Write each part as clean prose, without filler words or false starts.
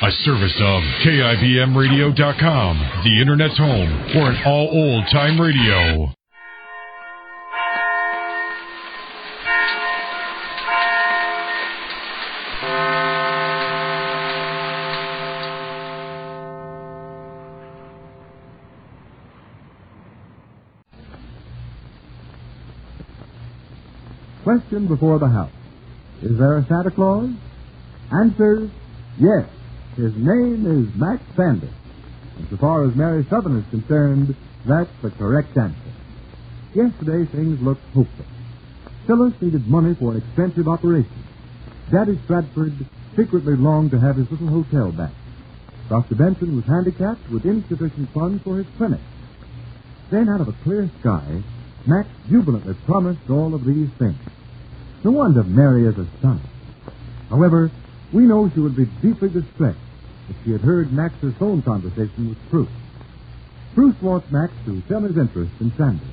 A service of KIBMradio.com, the Internet's home for an all old-time radio. Question before the house. Is there a Santa Claus? Answer, yes. His name is Max Sanders. And so far as Mary Sothern is concerned, that's the correct answer. Yesterday, things looked hopeless. Phyllis needed money for an expensive operation. Daddy Stratford secretly longed to have his little hotel back. Dr. Benson was handicapped with insufficient funds for his clinic. Then, out of a clear sky, Max jubilantly promised all of these things. No wonder Mary is astonished. However, we know she would be deeply distressed if she had heard Max's phone conversation with Bruce. Bruce wants Max to sell his interest in Sanders.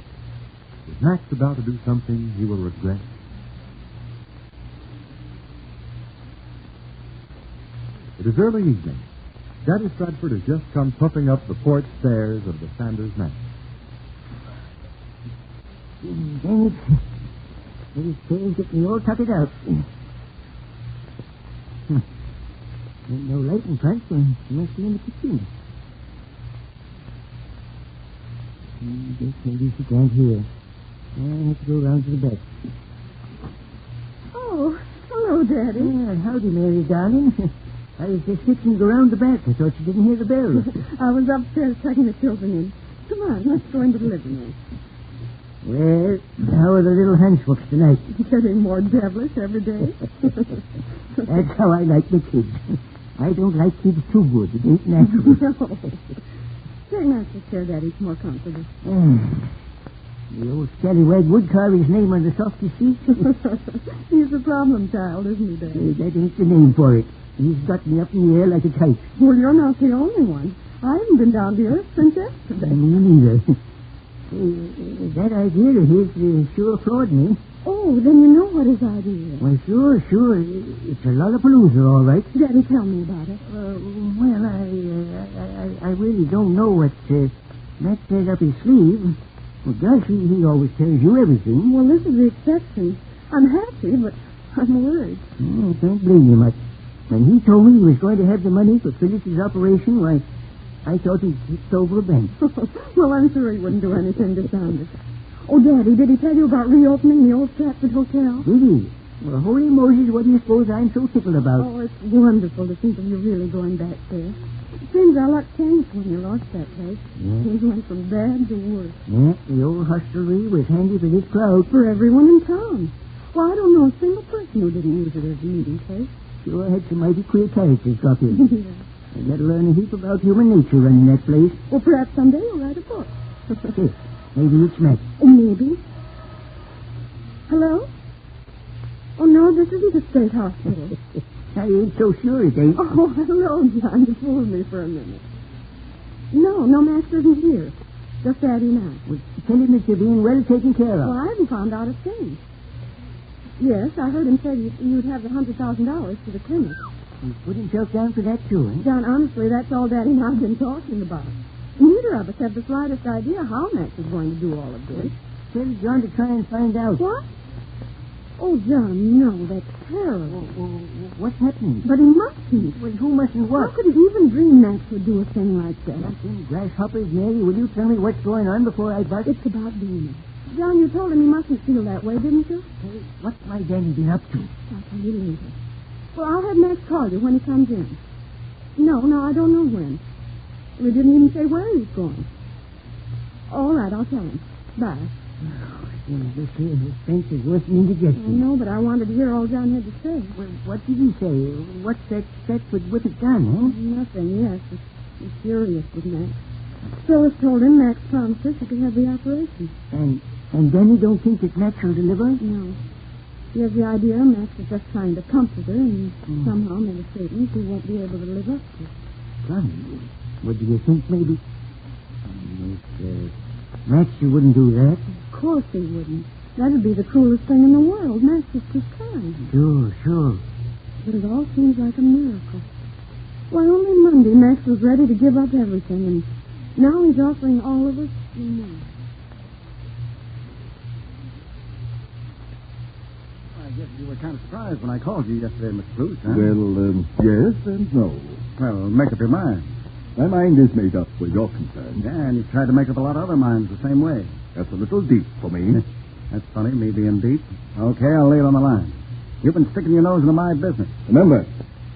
Is Max about to do something he will regret? It is early evening. Daddy Stratford has just come puffing up the porch stairs of the Sanders mansion. Dang it. These stairs get me all tuckered out. Ain't no light in front, so she must be in the kitchen. Guess maybe she can't hear. I'll have to go round to the back. Oh, hello, Daddy. Howdy, Mary, darling. I was just fixing to go round the back. I thought you didn't hear the bell. I was upstairs tucking the children in. Come on, let's go into the living room. Well, how are the little hunchbooks tonight? Getting more devilish every day. That's how I like the kids. I don't like kids too good. It ain't natural. No. Very nice to chair, Daddy. It's more comfortable. The old scallywag would carve his name on the softest seat. He's a problem child, isn't he, Daddy? That ain't the name for it. He's got me up in the air like a kite. Well, you're not the only one. I haven't been down to earth since yesterday. Me neither. That idea of his sure floored me. Oh, then you know what his idea is. Well, sure. It's a lollapalooza, all right. Daddy, tell me about it. Well, I really don't know what Max has up his sleeve. Well, gosh, he always tells you everything. Well, this is the exception. I'm happy, but I'm worried. Don't blame you much. When he told me he was going to have the money for Phyllis's operation, why, I thought he'd tipped over a bank. Well, I'm sure he wouldn't do anything dishonest. Oh, Daddy, did he tell you about reopening the old Stratford Hotel? Did he? Well, holy Moses, what do you suppose I'm so tickled about? Oh, it's wonderful to think of you really going back there. It seems our luck changed when you lost that place. Yeah. Things went from bad to worse. Yeah, the old hostelry was handy for this crowd. For everyone in town. Well, I don't know a single person who didn't use it as a meeting place. Sure had some mighty queer characters drop in. Yeah. I got to learn a heap about human nature running that place. Well, perhaps someday you'll write a book. Hey, maybe it's Max. Maybe. Hello? Oh, no, this isn't the state hospital. I ain't so sure it ain't. Oh, hello, John. You fooled me for a minute. No, Max isn't here. Just Daddy and I. Well, tell him that you're being well taken care of. Well, I haven't found out a thing. Yes, I heard him say you'd have the $100,000 for the clinic. He put himself down for that, too, eh? John, honestly, that's all Daddy and I have been talking about. Neither of us have the slightest idea how Max is going to do all of this. Tell John to try and find out. What? Oh, John, no, that's terrible. What's happening? But he mustn't. Well, who mustn't what? How could he even dream Max would do a thing like that? Nothing. Grasshoppers, Mary, will you tell me what's going on before I bust? It's about Danny. John, you told him he mustn't feel that way, didn't you? Hey, what's my Danny been up to? I'll tell you later. Well, I'll have Max call you when he comes in. No, I don't know when. We didn't even say where he's going. All right, I'll tell him. Bye. This here suspense is worth me indigestion. I know, but I wanted to hear all John had to say. Well, what did he say? What's that Stratford with it done, eh? Nothing, yes. He's furious with Max. Phyllis told him Max promised her she could have the operation. And then he don't think that Max will deliver? No. He has the idea Max is just trying to comfort her and somehow make a statement he won't be able to live up to. Funny. What do you think, maybe? Max, you wouldn't do that. Of course he wouldn't. That'd be the cruelest thing in the world. Max is just kind. Sure. But it all seems like a miracle. Why, only Monday Max was ready to give up everything, and now he's offering all of us me. I guess you were kind of surprised when I called you yesterday, Mr. Bruce, huh? Well, yes and no. Well, make up your mind. My mind is made up where you're concerned. Yeah, and you've tried to make up a lot of other minds the same way. That's a little deep for me. That's funny, me being deep. Okay, I'll lay it on the line. You've been sticking your nose into my business. Remember,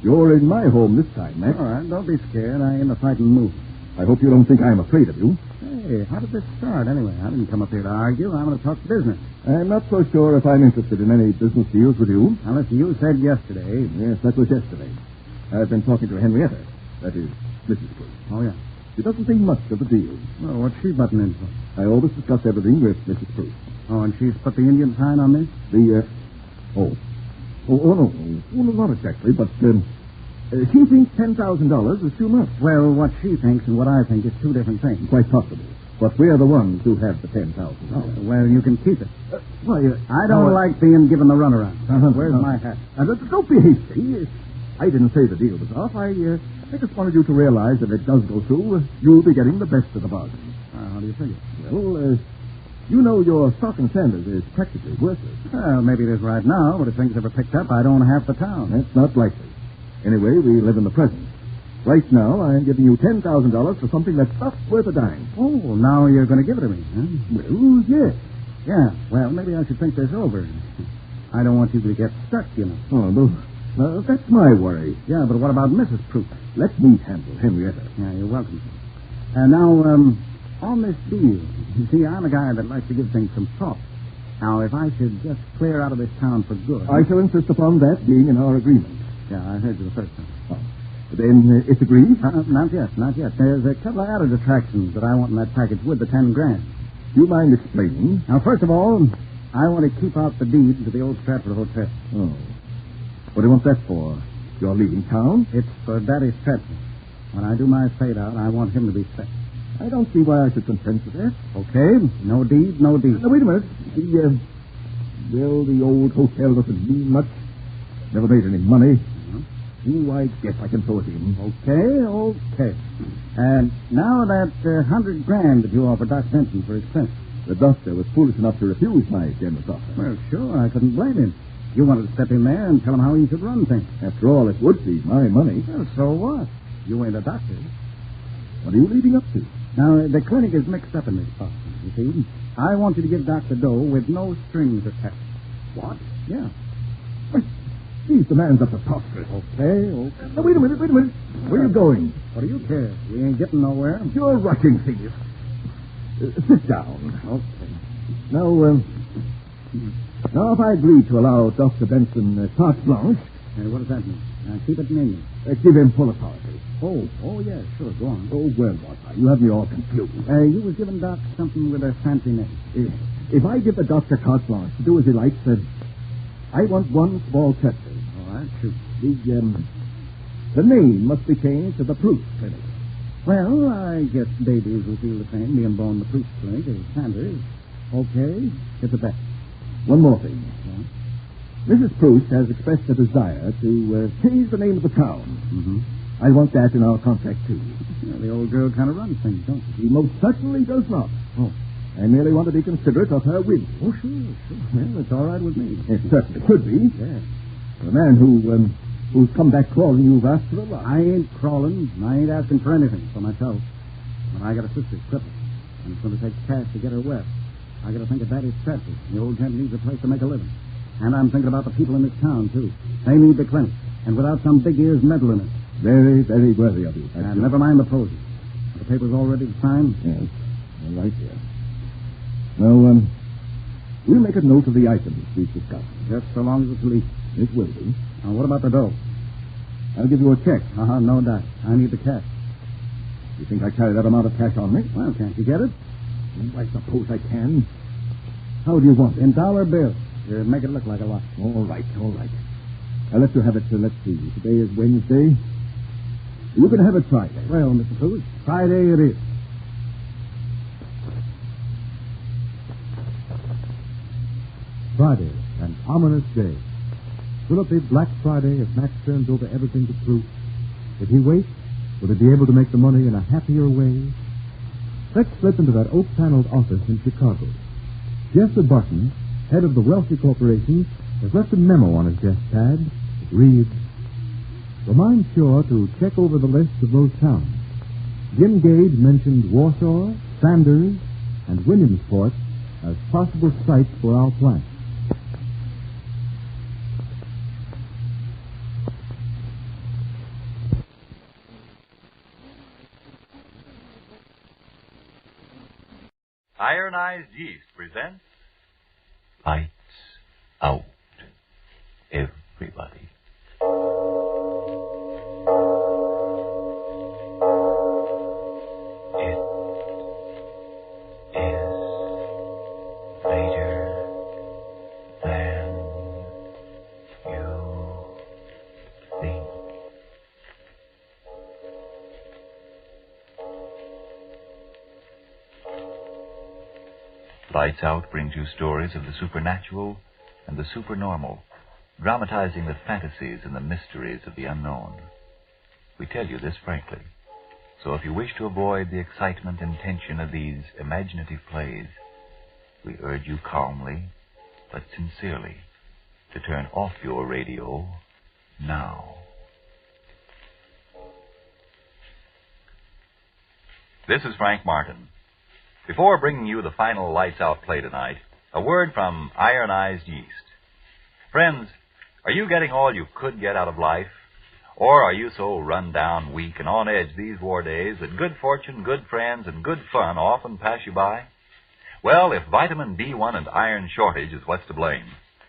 you're in my home this time, Max. All right, don't be scared. I ain't in a fighting mood. I hope you don't think I'm afraid of you. Hey, how did this start, anyway? I didn't come up here to argue. I'm going to talk business. I'm not so sure if I'm interested in any business deals with you. Now, listen, you said yesterday... Yes, that was yesterday. I've been talking to Henrietta. That is, Mrs. Bruce. Oh, yeah. She doesn't think much of the deal. Well, what's she butting in for? I always discuss everything with Mrs. Bruce. Oh, and she's put the Indian sign on this? No. No, not exactly, but, she thinks $10,000 is too much. Well, what she thinks and what I think is two different things. Quite possible. But we're the ones who have the $10,000. Well, you can keep it. I don't no, like being given the runaround. Where's my hat? Don't be hasty. I didn't say the deal was off. I just wanted you to realize that if it does go through, you'll be getting the best of the bargain. How do you figure? Well, you know your stock and Sanders is practically worthless. Well, maybe it is right now, but if things ever picked up, I'd own half the town. That's not likely. Anyway, we live in the present. Right now, I'm giving you $10,000 for something that's not worth a dime. Oh, now you're going to give it to me, huh? Well, yes. Yeah, well, maybe I should think this over. I don't want you to get stuck, you know. Oh, that's my worry. Yeah, but what about Mrs. Proof? Let me handle Henrietta. Yeah, you're welcome. Now, on this deal, you see, I'm a guy that likes to give things some thought. Now, if I should just clear out of this town for good... I shall insist upon that being in our agreement. Yeah, I heard you the first time. Oh. Then it's agreed? Not yet. There's a couple of added attractions that I want in that package with the $10,000. Do you mind explaining? Now, first of all, I want to keep out the deed to the old Stratford Hotel. Oh. What do you want that for? You're leaving town? It's for Daddy Stratford. When I do my fade-out, I want him to be set. I don't see why I should consent to that. Okay. No deed, no deed. Now, wait a minute. The old hotel doesn't mean much. Never made any money. Oh, I guess I can throw it in. Okay. And now that $100,000 that you offered Doc Benson for expense. The doctor was foolish enough to refuse my generous offer. Well, sure, I couldn't blame him. You wanted to step in there and tell him how he should run things. After all, it would be my money. Well, so what? You ain't a doctor. What are you leading up to? Now, the clinic is mixed up in this process, you see. I want you to give Dr. Doe with no strings attached. What? Yeah. These demands are preposterous. Okay. Now, wait a minute. Where are you going? What do you care? We ain't getting nowhere. You're rushing things. Sit down. Okay. Now, if I agree to allow Dr. Benson carte blanche... What does that mean? Keep it in you. Give him full authority. Oh, yeah, sure, go on. Oh, well, what? You have me all confused. You was giving Doc something with a fancy name. If I give the doctor carte blanche to do as he likes, I want one small test. All right, shoot. The name must be changed to the Proof Clinic. Well, I guess babies will feel the same being born in the Proof Clinic as Sanders. Okay, it's a bet. One more thing. Yeah? Mrs. Proust has expressed a desire to change the name of the town. Mm-hmm. I want that in our contract, too. Well, the old girl kind of runs things, don't she? He most certainly does not. Oh. I merely want to be considerate of her whim. Oh, sure. Well, it's all right with me. It certainly could be. Yeah. The man who's come back crawling, you've asked for a lot. I ain't crawling. I ain't asking for anything for myself. But I got a sister crippled, and it's going to take cash to get her west. I got to think of Daddy Stratford. The old gent needs a place to make a living. And I'm thinking about the people in this town, too. They need the clinic, and without some big ears meddling in it. Very, very worthy of you. And never mind the posing. The papers all ready to sign? Yes. All right, here. Now, we'll make a note of the items we've discussed. Just so long as it's legal. It will be. Now, what about the dough? I'll give you a check. No doubt. I need the cash. You think I carry that amount of cash on me? Well, can't you get it? I suppose I can. How do you want it? In dollar bills. Make it look like a lot. All right. I'll let you have it, let's see. Today is Wednesday. You can have it Friday. Well, Mr. Cruz, Friday it is. Friday, an ominous day. Will it be Black Friday as Max turns over everything to proof? If he waits, will he be able to make the money in a happier way? Let's slip into that oak-paneled office in Chicago. Jesse Button, head of the wealthy corporation, has left a memo on his desk pad. It reads, "Remind Shaw to check over the list of those towns. Jim Gage mentioned Warsaw, Sanders, and Williamsport as possible sites for our plant." Ironized Yeast presents Lights Out, Everybody. It is later than you think. Lights Out brings you stories of the supernatural and the supernormal, dramatizing the fantasies and the mysteries of the unknown. We tell you this frankly, so if you wish to avoid the excitement and tension of these imaginative plays, we urge you calmly, but sincerely, to turn off your radio now. This is Frank Martin. Before bringing you the final Lights Out play tonight, a word from Ironized Yeast. Friends, are you getting all you could get out of life? Or are you so run down, weak, and on edge these war days that good fortune, good friends, and good fun often pass you by? Well, if vitamin B1 and iron shortage is what's to blame,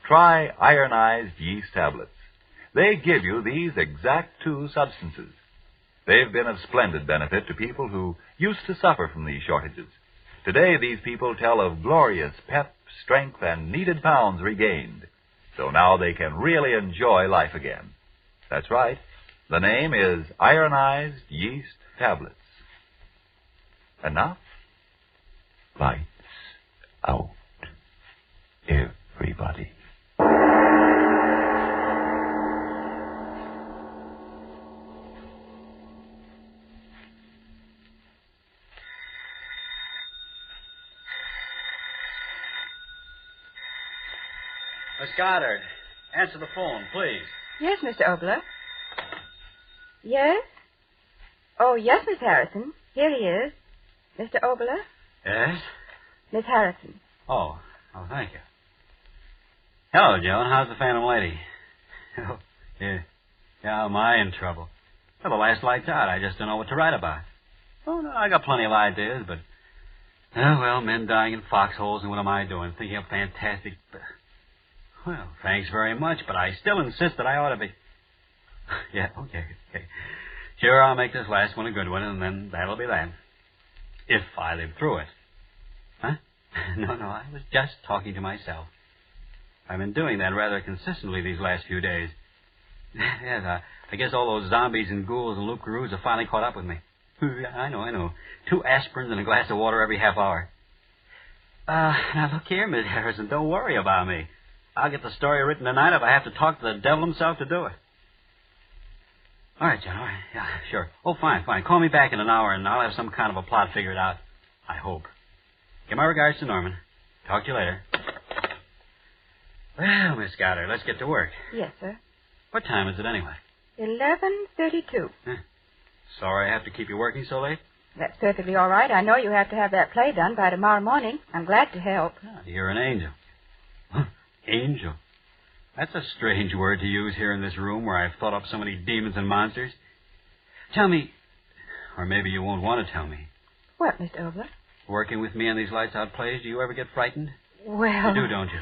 try Ironized Yeast tablets. They give you these exact two substances. They've been of splendid benefit to people who used to suffer from these shortages. Today, these people tell of glorious pep, strength, and needed pounds regained. So now they can really enjoy life again. That's right. The name is Ironized Yeast Tablets. And now, Lights Out, Everybody. Miss Goddard, answer the phone, please. Yes, Mr. Oboler. Yes? Oh, yes, Miss Harrison. Here he is. Mr. Oboler? Yes? Miss Harrison. Oh, thank you. Hello, Joan. How's the Phantom Lady? Oh, yeah. Yeah, am I in trouble? Well, the last light's out. I just don't know what to write about. Oh, no, I got plenty of ideas, but... Oh, well, men dying in foxholes, and what am I doing? Thinking of fantastic... Well, thanks very much, but I still insist that I ought to be... Yeah, okay. Sure, I'll make this last one a good one, and then that'll be that. If I live through it. Huh? No, I was just talking to myself. I've been doing that rather consistently these last few days. Yes, I guess all those zombies and ghouls and loup-garoos have finally caught up with me. I know. 2 aspirins and a glass of water every half hour. Now look here, Miss Harrison, don't worry about me. I'll get the story written tonight if I have to talk to the devil himself to do it. All right, John, all right. Yeah, sure. Oh, fine. Call me back in an hour, and I'll have some kind of a plot figured out. I hope. Give my regards to Norman. Talk to you later. Well, Miss Goddard, let's get to work. Yes, sir. What time is it anyway? 11:32. Sorry I have to keep you working so late? That's perfectly all right. I know you have to have that play done by tomorrow morning. I'm glad to help. You're an angel. Angel? That's a strange word to use here in this room where I've thought up so many demons and monsters. Tell me, or maybe you won't want to tell me. What, Mr. Oboler? Working with me on these lights-out plays, do you ever get frightened? Well... You do, don't you?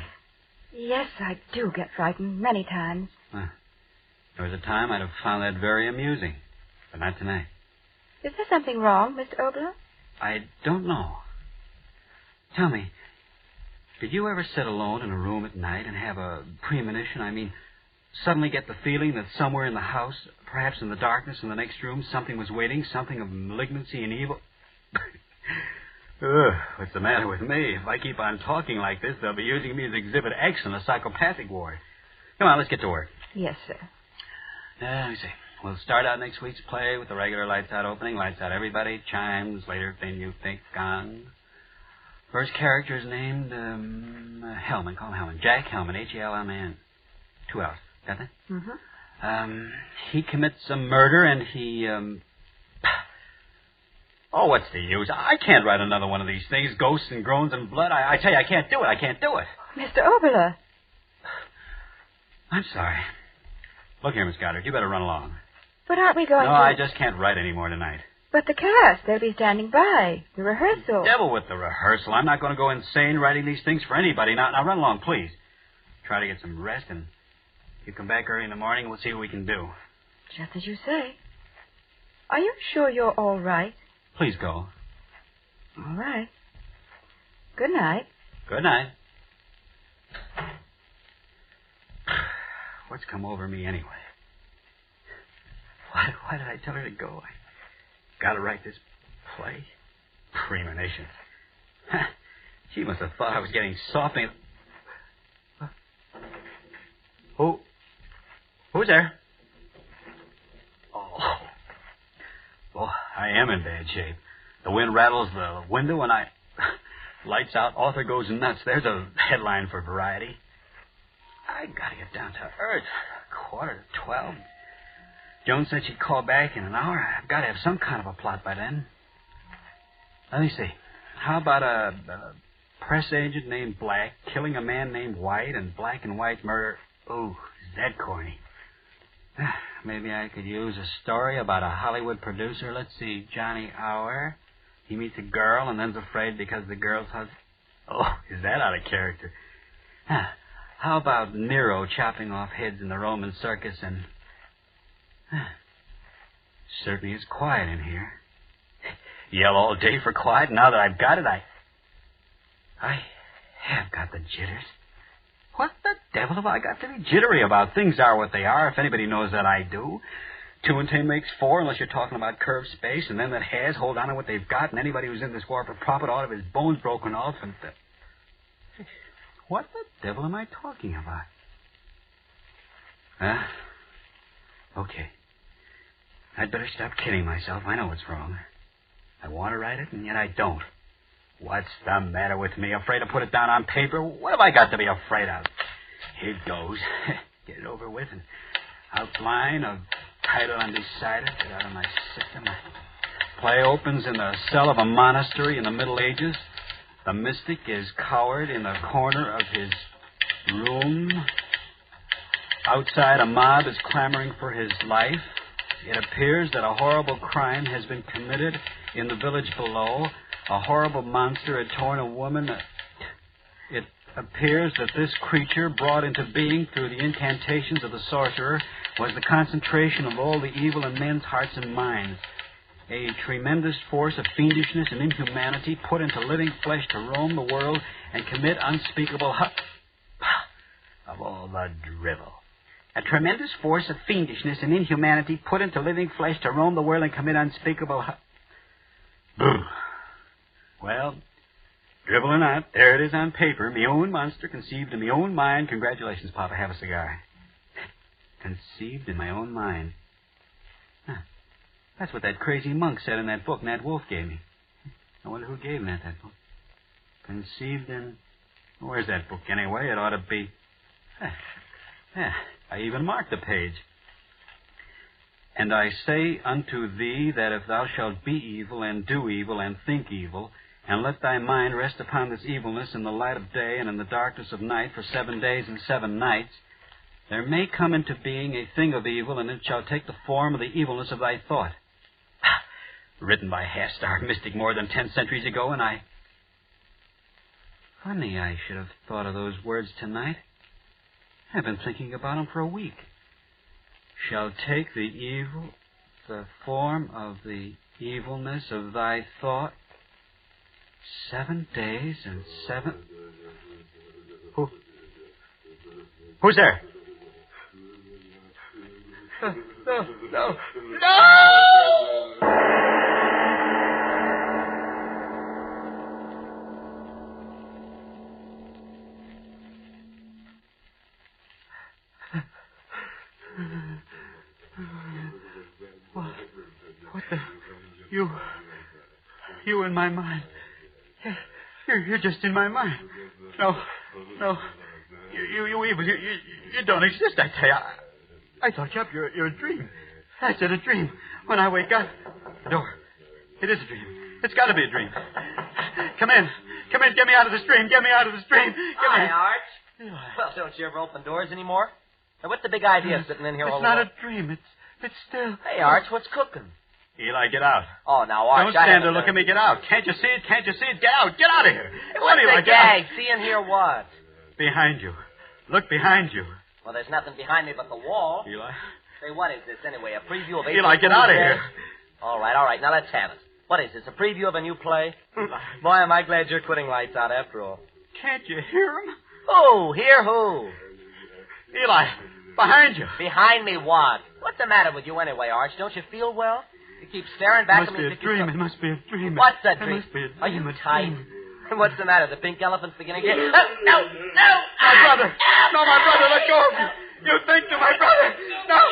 Yes, I do get frightened many times. There was a time I'd have found that very amusing, but not tonight. Is there something wrong, Mr. Oboler? I don't know. Tell me, did you ever sit alone in a room at night and have a premonition? Suddenly get the feeling that somewhere in the house, perhaps in the darkness in the next room, something was waiting, something of malignancy and evil? What's the matter with me? If I keep on talking like this, they'll be using me as Exhibit X in a psychopathic ward. Come on, let's get to work. Yes, sir. Let me see. We'll start out next week's play with the regular lights out opening. Lights out everybody. Chimes. Later, then you think gong. First character is named Hellman. Call him Hellman. Jack Hellman. H-E-L-M-A-N. 2 L's. Got that? Mm-hmm. He commits a murder and he, Oh, what's the use? I can't write another one of these things. Ghosts and groans and blood. I tell you, I can't do it. I can't do it. Mr. Oboler. I'm sorry. Look here, Miss Goddard. You better run along. But aren't we going No, to... I just can't write any more tonight. But the cast, they'll be standing by. The rehearsal. Devil with the rehearsal. I'm not going to go insane writing these things for anybody. Now run along, please. Try to get some rest, and you come back early in the morning, we'll see what we can do. Just as you say. Are you sure you're all right? Please go. All right. Good night. Good night. What's come over me anyway? Why did I tell her to go? I got to write this play. Premonition. She must have thought I was getting soft. Who's there? Oh, I am in bad shape. The wind rattles the window and lights out, author goes nuts. There's a headline for Variety. I gotta get down to earth. 11:45. Joan said she'd call back in an hour. I've got to have some kind of a plot by then. Let me see. How about a press agent named Black killing a man named White and Black and White murder? Ooh, is that corny? Maybe I could use a story about a Hollywood producer. Let's see. Johnny Hour. He meets a girl and then's afraid because the girl's husband. Oh, is that out of character? How about Nero chopping off heads in the Roman circus and... Certainly it's quiet in here. Yell all day for quiet. Now that I've got it, I have got the jitters. What the devil have I got to be jittery about? Things are what they are, if anybody knows that I do. 2 and 2 makes 4, unless you're talking about curved space, and then that has hold on to what they've got, and anybody who's in this war for profit ought to have his bones broken off, and... What the devil am I talking about? Okay. I'd better stop kidding myself. I know what's wrong. I want to write it, and yet I don't. What's the matter with me? Afraid to put it down on paper? What have I got to be afraid of? Here it goes. Get it over with. And outline of title undecided. Get out of my system. Play opens in the cell of a monastery in the Middle Ages. The mystic is cowered in the corner of his room. Outside, a mob is clamoring for his life. It appears that a horrible crime has been committed in the village below. A horrible monster had torn a woman. It appears that this creature, brought into being through the incantations of the sorcerer, was the concentration of all the evil in men's hearts and minds. A tremendous force of fiendishness and inhumanity put into living flesh to roam the world and commit unspeakable of all the drivel. A tremendous force of fiendishness and inhumanity put into living flesh to roam the world and commit unspeakable Well, drivel or not, there it is on paper. Me own monster conceived in me own mind. Congratulations, Papa. Have a cigar. Conceived in my own mind. That's what that crazy monk said in that book Nat Wolf gave me. I wonder who gave Nat that book. Conceived in... Where's that book anyway? It ought to be... I even marked the page. And I say unto thee that if thou shalt be evil and do evil and think evil, and let thy mind rest upon this evilness in the light of day and in the darkness of night for 7 days and 7 nights, there may come into being a thing of evil, and it shall take the form of the evilness of thy thought. Written by a half-starved mystic more than 10 centuries ago, and I... Funny I should have thought of those words tonight. I've been thinking about them for a week. Shall take the form of the evilness of thy thought. 7 days and 7... Who's there? No! You in my mind. You're just in my mind. No. You evil. You don't exist, I tell you. I thought you up. You're a dream. That's it, a dream. When I wake up, the door. It is a dream. It's got to be a dream. Come in. Get me out of this dream. Hi, Arch. Well, don't you ever open doors anymore? Now, what's the big idea sitting in here all alone? It's not a dream. It's still... Hey, Arch, what's cooking? Eli, get out. Oh, now, Arch, don't stand there. Look at me. Get out. Can't you see it? Get out. Get out of here. Hey, what's the gag? See and hear what? Behind you. Look behind you. Well, there's nothing behind me but the wall. Eli. Say, what is this, anyway? A preview of... Eli, get out of here. All right. Now, let's have it. What is this, a preview of a new play? Boy, am I glad you're quitting Lights Out after all. Can't you hear him? Who? Hear who? Eli, behind you. Behind me what? What's the matter with you anyway, Arch? Don't you feel well? You keep staring back at me. It must be a dream. What's a dream? It must be a dream. Are you tight? What's the matter? The pink elephant's beginning to get... No! My brother! No, my brother, let go of me! You think to my brother! No!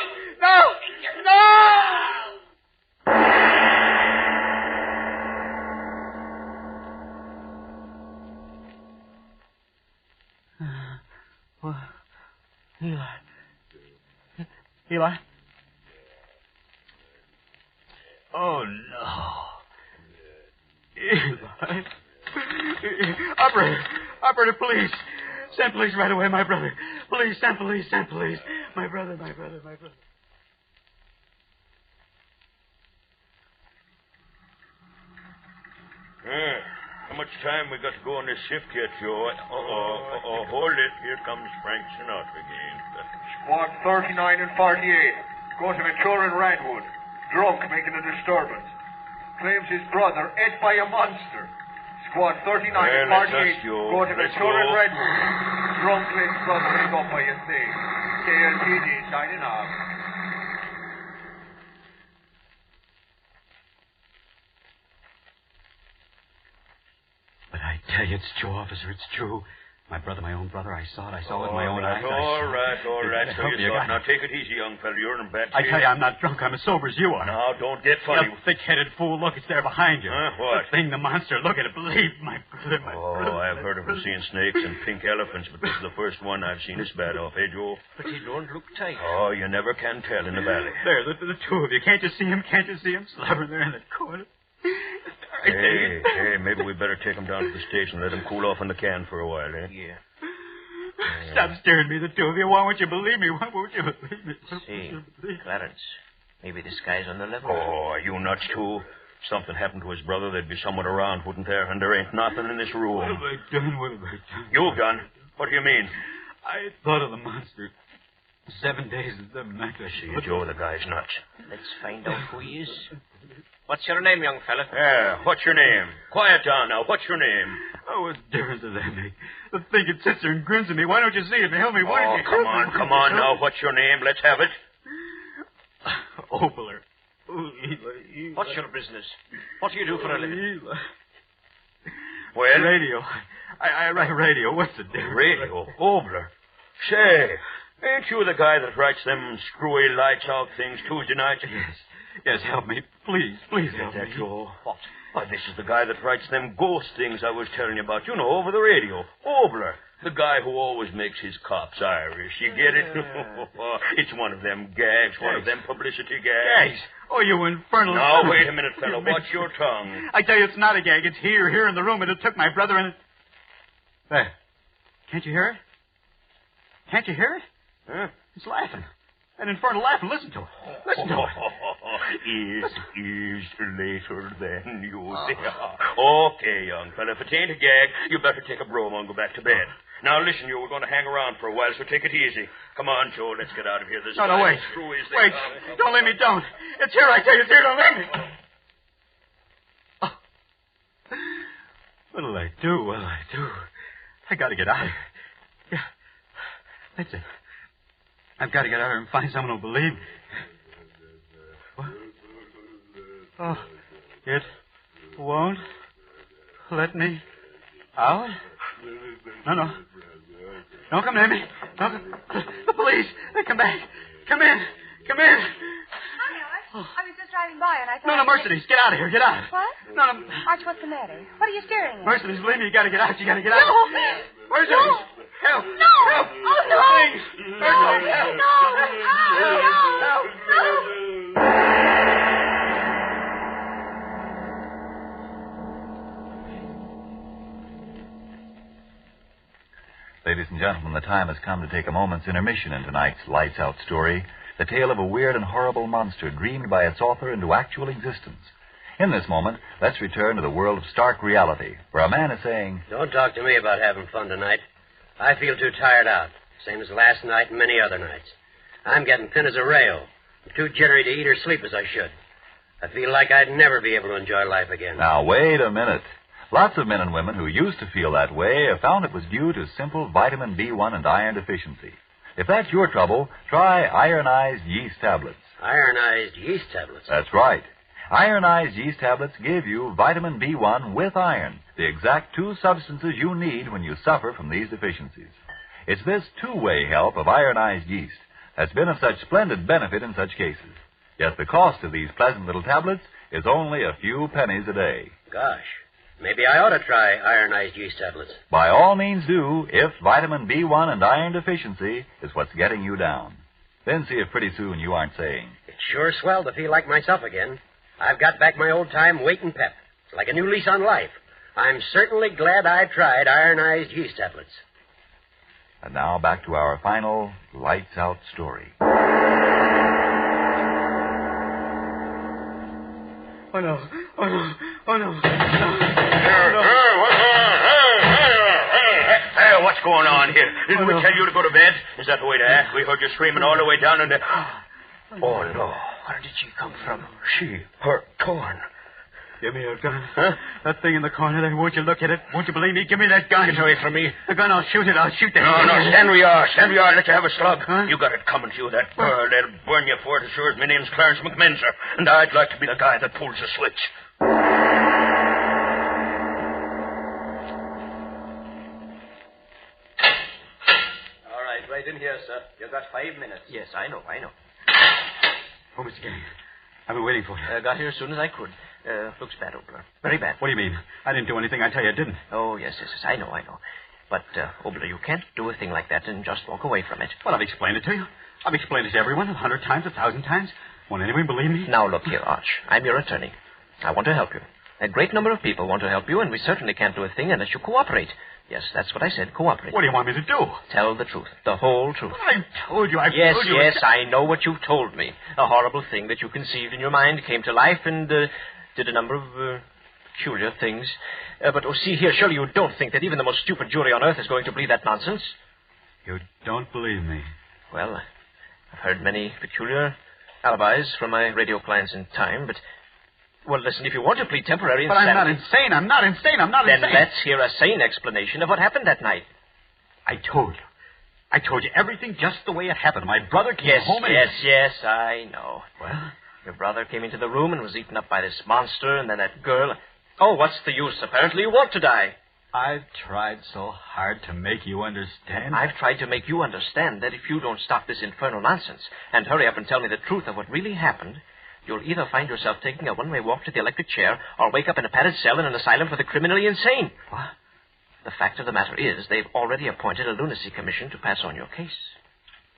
Well, Eli? Oh, no. Eli. Operator, police. Send police right away, my brother. Police, send police. My brother. How much time we got to go on this shift yet, Joe? Hold it. Here comes Frank Sinatra again. Squad 39 and 48. Go to Ventura and Redwood. Drunk, making a disturbance. Claims his brother ate by a monster. Squad 39 and 48. Go to Ventura and Redwood. Drunk claims brother ate up by a thing. KLTD signing off. But I tell you, it's true, officer. It's true. My brother, my own brother, I saw it with my own eyes. All right. So you saw it. Now take it easy, young fella. You're in bad shape. I tell you, I'm not drunk. I'm as sober as you are. Now, don't get funny. You thick-headed fool. Look, it's there behind you. What? The thing, the monster. Look at it. Believe my brother, brother. I've heard of seeing snakes and pink elephants, but this is the first one I've seen this bad off, eh, Joe? But he don't look tight. Oh, you never can tell in the valley. There, the two of you. Can't you see him? Slobbering there in the corner. Hey, maybe we better take him down to the station and let him cool off in the can for a while, eh? Yeah. Stop staring at me, the two of you. Why won't you believe me? See, Clarence, maybe this guy's on the level. Oh, are you nuts, too? If something happened to his brother, there'd be someone around, wouldn't there? And there ain't nothing in this room. What have I done? You've done? What do you mean? I thought of the monster. 7 days and 7 nights. I see you, Joe. The guy's nuts. Let's find out who he is. What's your name, young fella? Yeah, what's your name? Quiet down now. What's your name? Oh, what difference does that make? The thing that sits there and grins at me. Why don't you see it? Help me. Why don't you come on now. What's your name? Let's have it. Oboler. What's your business? What do you do for a living? Well? Radio. I write radio. What's the difference? Radio? Oboler. Say, ain't you the guy that writes them screwy lights out things Tuesday nights? Yes, help me. Please help me. Joe? What? Why, this is the guy that writes them ghost things I was telling you about, over the radio. Oboler. The guy who always makes his cops Irish. You get it? It's one of them gags, one of them publicity gags. Gags? Oh, you infernal... Now, wait a minute, fella. Watch your tongue. I tell you, it's not a gag. It's here in the room, and it took my brother and... There. Can't you hear it? Huh? It's laughing. An infernal laughing. Listen to it. Listen to it. Is later than you think. Okay, young fella. If it ain't a gag, you better take a bromo and go back to bed. Now, listen, we're going to hang around for a while, so take it easy. Come on, Joe. Let's get out of here. No, wait. Wait. Don't leave me. Don't. It's here, I tell you. It's here. Don't leave me. Oh. What'll I do? I got to get out of here. Yeah. That's it. I've got to get out of here and find someone who'll believe me. What? Oh, it won't let me out? No. Don't come near me. The police. Come back. Come in. Hi, Alex. I was just driving driving by and I thought... No, Mercedes, get out of here. Get out. What? No. Arch, what's the matter? What are you staring at? Mercedes, believe me, you got to get out. You got to get out. No. Mercedes. No. Help. No. Help. Oh, no. Please. No. Mercedes, help. No. Help. Ladies and gentlemen, the time has come to take a moment's intermission in tonight's Lights Out story, the tale of a weird and horrible monster dreamed by its author into actual existence. In this moment, let's return to the world of stark reality, where a man is saying, "Don't talk to me about having fun tonight. I feel too tired out, same as last night and many other nights. I'm getting thin as a rail. I'm too jittery to eat or sleep as I should. I feel like I'd never be able to enjoy life again." Now, wait a minute. Lots of men and women who used to feel that way have found it was due to simple vitamin B1 and iron deficiency. If that's your trouble, try ironized yeast tablets. Ironized yeast tablets? That's right. Ironized yeast tablets give you vitamin B1 with iron, the exact two substances you need when you suffer from these deficiencies. It's this two-way help of ironized yeast that's been of such splendid benefit in such cases. Yet the cost of these pleasant little tablets is only a few pennies a day. Gosh. Maybe I ought to try ironized yeast tablets. By all means do, if vitamin B1 and iron deficiency is what's getting you down. Then see if pretty soon you aren't saying, "It's sure swell to feel like myself again. I've got back my old-time weight and pep. It's like a new lease on life. I'm certainly glad I tried ironized yeast tablets." And now back to our final Lights Out story. Oh, no. Oh, no. Oh, no. Hey, what's going on here? Didn't we tell you to go to bed? Is that the way to act? We heard you screaming all the way down in the... Oh, no. Where did she come from? Her torn. Give me your gun. Huh? That thing in the corner there. Won't you look at it? Won't you believe me? Give me that gun. Get away from me. The gun, I'll shoot it. I'll shoot that. No, stand where you are. Stand where you are. Let you have a slug. Huh? You got it coming to you, that bird. They'll burn you for it as sure as my name's Clarence McMinzer. And I'd like to be the guy that pulls the switch. All right, right in here, sir. You've got 5 minutes. Yes, I know. Oh, Mr. Gang. I've been waiting for you. Got here as soon as I could. Looks bad, Oboler. Very bad. What do you mean? I didn't do anything. I tell you I didn't. Oh, yes. I know. But, Oboler, you can't do a thing like that and just walk away from it. Well, I've explained it to you. I've explained it to everyone 100 times, 1,000 times. Won't anyone believe me? Now, look here, Arch. I'm your attorney. I want to help you. A great number of people want to help you, and we certainly can't do a thing unless you cooperate. Yes, that's what I said, cooperate. What do you want me to do? Tell the truth. The whole truth. Well, I've told you. Yes, I know what you've told me. A horrible thing that you conceived in your mind came to life and did a number of peculiar things. But, see here, surely you don't think that even the most stupid jury on earth is going to believe that nonsense? You don't believe me? Well, I've heard many peculiar alibis from my radio clients in time, but... Well, listen, if you want to plead temporary insanity... But I'm not insane. I'm not insane. Then let's hear a sane explanation of what happened that night. I told you everything just the way it happened. My brother came home and... Yes, I know. Well? Your brother came into the room and was eaten up by this monster, and then that girl... Oh, what's the use? Apparently you want to die. I've tried so hard to make you understand. I've tried to make you understand that if you don't stop this infernal nonsense and hurry up and tell me the truth of what really happened... You'll either find yourself taking a one-way walk to the electric chair or wake up in a padded cell in an asylum for the criminally insane. What? The fact of the matter is they've already appointed a lunacy commission to pass on your case.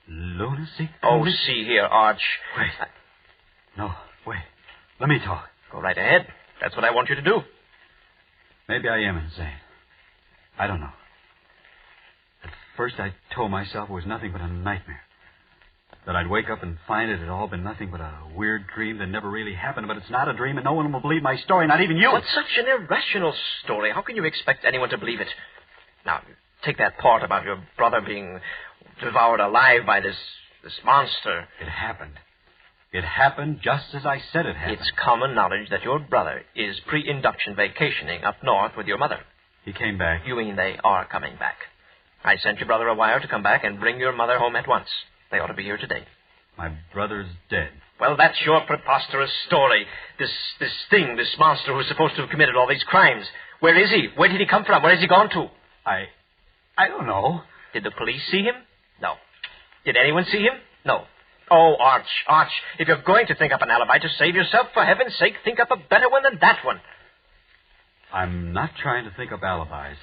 Lunacy commission? Oh, see here, Arch. Wait. No, wait. Let me talk. Go right ahead. That's what I want you to do. Maybe I am insane. I don't know. At first I told myself it was nothing but a nightmare. That I'd wake up and find it had all been nothing but a weird dream that never really happened, but it's not a dream and no one will believe my story, not even you. But such an irrational story. How can you expect anyone to believe it? Now, take that part about your brother being devoured alive by this monster. It happened. It happened just as I said it happened. It's common knowledge that your brother is pre-induction vacationing up north with your mother. He came back. You mean they are coming back. I sent your brother a wire to come back and bring your mother home at once. They ought to be here today. My brother's dead. Well, that's your preposterous story. This monster who's supposed to have committed all these crimes. Where is he? Where did he come from? Where has he gone to? I don't know. Did the police see him? No. Did anyone see him? No. Oh, Arch, if you're going to think up an alibi to save yourself, for heaven's sake, think up a better one than that one. I'm not trying to think up alibis.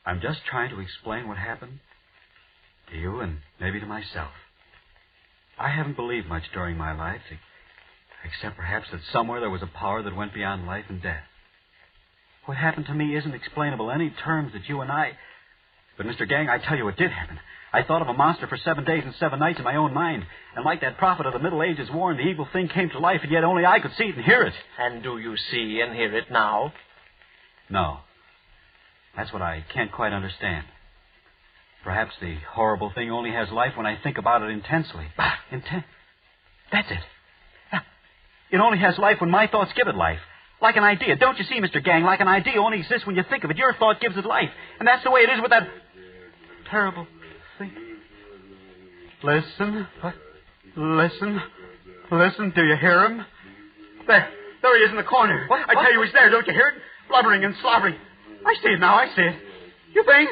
I'm just trying to explain what happened to you and maybe to myself. I haven't believed much during my life, except perhaps that somewhere there was a power that went beyond life and death. What happened to me isn't explainable in any terms that you and I... But, Mr. Gang, I tell you it did happen. I thought of a monster for 7 days and 7 nights in my own mind. And like that prophet of the Middle Ages warned, the evil thing came to life, and yet only I could see it and hear it. And do you see and hear it now? No. That's what I can't quite understand. Perhaps the horrible thing only has life when I think about it intensely. That's it. It only has life when my thoughts give it life. Like an idea. Don't you see, Mr. Gang? Like an idea only exists when you think of it. Your thought gives it life. And that's the way it is with that terrible thing. Listen. What? Listen. Listen. Do you hear him? There he is in the corner. What? I tell you he's there. Don't you hear it? Blubbering and slobbering. I see it now. I see it. You think?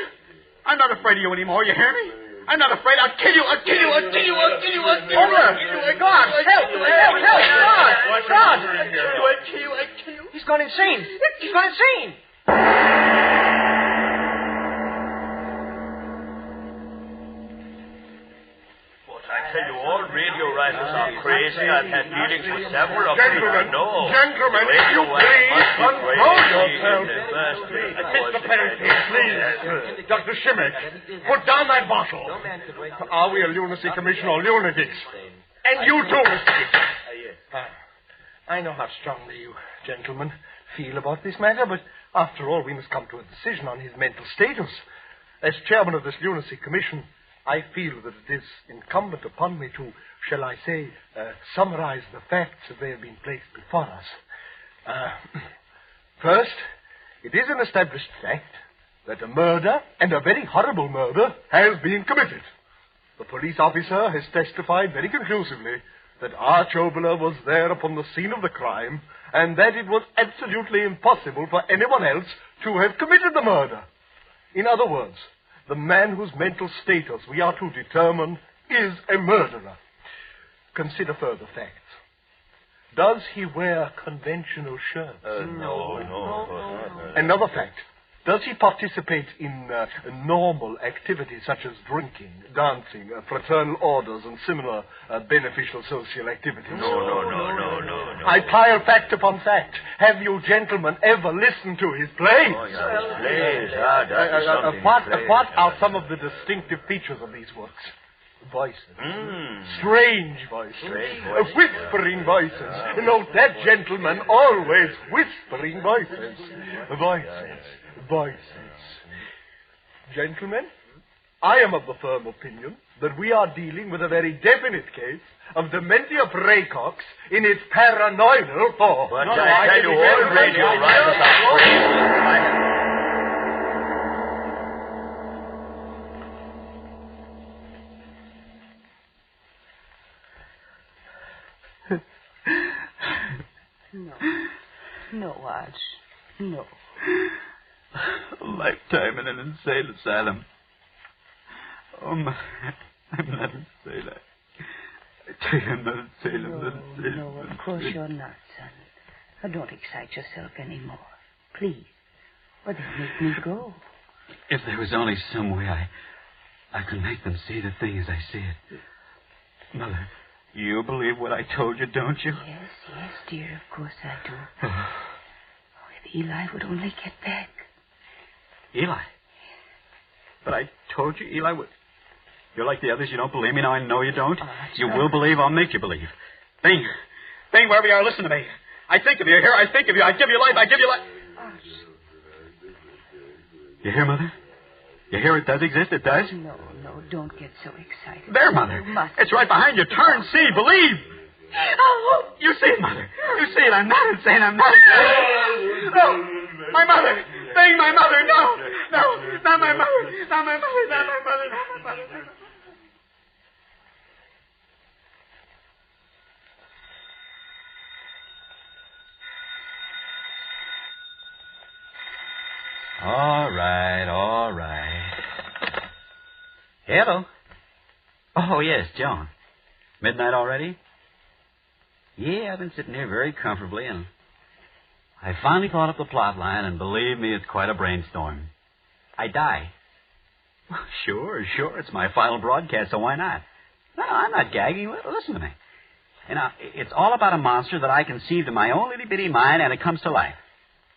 I'm not afraid of you anymore. You hear me? I'm not afraid. I'll kill you. I'll kill you. I'll kill you. I'll kill you. I'll kill you. Oboler! God! Help! Help! Help! God! I'll kill you. I'll kill you. He's gone insane. He's gone insane. I tell you, all radio writers are crazy. I've had meetings with several of them. Gentlemen, if you please, control yourself. Mr. Perry, please. Dr. Shimmick, put down that bottle. Are we a lunacy commission or lunatics? And you too, Mr. Dixon. I know how strongly you gentlemen feel about this matter, but after all, we must come to a decision on his mental status. As chairman of this lunacy commission, I feel that it is incumbent upon me to, shall I say, summarize the facts as they have been placed before us. First, it is an established fact that a murder, and a very horrible murder, has been committed. The police officer has testified very conclusively that Arch Oboler was there upon the scene of the crime, and that it was absolutely impossible for anyone else to have committed the murder. In other words, the man whose mental status we are to determine is a murderer. Consider further facts. Does he wear conventional shirts? No. Another fact. Does he participate in normal activities such as drinking, dancing, fraternal orders, and similar beneficial social activities? No. I pile fact upon fact. Have you gentlemen ever listened to his plays? Oh, yeah, plays. What are some of the distinctive features of these works? Voices. Strange voices. Whispering voices. Note that, gentlemen, always whispering voices. Voices. Gentlemen, I am of the firm opinion that we are dealing with a very definite case of dementia praecox in its paranoidal form. But I tell you, all radio writers are crazy. No, Arch. No. A lifetime in an insane asylum. Oh, I'm not insane. I tell you, I'm not insane. No, of course you're not, son. Now, don't excite yourself anymore. Please. Or they'll make me go. If there was only some way I could make them see the thing as I see it. Mother, you believe what I told you, don't you? Yes, dear, of course I do. If Eli would only get back. Eli? But I told you Eli would... You're like the others. You don't believe me. Now I know you don't. You will believe. I'll make you believe. Bing, wherever you are, listen to me. I think of you here. I think of you. I give you life. I give you life. You hear, Mother? You hear it does exist? It does? No, don't get so excited. There, Mother. You must. It's right behind you. Turn, see, believe. Oh, you see it, Mother. You see it. I'm not insane. I'm not insane. No, my mother. Bing, my mother. No, not my mother. Not my mother. Not my mother. Not my mother. All right. Hello. Oh, yes, John. Midnight already? Yeah, I've been sitting here very comfortably, and I finally thought up the plot line, and believe me, it's quite a brainstorm. I die. Sure. It's my final broadcast, so why not? No, I'm not gagging. Listen to me. You know, it's all about a monster that I conceived in my own little-bitty mind, and it comes to life.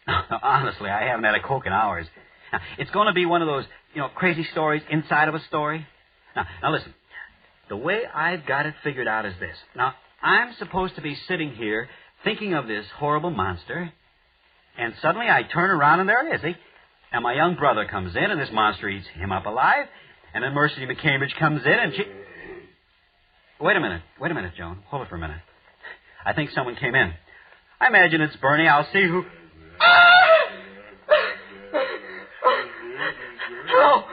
Honestly, I haven't had a Coke in hours. Now, it's going to be one of those, crazy stories inside of a story. Now listen. The way I've got it figured out is this. Now, I'm supposed to be sitting here thinking of this horrible monster, and suddenly I turn around and there it is, see? And my young brother comes in, and this monster eats him up alive, and then Mercy McCambridge comes in, and she... Wait a minute, Joan. Hold it for a minute. I think someone came in. I imagine it's Bernie. I'll see who... Hello.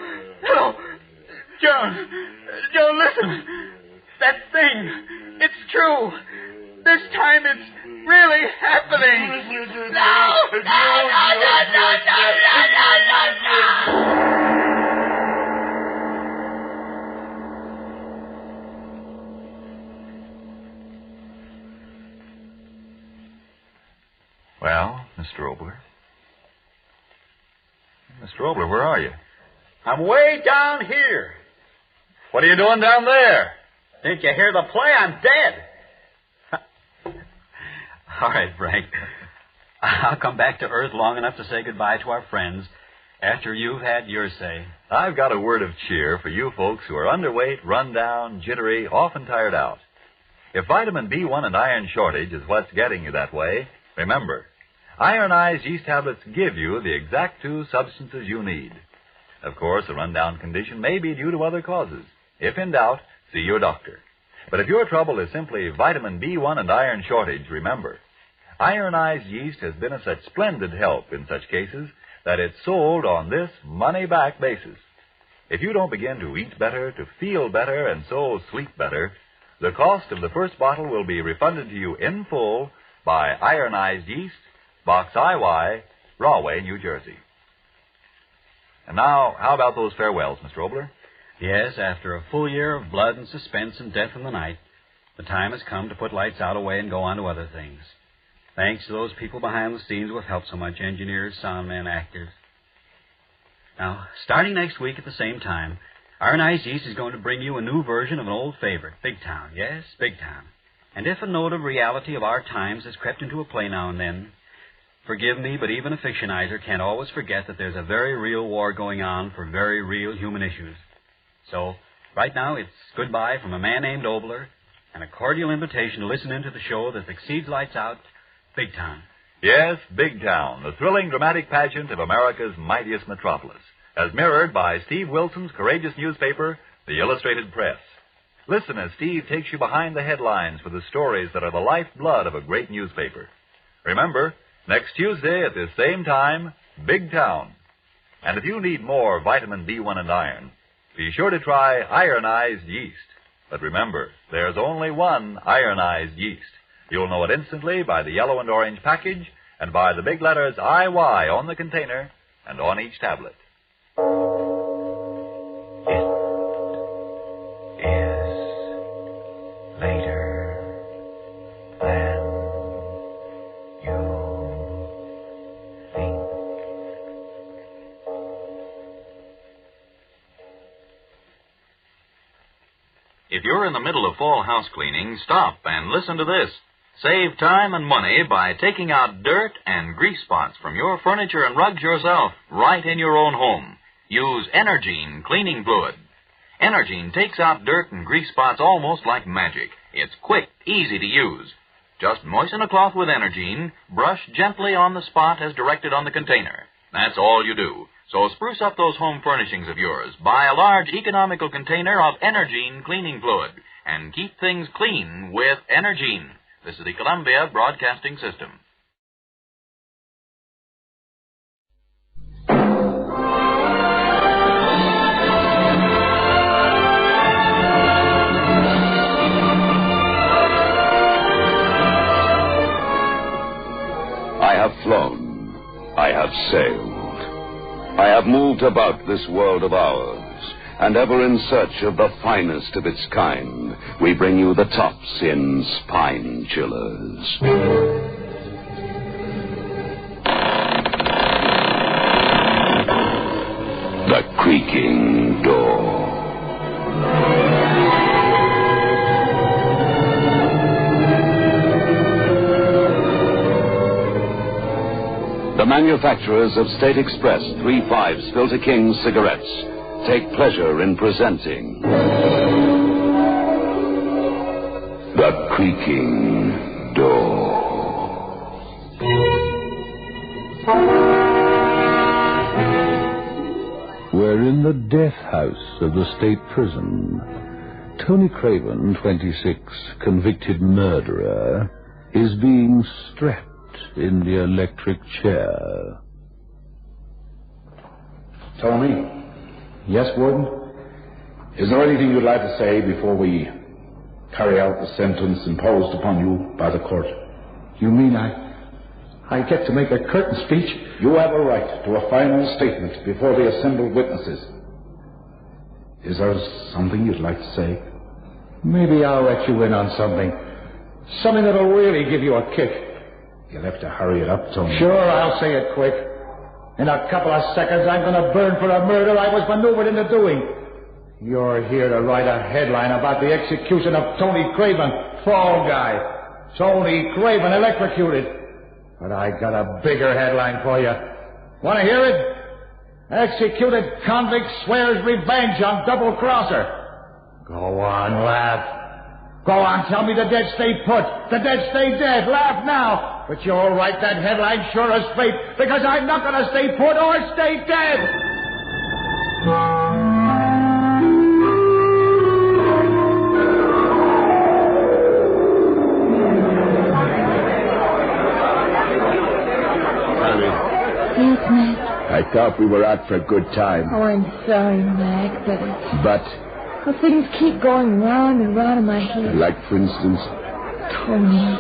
Joan, listen. That thing, it's true. This time it's really happening. No. Well, Mr. Oboler. Mr. Oboler, where are you? I'm way down here. What are you doing down there? Didn't you hear the play? I'm dead. All right, Frank. I'll come back to Earth long enough to say goodbye to our friends after you've had your say. I've got a word of cheer for you folks who are underweight, run down, jittery, often tired out. If vitamin B1 and iron shortage is what's getting you that way, remember, ironized yeast tablets give you the exact two substances you need. Of course, a rundown condition may be due to other causes. If in doubt, see your doctor. But if your trouble is simply vitamin B1 and iron shortage, remember, ironized yeast has been of such splendid help in such cases that it's sold on this money-back basis. If you don't begin to eat better, to feel better, and so sleep better, the cost of the first bottle will be refunded to you in full by Ironized Yeast, Box IY, Rahway, New Jersey. And now, how about those farewells, Mr. Oboler? Yes, after a full year of blood and suspense and death in the night, the time has come to put lights out away and go on to other things. Thanks to those people behind the scenes who have helped so much, engineers, soundmen, actors. Now, starting next week at the same time, Ironized Yeast is going to bring you a new version of an old favorite, Big Town. Yes, Big Town. And if a note of reality of our times has crept into a play now and then, forgive me, but even a fictionizer can't always forget that there's a very real war going on for very real human issues. So, right now, it's goodbye from a man named Oboler and a cordial invitation to listen into the show that succeeds Lights Out, Big Town. Yes, Big Town, the thrilling dramatic pageant of America's mightiest metropolis, as mirrored by Steve Wilson's courageous newspaper, The Illustrated Press. Listen as Steve takes you behind the headlines for the stories that are the lifeblood of a great newspaper. Remember, next Tuesday at this same time, Big Town. And if you need more vitamin B1 and iron, be sure to try ironized yeast. But remember, there's only one ironized yeast. You'll know it instantly by the yellow and orange package and by the big letters IY on the container and on each tablet. It is later than you think. If you're in the middle of fall house cleaning, stop and listen to this. Save time and money by taking out dirt and grease spots from your furniture and rugs yourself right in your own home. Use Energine cleaning fluid. Energine takes out dirt and grease spots almost like magic. It's quick, easy to use. Just moisten a cloth with Energine, brush gently on the spot as directed on the container. That's all you do. So spruce up those home furnishings of yours. Buy a large economical container of Energine cleaning fluid and keep things clean with Energine. This is the Columbia Broadcasting System. I have flown. I have sailed. I have moved about this world of ours, and ever in search of the finest of its kind. we bring you the tops in Spine Chillers. The Creaking Door. The manufacturers of State Express 3/5 Filter King cigarettes take pleasure in presenting The Creaking Door. We're in the death house of the state prison. Tony Craven, 26, convicted murderer, is being strapped in the electric chair. Tony? Yes, Warden? Is there anything you'd like to say before we carry out the sentence imposed upon you by the court? You mean I get to make a curtain speech? You have a right to a final statement before the assembled witnesses. Is there something you'd like to say? Maybe I'll let you in on something. Something that'll really give you a kick. You'll have to hurry it up, Tony. Sure, I'll say it quick. In a couple of seconds, I'm going to burn for a murder I was maneuvered into doing. You're here to write a headline about the execution of Tony Craven, fall guy. Tony Craven electrocuted. But I got a bigger headline for you. Want to hear it? Executed convict swears revenge on double-crosser. Go on, laugh. Go on, tell me the dead stay put. The dead stay dead. Laugh now. But you'll write that headline sure as fate, because I'm not going to stay put or stay dead. Yes, Mac. I thought we were out for a good time. Oh, I'm sorry, Mac, but... Well, things keep going round and round in my head. Like, for instance? Tony.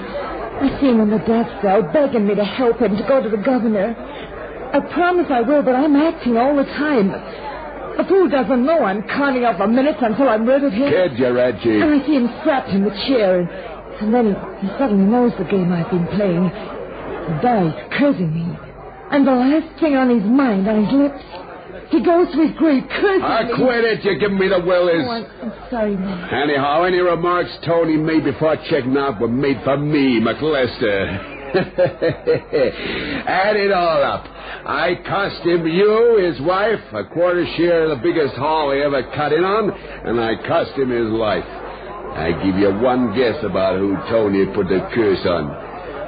I see him in the death cell begging me to help him, to go to the governor. I promise I will, but I'm acting all the time. A fool doesn't know I'm counting off the minutes until I'm rid of him. Kid, you're edgy. And I see him strapped in the chair, and then he suddenly knows the game I've been playing. He dies cursing me. And the last thing on his mind, on his lips, he goes to his grave cursing me. Quit it. You're giving me the willies. Oh, I'm sorry, man. Anyhow, any remarks Tony made before checking out were made for me, McLester. Add it all up. I cost him, you, his wife, a quarter share of the biggest haul he ever cut in on, and I cost him his life. I give you one guess about who Tony put the curse on.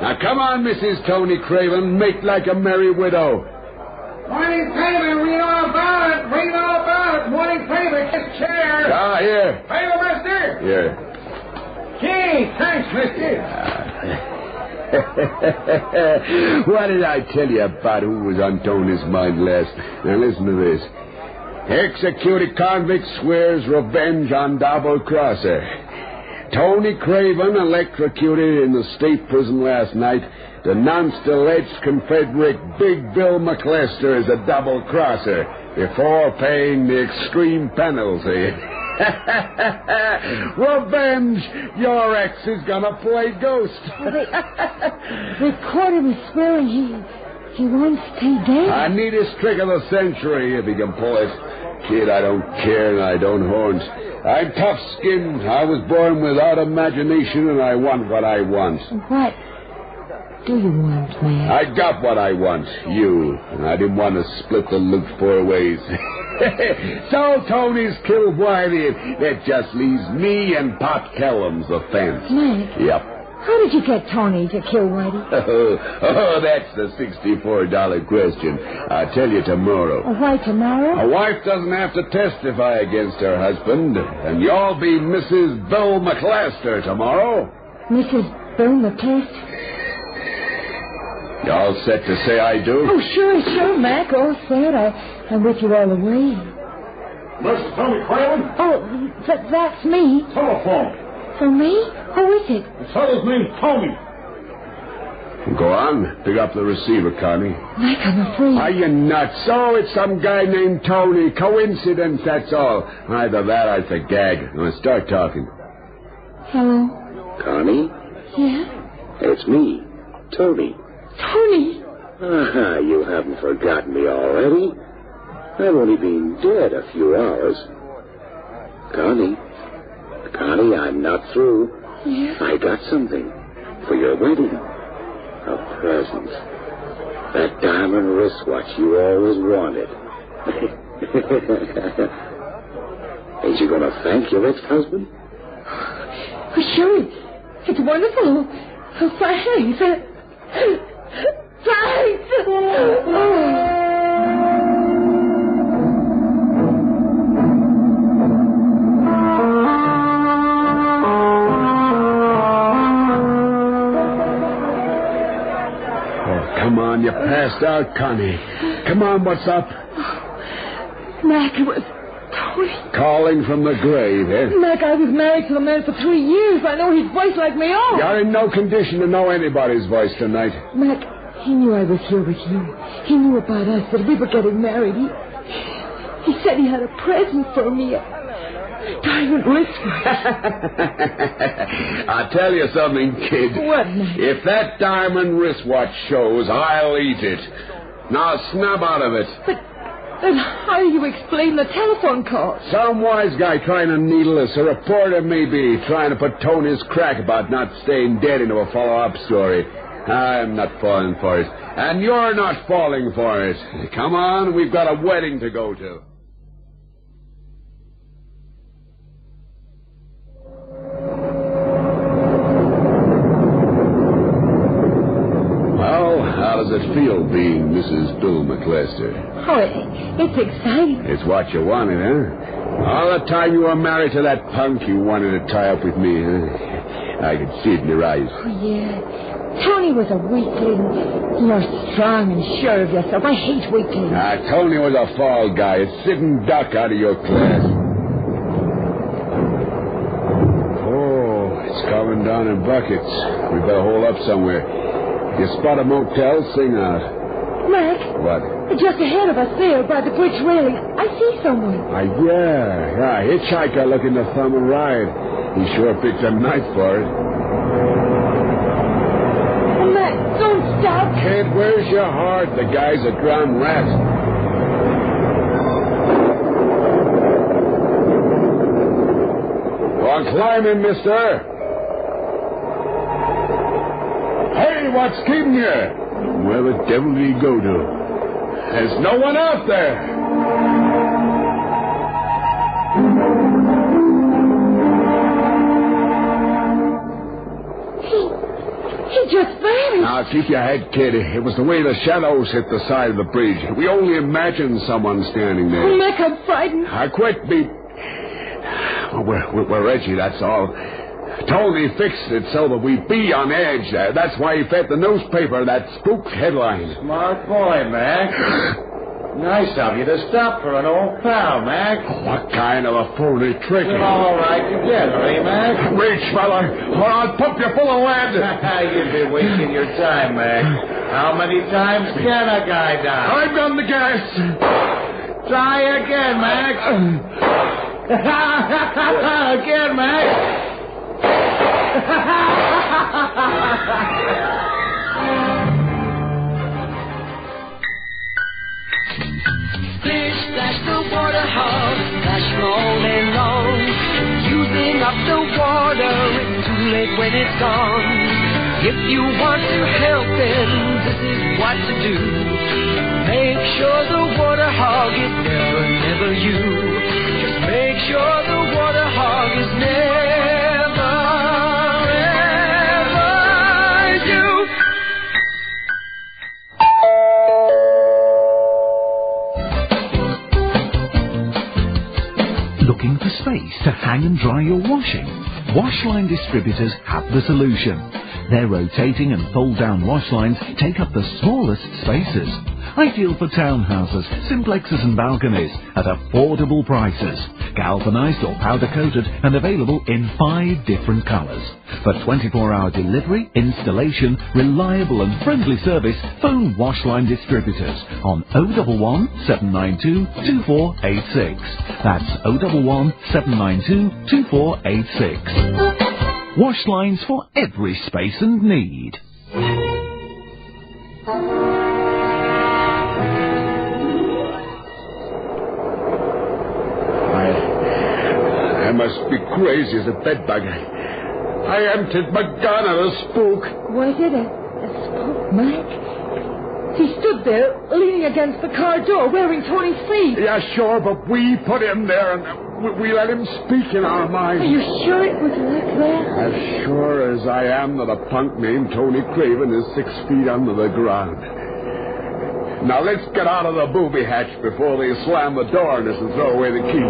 Now, come on, Mrs. Tony Craven, make like a merry widow. Morning, Craven, read all about it. Read all about it. Morning, Craven, his chair. Ah, here. Craven, mister. Here. Gee, thanks, mister. What did I tell you about who was on Tony's mind last? Now, listen to this. Executed convict swears revenge on double-crosser. Tony Craven, electrocuted in the state prison last night, denounced alleged Confederate Big Bill McLester as a double-crosser before paying the extreme penalty. Revenge! Your ex is gonna play ghost. They caught him swearing he won't stay dead. I need his trick of the century if he can pull it. Kid, I don't care and I don't horns. I'm tough-skinned. I was born without imagination, and I want what I want. What do you want, man? I got what I want, you, and I didn't want to split the loot 4 ways. So Tony's killed Whitey, and that just leaves me and Pop Kellum's the fence. Mac? Yep. How did you get Tony to kill Whitey? Oh, that's the $64 question. I'll tell you tomorrow. Why tomorrow? A wife doesn't have to testify against her husband, and you'll be Mrs. Bill McLester tomorrow. Mrs. Bill McLester? You all set to say I do? Oh, sure, Mac. All set. I'm with you all the way. Mr. Tony Craven? Oh, that's me. Telephone. For me? Who is it? The fellow's name's Tony. Go on. Pick up the receiver, Connie. Mac, I'm afraid. Are you nuts? Oh, it's some guy named Tony. Coincidence, that's all. Either that or it's a gag. Now, start talking. Hello? Connie? Yeah? It's me, Tony. Tony! Ah, you haven't forgotten me already. I've only been dead a few hours. Connie, I'm not through. Yeah? I got something for your wedding. A present. That diamond wristwatch you always wanted. Ain't you gonna thank your ex-husband? Oh, sure. It's wonderful. Oh, thanks. Thanks! Come on, you passed out, Connie. Come on, what's up? Mac, it was Tony. Calling from the grave, eh? Mac, I was married to the man for 3 years. I know his voice like my own. You're in no condition to know anybody's voice tonight. Mac, he knew I was here with you. He knew about us, that we were getting married. He said he had a present for me. A diamond wristwatch. I'll tell you something, kid. What, Mac? If that diamond wristwatch shows, I'll eat it. Now snap out of it. But how do you explain the telephone call? Some wise guy trying to needle us. A reporter maybe trying to put Tony's crack about not staying dead into a follow-up story. I'm not falling for it. And you're not falling for it. Come on, we've got a wedding to go to. Well, how does it feel being Mrs. Bill McLester? Oh, it's exciting. It's what you wanted, huh? All the time you were married to that punk, you wanted to tie up with me, huh? I could see it in your eyes. Oh, yeah. Tony was a weakling. You're strong and sure of yourself. I hate weaklings. Tony was a fall guy, a sitting duck out of your class. Oh, it's coming down in buckets. We better hold up somewhere. If you spot a motel, sing out. Mac? What? Just ahead of us there, by the bridge railing. I see someone. Yeah. Hitchhiker looking to thumb a ride. He sure picked a night for it. Mac, don't stop. Kid, where's your heart? The guy's a drowned rat. Go on, climb in, mister. Hey, what's keeping you? Where the devil did he go to? There's no one out there. He just vanished. Now, keep your head, kid. It was the way the shadows hit the side of the bridge. We only imagined someone standing there. Oh, Mac, I'm frightened. Quit me. Well, we're edgy, that's all. Tony fixed it so that we'd be on edge. That's why he fed the newspaper that spook headline. Smart boy, Mac. Nice of you to stop for an old pal, Mac. What kind of a phony trick? We're all right together, eh, Mac? Reach, fella, or I'll pump you full of lead. You've been wasting your time, Mac. How many times can a guy die? I've done the gas. Try again, Mac. Again, Mac. Fish that's the water hog, that's all day long. Using up the water, it's too late when it's gone. If you want to help them, this is what to do. Make sure the water hog is never you. Just make sure the water hog is never you. Looking for space to hang and dry your washing? Washline distributors have the solution. Their rotating and fold-down wash lines take up the smallest spaces. Ideal for townhouses, simplexes and balconies at affordable prices. Galvanized or powder-coated and available in 5 different colors. For 24-hour delivery, installation, reliable and friendly service, phone Washline Distributors on 011 792 2486. That's 011 792 2486. Wash lines for every space and need. I must be crazy as a bedbug. I emptied my gun at a spook. Was it a spook, Mike? He stood there, leaning against the car door, wearing Tony's sleeve. Yeah, sure, but we put him there and we let him speak in our minds. Are you sure it was like that? As sure as I am that a punk named Tony Craven is 6 feet under the ground. Now let's get out of the booby hatch before they slam the door on us and throw away the key.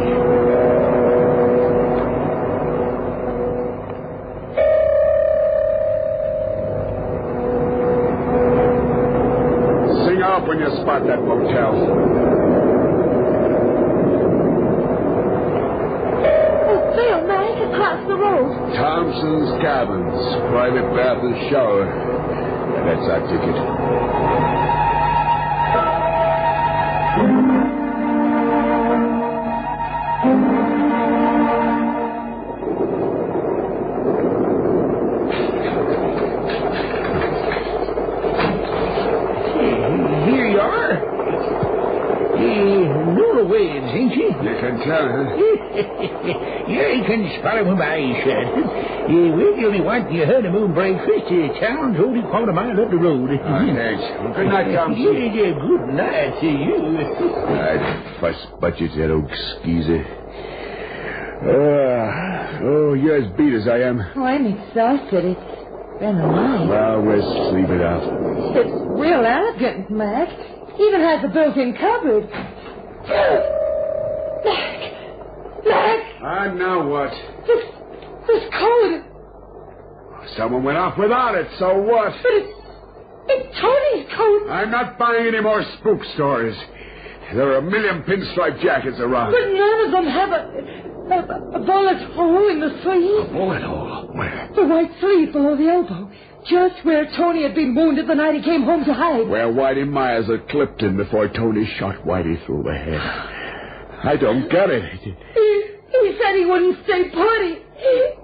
When you spot that motel. Oh, there, Mike, across the road. Thompson's Cabins, private bath and shower. That's our ticket. You can tell, huh? Yeah, you can spot it with my eyes shut. We're going to want your honeymoon breakfast to town, only a quarter mile up the road. Oh, thanks. Good night, Thompson. Yeah, good night to you. I'd fuss budget, that old skeezer. You're as beat as I am. Oh, I'm exhausted. It's been a night. Well, we'll sleep it out. It's real elegant, Mac. Even has a built-in cupboard. Mac! Now what? This coat. Someone went off without it, so what? But it's Tony's coat. I'm not buying any more spook stories. There are a million pinstripe jackets around. But none of them have a bullet hole in the sleeve. A bullet hole? Where? The white sleeve below the elbow. Just where Tony had been wounded the night he came home to Hyde. Where Whitey Myers had clipped him before Tony shot Whitey through the head. I don't get it. He said he wouldn't stay put. He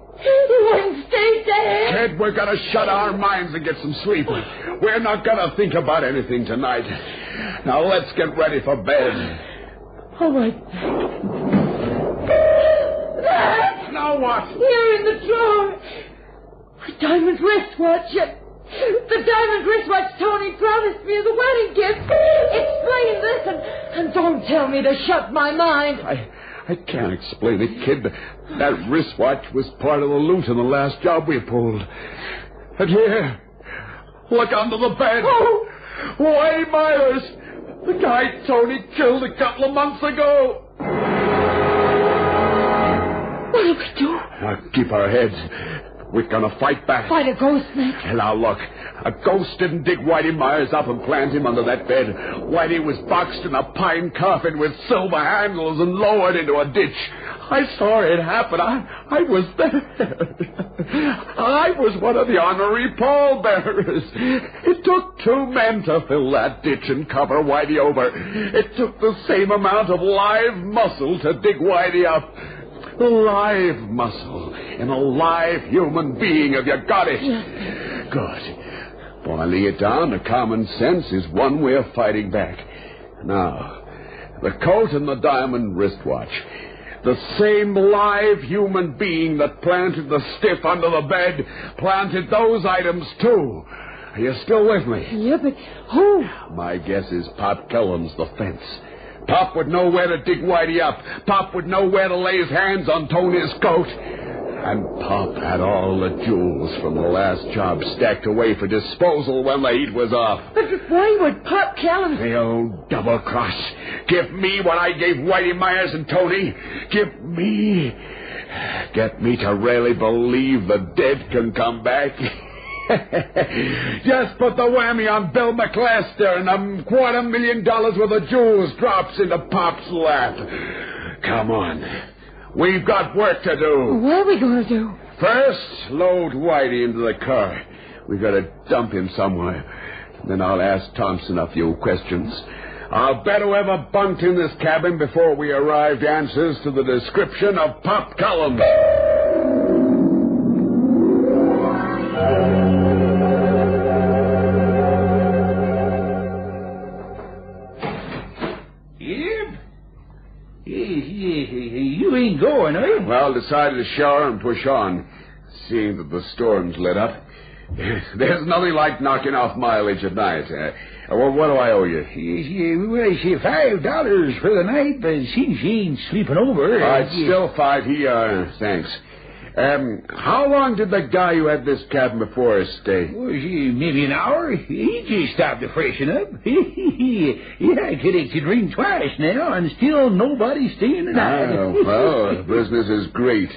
wouldn't stay dead. Kid, we're going to shut our minds and get some sleep. We're not going to think about anything tonight. Now let's get ready for bed. All right. Now what? Here in the drawer. A diamond wristwatch. The diamond wristwatch Tony promised me as a wedding gift. Explain this and don't tell me to shut my mind. I can't explain it, kid. That wristwatch was part of the loot in the last job we pulled. And here, look under the bed. Oh! Whitey Myers, the guy Tony killed a couple of months ago. What do we do? Now, keep our heads. We're gonna fight back. Fight a ghost, Nick. Now, look. A ghost didn't dig Whitey Myers up and plant him under that bed. Whitey was boxed in a pine coffin with silver handles and lowered into a ditch. I saw it happen. I was there. I was one of the honorary pallbearers. It took 2 men to fill that ditch and cover Whitey over. It took the same amount of live muscle to dig Whitey up. Live muscle in a live human being. Have you got it? Yes. Good. Boiling it down to common sense is one way of fighting back. Now, the coat and the diamond wristwatch. The same live human being that planted the stiff under the bed planted those items, too. Are you still with me? Yeah, but who? My guess is Pop Kellum's the fence. Pop would know where to dig Whitey up. Pop would know where to lay his hands on Tony's coat. And Pop had all the jewels from the last job stacked away for disposal when the heat was off. But why would Pop Kellum... The old double-cross. Give me what I gave Whitey Myers and Tony. Get me to really believe the dead can come back. Just put the whammy on Bill McClaster and $250,000 worth of jewels drops into Pop's lap. Come on. We've got work to do. What are we going to do? First, load Whitey into the car. We've got to dump him somewhere. Then I'll ask Thompson a few questions. I'll bet whoever bunked in this cabin before we arrived answers to the description of Pop Kellum. partner? Well, decided to shower and push on, seeing that the storm's lit up. There's nothing like knocking off mileage at night. Well, what do I owe you? Well, she $5 for the night, but since she ain't sleeping over... All right, still $5 here. Thanks. How long did the guy who had this cabin before us stay? Well, maybe an hour. He just stopped to freshen up. Yeah, I collected ring twice now, and still nobody staying the night. Oh, well, the business is great.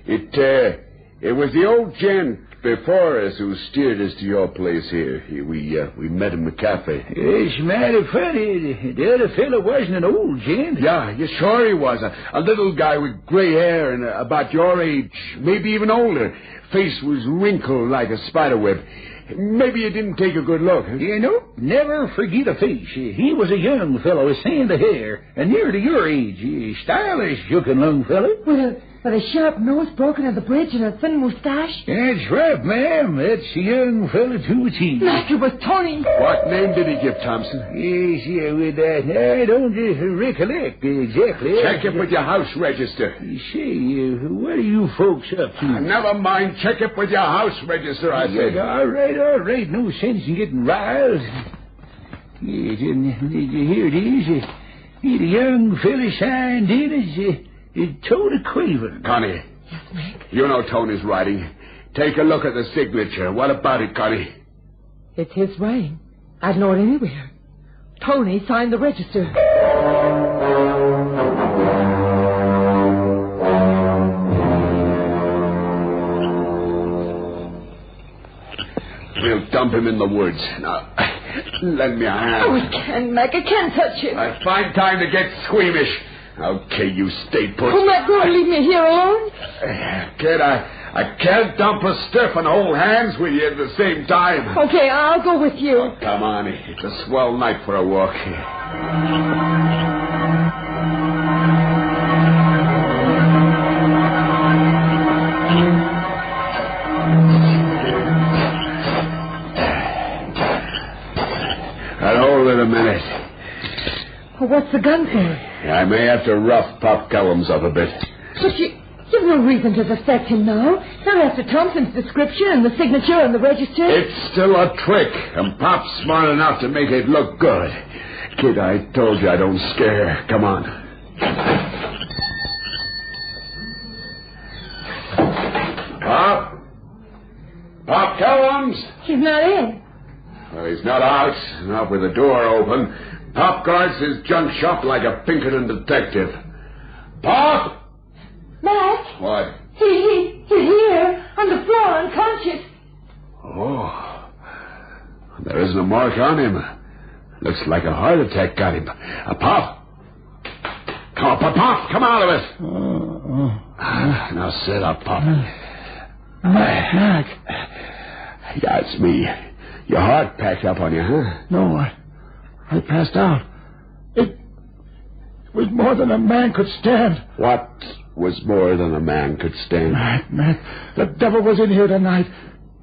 It was the old gent before us who steered us to your place here. We met in the cafe. It's mighty funny. The other fellow wasn't an old gent. Yeah, sure he was. A little guy with gray hair and about your age, maybe even older. Face was wrinkled like a spider web. Maybe you didn't take a good look. Huh? Never forget a face. He was a young fellow with sandy hair, and near to your age. Stylish looking young fellow. With a sharp nose broken at the bridge and a thin mustache? That's right, ma'am. That's a young fellow to a T. Like it was Tony. What name did he give Thompson? Yes, I don't recollect exactly. Check it with your house register. Say, what are you folks up to? Never mind. Check it with your house register, I said. All right. No sense in getting riled. Yes, here it is. The young fellow signed in as... Tony Craven. Connie. Yes, Mac? You know Tony's writing. Take a look at the signature. What about it, Connie? It's his writing. I'd know it anywhere. Tony signed the register. We'll dump him in the woods. Now, lend me a hand. Oh, I can't, Mac. I can't touch him. I find time to get squeamish. Okay, you stay put. Oh, Mac, don't leave me here alone. Kid, I can't dump a stiff and hold hands with you at the same time. Okay, I'll go with you. Oh, come on. It's a swell night for a walk. Now, hold it a minute. Well, what's the gun for? I may have to rough Pop Cullums up a bit. But you've no reason to suspect him now. Not after Thompson's description and the signature and the register. It's still a trick, and Pop's smart enough to make it look good. Kid, I told you I don't scare. Come on. Pop Cullums? He's not in. Well, he's not out, not with the door open. Pop guards his junk shop like a Pinkerton detective. Pop! Mac? What? He's here, on the floor, unconscious. Oh. There isn't a mark on him. Looks like a heart attack got him. Pop! Come on, Pop! Come out of it! Now sit up, Pop. Mac. Yeah, it's me. Your heart packed up on you, huh? No, I passed out. It was more than a man could stand. What was more than a man could stand? Mac, the devil was in here tonight.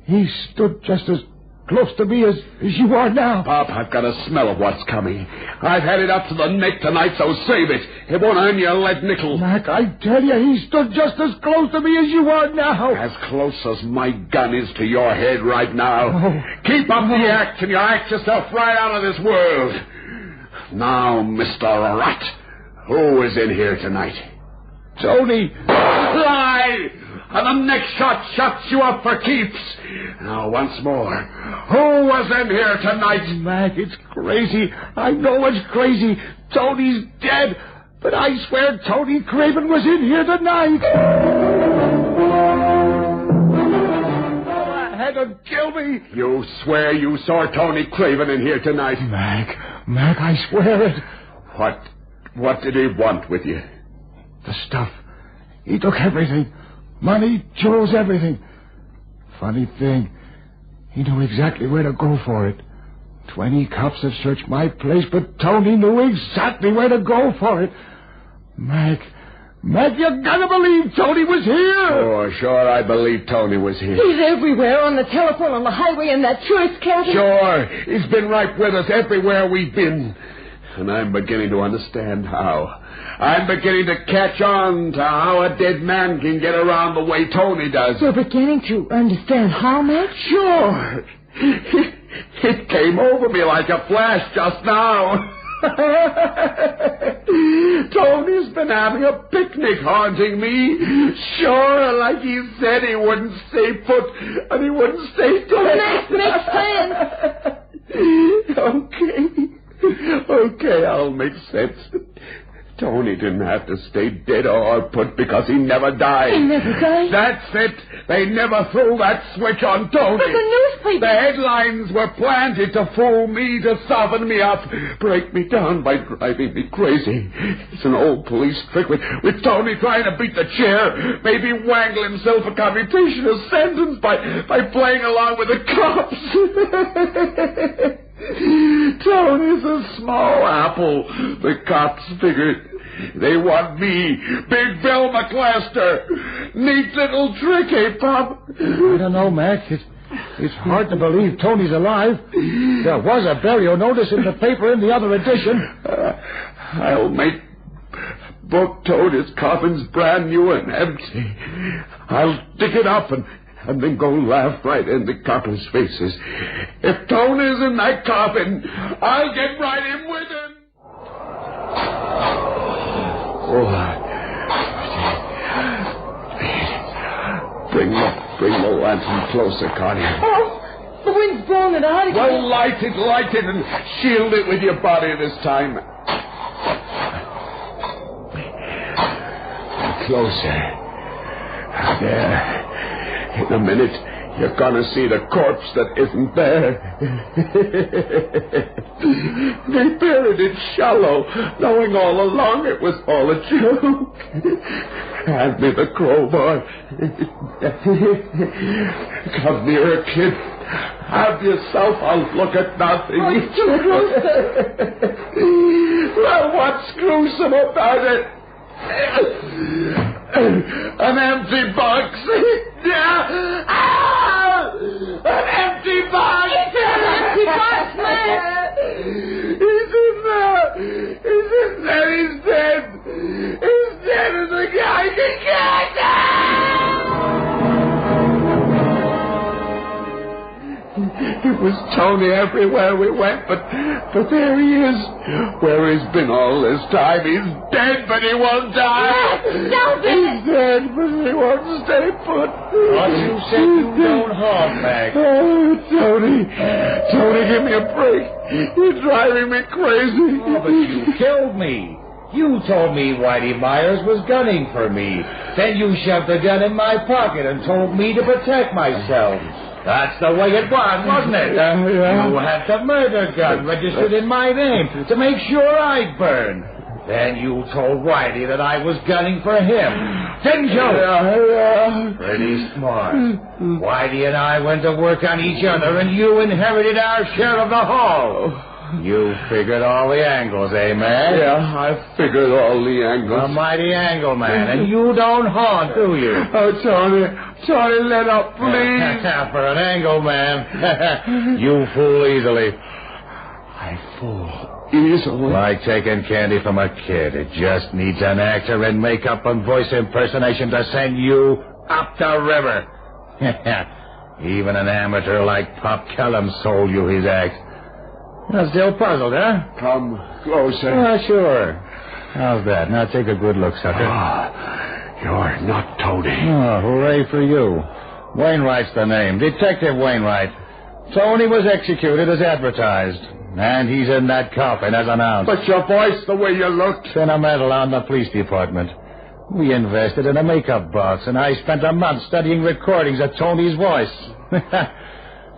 He stood just as close to me as you are now. Pop, I've got a smell of what's coming. I've had it up to the neck tonight, so save it. It won't earn you a lead nickel. Mac, I tell you, he stood just as close to me as you are now. As close as my gun is to your head right now. Oh. Keep up the act, and you'll act yourself right out of this world. Now, Mr. Rat, who is in here tonight? Tony. Lie! And the next shot shuts you up for keeps. Now, once more, who was in here tonight? Mac, it's crazy. I know it's crazy. Tony's dead. But I swear Tony Craven was in here tonight. Oh, had to kill me. You swear you saw Tony Craven in here tonight? Mac, I swear it. What did he want with you? The stuff. He took everything. Money, jewels, everything. Funny thing, he knew exactly where to go for it. 20 cops have searched my place, but Tony knew exactly where to go for it. Mac, you gotta believe Tony was here. Sure, I believe Tony was here. He's everywhere, on the telephone, on the highway, in that tourist cabin. Sure, he's been right with us everywhere we've been. And I'm beginning to understand how. I'm beginning to catch on to how a dead man can get around the way Tony does. You're beginning to understand how, Mac? Sure. It came over me like a flash just now. Tony's been having a picnic haunting me. Sure, like he said, he wouldn't stay put and he wouldn't stay dead. Makes sense. Okay, I'll make sense. Tony didn't have to stay dead or put because he never died. He never died? That's it. They never threw that switch on Tony. But the newspaper... The headlines were planted to fool me, to soften me up, break me down by driving me crazy. It's an old police trick with Tony trying to beat the chair, maybe wangle himself a commutation of sentence by playing along with the cops. Tony's a small apple. The cops figured they want me, Big Bill McClaster. Neat little trick, eh, Pop? I don't know, Mac. It's hard to believe Tony's alive. There was a burial notice in the paper in the other edition. I'll make book Tony's coffin's brand new and empty. I'll dig it up and then go laugh right in the coppers' faces. If Tony's in that coffin, I'll get right in with him. Bring the lantern closer, Connie. Oh, the wind's blowing it out again. Well, light it, and shield it with your body this time. Closer. There. In a minute, you're gonna see the corpse that isn't there. They buried it shallow, knowing all along it was all a joke. Hand me the crowbar. Come nearer, kid. Have yourself a look at nothing. Oh, it's too gruesome. Well, what's gruesome about it? An empty box. An empty box. It's an empty box, man. He's in there. He's dead. He's dead as a guy can get. It was Tony everywhere we went, but there he is. Where he's been all this time. He's dead, but he won't die. Stop it. He's dead, but he won't stay put. What you said you don't haunt, Mac. Oh, Tony, give me a break. You're driving me crazy. Oh, but you killed me. You told me Whitey Myers was gunning for me. Then you shoved the gun in my pocket and told me to protect myself. That's the way it was, wasn't it? Yeah. You had the murder gun registered in my name to make sure I'd burn. Then you told Whitey that I was gunning for him. Didn't you? Yeah. Pretty smart. Whitey and I went to work on each other, and you inherited our share of the haul. You figured all the angles, eh, man? Yeah, I figured all the angles. A mighty angle, man, and you don't haunt, do you? Oh, Tony, let up, please. For an angle, man. You fool easily. I fool easily? Like taking candy from a kid. It just needs an actor in makeup and voice impersonation to send you up the river. Even an amateur like Pop Kellum sold you his act. You're still puzzled, huh? Come closer. Sure. How's that? Now take a good look, sucker. You're not Tony. Oh, hooray for you. Wainwright's the name. Detective Wainwright. Tony was executed as advertised. And he's in that coffin as announced. But your voice, the way you looked. Sentimental on the police department. We invested in a makeup box, and I spent a month studying recordings of Tony's voice.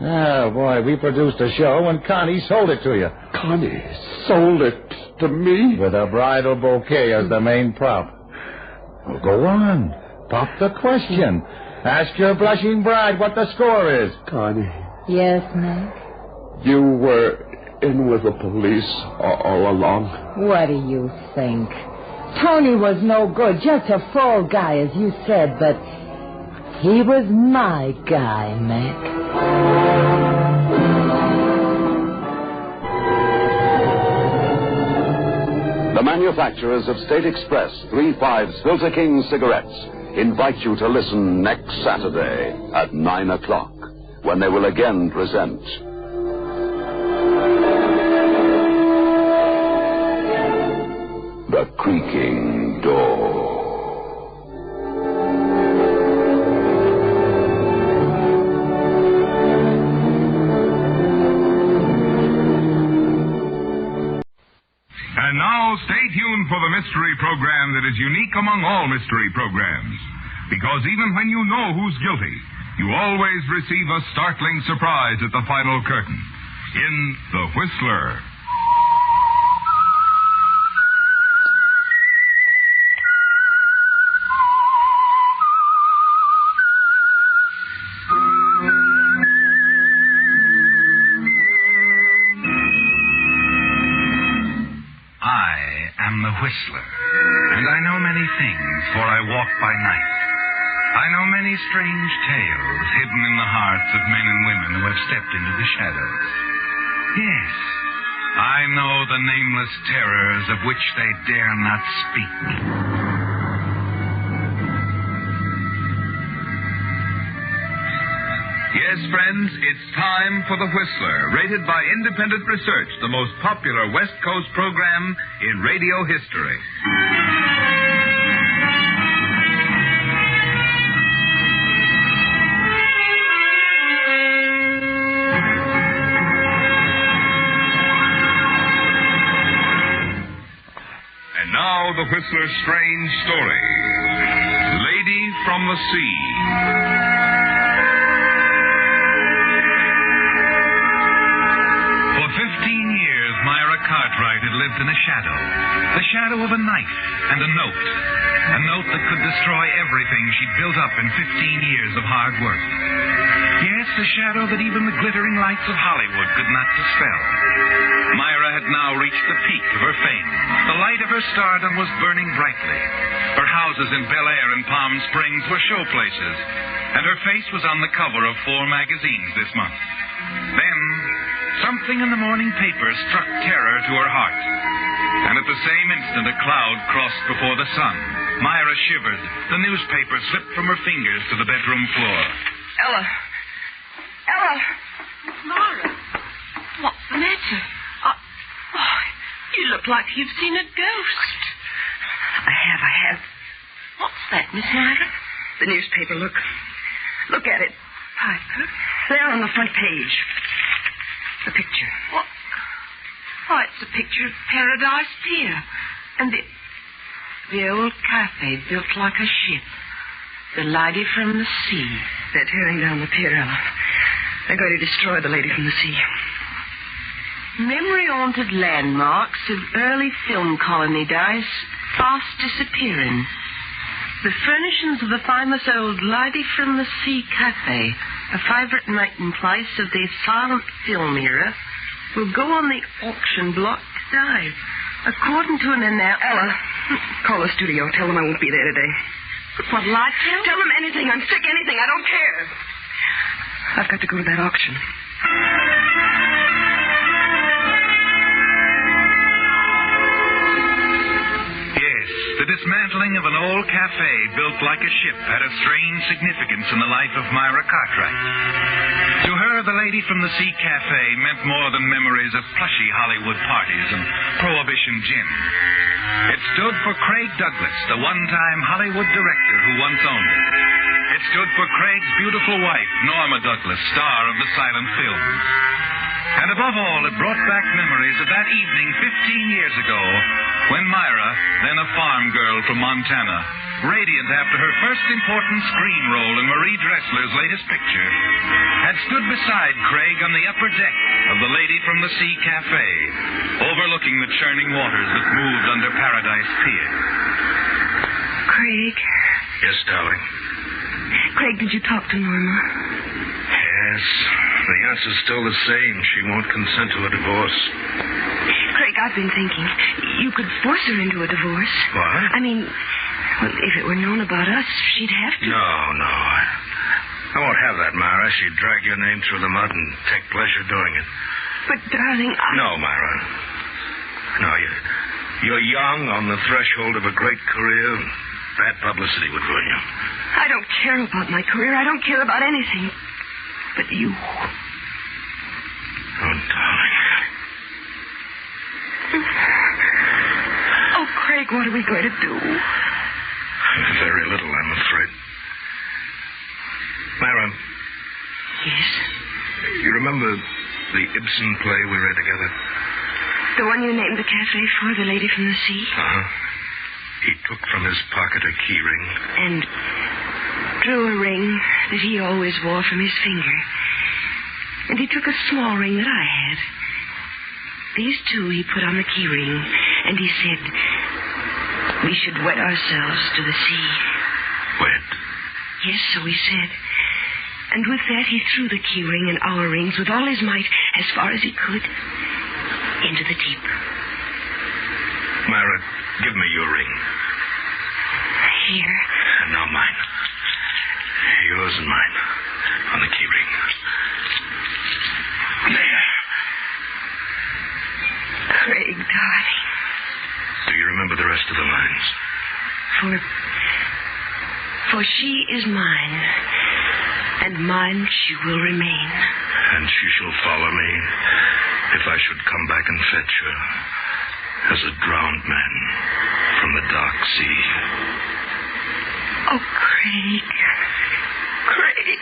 Oh, boy, we produced a show, and Connie sold it to you. Connie sold it to me? With a bridal bouquet as the main prop. Well, go on. Pop the question. Ask your blushing bride what the score is. Connie. Yes, Mac? You were in with the police all along. What do you think? Tony was no good, just a fall guy, as you said, but he was my guy, Mac. manufacturers of State Express 3/5 Filter King cigarettes invite you to listen next Saturday at 9 o'clock when they will again present The Creaking Door. And now, stay tuned for the mystery program that is unique among all mystery programs. Because even when you know who's guilty, you always receive a startling surprise at the final curtain. In The Whistler. Whistler, and I know many things, for I walk by night. I know many strange tales hidden in the hearts of men and women who have stepped into the shadows. Yes, I know the nameless terrors of which they dare not speak. Yes, friends, it's time for The Whistler, rated by independent research the most popular West Coast program in radio history. And now, The Whistler's strange story, Lady from the Sea. Cartwright had lived in a shadow. The shadow of a knife and a note. A note that could destroy everything she'd built up in 15 years of hard work. Yes, a shadow that even the glittering lights of Hollywood could not dispel. Myra had now reached the peak of her fame. The light of her stardom was burning brightly. Her houses in Bel Air and Palm Springs were showplaces, and her face was on the cover of 4 magazines this month. Then, something in the morning paper struck terror to her heart. And at the same instant, a cloud crossed before the sun. Myra shivered. The newspaper slipped from her fingers to the bedroom floor. Ella! Ella! Myra! What's the matter? Oh, you look like you've seen a ghost. I have. What's that, Miss Myra? The newspaper, look. Look at it. Piper? There on the front page. The picture. What? Oh, it's a picture of Paradise Pier. And the old cafe built like a ship. The Lady from the Sea. They're tearing down the pier, Ella. They're going to destroy the Lady from the Sea. Memory-haunted landmarks of early film colony days fast disappearing. The furnishings of the famous old Lady from the Sea cafe, a favourite meeting place of the silent film era, will go on the auction block today. According to an announcement... Ella, call the studio. Tell them I won't be there today. What'll I tell? Tell them anything. I'm sick, anything. I don't care. I've got to go to that auction. The dismantling of an old cafe built like a ship had a strange significance in the life of Myra Cartwright. To her, the Lady from the Sea cafe meant more than memories of plushy Hollywood parties and prohibition gin. It stood for Craig Douglas, the one-time Hollywood director who once owned it. It stood for Craig's beautiful wife, Norma Douglas, star of the silent films. And above all, it brought back memories of that evening 15 years ago when Myra, then a farm girl from Montana, radiant after her first important screen role in Marie Dressler's latest picture, had stood beside Craig on the upper deck of the Lady from the Sea cafe, overlooking the churning waters that moved under Paradise Pier. Craig? Yes, darling? Craig, did you talk to Norma? Yes. The answer's still the same. She won't consent to a divorce. Craig, I've been thinking. You could force her into a divorce. What? I mean, well, if it were known about us, she'd have to. No. I won't have that, Myra. She'd drag your name through the mud and take pleasure doing it. But, darling, No, Myra. No, You're young, on the threshold of a great career. Bad publicity would ruin you. I don't care about my career. I don't care about anything. But you. Oh, darling. Oh, Craig, what are we going to do? Very little, I'm afraid. Myra. Yes? You remember the Ibsen play we read together? The one you named the cafe for, The Lady from the Sea? Uh-huh. He took from his pocket a key ring. And drew a ring that he always wore from his finger. And he took a small ring that I had. These two he put on the key ring, and he said we should wed ourselves to the sea. Wed? Yes, so he said. And with that he threw the key ring and our rings with all his might, as far as he could, into the deep. Myra, give me your ring. Here. And now mine. Yours and mine. On the key ring. There. Craig, darling. Do you remember the rest of the lines? For she is mine, and mine she will remain. And she shall follow me if I should come back and fetch her as a drowned man from the dark sea. Oh, Craig. Craig.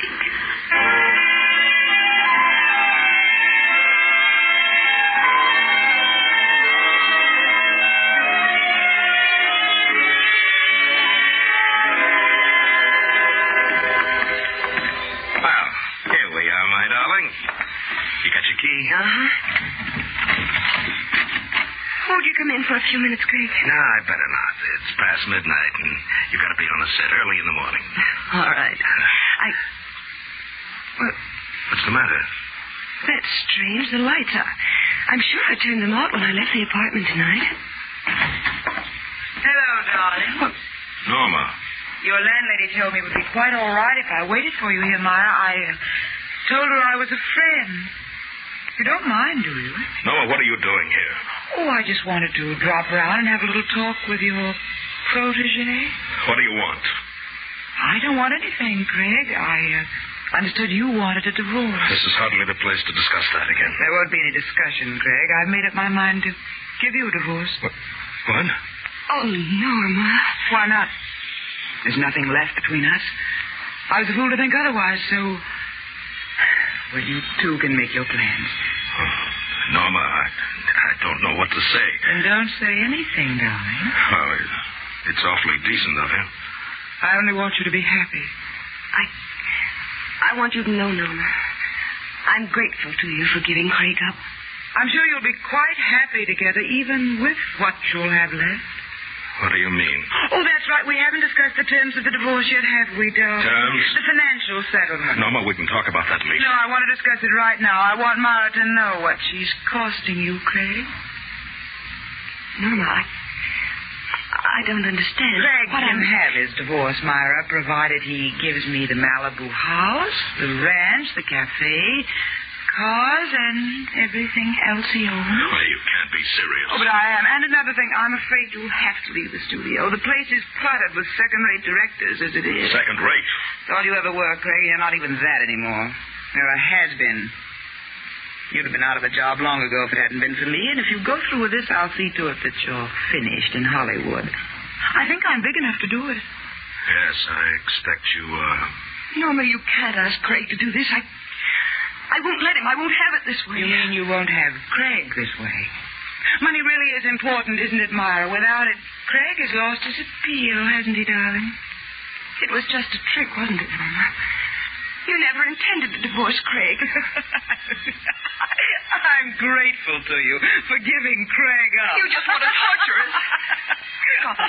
Won't you come in for a few minutes, Craig? No, I better not. It's past midnight, and you've got to be on the set early in the morning. All right. What's the matter? That's strange. The lights are... I'm sure I turned them out when I left the apartment tonight. Hello, darling. Norma. Your landlady told me it would be quite all right if I waited for you here, Myra. I told her I was a friend. You don't mind, do you? Norma, what are you doing here? Oh, I just wanted to drop around and have a little talk with your protege. What do you want? I don't want anything, Craig. I understood you wanted a divorce. This is hardly the place to discuss that again. There won't be any discussion, Craig. I've made up my mind to give you a divorce. What? Oh, Norma. Why not? There's nothing left between us. I was a fool to think otherwise, so... Well, you two can make your plans. Norma, I don't know what to say. Then don't say anything, darling. Well, it's awfully decent of him. I only want you to be happy. I want you to know, Norma, I'm grateful to you for giving Craig up. I'm sure you'll be quite happy together, even with what you'll have left. What do you mean? Oh, that's right. We haven't discussed the terms of the divorce yet, have we, darling? Terms? The financial settlement. Norma, we can talk about that later. No, I want to discuss it right now. I want Myra to know what she's costing you, Craig. Norma, I don't understand. Craig can have his divorce, Myra, provided he gives me the Malibu house, the ranch, the cafe, cars, and everything else he owns. Well, you can't be serious. Oh, but I am. And another thing, I'm afraid you'll have to leave the studio. The place is cluttered with second-rate directors, as it is. Second-rate? It's all you ever were, Craig. You're not even that anymore. You're a has-been. You'd have been out of a job long ago if it hadn't been for me, and if you go through with this, I'll see to it that you're finished in Hollywood. I think I'm big enough to do it. Yes, I expect you are. Norma, you can't ask Craig to do this. I won't let him. I won't have it this way. You mean you won't have Craig this way? Money really is important, isn't it, Myra? Without it, Craig has lost his appeal, hasn't he, darling? It was just a trick, wasn't it, Norma? You never intended to divorce Craig. I'm grateful to you for giving Craig up. You just want to torture us. Stop it.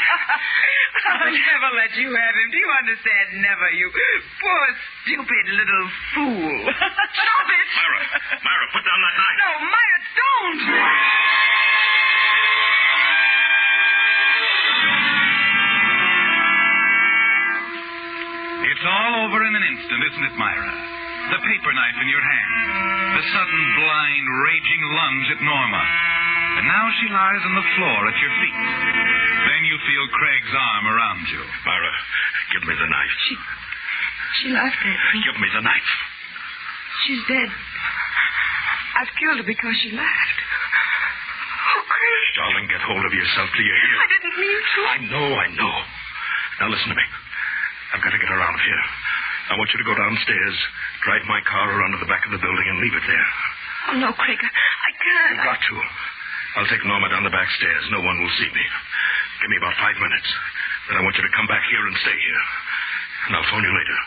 I'll never let you have him. Do you understand? Never, you poor, stupid little fool. Stop it. Myra, put down that knife. No, Myra, don't. It's all over in an instant, isn't it, Myra? The paper knife in your hand. The sudden, blind, raging lunge at Norma. and now she lies on the floor at your feet. Then you feel Craig's arm around you. Myra, give me the knife. She laughed at me. Give me the knife. She's dead. I've killed her because she laughed. Oh, Craig. Darling, get hold of yourself. Do you hear? I didn't mean to. I know. Now listen to me. I've got to get her out of here. I want you to go downstairs, drive my car around to the back of the building, and leave it there. Oh, no, Craig. I can't. You've got to. I'll take Norma down the back stairs. No one will see me. Give me about 5 minutes. Then I want you to come back here and stay here. And I'll phone you later.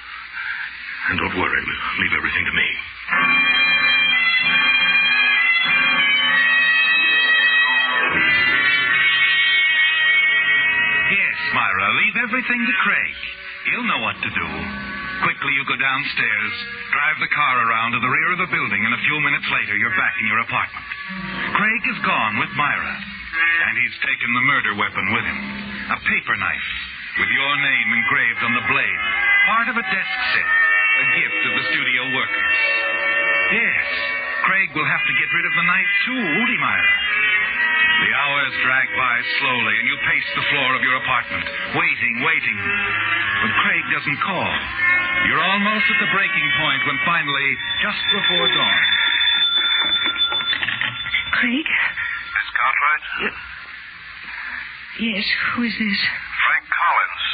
And don't worry. Leave everything to me. Yes, Myra, leave everything to Craig. He'll know what to do. Quickly, you go downstairs, drive the car around to the rear of the building, and a few minutes later, you're back in your apartment. Craig is gone with Myra, and he's taken the murder weapon with him. A paper knife with your name engraved on the blade. Part of a desk set, a gift of the studio workers. Yes, Craig will have to get rid of the knife too, won't he, Myra? The hours drag by slowly, and you pace the floor of your apartment, waiting. But Craig doesn't call. You're almost at the breaking point when finally, just before dawn... Craig? Miss Cartwright? Yes, who is this? Frank Collins.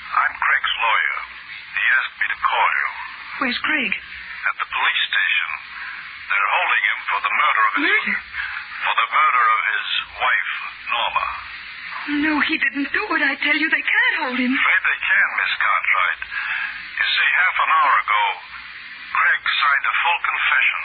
I'm Craig's lawyer. He asked me to call you. Where's Craig? At the police station. They're holding him for the murder of his... Murder? For the murder of his wife, Norma. No, he didn't do it. I tell you, they can't hold him. Afraid they can, Miss Cartwright. You see, half an hour ago, Craig signed a full confession.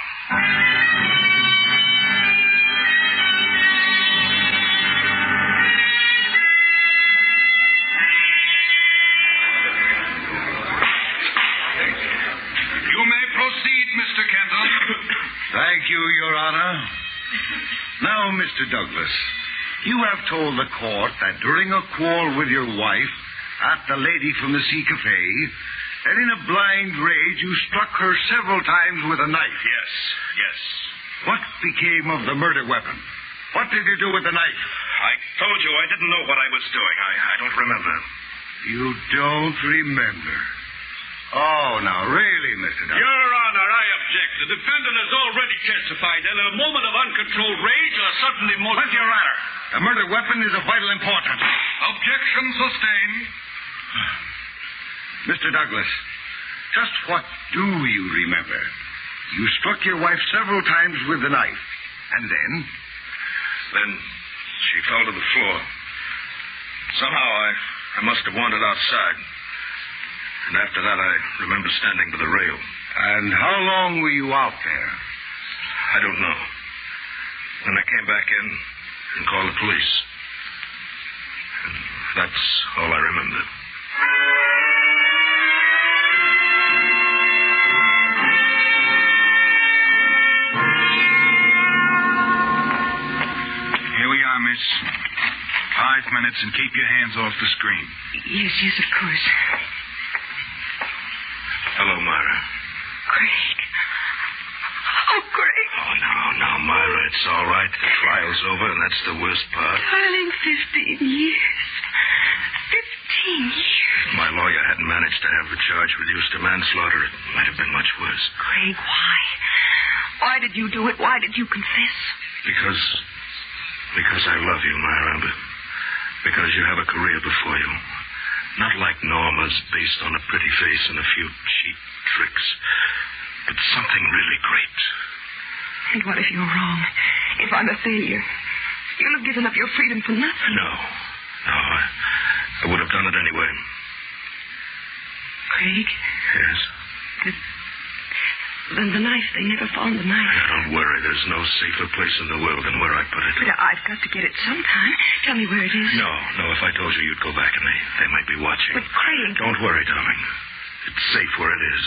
You may proceed, Mr. Kenton. Thank you, Your Honor. Now, Mr. Douglas, you have told the court that during a quarrel with your wife at the Lady from the Sea Cafe, that in a blind rage you struck her several times with a knife. Yes. What became of the murder weapon? What did you do with the knife? I told you I didn't know what I was doing. I don't remember. You don't remember. Oh, now, really, Mr. Douglas. Your Honor, I object. The defendant has already testified that in a moment of uncontrolled rage or suddenly But, Your Honor, the murder weapon is of vital importance. Objection sustained. Mr. Douglas, just what do you remember? You struck your wife several times with the knife. And then? Then she fell to the floor. Somehow I must have wandered outside. And after that, I remember standing by the rail. And how long were you out there? I don't know. Then I came back in and called the police. And that's all I remember. Here we are, miss. 5 minutes and keep your hands off the screen. Yes, of course. Hello, Myra. Craig. Oh, Craig. Oh, no, Myra, it's all right. The trial's over, and that's the worst part. Darling, 15 years. 15 years. If my lawyer hadn't managed to have the charge reduced to manslaughter, it might have been much worse. Craig, why? Why did you do it? Why did you confess? Because I love you, Myra, but because you have a career before you. Not like Norma's, based on a pretty face and a few cheap tricks, but something really great. And what if you're wrong? If I'm a failure? You'll have given up your freedom for nothing. No, I would have done it anyway. Craig? Yes? Then the knife, they never found the knife. Don't worry, there's no safer place in the world than where I put it. But I've got to get it sometime. Tell me where it is. No, if I told you, you'd go back and they might be watching. But Craig... Don't worry, darling. It's safe where it is.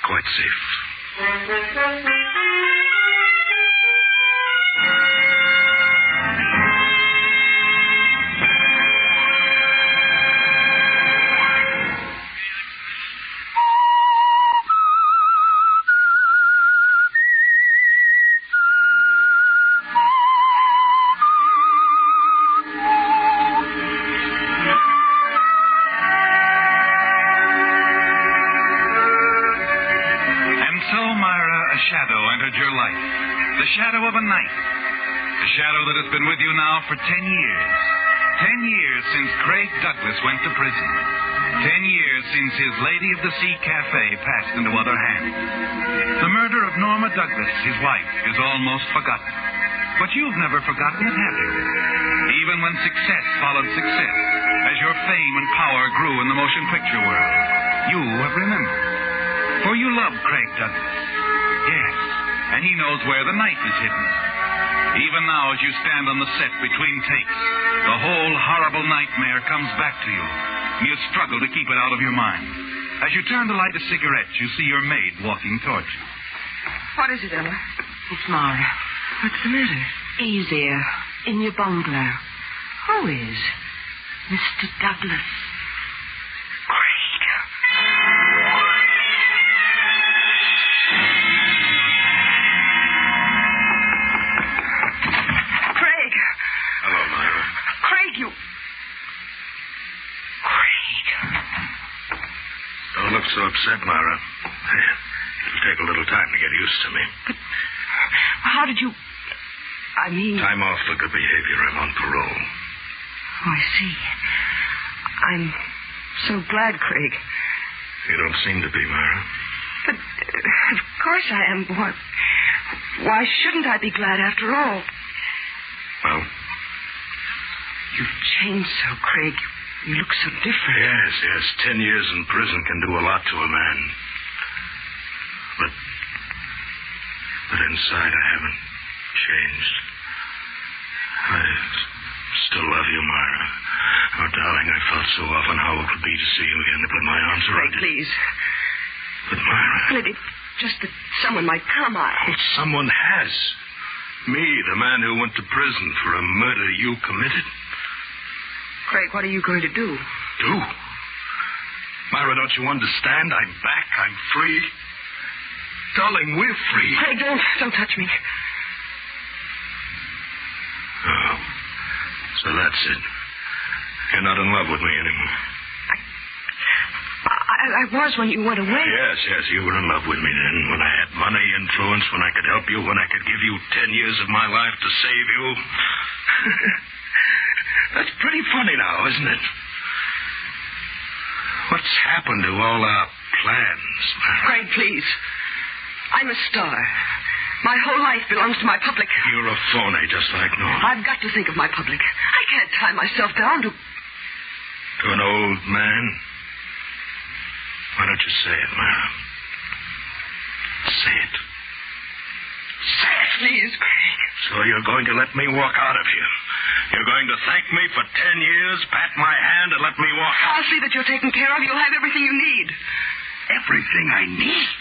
Quite safe. A shadow that has been with you now for 10 years. 10 years since Craig Douglas went to prison. 10 years since his Lady of the Sea Cafe passed into other hands. The murder of Norma Douglas, his wife, is almost forgotten. But you've never forgotten it, have you? Even when success followed success, as your fame and power grew in the motion picture world, you have remembered. For you love Craig Douglas. Yes, and he knows where the knife is hidden. Even now, as you stand on the set between takes, the whole horrible nightmare comes back to you. You struggle to keep it out of your mind. As you turn to light a cigarette, you see your maid walking towards you. What is it, Ella? It's Mara. What's the matter? Easier. In your bungalow. Who is? Mr. Douglas. Craig. Craig. Hello, Myra. Craig, you... Don't look so upset, Myra. It'll take a little time to get used to me. But how did you... I mean... Time off for good behavior. I'm on parole. Oh, I see. I'm so glad, Craig. You don't seem to be, Myra. But, of course I am. Why shouldn't I be glad after all? Well? You've changed so, Craig. You look so different. Yes. 10 years in prison can do a lot to a man. But inside I haven't changed. I still love you, Myra. Oh, darling, I felt so often how it would be to see you again, to put my arms around you. Please. But, Myra... Well, it's just that someone might come. Someone has. Me, the man who went to prison for a murder you committed. Craig, what are you going to do? Do? Myra, don't you understand? I'm back. I'm free. Darling, we're free. Craig, don't touch me. Oh. So that's it. You're not in love with me anymore. I was when you went away. Yes, you were in love with me then. When I had money, influence, when I could help you, when I could give you 10 years of my life to save you. That's pretty funny now, isn't it? What's happened to all our plans? Craig, please. I'm a star. My whole life belongs to my public. You're a phony, just like Norma. I've got to think of my public. I can't tie myself down to... To an old man? Why don't you say it, Myra? Say it. Say it. Please, Craig. So you're going to let me walk out of here? You're going to thank me for 10 years, pat my hand, and let me walk out? I'll see that you're taken care of. You'll have everything you need. Everything I need?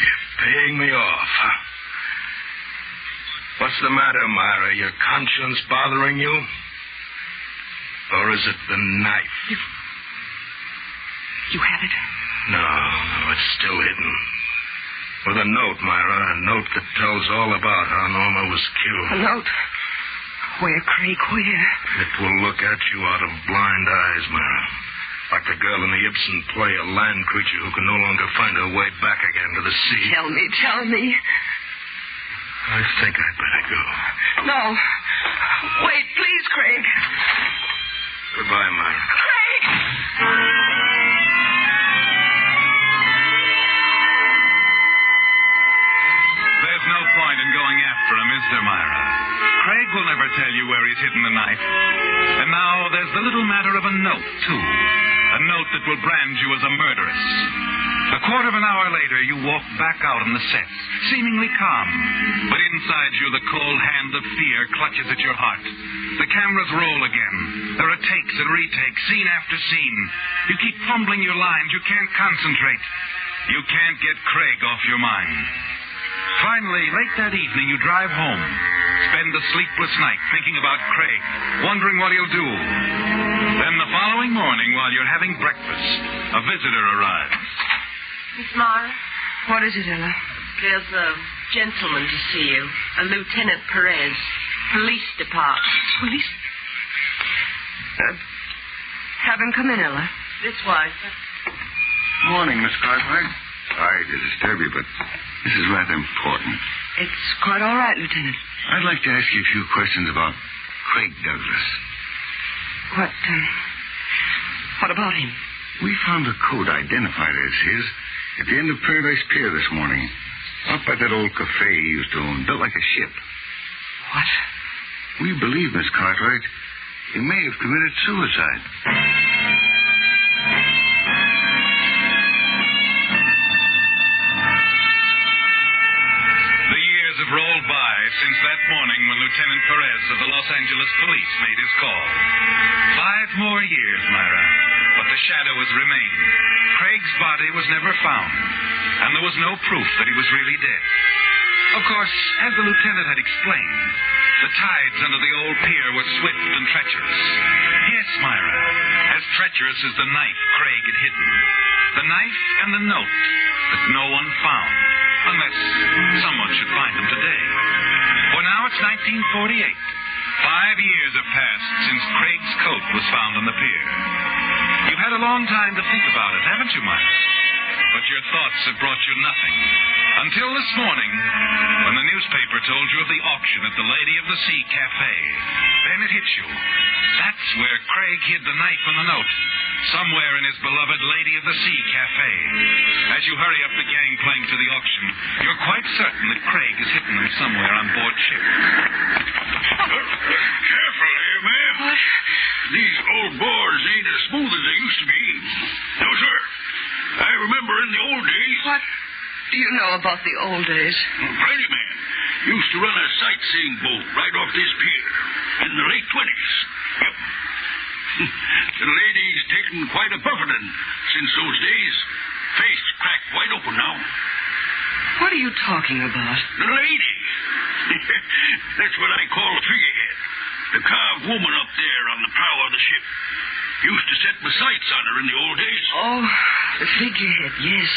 You're paying me off, huh? What's the matter, Myra? Your conscience bothering you? Or is it the knife? You have it? No, it's still hidden. With a note, Myra, a note that tells all about how Norma was killed. A note? Where, Craig, where? It will look at you out of blind eyes, Myra. Like the girl in the Ibsen play, a land creature who can no longer find her way back again to the sea. Tell me. I think I'd better go. No. Wait, please, Craig. Goodbye, Myra. Craig! There's no point in going after him, is there, Myra? Craig will never tell you where he's hidden the knife. And now there's the little matter of a note, too. A note that will brand you as a murderess. A quarter of an hour later, you walk back out on the set, seemingly calm. But inside you, the cold hand of fear clutches at your heart. The cameras roll again. There are takes and retakes, scene after scene. You keep fumbling your lines. You can't concentrate. You can't get Craig off your mind. Finally, late that evening, you drive home. Spend a sleepless night thinking about Craig, wondering what he'll do. Then the following morning, while you're having breakfast, a visitor arrives. Miss Mara? What is it, Ella? There's a gentleman to see you. A Lieutenant Perez. Police Department. Police? Have him come in, Ella. This way. Morning, Miss Cartwright. Sorry to disturb you, but this is rather important. It's quite all right, Lieutenant. I'd like to ask you a few questions about Craig Douglas. What about him? We found a coat identified as his at the end of Paradise Pier this morning. Up by that old cafe he used to own, built like a ship. What? We believe, Miss Cartwright, he may have committed suicide. The years have rolled by since that morning when Lieutenant Perez of the Los Angeles Police made his call. 5 more years, Myra, but the shadow has remained. Craig's body was never found, and there was no proof that he was really dead. Of course, as the lieutenant had explained, the tides under the old pier were swift and treacherous. Yes, Myra, as treacherous as the knife Craig had hidden. The knife and the note that no one found, unless someone should find them today. For now it's 1948. 5 years have passed since Craig's coat was found on the pier. You've had a long time to think about it, haven't you, Myra? But your thoughts have brought you nothing. Until this morning, when the newspaper told you of the auction at the Lady of the Sea Cafe. Then it hit you. That's where Craig hid the knife and the note. Somewhere in his beloved Lady of the Sea Cafe. As you hurry up the gangplank to the auction, you're quite certain that Craig has hidden them somewhere on board ship. Careful here, ma'am. What? These old boards ain't as smooth as they used to be. No, sir. I remember in the old days... What do you know about the old days? Freddy man used to run a sightseeing boat right off this pier in the late 20s. Yep. The lady's taken quite a buffeting since those days. Face cracked wide open now. What are you talking about? The lady. That's what I call a figurehead. The carved woman up there on the prow of the ship. Used to set my sights on her in the old days. Oh, the figurehead, yes.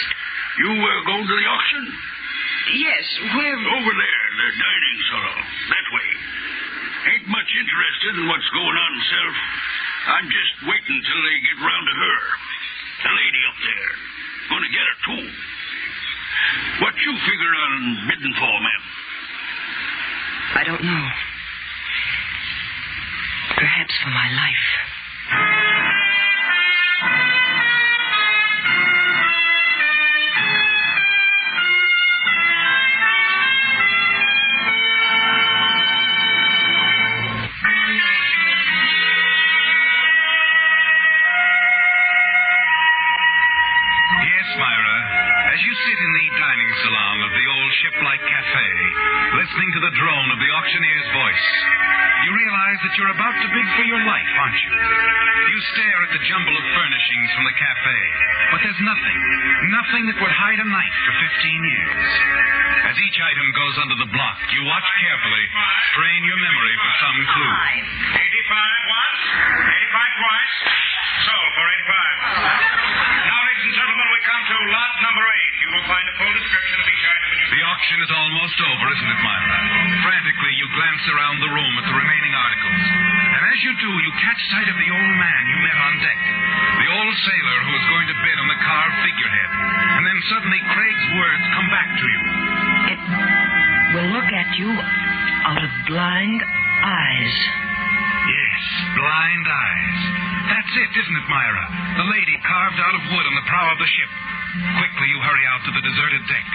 You going to the auction? Yes, where? Over there, the dining salon. That way. Ain't much interested in what's going on myself. I'm just waiting till they get round to her. The lady up there. Gonna get her, too. What you figure on bidding for, ma'am? I don't know. Perhaps for my life. Listening to the drone of the auctioneer's voice, you realize that you're about to bid for your life, aren't you? You stare at the jumble of furnishings from the cafe, but there's nothing that would hide a knife for 15 years. As each item goes under the block, you watch carefully, strain your memory for some clue. 85 once, 85 twice, sold for 85. Now, ladies and gentlemen, we come to lot number 8. You will find a full description of each item. The auction is almost over, isn't it, Myra? Frantically, you glance around the room at the remaining articles. And as you do, you catch sight of the old man you met on deck. The old sailor who was going to bid on the carved figurehead. And then suddenly Craig's words come back to you. It will look at you out of blind eyes. Yes, blind eyes. That's it, isn't it, Myra? The lady carved out of wood on the prow of the ship. Quickly, you hurry out to the deserted deck.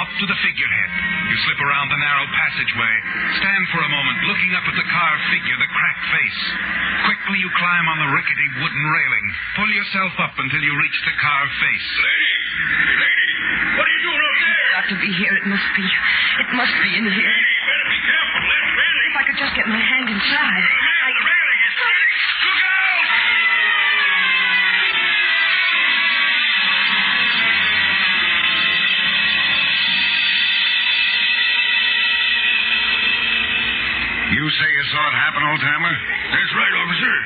Up to the figurehead. You slip around the narrow passageway. Stand for a moment, looking up at the carved figure, the cracked face. Quickly, you climb on the rickety wooden railing. Pull yourself up until you reach the carved face. Lady, what are you doing up there? It's got to be here. It must be. It must be in here. Lady, better be careful. That railing. If I could just get my hand inside. Man, the railing is steady. Look out! You say you saw it happen, old-timer? That's right, officer.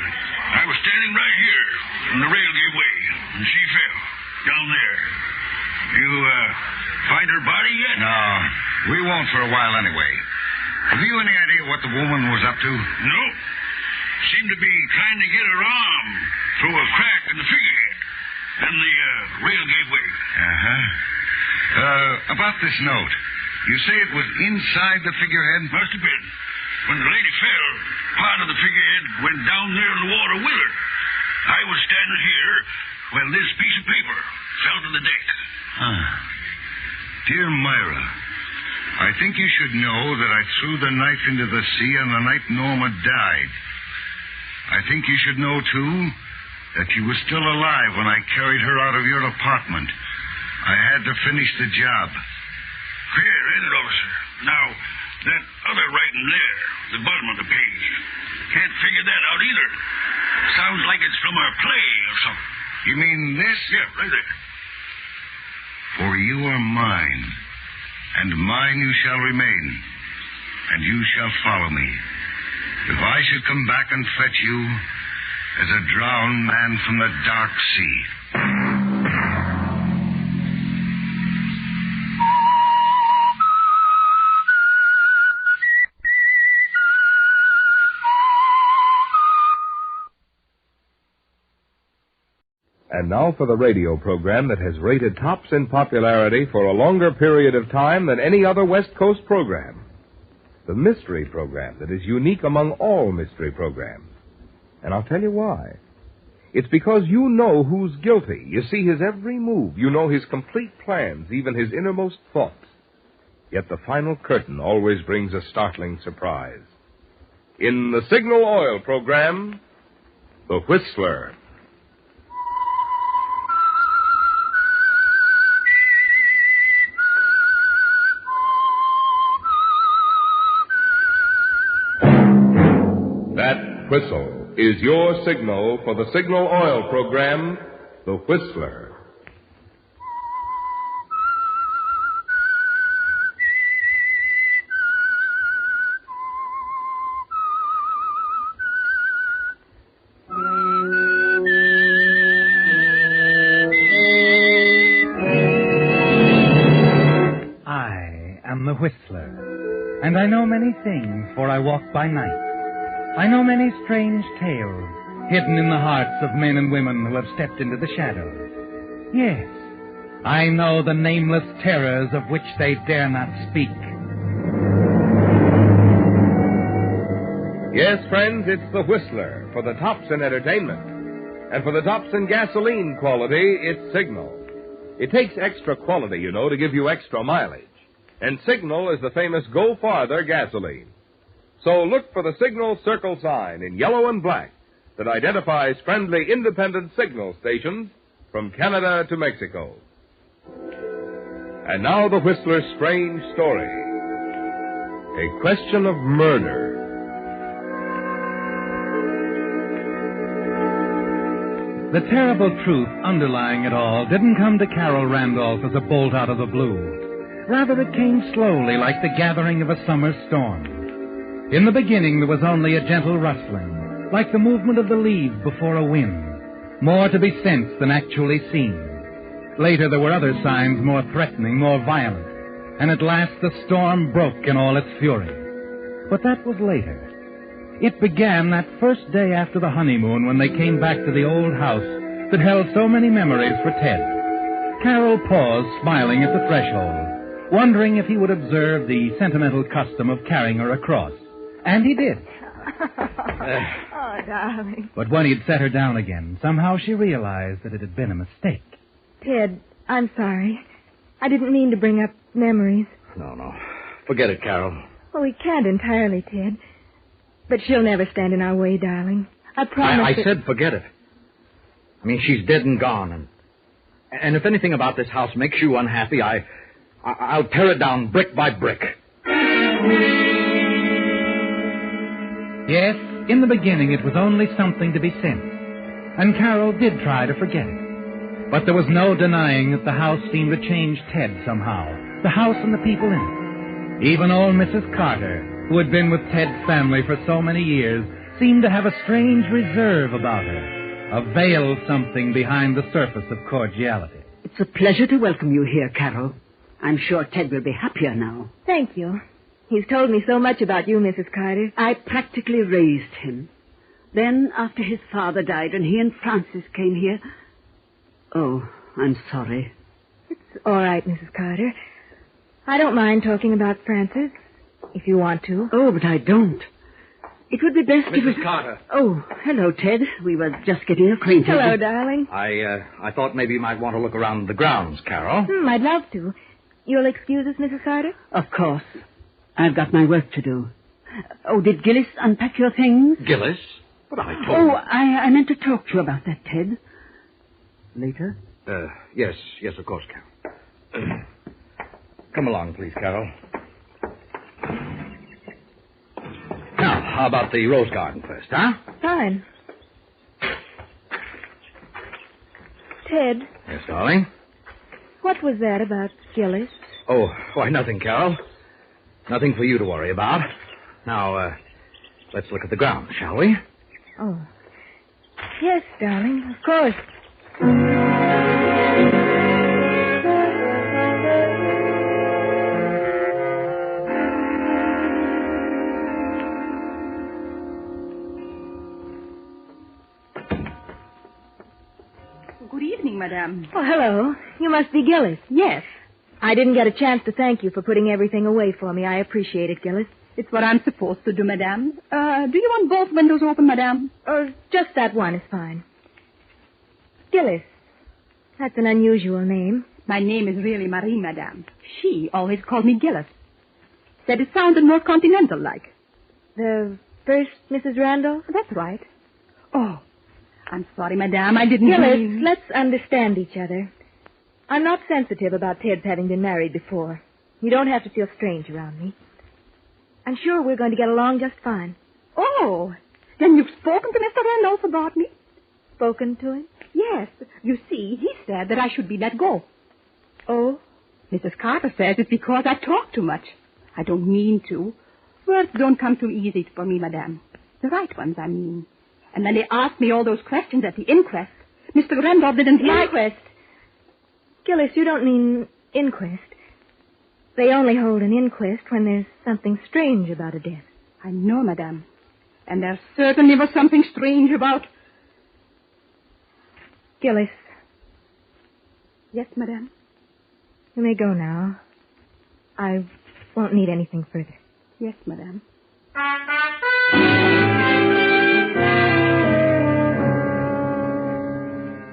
I was standing right here when the rail gave way, and she fell. Down there. You, find her body yet? No. We won't for a while anyway. Have you any idea what the woman was up to? No. Seemed to be trying to get her arm through a crack in the figurehead. Then the rail gave way. Uh-huh. About this note. You say it was inside the figurehead? Must have been. When the lady fell, part of the figurehead went down there in the water with her. I was standing here when this piece of paper fell to the deck. Dear Myra, I think you should know that I threw the knife into the sea on the night Norma died. I think you should know, too, that you were still alive when I carried her out of your apartment. I had to finish the job. Queer, ain't it, officer? Now, that other writing there, the bottom of the page, can't figure that out either. Sounds like it's from a play or something. You mean this? Yeah, right there. For you are mine, and mine you shall remain, and you shall follow me. If I should come back and fetch you as a drowned man from the dark sea. And now for the radio program that has rated tops in popularity for a longer period of time than any other West Coast program. The mystery program that is unique among all mystery programs. And I'll tell you why. It's because you know who's guilty. You see his every move. You know his complete plans, even his innermost thoughts. Yet the final curtain always brings a startling surprise. In the Signal Oil program, The Whistler. Whistle is your signal for the Signal Oil program, The Whistler. I am the Whistler, and I know many things, for I walk by night. I know many strange tales hidden in the hearts of men and women who have stepped into the shadows. Yes, I know the nameless terrors of which they dare not speak. Yes, friends, it's the Whistler for the tops in entertainment. And for the tops in gasoline quality, it's Signal. It takes extra quality, you know, to give you extra mileage. And Signal is the famous Go Farther gasoline. So look for the Signal circle sign in yellow and black that identifies friendly independent signal stations from Canada to Mexico. And now the Whistler's strange story. A question of murder. The terrible truth underlying it all didn't come to Carol Randolph as a bolt out of the blue. Rather, it came slowly, like the gathering of a summer storm. In the beginning, there was only a gentle rustling, like the movement of the leaves before a wind, more to be sensed than actually seen. Later, there were other signs more threatening, more violent, and at last the storm broke in all its fury. But that was later. It began that first day after the honeymoon when they came back to the old house that held so many memories for Ted. Carol paused, smiling at the threshold, wondering if he would observe the sentimental custom of carrying her across. And he did. Oh, darling. But when he'd set her down again, somehow she realized that it had been a mistake. Ted, I'm sorry. I didn't mean to bring up memories. No. Forget it, Carol. Well, we can't entirely, Ted. But she'll never stand in our way, darling. I promise. I said forget it. I mean, she's dead and gone. And if anything about this house makes you unhappy, I'll tear it down brick by brick. Yes, in the beginning it was only something to be sensed, and Carol did try to forget it. But there was no denying that the house seemed to change Ted somehow, the house and the people in it. Even old Mrs. Carter, who had been with Ted's family for so many years, seemed to have a strange reserve about her, a veil something behind the surface of cordiality. It's a pleasure to welcome you here, Carol. I'm sure Ted will be happier now. Thank you. He's told me so much about you, Mrs. Carter. I practically raised him. Then, after his father died and he and Francis came here... Oh, I'm sorry. It's all right, Mrs. Carter. I don't mind talking about Francis, if you want to. Oh, but I don't. It would be best if... Mrs. Carter. Oh, hello, Ted. We were just getting acquainted. Hello, darling. I thought maybe you might want to look around the grounds, Carol. I'd love to. You'll excuse us, Mrs. Carter? Of course. I've got my work to do. Oh, did Gillis unpack your things? Gillis? But I told Oh, I meant to talk to you about that, Ted. Later? Yes, of course, Carol. Come along, please, Carol. Now, how about the rose garden first, huh? Fine. Ted, Yes, darling? what was that about Gillis? Oh, why, nothing, Carol. Nothing for you to worry about. Now, let's look at the ground, shall we? Oh. Yes, darling, of course. Good evening, madame. Oh, hello. You must be Gillis. Yes. I didn't get a chance to thank you for putting everything away for me. I appreciate it, Gillis. It's what I'm supposed to do, madame. Do you want both windows open, madame? Just that one is fine. Gillis. That's an unusual name. My name is really Marie, madame. She always called me Gillis. Said it sounded more continental-like. The first Mrs. Randolph? That's right. Oh, I'm sorry, madame. I didn't Gillis, mean... let's understand each other. I'm not sensitive about Ted's having been married before. You don't have to feel strange around me. I'm sure we're going to get along just fine. Oh, then you've spoken to Mr. Randolph about me? Spoken to him? Yes. You see, he said that I should be let go. Oh? Mrs. Carter says it's because I talk too much. I don't mean to. Words don't come too easy for me, madame. The right ones, I mean. And when they asked me all those questions at the inquest, Mr. Randolph didn't... Inquest? Gillis, you don't mean inquest. They only hold an inquest when there's something strange about a death. I know, madame. And there certainly was something strange about... Gillis. Yes, madame? You may go now. I won't need anything further. Yes, madame.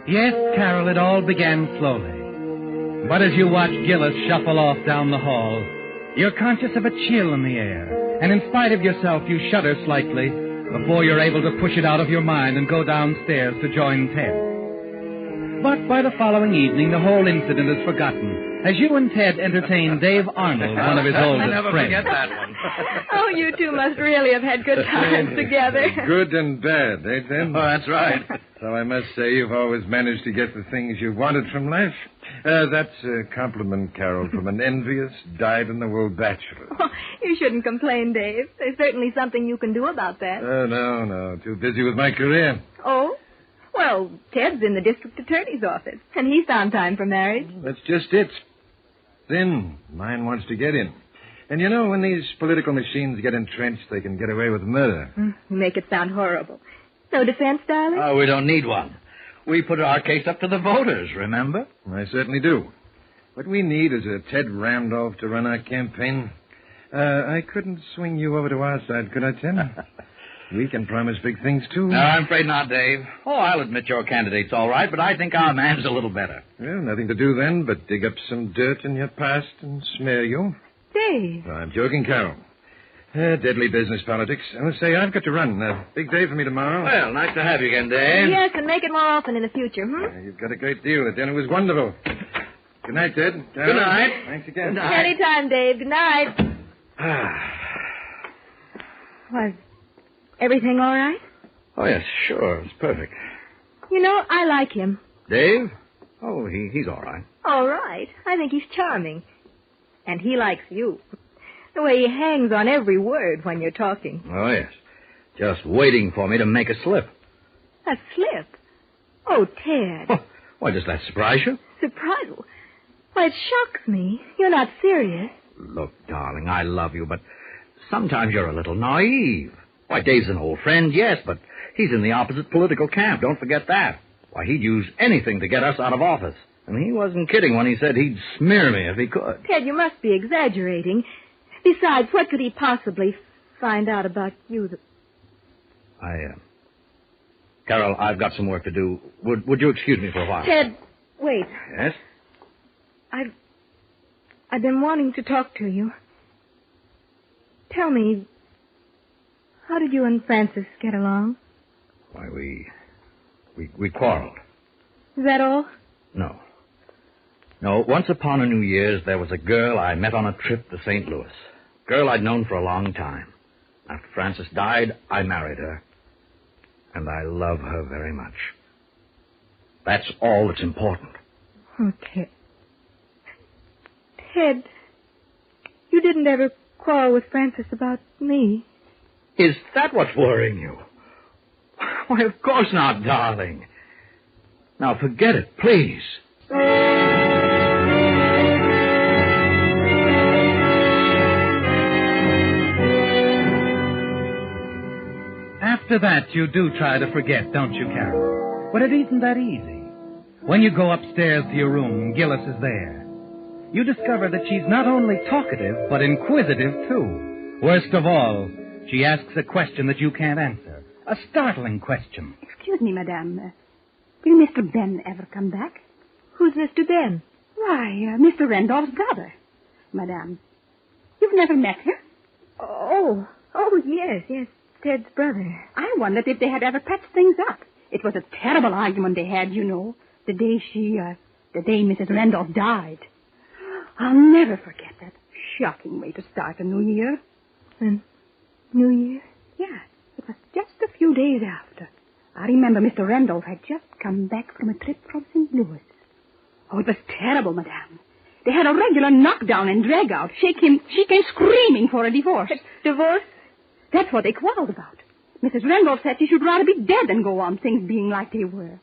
Yes, Carol, it all began slowly. But as you watch Gillis shuffle off down the hall, you're conscious of a chill in the air. And in spite of yourself, you shudder slightly before you're able to push it out of your mind and go downstairs to join Ted. But by the following evening, the whole incident is forgotten, as you and Ted entertain Dave Arnold, one of his oldest I never friends. forget that one. Oh, you two must really have had good times together. Good and bad, eh, Ted? Oh, that's right. So I must say you've always managed to get the things you wanted from life. That's a compliment, Carol, from an envious, dyed-in-the-wool bachelor. Oh, you shouldn't complain, Dave. There's certainly something you can do about that. Oh, no. Too busy with my career. Oh? Well, Ted's in the district attorney's office, and he's found time for marriage. That's just it. Then mine wants to get in. And you know, when these political machines get entrenched, they can get away with murder. You make it sound horrible. No defense, darling? Oh, we don't need one. We put our case up to the voters, remember? I certainly do. What we need is a Ted Randolph to run our campaign. I couldn't swing you over to our side, could I, Ted? We can promise big things, too. No, I'm afraid not, Dave. Oh, I'll admit your candidate's all right, but I think our man's a little better. Well, nothing to do then but dig up some dirt in your past and smear you. Dave. I'm joking, Carol. Deadly business politics. I must say, I've got to run. Big day for me tomorrow. Well, nice to have you again, Dave. Yes, and make it more often in the future, You've got a great deal. The dinner was wonderful. Good night, Ted. Good night. Thanks again. Good night. Anytime, Dave. Good night. Was everything all right? Oh, yes, sure. It's perfect. You know, I like him. Dave? Oh, he's all right. All right. I think he's charming. And he likes you. The way he hangs on every word when you're talking. Oh, yes. Just waiting for me to make a slip. A slip? Oh, Ted. Oh, why, does that surprise you? Surprise? Why, it shocks me. You're not serious. Look, darling, I love you, but sometimes you're a little naive. Why, Dave's an old friend, yes, but he's in the opposite political camp. Don't forget that. Why, he'd use anything to get us out of office. And he wasn't kidding when he said he'd smear me if he could. Ted, you must be exaggerating. Besides, what could he possibly find out about you? Carol, I've got some work to do. Would you excuse me for a while? Ted, wait. Yes? I've been wanting to talk to you. Tell me, how did you and Francis get along? Why, we quarreled. Is that all? No. No, once upon a New Year's, there was a girl I met on a trip to St. Louis. Girl I'd known for a long time. After Francis died, I married her. And I love her very much. That's all that's important. Oh, Ted. Ted, you didn't ever quarrel with Francis about me. Is that what's worrying you? Why, of course not, darling. Now, forget it, please. After that, you do try to forget, don't you, Carol? But it isn't that easy. When you go upstairs to your room, Gillis is there. You discover that she's not only talkative, but inquisitive, too. Worst of all, she asks a question that you can't answer. A startling question. Excuse me, madame. Will Mr. Ben ever come back? Who's Mr. Ben? Why, Mr. Randolph's brother. Madame, you've never met him? Oh, yes, Ted's brother. I wondered if they had ever patched things up. It was a terrible argument they had, you know, the day Mrs. Randolph died. I'll never forget that shocking way to start a new year. New Year? Yeah, it was just a few days after. I remember Mr. Randolph had just come back from a trip from St. Louis. Oh, it was terrible, madame. They had a regular knockdown and drag-out. She came screaming for a divorce. Divorce? That's what they quarreled about. Mrs. Randolph said she should rather be dead than go on things being like they were.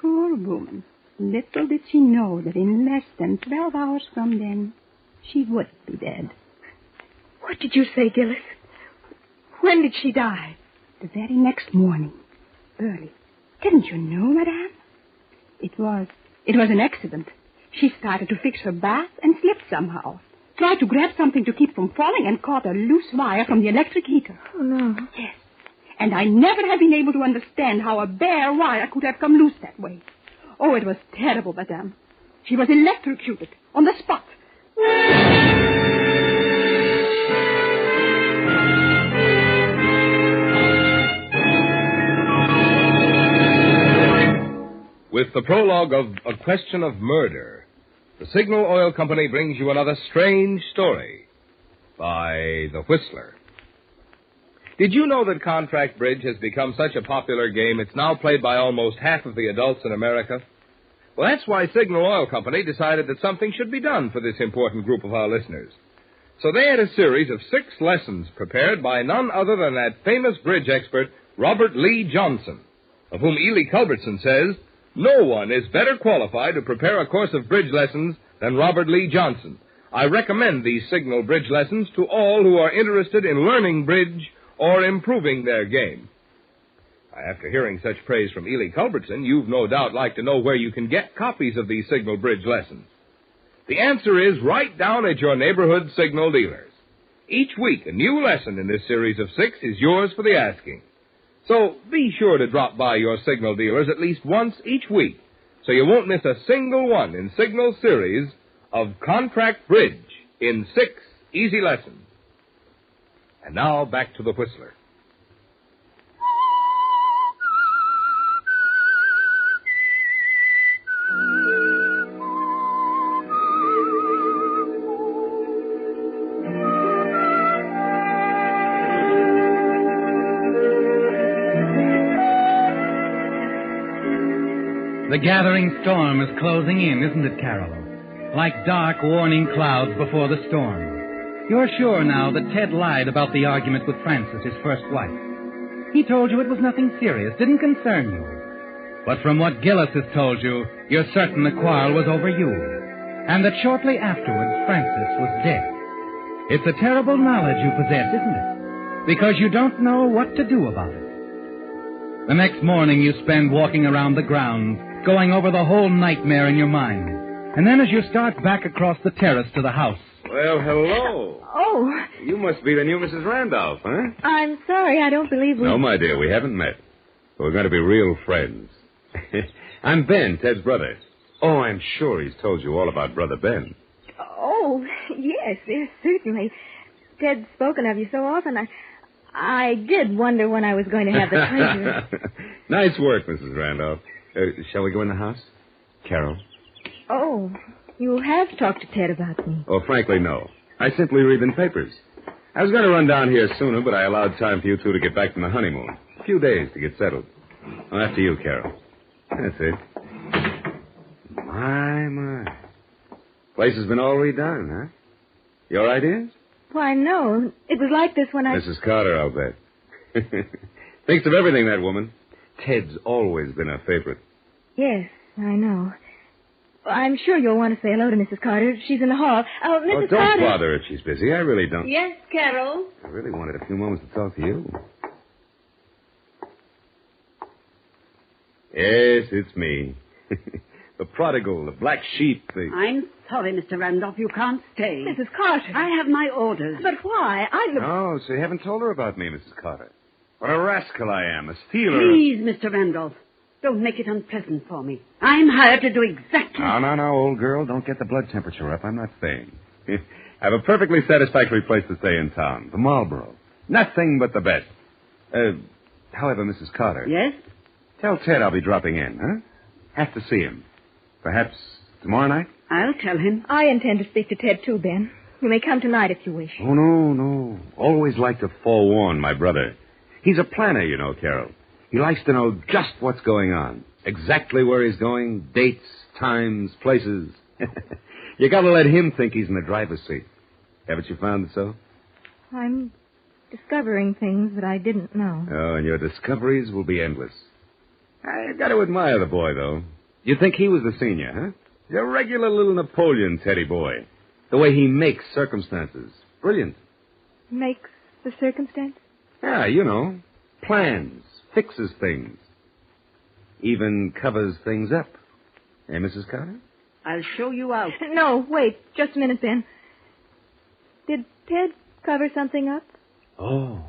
Poor woman. Little did she know that in less than 12 hours from then, she would be dead. What did you say, Gillis? When did she die? The very next morning. Early. Didn't you know, madame? It was an accident. She started to fix her bath and slipped somehow. Tried to grab something to keep from falling and caught a loose wire from the electric heater. Oh, no. Yes. And I never have been able to understand how a bare wire could have come loose that way. Oh, it was terrible, madame. She was electrocuted on the spot. With the prologue of A Question of Murder, the Signal Oil Company brings you another strange story by The Whistler. Did you know that contract bridge has become such a popular game it's now played by almost half of the adults in America? Well, that's why Signal Oil Company decided that something should be done for this important group of our listeners. So they had a series of 6 lessons prepared by none other than that famous bridge expert, Robert Lee Johnson, of whom Ely Culbertson says, "No one is better qualified to prepare a course of bridge lessons than Robert Lee Johnson. I recommend these Signal bridge lessons to all who are interested in learning bridge or improving their game." After hearing such praise from Ely Culbertson, you've no doubt like to know where you can get copies of these Signal bridge lessons. The answer is right down at your neighborhood Signal dealers. Each week, a new lesson in this series of 6 is yours for the asking. So be sure to drop by your Signal dealers at least once each week, so you won't miss a single one in Signal's series of Contract Bridge in 6 easy lessons. And now back to the Whistler. The gathering storm is closing in, isn't it, Carol? Like dark, warning clouds before the storm. You're sure now that Ted lied about the argument with Frances, his first wife. He told you it was nothing serious, didn't concern you. But from what Gillis has told you, you're certain the quarrel was over you, and that shortly afterwards Frances was dead. It's a terrible knowledge you possess, isn't it? Because you don't know what to do about it. The next morning you spend walking around the grounds, going over the whole nightmare in your mind. And then as you start back across the terrace to the house. Well, hello. Oh, You must be the new Mrs. Randolph, huh? I'm sorry. I don't believe we... No, my dear, we haven't met. But we're going to be real friends. I'm Ben, Ted's brother. Oh, I'm sure he's told you all about Brother Ben. Oh, yes, certainly. Ted's spoken of you so often. I did wonder when I was going to have the pleasure. Nice work, Mrs. Randolph. Shall we go in the house? Carol? Oh, you have talked to Ted about me. Oh, frankly, no. I simply read in papers. I was going to run down here sooner, but I allowed time for you two to get back from the honeymoon. A few days to get settled. Well, after you, Carol. That's it. My. Place has been all redone, huh? Your ideas? Why, no. It was like this when I... Mrs. Carter, I'll bet. Thinks of everything, that woman. Ted's always been a favorite. Yes, I know. I'm sure you'll want to say hello to Mrs. Carter. She's in the hall. Oh, Mrs. Don't Carter. bother if she's busy. I really don't. Yes, Carol? I really wanted a few moments to talk to you. Yes, it's me. The prodigal, the black sheep, the... I'm sorry, Mr. Randolph. You can't stay. Mrs. Carter. I have my orders. But why? Oh, so you haven't told her about me, Mrs. Carter. What a rascal I am, a stealer. Please, Mr. Randolph, don't make it unpleasant for me. I'm hired to do exactly... No, old girl. Don't get the blood temperature up. I'm not staying. I have a perfectly satisfactory place to stay in town, the Marlborough. Nothing but the best. However, Mrs. Carter... Yes? Tell Ted I'll be dropping in, huh? Have to see him. Perhaps tomorrow night? I'll tell him. I intend to speak to Ted, too, Ben. You may come tonight if you wish. Oh, no. Always like to forewarn my brother. He's a planner, you know, Carol. He likes to know just what's going on. Exactly where he's going, dates, times, places. You gotta let him think he's in the driver's seat. Haven't you found it so? I'm discovering things that I didn't know. Oh, and your discoveries will be endless. I've got to admire the boy, though. You'd think he was the senior, huh? He's a regular little Napoleon Teddy boy. The way he makes circumstances. Brilliant. Makes the circumstance? Yeah, you know. Plans. Fixes things. Even covers things up. Eh, Mrs. Carter? I'll show you out. No, wait. Just a minute, Ben. Did Ted cover something up? Oh.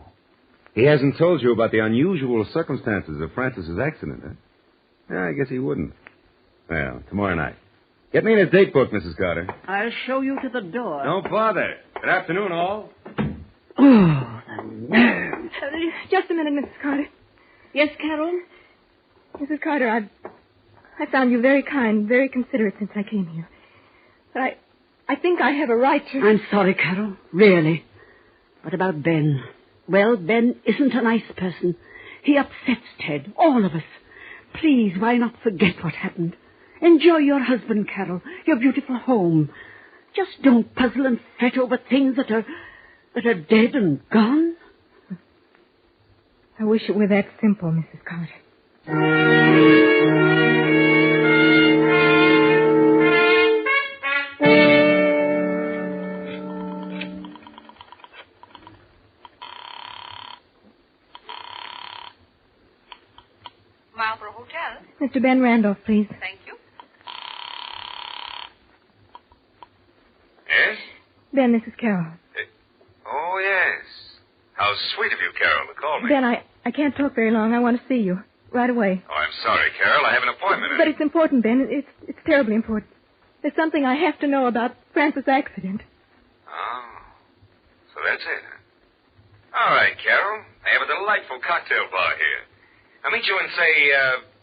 He hasn't told you about the unusual circumstances of Francis's accident, huh? Yeah, I guess he wouldn't. Well, tomorrow night. Get me in his date book, Mrs. Carter. I'll show you to the door. Don't bother. Good afternoon, all. Oh, the nerve. Just a minute, Mrs. Carter. Yes, Carol? Mrs. Carter, I found you very kind, very considerate since I came here. But I think I have a right to... I'm sorry, Carol. Really. What about Ben? Well, Ben isn't a nice person. He upsets Ted, all of us. Please, why not forget what happened? Enjoy your husband, Carol, your beautiful home. Just don't puzzle and fret over things that are dead and gone. I wish it were that simple, Mrs. Carter. Marlborough Hotel. Mr. Ben Randolph, please. Thank you. Yes? Ben, this is Carol. Oh, yes. How sweet of you, Carol, to call me. Ben, I can't talk very long. I want to see you. Right away. Oh, I'm sorry, Carol. I have an appointment. But it's important, Ben. It's terribly important. There's something I have to know about Francis' accident. Oh. So that's it, huh? All right, Carol. I have a delightful cocktail bar here. I'll meet you in, say,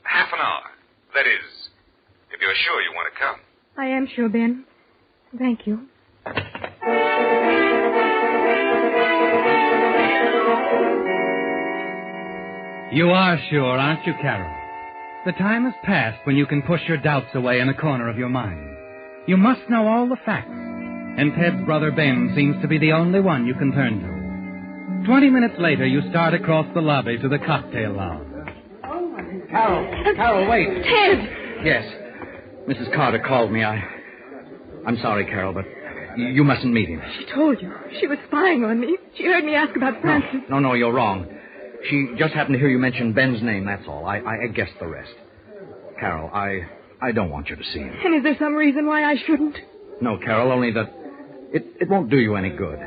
half an hour. That is, if you're sure you want to come. I am sure, Ben. Thank you. You are sure, aren't you, Carol? The time has passed when you can push your doubts away in a corner of your mind. You must know all the facts, and Ted's brother Ben seems to be the only one you can turn to. 20 minutes later, you start across the lobby to the cocktail lounge. Carol, wait. Ted! Yes. Mrs. Carter called me. I'm sorry, Carol, but you mustn't meet him. She told you. She was spying on me. She heard me ask about Francis. No, you're wrong. She just happened to hear you mention Ben's name, that's all. I guessed the rest. Carol, I don't want you to see him. And is there some reason why I shouldn't? No, Carol, only that it won't do you any good.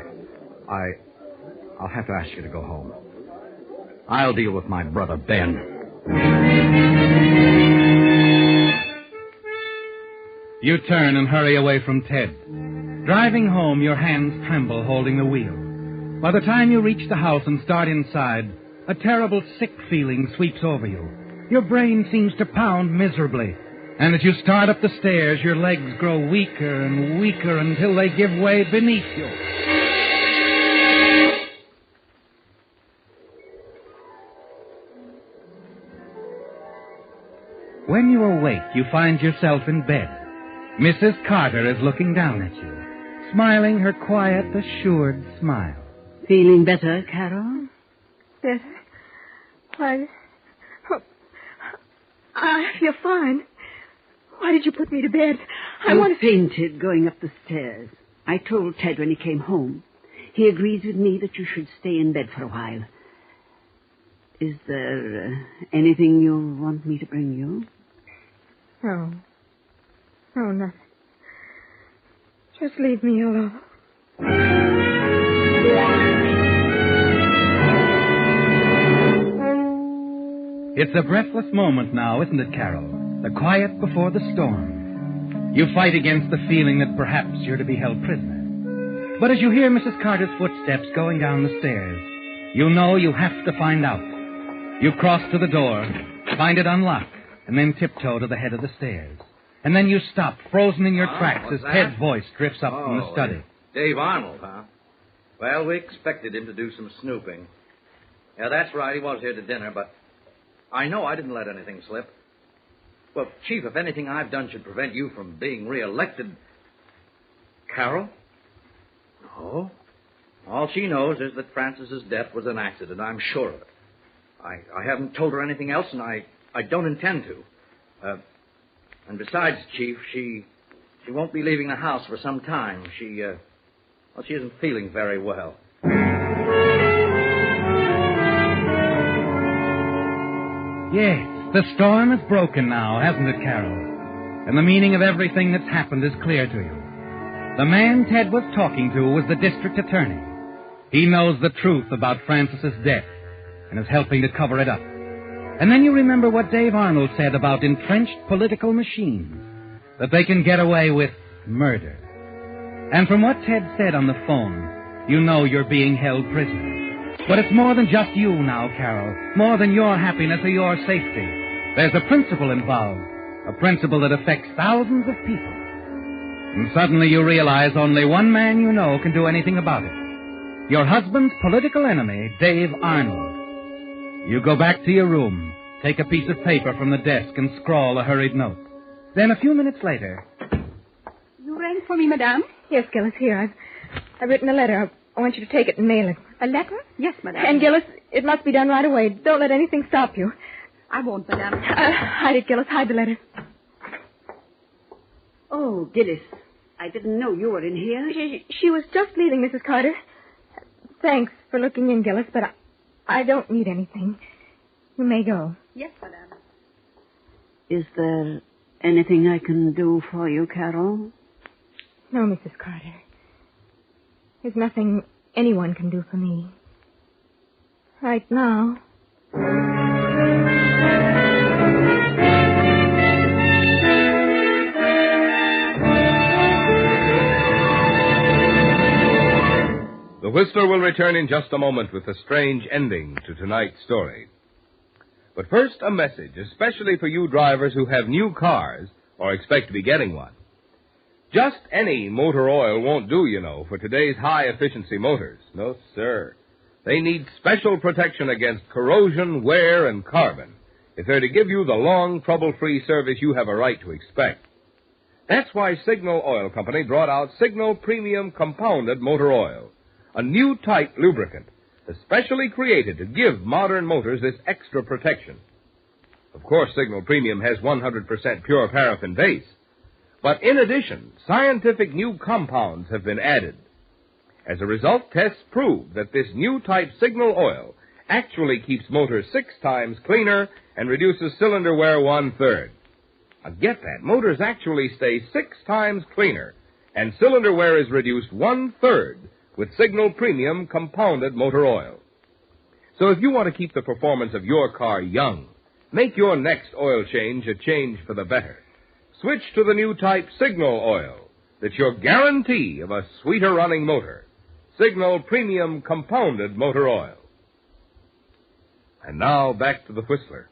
I'll have to ask you to go home. I'll deal with my brother, Ben. You turn and hurry away from Ted. Driving home, your hands tremble holding the wheel. By the time you reach the house and start inside, a terrible sick feeling sweeps over you. Your brain seems to pound miserably. And as you start up the stairs, your legs grow weaker and weaker until they give way beneath you. When you awake, you find yourself in bed. Mrs. Carter is looking down at you, smiling her quiet, assured smile. Feeling better, Carol? Better? Why... I feel fine. Why did you put me to bed? I fainted going up the stairs. I told Ted when he came home. He agrees with me that you should stay in bed for a while. Is there anything you want me to bring you? No. No, nothing. Just leave me alone. It's a breathless moment now, isn't it, Carol? The quiet before the storm. You fight against the feeling that perhaps you're to be held prisoner. But as you hear Mrs. Carter's footsteps going down the stairs, you know you have to find out. You cross to the door, find it unlocked, and then tiptoe to the head of the stairs. And then you stop, frozen in your tracks, as Ted's voice drifts up from the study. Dave Arnold, huh? Well, we expected him to do some snooping. Yeah, that's right, he was here to dinner, but I know I didn't let anything slip. Well, Chief, if anything I've done should prevent you from being reelected... Carol? No. All she knows is that Frances's death was an accident. I'm sure of it. I haven't told her anything else, and I don't intend to. And besides, Chief, she won't be leaving the house for some time. She isn't feeling very well. Yes, the storm is broken now, hasn't it, Carol? And the meaning of everything that's happened is clear to you. The man Ted was talking to was the district attorney. He knows the truth about Frances's death and is helping to cover it up. And then you remember what Dave Arnold said about entrenched political machines, that they can get away with murder. And from what Ted said on the phone, you know you're being held prisoner. But it's more than just you now, Carol, more than your happiness or your safety. There's a principle involved, a principle that affects thousands of people. And suddenly you realize only one man you know can do anything about it. Your husband's political enemy, Dave Arnold. You go back to your room, take a piece of paper from the desk and scrawl a hurried note. Then a few minutes later... You rang for me, madame? Yes, Gillis, here. I've written a letter. I want you to take it and mail it. A letter? Yes, madame. And, Gillis, it must be done right away. Don't let anything stop you. I won't, madame. Hide it, Gillis. Hide the letter. Oh, Gillis. I didn't know you were in here. She was just leaving, Mrs. Carter. Thanks for looking in, Gillis, but I don't need anything. You may go. Yes, madame. Is there anything I can do for you, Carol? No, Mrs. Carter. There's nothing anyone can do for me. Right now. The Whistler will return in just a moment with a strange ending to tonight's story. But first, a message, especially for you drivers who have new cars or expect to be getting one. Just any motor oil won't do, you know, for today's high-efficiency motors. No, sir. They need special protection against corrosion, wear, and carbon if they're to give you the long, trouble-free service you have a right to expect. That's why Signal Oil Company brought out Signal Premium Compounded Motor Oil, a new type lubricant especially created to give modern motors this extra protection. Of course, Signal Premium has 100% pure paraffin base. But in addition, scientific new compounds have been added. As a result, tests prove that this new type Signal oil actually keeps motors 6 times cleaner and reduces cylinder wear 1/3. Get that. Motors actually stay 6 times cleaner, and cylinder wear is reduced 1/3 with Signal Premium Compounded Motor Oil. So if you want to keep the performance of your car young, make your next oil change a change for the better. Switch to the new type Signal Oil. That's your guarantee of a sweeter running motor. Signal Premium Compounded Motor Oil. And now back to the Whistler.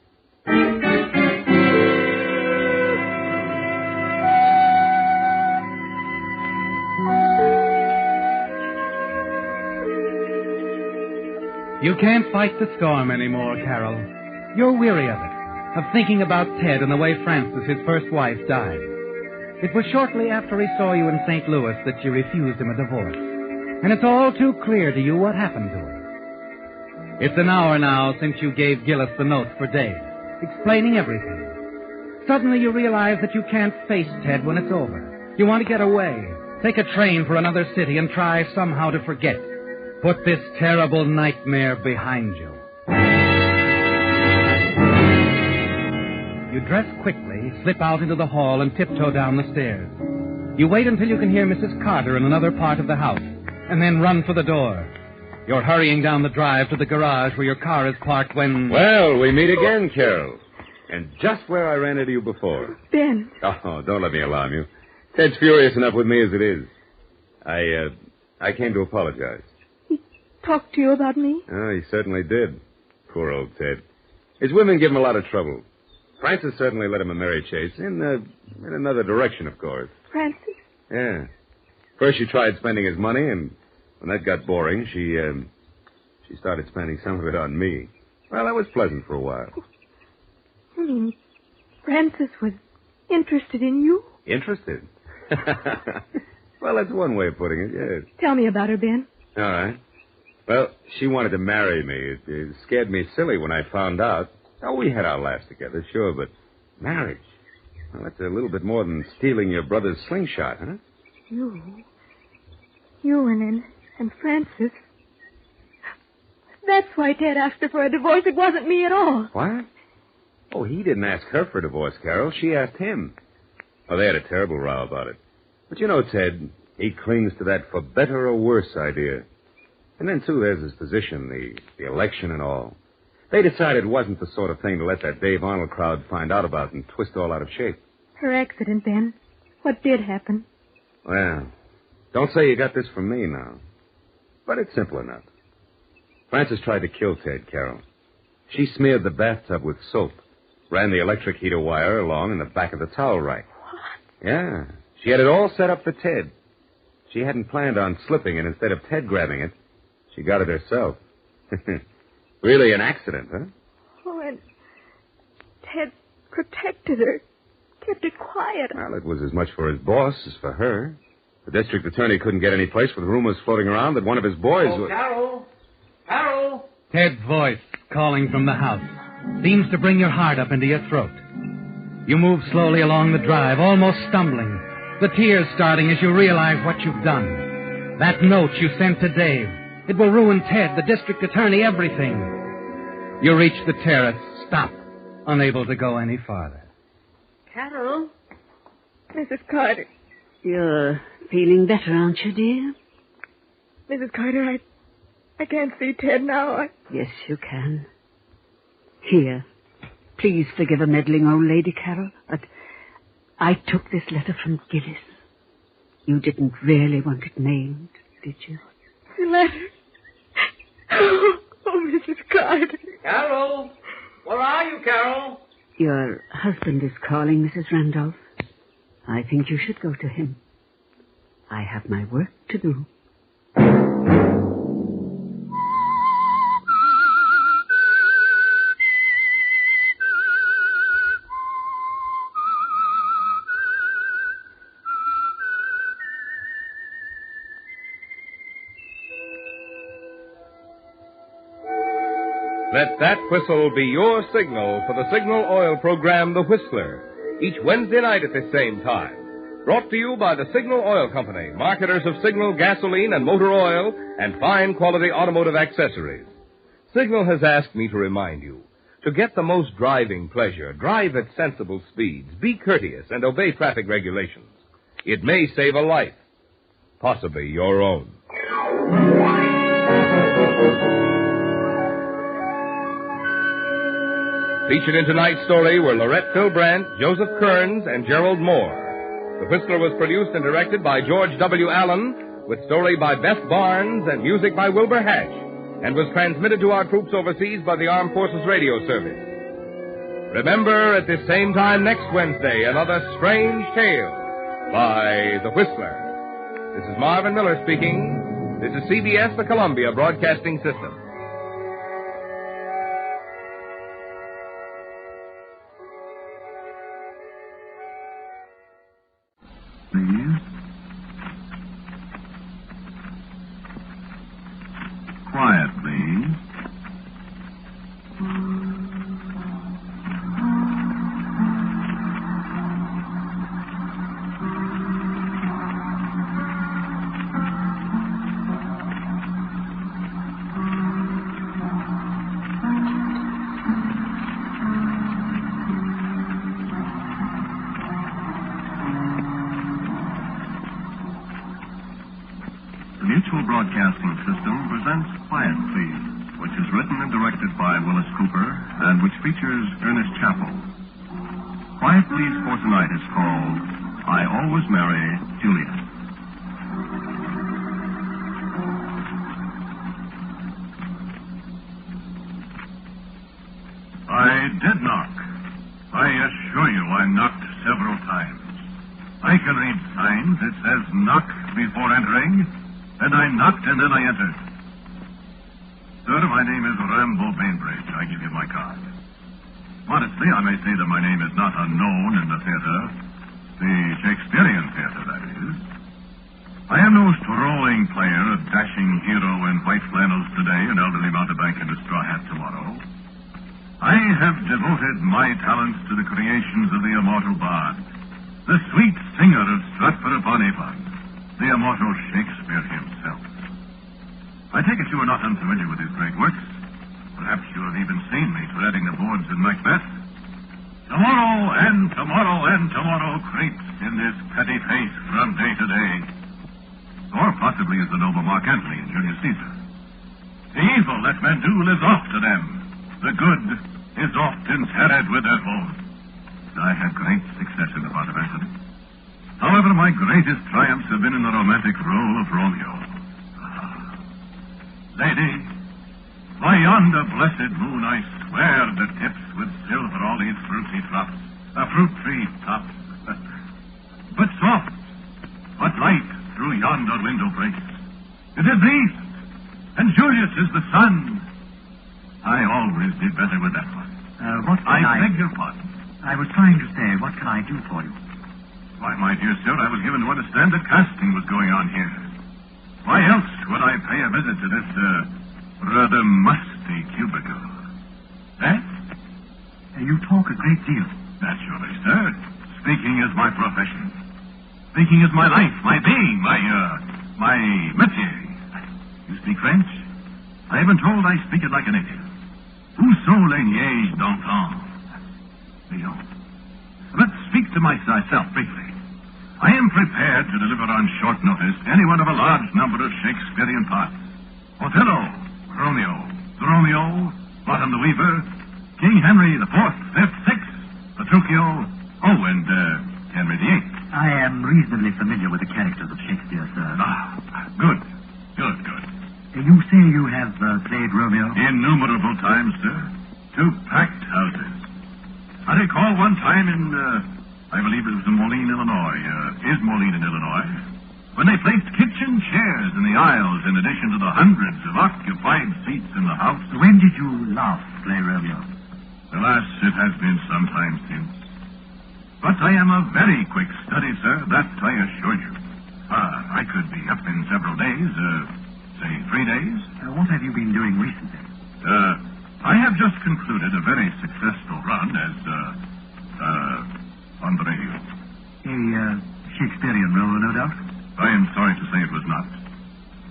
You can't fight the storm anymore, Carol. You're weary of it, of thinking about Ted and the way Frances, his first wife, died. It was shortly after he saw you in St. Louis that you refused him a divorce. And it's all too clear to you what happened to her. It's an hour now since you gave Gillis the note for Dave, explaining everything. Suddenly you realize that you can't face Ted when it's over. You want to get away, take a train for another city, and try somehow to forget. Put this terrible nightmare behind you. You dress quickly, slip out into the hall, and tiptoe down the stairs. You wait until you can hear Mrs. Carter in another part of the house, and then run for the door. You're hurrying down the drive to the garage where your car is parked when... Well, we meet again, Carol. And just where I ran into you before. Ben. Oh, don't let me alarm you. Ted's furious enough with me as it is. I came to apologize. Talk to you about me? Oh, he certainly did. Poor old Ted. His women give him a lot of trouble. Frances certainly led him a merry chase, in another direction, of course. Frances? Yeah. First she tried spending his money, and when that got boring, she started spending some of it on me. Well, that was pleasant for a while. You mean Frances was interested in you? Interested? Well, that's one way of putting it, yes. Tell me about her, Ben. All right. Well, she wanted to marry me. It scared me silly when I found out. Oh, we had our laughs together, sure, but marriage? Well, that's a little bit more than stealing your brother's slingshot, huh? You and Frances. That's why Ted asked her for a divorce. It wasn't me at all. What? Oh, he didn't ask her for a divorce, Carol. She asked him. Oh, they had a terrible row about it. But you know, Ted, he clings to that for better or worse idea. And then, too, there's his position, the election and all. They decided it wasn't the sort of thing to let that Dave Arnold crowd find out about and twist all out of shape. Her accident, Ben. What did happen? Well, don't say you got this from me now. But it's simple enough. Frances tried to kill Ted, Carol. She smeared the bathtub with soap, ran the electric heater wire along in the back of the towel rack. What? Yeah. She had it all set up for Ted. She hadn't planned on slipping, and instead of Ted grabbing it, she got it herself. Really an accident, huh? Oh, and Ted protected her, kept it quiet. Well, it was as much for his boss as for her. The district attorney couldn't get any place with rumors floating around that one of his boys was... Carol! Carol! Ted's voice calling from the house seems to bring your heart up into your throat. You move slowly along the drive, almost stumbling, the tears starting as you realize what you've done. That note you sent to Dave. It will ruin Ted, the district attorney, everything. You reach the terrace, stop, unable to go any farther. Carol? Mrs. Carter. You're feeling better, aren't you, dear? Mrs. Carter, I can't see Ted now. Yes, you can. Here, please forgive a meddling old lady, Carol, but I took this letter from Gillis. You didn't really want it named, did you? The letter? Oh, Mrs. Carter. Carol! Where are you, Carol? Your husband is calling, Mrs. Randolph. I think you should go to him. I have my work to do. Let that whistle be your signal for the Signal Oil program, The Whistler, each Wednesday night at the same time. Brought to you by the Signal Oil Company, marketers of Signal gasoline and motor oil and fine quality automotive accessories. Signal has asked me to remind you To get the most driving pleasure, drive at sensible speeds, be courteous, and obey traffic regulations. It may save a life, possibly your own. Featured in tonight's story were Lorette Philbrandt, Joseph Kearns, and Gerald Moore. The Whistler was produced and directed by George W. Allen, with story by Beth Barnes and music by Wilbur Hatch, and was transmitted to our troops overseas by the Armed Forces Radio Service. Remember, at this same time next Wednesday, another strange tale by The Whistler. This is Marvin Miller speaking. This is CBS, the Columbia Broadcasting System. Please. Quiet, please. Broadcasting System presents Quiet Please, which is written and directed by Willis Cooper and which features Ernest Chappell. Quiet Please for tonight is called I Always Marry Juliet. I did knock. I assure you I knocked several times. I can read signs. It says knock before entering. And I knocked, and then I entered. Sir, my name is Rambo Bainbridge. I give you my card. Modestly, I may say that my name is not unknown in the theater. The Shakespearean theater, that is. I am no strolling player, a dashing hero in white flannels today, an elderly mountebank in a straw hat tomorrow. I have devoted my talents to the creations of the immortal bard, the sweet singer of Stratford-upon-Avon, the immortal Shakespeare himself. I take it you are not unfamiliar with his great works. Perhaps you have even seen me treading the boards in Macbeth. Tomorrow and tomorrow and tomorrow creeps in this petty face from day to day. Or possibly as the noble Mark Antony in Julius Caesar. The evil that men do lives off to them. The good is oft interred with their foes. I had great success in the part of Antony. However, my greatest triumphs have been in the romantic role of Romeo. Lady, by yonder blessed moon I swear that tips with silver all these fruity drops, fruit tree tops. But soft, what light through yonder window breaks. It is the east, and Julius is the sun. I always did better with that one. I beg your pardon. I was trying to say, what can I do for you? Why, my dear sir, I was given to understand that casting was going on here. Why else would I pay a visit to this, rather musty cubicle? Eh? You talk a great deal. Naturally, sir. Speaking is my profession. Speaking is my life, my being, my métier. You speak French? I have been told I speak it like a native. Où sont les niaises d'antan? Let's speak to myself briefly. I am prepared to deliver on short notice any one of a large number of Shakespearean parts. Othello, Romeo, Dromio, Bottom the Weaver, King Henry IV, V, VI, Petruchio, and Henry VIII. I am reasonably familiar with the characters of Shakespeare, sir. Good. You say you have played Romeo? Innumerable times, sir. 2 packed houses. I recall one time in, I believe it was in Moline, Illinois, when they placed kitchen chairs in the aisles in addition to the hundreds of occupied seats in the house. When did you last play Romeo? Alas, it has been some time since. But I am a very quick study, sir, that I assure you. I could be up in several days, say 3 days. What have you been doing recently? I have just concluded a very successful run as, on the radio. A Shakespearean role, no doubt? I am sorry to say it was not.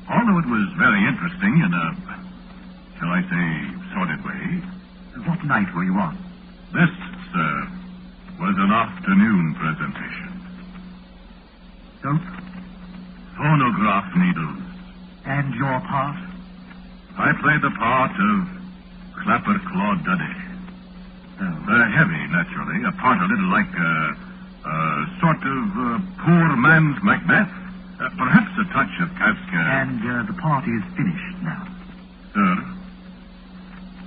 Although it was very interesting in a, shall I say, sordid way. What night were you on? This, sir, was an afternoon presentation. Soap? Phonograph needles. And your part? I played the part of Clapper Claw Duddy. Heavy, naturally. A part a little like a sort of poor man's Macbeth. Perhaps a touch of Kafka. And the part is finished now. Sir,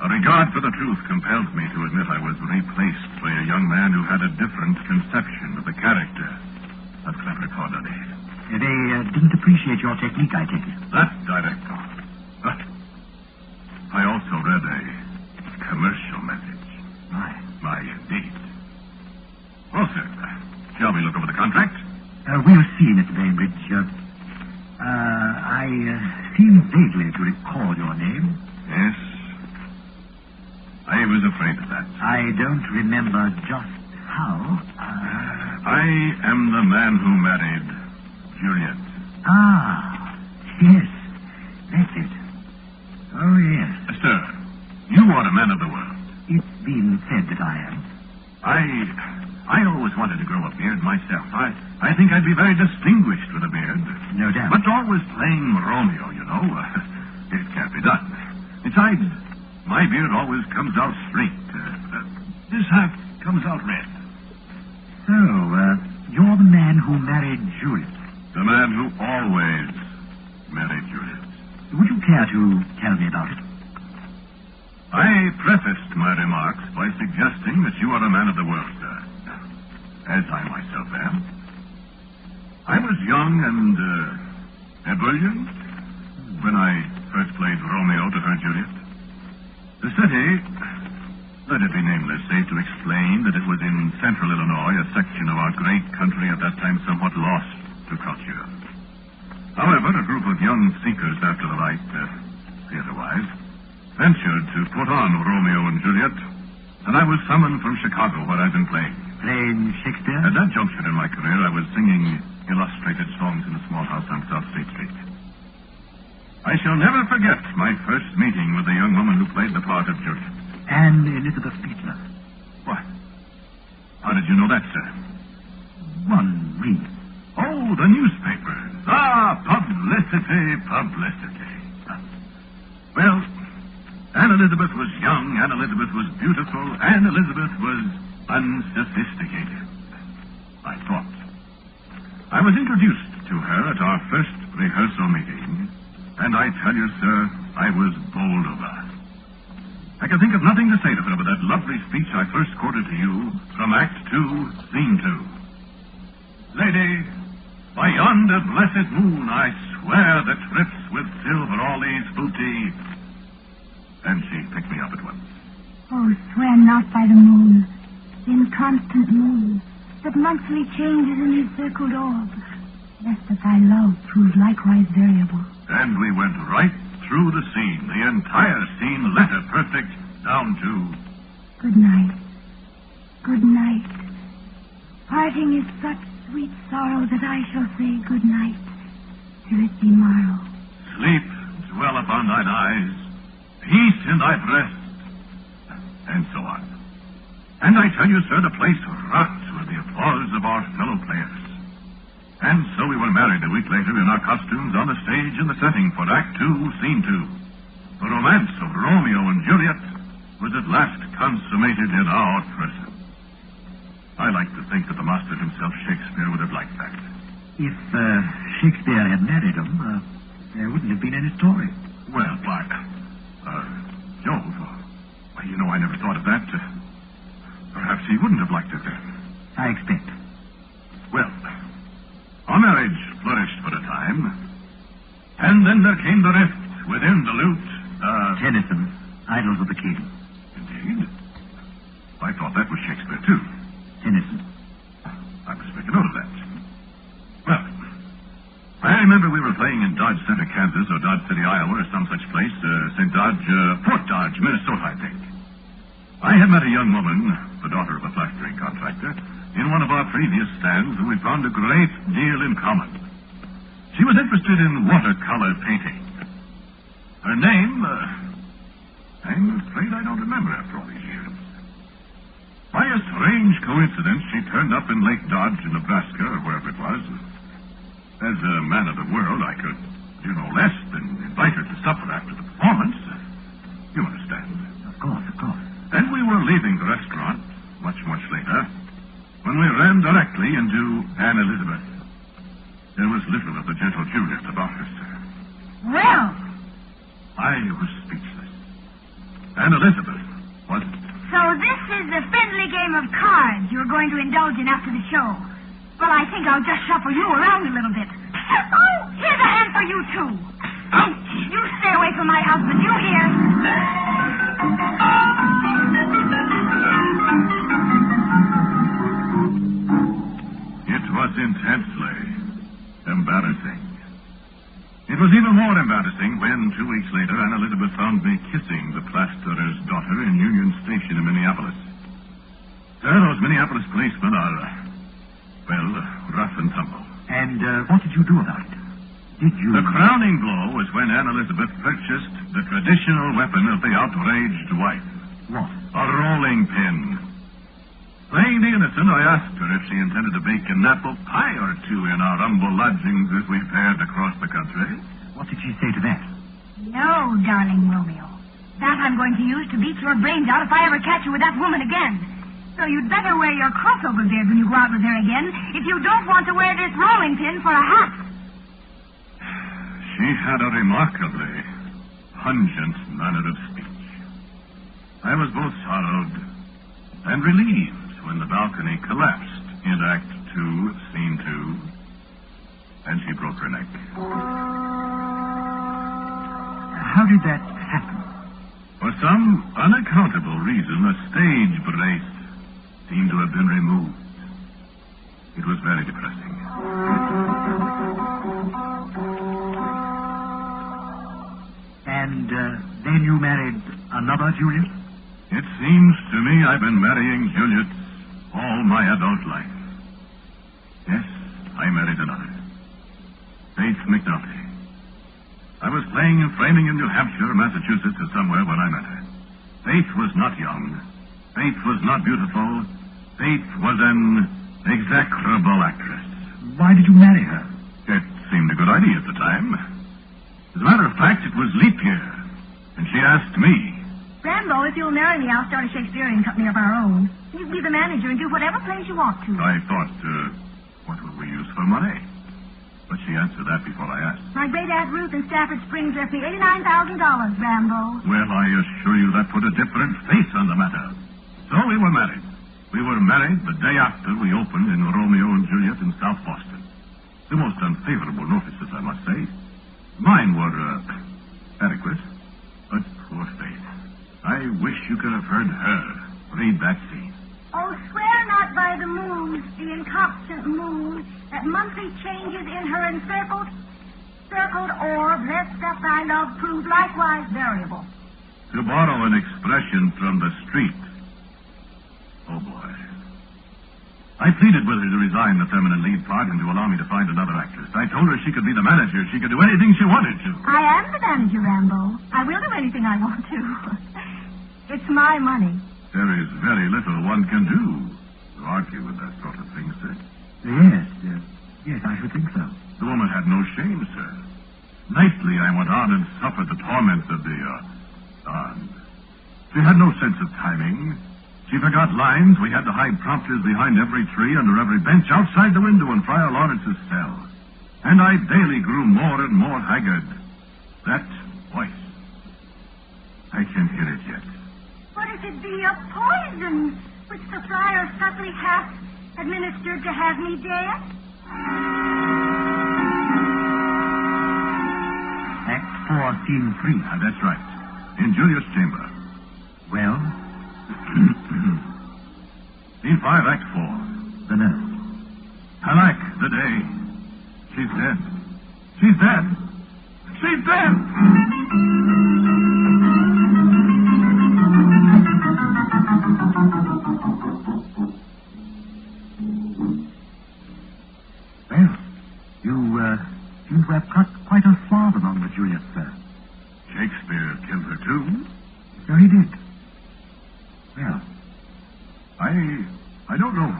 a regard for the truth compels me to admit I was replaced by a young man who had a different conception of the character of Clapper Claw Duddy. They didn't appreciate your technique, I take it. That's direct thought. But I also read a commercial message. My, indeed. Well, sir, shall we look over the contract? We'll see, Mr. Bainbridge. I seem vaguely to recall your name. Yes. I was afraid of that. I don't remember just how. I am the man who married Juliet. Ah, yes. That's it. Oh, yes. Sir, you are a man of the world. It's been said that I am. I always wanted to grow a beard myself. I think I'd be very distinguished with a beard. No doubt. But always playing Romeo, you know. It can't be done. Besides, my beard always comes out straight. This half comes out red. So, you're the man who married Juliet. The man who always married Juliet. Would you care to tell me about it? I prefaced my remarks by suggesting that you are a man of the world, sir. As I myself am. I was young and ebullient when I first played Romeo to her Juliet. The city, let it be nameless, save to explain that it was in central Illinois, a section of our great country at that time somewhat lost to culture. However, a group of young seekers after the light, theater-wise, ventured to put on Romeo and Juliet, and I was summoned from Chicago, where I've been playing. Playing Shakespeare? At that juncture in my career, I was singing illustrated songs in a small house on South State Street. I shall never forget my first meeting with the young woman who played the part of Juliet. And Elizabeth Beatler. What? How did you know that, sir? One reads. Oh, the newspapers. Ah, publicity. Well, Anne Elizabeth was young, Anne Elizabeth was beautiful, Anne Elizabeth was unsophisticated, I thought. I was introduced to her at our first rehearsal meeting, and I tell you, sir, I was bowled over. I can think of nothing to say to her but that lovely speech I first quoted to you from Act 2, Scene 2. Lady, by yonder blessed moon, I swear that trips with silver all these booty. And she picked me up at once. Oh, swear not by the moon, the inconstant moon, that monthly changes in his circled orb, lest that thy love prove likewise variable. And we went right through the scene, the entire scene, letter perfect, down to... Good night. Good night. Parting is such sweet sorrow that I shall say good night till it be morrow. Sleep dwell upon thine eyes, peace in thy breast, and so on. And I tell you, sir, the place rocked with the applause of our fellow players. And so we were married a week later in our costumes on the stage in the setting for Act 2, Scene 2. The romance of Romeo and Juliet was at last consummated in our presence. I like to think that the master himself, Shakespeare, would have liked that. If Shakespeare had married him, there wouldn't have been any story. Well, why, Jove, well, you know, I never thought of that. Perhaps he wouldn't have liked it then. I expect. Well, our marriage flourished for a time, and then there came the rift within the lute. Tennyson, Idylls of the King. Indeed? I thought that was Shakespeare, too. Tennyson. I must make a note of that. Well, I remember we were playing in Dodge Center, Kansas, or Dodge City, Iowa, or some such place. Fort Dodge, Minnesota, I think. I had met a young woman, the daughter of a plastering contractor, in one of our previous stands, and we found a great deal in common. She was interested in watercolor painting. Her name, I'm afraid I don't remember after all these years. coincidence, she turned up in Lake Dodge, in Nebraska, or wherever it was. As a man of the world, I could do no less than invite her to supper after the performance. You understand? Of course, of course. Then we were leaving the restaurant, much later, when we ran directly into Anne Elizabeth. There was little of the gentle Juliet about her, sir. Well, I was speechless. Anne Elizabeth wasn't. so this is the friendly game of cards you're going to indulge in after the show. Well, I think I'll just shuffle you around a little bit. Oh, here's a hand for you, too. Ouch! You stay away from my husband, you hear? It was intensely embarrassing. It was even more embarrassing when, 2 weeks later, Anne Elizabeth found me kissing the plasterer's daughter in Union Station in Minneapolis. Sir, those Minneapolis policemen are, well, rough and tumble. And what did you do about it? Did you... The crowning blow was when Anne Elizabeth purchased the traditional weapon of the outraged wife. What? A rolling pin. Playing the innocent, I asked her if she intended to bake an apple pie or two in our humble lodgings as we fared across the country. What did she say to that? No, darling Romeo. That I'm going to use to beat your brains out if I ever catch you with that woman again. So you'd better wear your crossover beard when you go out with her again if you don't want to wear this rolling pin for a hat. She had a remarkably pungent manner of speech. I was both sorrowed and relieved when the balcony collapsed in Act 2, Scene 2, and she broke her neck. How did that happen? For some unaccountable reason, a stage brace seemed to have been removed. It was very depressing. And then you married another Juliet? It seems to me I've been marrying Juliet all my adult life. Yes, I married another. Faith McNulty. I was playing in framing in New Hampshire, Massachusetts, or somewhere when I met her. Faith was not young. Faith was not beautiful. Faith was an execrable actress. Why did you marry her? It seemed a good idea at the time. As a matter of fact, it was leap year, and she asked me. Rambo, if you'll marry me, I'll start a Shakespearean company of our own. You can be the manager and do whatever plays you want to. I thought, what will we use for money? But she answered that before I asked. My great-aunt Ruth in Stafford Springs left me $89,000, Rambo. Well, I assure you that put a different face on the matter. So we were married. We were married the day after we opened in Romeo and Juliet in South Boston. The most unfavorable notices, I must say. Mine were, adequate. But poor Faith. I wish you could have heard her read that scene. Oh, swear not by the moon, the inconstant moon, that monthly changes in her encircled orb, lest that thy love prove likewise variable. To borrow an expression from the street. Oh, boy. I pleaded with her to resign the feminine lead part and to allow me to find another actress. I told her she could be the manager. She could do anything she wanted to. I am the manager, Rambo. I will do anything I want to. It's my money. There is very little one can do to argue with that sort of thing, sir. Yes, I should think so. The woman had no shame, sir. Nightly I went on and suffered the torments of the bond. She had no sense of timing. She forgot lines. We had to hide prompters behind every tree, under every bench, outside the window in Friar Lawrence's cell. And I daily grew more and more haggard. That voice. I can hear it yet. What if it be a poison which the friar subtly hath administered to have me dead? Act 4, Scene 3. That's right. In Juliet's chamber. Well? Scene 5, Act 4. The nurse. Halak, the day. She's dead. She's dead. She's dead! Well, you seem to have cut quite a swath among the Juliets, sir. Shakespeare killed her, too. So he did. Well, I don't know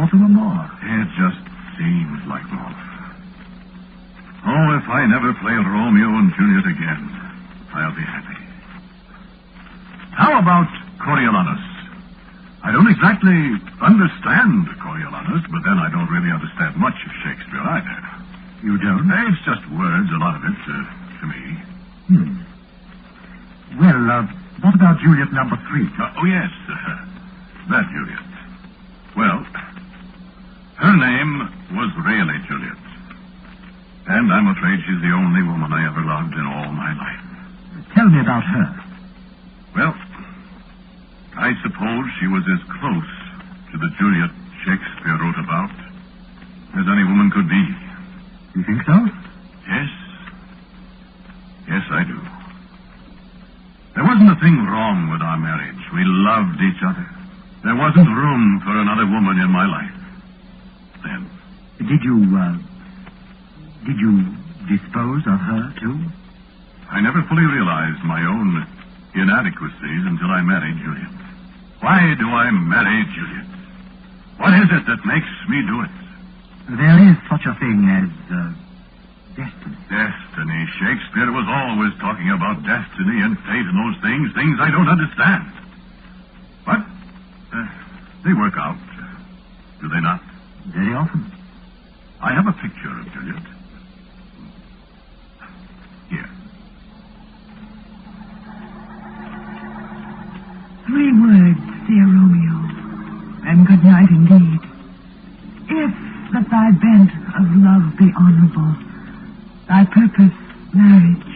thought there were more. It just seems like more. Oh, if I never play Romeo and Juliet again, I'll be happy. How about Coriolanus? I don't exactly understand Coriolanus, but then I don't really understand much of Shakespeare either. You don't? It's just words, a lot of it, to me. Well, what about Juliet number 3? Oh, yes, that Juliet. Well, her name was really Juliet. And I'm afraid she's the only woman I ever loved in all my life. Tell me about her. Well, I suppose she was as close to the Juliet Shakespeare wrote about as any woman could be. You think so? Yes. Yes, I do. There wasn't a thing wrong with our marriage. We loved each other. There wasn't room for another woman in my life. Then. Did you dispose of her, too? I never fully realized my own inadequacies until I married Juliet. Why do I marry Juliet? What is it that makes me do it? There is such a thing as destiny. Destiny. Shakespeare was always talking about destiny and fate and those things I don't understand. But they work out, do they not? Very often. I have a picture of Juliet. Here. 3 words, dear Romeo, and good night indeed. If that thy bent of love be honorable, thy purpose marriage,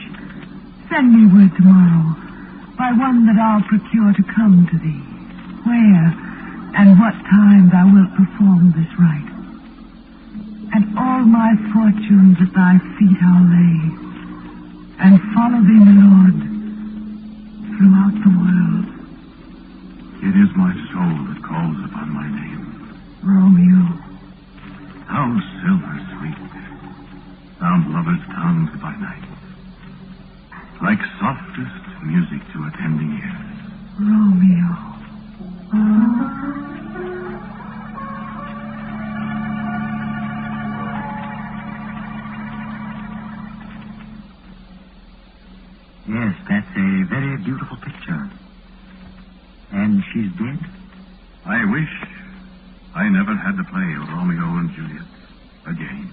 send me word tomorrow by one that I'll procure to come to thee, where and what time thou wilt perform this rite. And all my fortunes at thy feet I'll lay, and follow thee, my Lord, throughout the world. It is my soul that calls upon my name. Romeo. How silver sweet sound lovers' tongues by night, like softest music to attending ears. Romeo. Yes, that's a very beautiful picture. And she's dead? I wish I never had to play Romeo and Juliet again.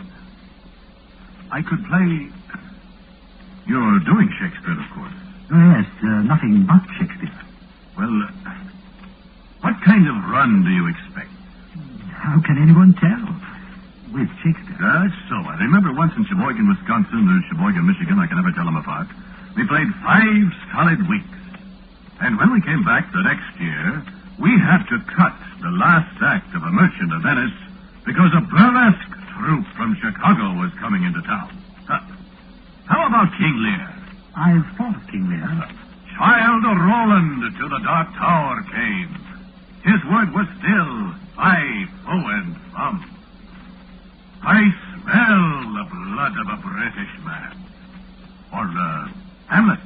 I could play... You're doing Shakespeare, of course. Yes, nothing but Shakespeare. Well, what kind of run do you expect? How can anyone tell? With Shakespeare. That's so. I remember once in Sheboygan, Wisconsin, or Sheboygan, Michigan, I can never tell them apart. We played 5 solid weeks. And when we came back the next year, we had to cut the last act of A Merchant of Venice because a burlesque troupe from Chicago was coming into town. How about King Lear? I've thought of King Lear. Child of Roland to the Dark Tower came. His word was still, I, fo and fum. I smell the blood of a British man. Or, Hamlet.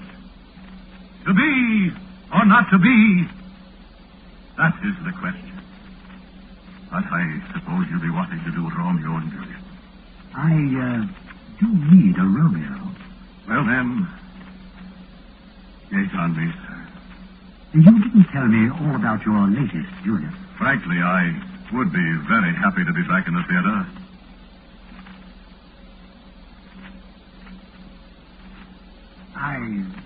To be or not to be, that is the question. But I suppose you'll be wanting to do Romeo and Juliet. I do need a Romeo. Well, then, gaze on me, sir. You didn't tell me all about your latest Juliet. Frankly, I would be very happy to be back in the theater. I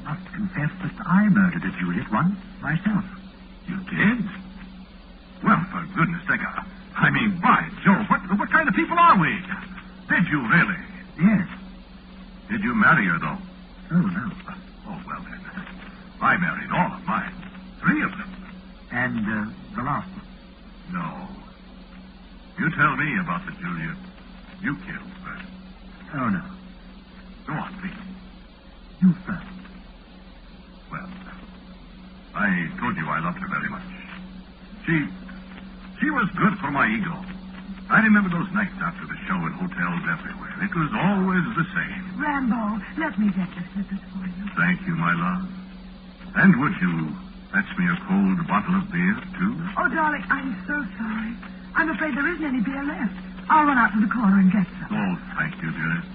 must confess that I murdered a Juliet once myself. You did? Well, for goodness sake, I mean, by Jove, what kind of people are we? Did you really? Yes. Did you marry her, though? Oh, no. Oh, well, then. I married all of mine. 3 of them. And the last one? No. You tell me about the Juliet you killed first. Oh, no. Go on, please. You first. Well, I told you I loved her very much. She was good for my ego. I remember those nights after the show in hotels everywhere. It was always the same. Rambo, let me get your slippers for you. Thank you, my love. And would you fetch me a cold bottle of beer, too? Oh, darling, I'm so sorry. I'm afraid there isn't any beer left. I'll run out to the corner and get some. Oh, thank you, dearest.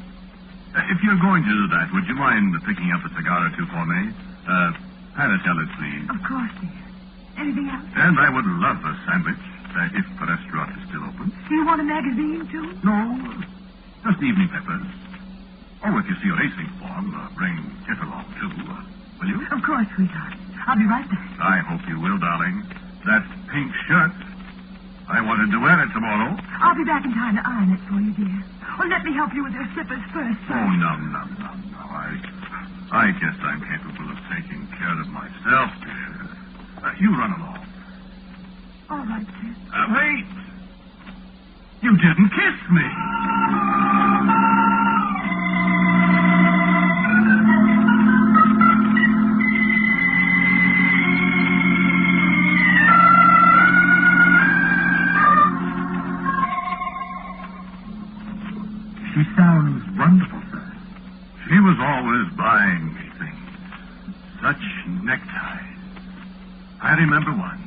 If you're going to do that, would you mind picking up a cigar or two for me? Panatellas, please. Of course, dear. Anything else? And I would love a sandwich, if the restaurant is still open. Do you want a magazine, too? No, just evening papers. Oh, if you see a racing form, bring Kit along, too. Will you? Of course, sweetheart. I'll be right back. I hope you will, darling. That pink shirt. I wanted to wear it tomorrow. I'll be back in time to iron it for you, dear. Well, let me help you with your slippers first. Oh, no. I guess I'm capable of taking care of myself, dear. You run along. All right, dear. Wait. You didn't kiss me. She sounds wonderful, sir. She was always buying me things. Such neckties. I remember one.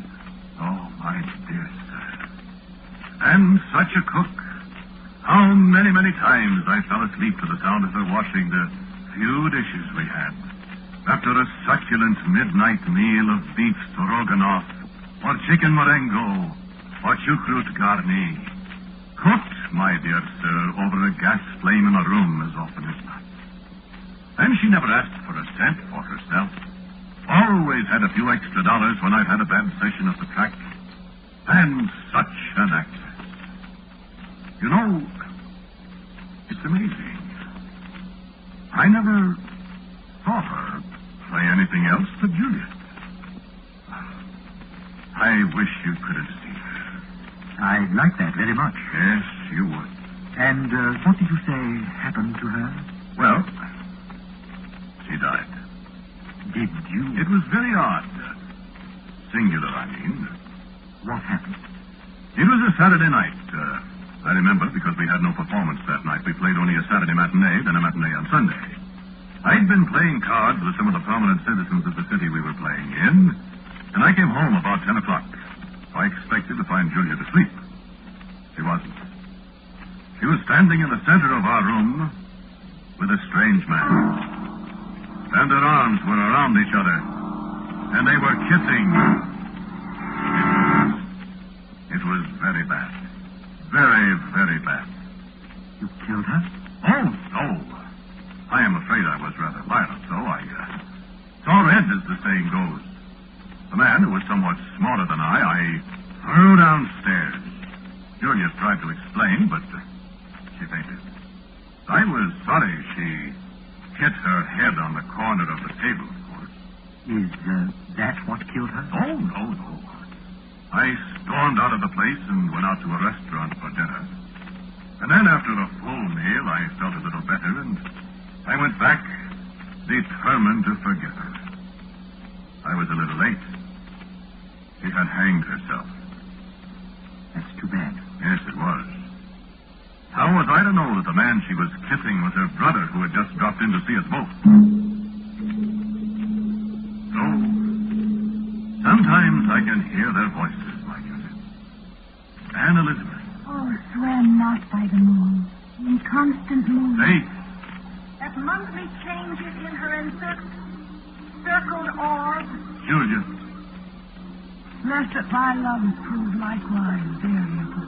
Oh, my dear sir. And such a cook. How many times I fell asleep to the sound of her washing the few dishes we had. After a succulent midnight meal of beef stroganoff, or chicken morengo, or chucrut garni. Cooked, my dear sir, over a gas flame in a room as often as not. And she never asked for a cent for herself. Always had a few extra dollars when I've had a bad session at the track. And such an actress. You know, it's amazing. I never saw her play anything else but Juliet. I wish you could have seen her. I'd like that very much. Yes, you would. And what did you say happened to her? Well, she died. Did you? It was very odd. Singular, I mean. What happened? It was a Saturday night. I remember because we had no performance that night. We played only a Saturday matinee, then a matinee on Sunday. I'd been playing cards with some of the prominent citizens of the city we were playing in, and I came home about 10 o'clock. I expected to find Juliet asleep. She wasn't. She was standing in the center of our room with a strange man. And their arms were around each other. And they were kissing. It was very bad. Very, very bad. You killed her? Oh, no. I am afraid I was rather violent, though. I saw red, as the saying goes. The man, who was somewhat smaller than I threw downstairs. Juliet tried to explain, but she fainted. I was sorry she hit her head on the corner of the table, of course. Is that what killed her? Oh, no. I stormed out of the place and went out to a restaurant for dinner. And then after a full meal, I felt a little better, and I went back, determined to forget her. I was a little late. She had hanged herself. That's too bad. Yes, it was. How was I to know that the man she was kissing was her brother who had just dropped in to see us both? So, sometimes I can hear their voices, my Juliet. And Elizabeth. Oh, swear not by the moon. In constant moon. Faith. That monthly changes in her encircled orb. Juliet. Lest that thy love prove likewise variable.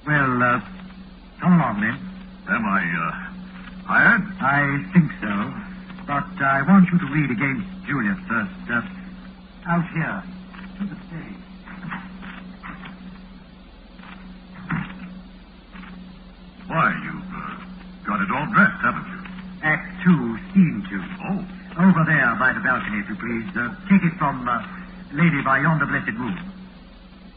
Well, come along then. Am I, hired? I think so. But I want you to read against Juliet first. Out here. To the stage. Why, you've got it all dressed, haven't you? Act 2, Scene 2. Oh. Over there by the balcony, if you please. Take it from Lady by yonder blessed moon.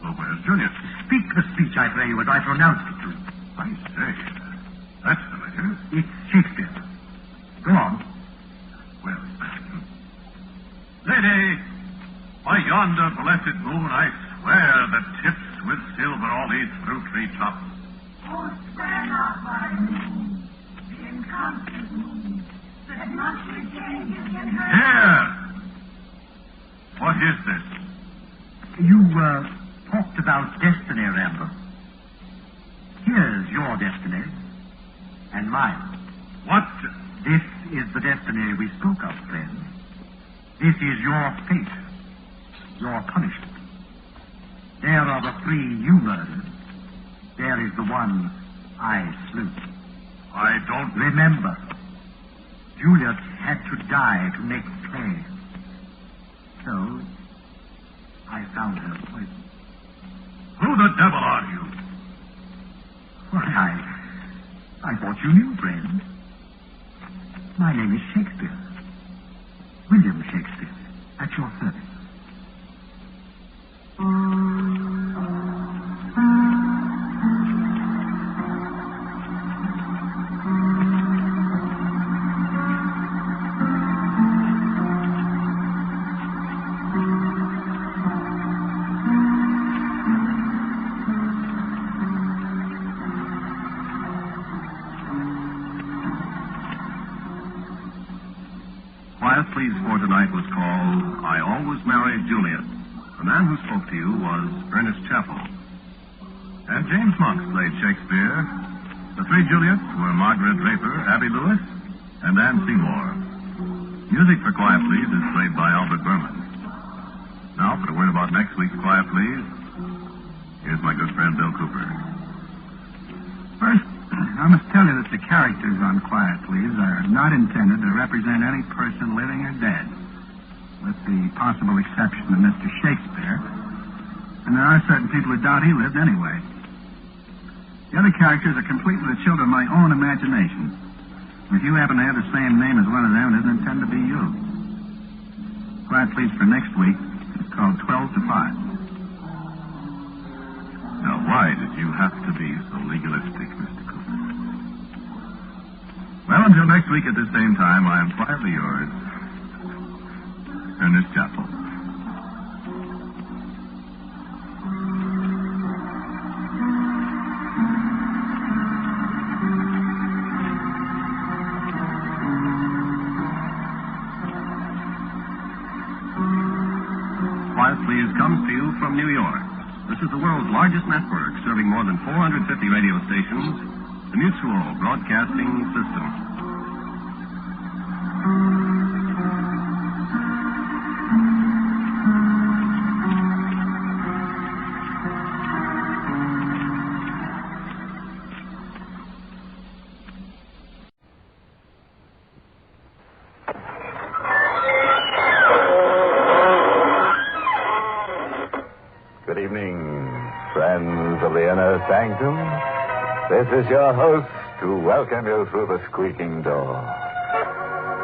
Well, where's Juliet? Speak the speech, I pray you, as I pronounced it to you. I say, that's familiar. It's Shakespeare. Go on. Well, Lady, by yonder blessed moon, I swear that tips with silver all these fruit tree tops. Oh, swear not by the moon, the inconstant moon, that much changes in her. Here! What is this? You, talked about destiny, Randall. Here's your destiny. And mine. What? This is the destiny we spoke of, friend. This is your fate. Your punishment. There are the three you murdered. There is the one I slew. I don't... Remember, Juliet had to die to make play. So, I found her poison. Who the devil are you? Why, I thought you knew, friend. My name is Shakespeare. William Shakespeare, at your service. Quiet Please for tonight was called I Always Married Juliet. The man who spoke to you was Ernest Chappell. And James Monks played Shakespeare. The three Juliets were Margaret Draper, Abby Lewis, and Anne Seymour. Music for Quiet Please is played by Albert Berman. Now, for a word about next week's Quiet Please, here's my good friend Bill Cooper. First, I must tell you that the characters on Quiet Please are not intended to represent any person living or dead, with the possible exception of Mr. Shakespeare. And there are certain people who doubt he lived anyway. The other characters are completely the children of my own imagination. If you happen to have the same name as one of them, it isn't intended to be you. Quiet Please for next week is called 12 to 5. Now, why did you have to be so legalistic, Mr. Cooper? Well, until next week at the same time, I am quietly yours, Ernest Chappell. Quiet Please comes to you from New York. This is the world's largest network, serving more than 450 radio stations, the Mutual Broadcasting System. Good evening, friends of the inner sanctum. This is your host to welcome you through the squeaking door.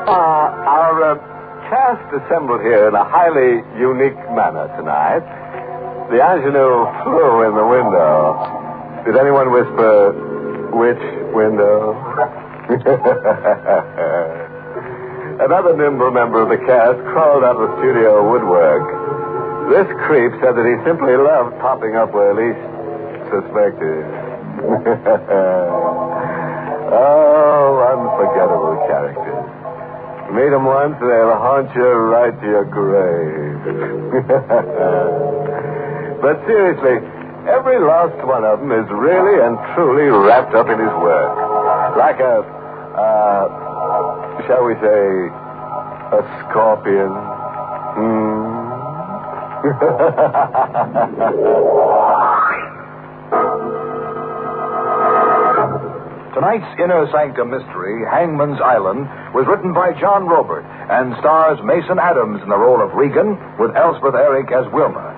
Our cast assembled here in a highly unique manner tonight. The ingenue flew in the window. Did anyone whisper, which window? Another nimble member of the cast crawled out of the studio woodwork. This creep said that he simply loved popping up where least suspected. Oh, unforgettable characters. Meet them once, they'll haunt you right to your grave. But seriously, every last one of them is really and truly wrapped up in his work. Like a, shall we say, a scorpion. Tonight's Inner Sanctum mystery, Hangman's Island, was written by John Robert and stars Mason Adams in the role of Regan, with Elspeth Eric as Wilma.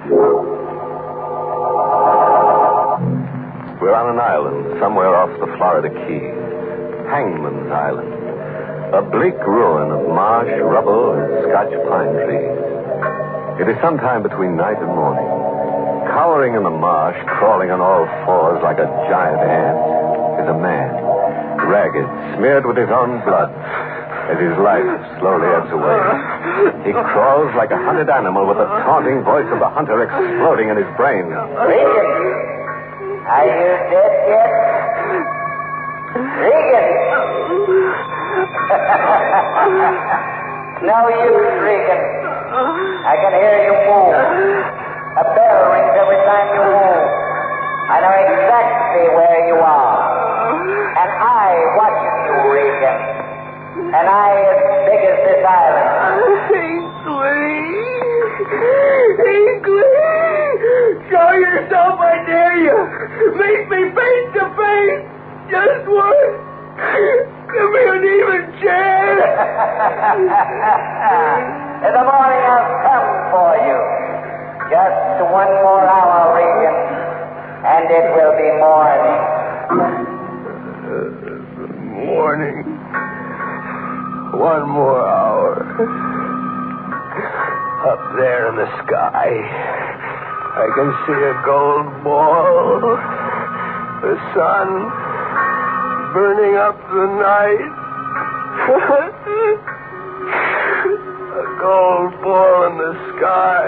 We're on an island somewhere off the Florida Keys. Hangman's Island. A bleak ruin of marsh, rubble, and Scotch pine trees. It is sometime between night and morning. Cowering in the marsh, crawling on all fours like a giant ant, is a man, ragged, smeared with his own blood, as his life slowly ebbs away. He crawls like a hunted animal with the taunting voice of the hunter exploding in his brain. Regan! Are you dead yet? Regan! No use, Regan. I can hear you move. A bell rings every time you move. I know exactly where you are. An eye watches you, Regan. An eye as big as this island. Show yourself, I dare you. Meet me face to face. Just once. Give me an even chance. In the morning I'll come for you. Just 1 more hour, Regan. And it will be morning. Morning. 1 more hour. Up there in the sky, I can see a gold ball. The sun burning up the night. A gold ball in the sky.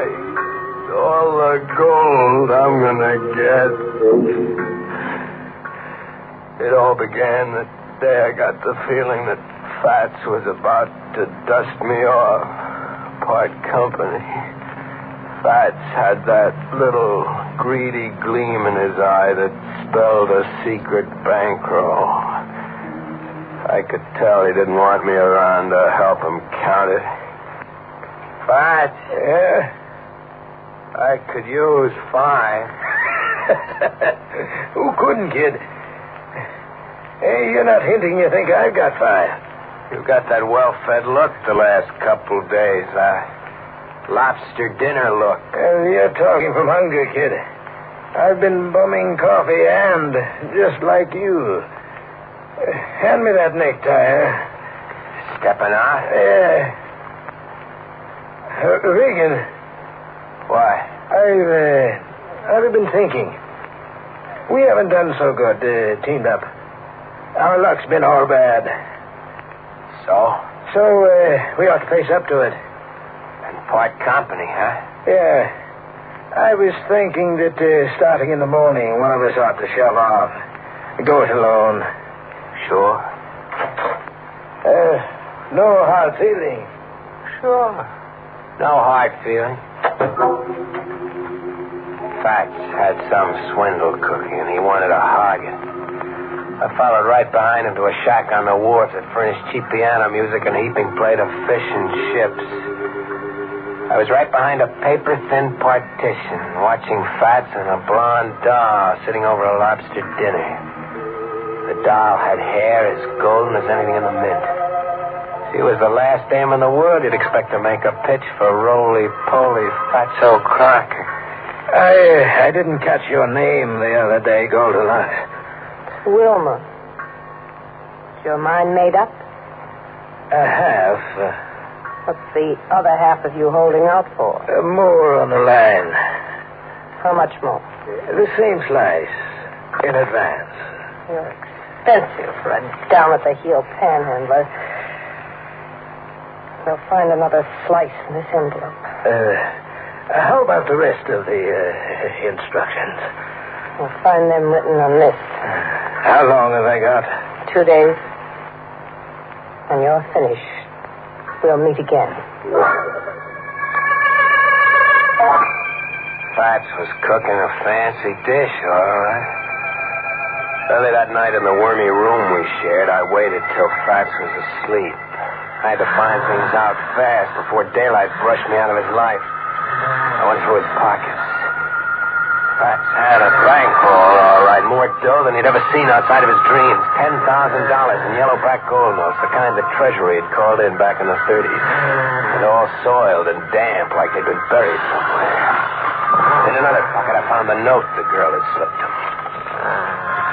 All the gold I'm gonna get. It all began the day I got the feeling that Fats was about to dust me off. Part company. Fats had that little greedy gleam in his eye that spelled a secret bankroll. I could tell he didn't want me around to help him count it. Fats? Yeah? I could use 5. Who couldn't, kid? Hey, you're not hinting you think I've got 5. You've got that well-fed look the last couple days. Lobster dinner look. You're talking from hunger, kid. I've been bumming coffee and just like you. Hand me that necktie. Stepping out? Yeah. Regan. Why? I've been thinking. We haven't done so good, teamed up. Our luck's been all bad. So, we ought to face up to it. And part company, huh? Yeah. I was thinking that starting in the morning, one of us ought to shove off. Go it alone. Sure. No hard feeling. Sure. No hard feeling. Fats had some swindle cooking, and he wanted to hog it. I followed right behind him to a shack on the wharf that furnished cheap piano music and a heaping plate of fish and chips. I was right behind a paper-thin partition, watching Fats and a blonde doll sitting over a lobster dinner. The doll had hair as golden as anything in the mint. She was the last dame in the world you'd expect to make a pitch for roly-poly Fatso Crocker. I didn't catch your name the other day, Goldilocks. Wilma. Is your mind made up? Half. What's the other half of you holding out for? More on the line. How much more? The same slice. In advance. You're expensive for a down-at-the-heel panhandler. We'll find another slice in this envelope. How about the rest of the instructions? We'll find them written on this. How long have I got? 2 days. When you're finished, we'll meet again. Fats was cooking a fancy dish, all right. Early that night in the wormy room we shared, I waited till Fats was asleep. I had to find things out fast before daylight brushed me out of his life. I went through his pockets. Fats had a bankroll, all right. More dough than he'd ever seen outside of his dreams. $10,000 in yellow-back gold notes, the kind the Treasury had called in back in the 30s. And all soiled and damp like they'd been buried somewhere. In another pocket, I found the note the girl had slipped him.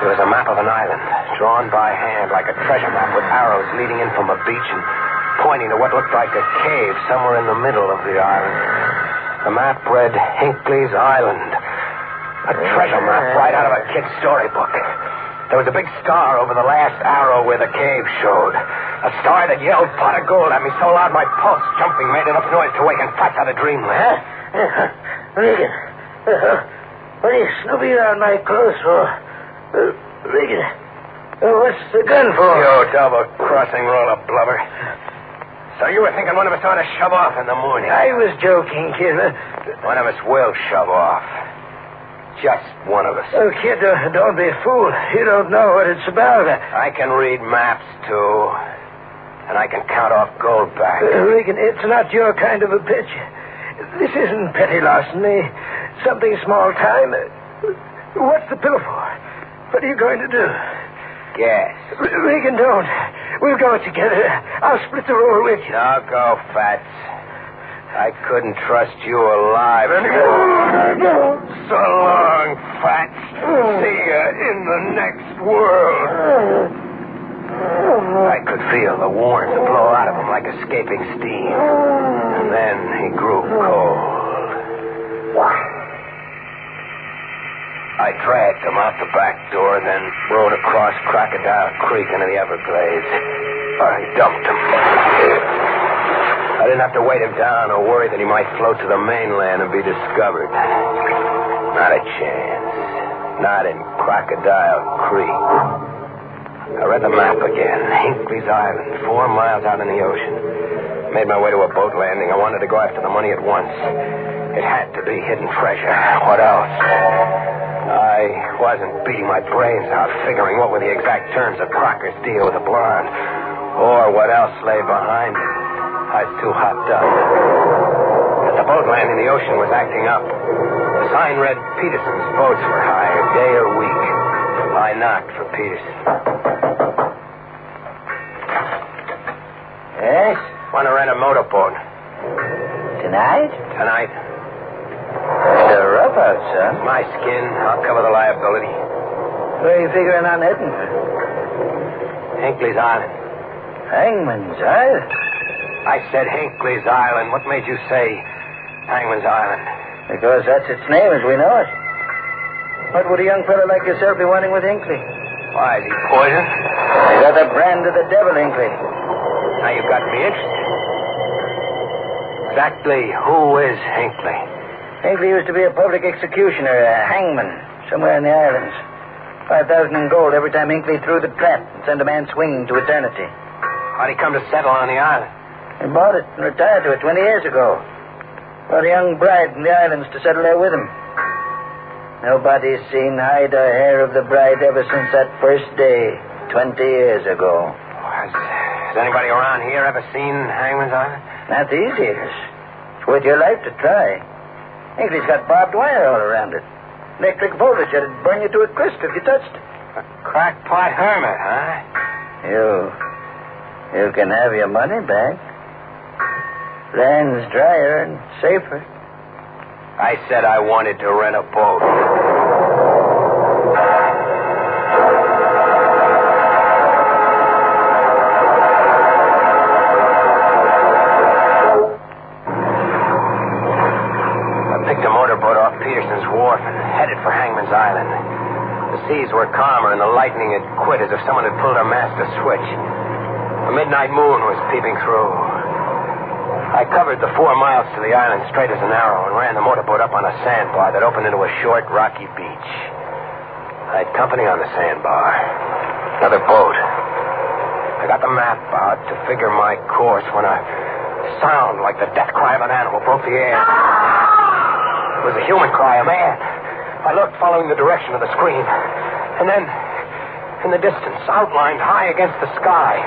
It was a map of an island, drawn by hand like a treasure map with arrows leading in from a beach and pointing to what looked like a cave somewhere in the middle of the island. The map read Hinckley's Island. A treasure map right out of a kid's storybook. There was a big star over the last arrow where the cave showed. A star that yelled pot of gold at me so loud my pulse jumping made enough noise to waken Fats out of dreamland. Regan, what are you snooping around my clothes for? Regan, what's the gun for? You double-crossing roll of blubber. So you were thinking one of us ought to shove off in the morning? I was joking, kid. One of us will shove off. Just one of us. Oh, kid, don't be a fool. You don't know what it's about. I can read maps, too. And I can count off gold back. Regan, it's not your kind of a pitch. This isn't petty larceny. Something small time. What's the pill for? What are you going to do? Guess. Regan, don't. We'll go together. I'll split the roll with you. Now go, Fats. I couldn't trust you alive anymore. So long, Fats. See ya in the next world. I could feel the warmth blow out of him like escaping steam. And then he grew cold. I dragged him out the back door, then rode across Crocodile Creek into the Everglades. I dumped him. I didn't have to weight him down or worry that he might float to the mainland and be discovered. Not a chance. Not in Crocodile Creek. I read the map again. Hinckley's Island, 4 miles out in the ocean. Made my way to a boat landing. I wanted to go after the money at once. It had to be hidden treasure. What else? I wasn't beating my brains out figuring what were the exact terms of Crocker's deal with the blonde, or what else lay behind it. I was too hopped up. At the boat landing, the ocean was acting up. The sign read Peterson's boats for hire, day or week. I knocked for Peterson. Yes? Want to rent a motorboat. Tonight? Tonight. It's a rough out, son. My skin. I'll cover the liability. Where are you figuring on heading? Hinckley's Island. Hangman's Island? I said Hinckley's Island. What made you say Hangman's Island? Because that's its name as we know it. What would a young fellow like yourself be wanting with Hinckley? Why, is he poison? They got the brand of the devil, Hinckley. Now you've got me interested. Exactly who is Hinckley? Hinckley used to be a public executioner, a hangman, somewhere in the islands. 5,000 in gold every time Hinckley threw the trap and sent a man swinging to eternity. How'd he come to settle on the island? He bought it and retired to it 20 years ago. Brought a young bride from the islands to settle there with him. Nobody's seen hide or hair of the bride ever since that first day, 20 years ago. Has anybody around here ever seen Hangman's Island? Not these years. It's worth your life to try. Hinckley's got barbed wire all around it. Electric voltage that'd burn you to a crisp if you touched it. A crackpot hermit, huh? You can have your money back. Land's drier and safer. I said I wanted to rent a boat. I picked a motorboat off Peterson's Wharf and headed for Hangman's Island. The seas were calmer and the lightning had quit as if someone had pulled a master switch. The midnight moon was peeping through. I covered the 4 miles to the island straight as an arrow and ran the motorboat up on a sandbar that opened into a short, rocky beach. I had company on the sandbar. Another boat. I got the map out to figure my course when a sound like the death cry of an animal broke the air. It was a human cry, a man. I looked, following the direction of the scream. And then, in the distance, outlined high against the sky,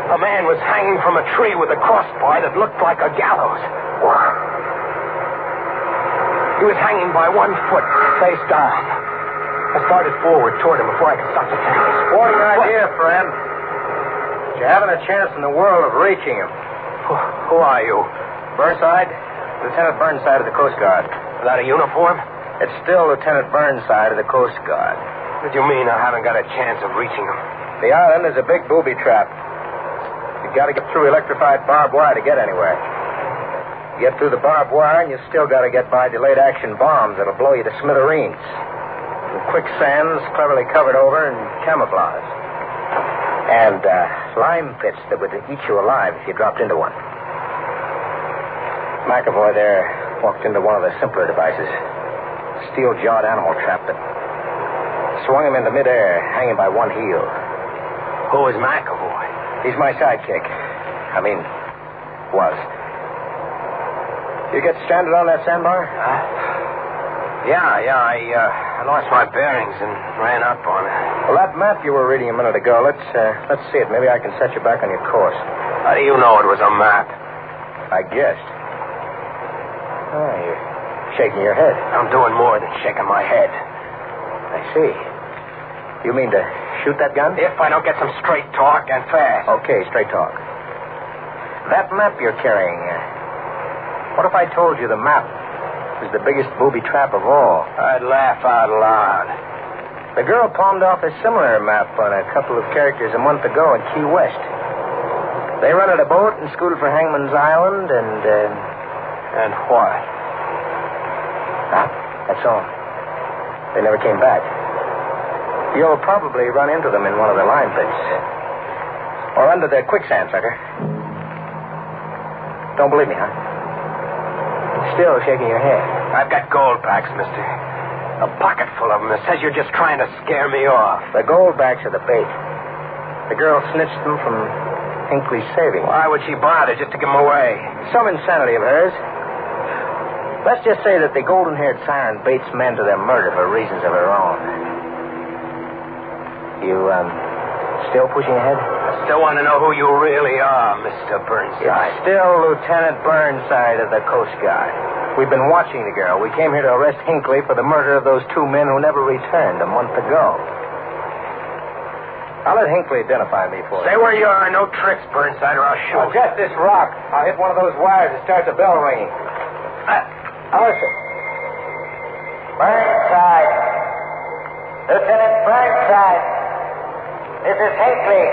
a man was hanging from a tree with a crossbar that looked like a gallows. He was hanging by 1 foot, face down. I started forward toward him before I could stop to think. Sporting idea, friend. But you haven't a chance in the world of reaching him. Who are you? Burnside? Lieutenant Burnside of the Coast Guard. Without a uniform? It's still Lieutenant Burnside of the Coast Guard. What do you mean I haven't got a chance of reaching him? The island is a big booby trap. You've got to get through electrified barbed wire to get anywhere. You get through the barbed wire, and you still got to get by delayed action bombs that'll blow you to smithereens. And quicksands cleverly covered over and camouflaged. And lime pits that would eat you alive if you dropped into one. McAvoy there walked into one of the simpler devices. A steel-jawed animal trap that swung him into midair, hanging by one heel. Who is McAvoy? He's my sidekick. I mean, was. You get stranded on that sandbar? Yeah. I lost my bearings and ran up on it. Well, that map you were reading a minute ago, let's see it. Maybe I can set you back on your course. How do you know it was a map? I guessed. Oh, you're shaking your head. I'm doing more than shaking my head. I see. You mean to shoot that gun? If I don't get some straight talk and fast. Okay, straight talk. That map you're carrying, what if I told you the map was the biggest booby trap of all? I'd laugh out loud. The girl palmed off a similar map on a couple of characters a month ago in Key West. They rented a boat and scooted for Hangman's Island and... And what? That's all. They never came back. You'll probably run into them in one of the lime pits. Or under the quicksand, sucker. Don't believe me, huh? Still shaking your head. I've got gold backs, mister. A pocket full of them. It says you're just trying to scare me off. The gold backs are the bait. The girl snitched them from Hinckley's savings. Why would she bother just to give them away? Some insanity of hers. Let's just say that the golden-haired siren baits men to their murder for reasons of her own. You, still pushing ahead? I still want to know who you really are, Mr. Burnside. It's still Lieutenant Burnside of the Coast Guard. We've been watching the girl. We came here to arrest Hinckley for the murder of those two men who never returned a month ago. I'll let Hinckley identify me for you. Stay where you are. No tricks, Burnside, or I'll shoot. Just this rock. I'll hit one of those wires that starts a bell ringing. Listen. Burnside. Lieutenant Burnside. This is Hinckley.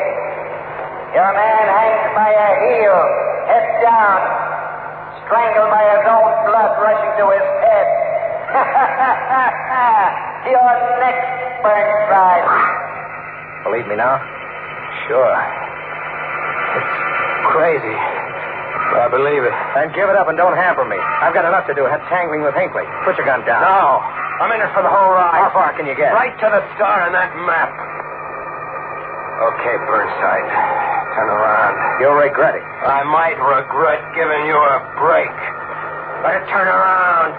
Your man hangs by a heel, head down, strangled by his own blood rushing to his head. You're next, Burnside. Believe me now? Sure. It's crazy. But I believe it. Then give it up and don't hamper me. I've got enough to do tangling with Hinckley. Put your gun down. No. I'm in it for the whole ride. How far can you get? Right to the star on that map. Okay, Burnside. Turn around. You'll regret it. I might regret giving you a break. Better turn around.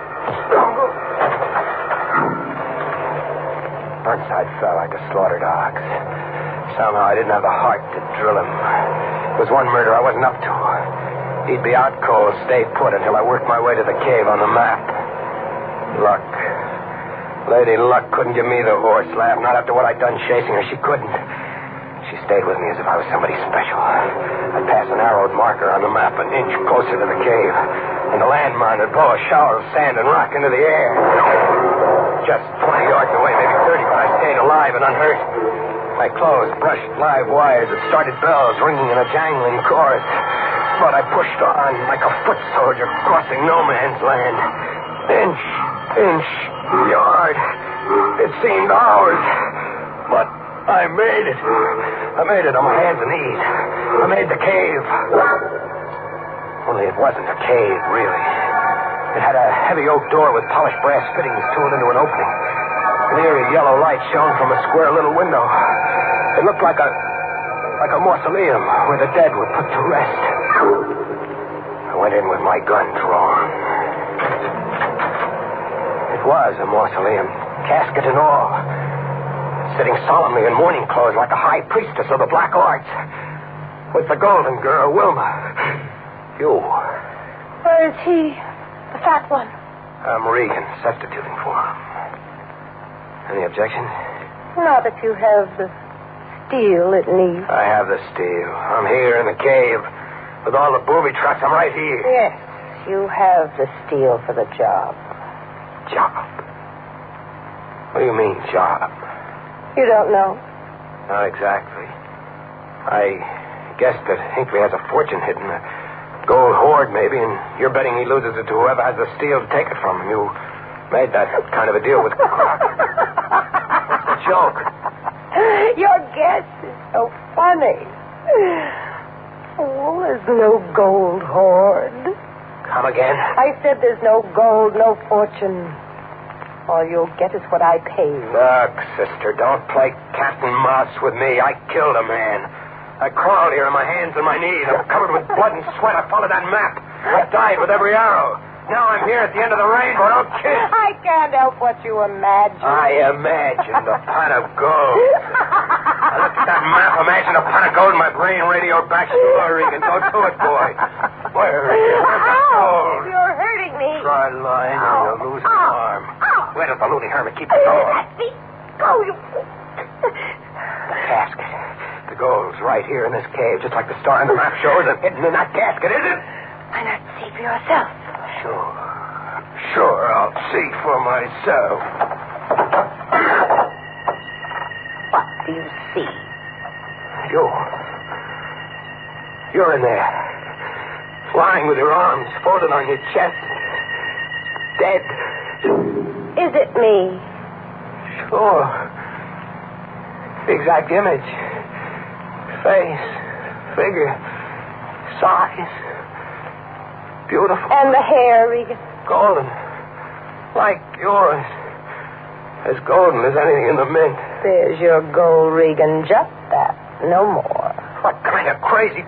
Burnside fell like a slaughtered ox. Somehow I didn't have the heart to drill him. It was one murder I wasn't up to. He'd be out cold, stay put until I worked my way to the cave on the map. Luck. Lady Luck couldn't give me the horse laugh, not after what I'd done chasing her. She couldn't. She stayed with me as if I was somebody special. I'd pass an arrowed marker on the map an inch closer to the cave, and the landmine would blow a shower of sand and rock into the air. Just 20 yards away, maybe 30, but I stayed alive and unhurt. My clothes brushed live wires that started bells ringing in a jangling chorus. But I pushed on like a foot soldier crossing no man's land. Inch, yard. It seemed hours. But I made it. I made it on my hands and knees. I made the cave. Only it wasn't a cave, really. It had a heavy oak door with polished brass fittings tooled into an opening. An eerie yellow light shone from a square little window. It looked like a mausoleum where the dead were put to rest. I went in with my gun drawn. It was a mausoleum, casket and all. Sitting solemnly in mourning clothes like a high priestess of the black arts. With the golden girl, Wilma. You. Where is he? The fat one. I'm Regan, substituting for him. Any objections? Now that you have the steel it needs. I have the steel. I'm here in the cave. With all the booby traps, I'm right here. Yes, you have the steel for the job. Job? What do you mean, job? You don't know? Not exactly. I guess that Hinckley has a fortune hidden. A gold hoard, maybe, and you're betting he loses it to whoever has the steel to take it from him. You made that kind of a deal with Croc. What's the joke? Your guess is so funny. Oh, there's no gold hoard. Come again? I said there's no gold, no fortune. All you'll get is what I pay you. Look, sister, don't play cat and mouse with me. I killed a man. I crawled here on my hands and my knees. I'm covered with blood and sweat. I followed that map. I died with every arrow. Now I'm here at the end of the rainbow. Don't kiss. I can't help what you imagine. I imagined a pot of gold. I looked at that map, imagined a pot of gold, and my brain radioed back. Sure, Regan, go to it, boy. Where is it? Where's the gold? You're hurting me. Try lying and you'll lose an arm. Where does the loony hermit keep the gold? Let me go, you... The casket. The gold's right here in this cave, just like the star on the map shows. I'm hidden in that casket, is it? Why not see for yourself? Sure, I'll see for myself. What do you see? You're in there. Lying with your arms folded on your chest. Dead. Is it me? Sure. The exact image. Face. Figure. Size. Beautiful. And the hair, Regan? Golden. Like yours. As golden as anything in the mint. There's your gold, Regan. Just that. No more. What kind of crazy...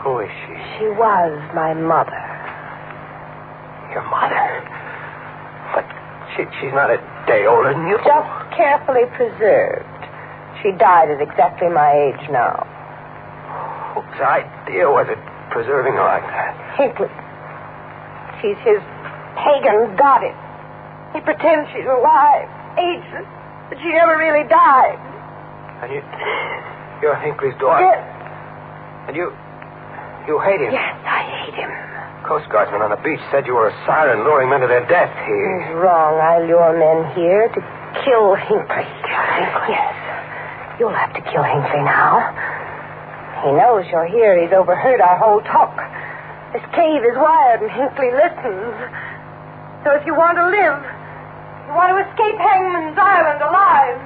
Who is she? She was my mother. Your mother? But she's not a day older than you. Just carefully preserved. She died at exactly my age now. Whose idea was it preserving her like that? Hinckley. She's his pagan goddess. He pretends she's alive, ageless, but she never really died. And you're Hinckley's daughter? Yes. And you hate him? Yes, I hate him. Coast Guardsmen on the beach said you were a siren luring men to their death here. He's wrong. I lure men here to kill Hinckley. Yes. You'll have to kill Hinckley now. He knows you're here. He's overheard our whole talk. This cave is wired and Hinckley listens. So if you want to live, you want to escape Hangman's Island alive,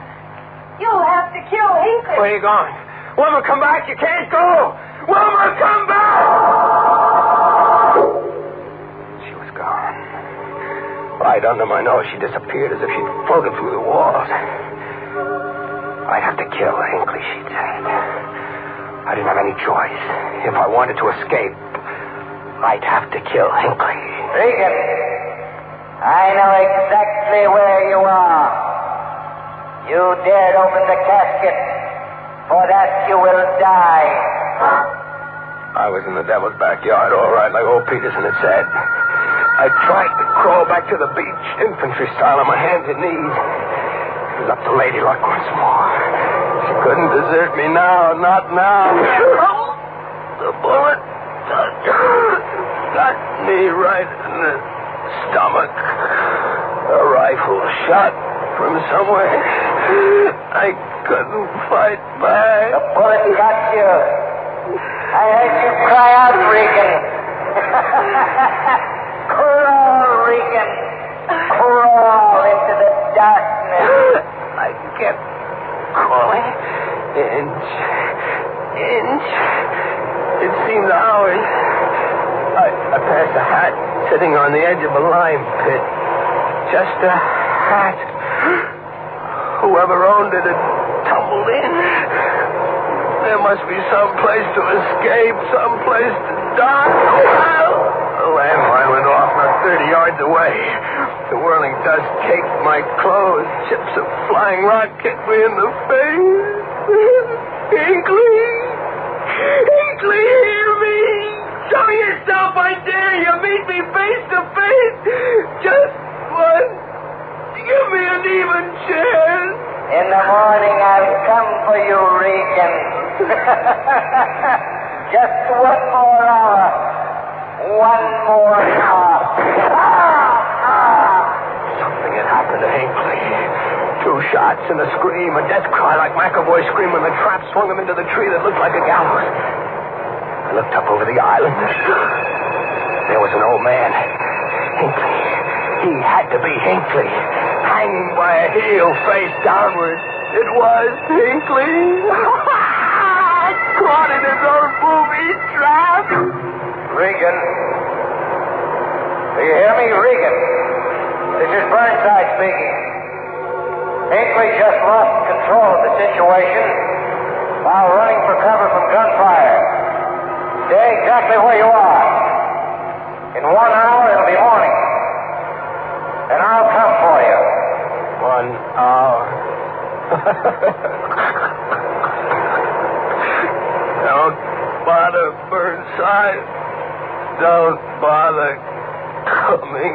you'll have to kill Hinckley. Where are you going? Wilma, come back. You can't go. Wilma, come back! She was gone. Right under my nose, she disappeared as if she'd floated through the walls. I'd have to kill Hinckley, she'd said. I didn't have any choice. If I wanted to escape, I'd have to kill Hinckley. Regan, I know exactly where you are. You dared open the casket. For that you will die. I was in the devil's backyard, all right, like old Peterson had said. I tried to crawl back to the beach, infantry style, on my hands and knees. It was up to Lady Luck once more. She couldn't desert me now, not now. The bullet got me right in the stomach. A rifle shot from somewhere. I couldn't fight back. The bullet got you. I heard you cry out, Regan. Crawl, Regan. Crawl into the darkness. I kept crawling. Inch. It seemed hours. I passed a hat sitting on the edge of a lime pit. Just a hat. Whoever owned it had tumbled in. There must be some place to escape, some place to die. The landmine went off not 30 yards away. The whirling dust caked my clothes. Chips of flying rock kicked me in the face. Hinckley! Hinckley, hear me! Show yourself, I dare you! Meet me face to face! Just once! Give me an even chance. In the morning, I'll come for you, Regan. Just one more hour. One more hour. Something had happened to Hinckley. 2 shots and a scream, a death cry like McAvoy's scream when the trap swung him into the tree that looked like a gallows. I looked up over the island. There was an old man. Hinckley. He had to be Hinckley. Hanging by a heel, face downward. It was Hinckley. Caught in his own booby trap. Regan. Do you hear me, Regan? This is Burnside speaking. Hinckley just lost control of the situation. while running for cover from gunfire. Stay exactly where you are. In 1 hour, it'll be morning. Then I'll come for you. 1 hour. Don't bother, Burnside. Don't bother coming.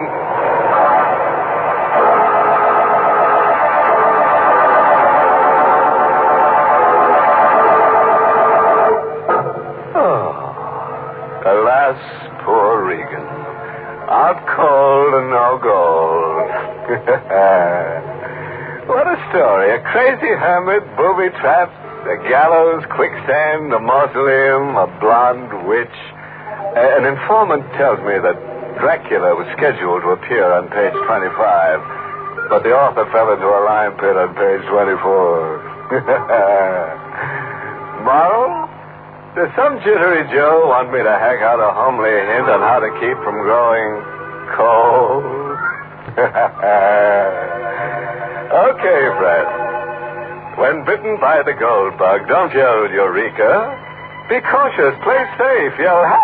Alas, poor Regan. Out cold and no gold. What a story. A crazy hermit, booby-trapped, a gallows, quicksand, a mausoleum, a blonde witch. An informant tells me that Dracula was scheduled to appear on page 25, but the author fell into a lime pit on page 24. Moral? Does some jittery Joe want me to hack out a homely hint on how to keep from growing cold? Okay, Fred. When bitten by the gold bug, don't yell Eureka. Be cautious. Play safe. Yell help.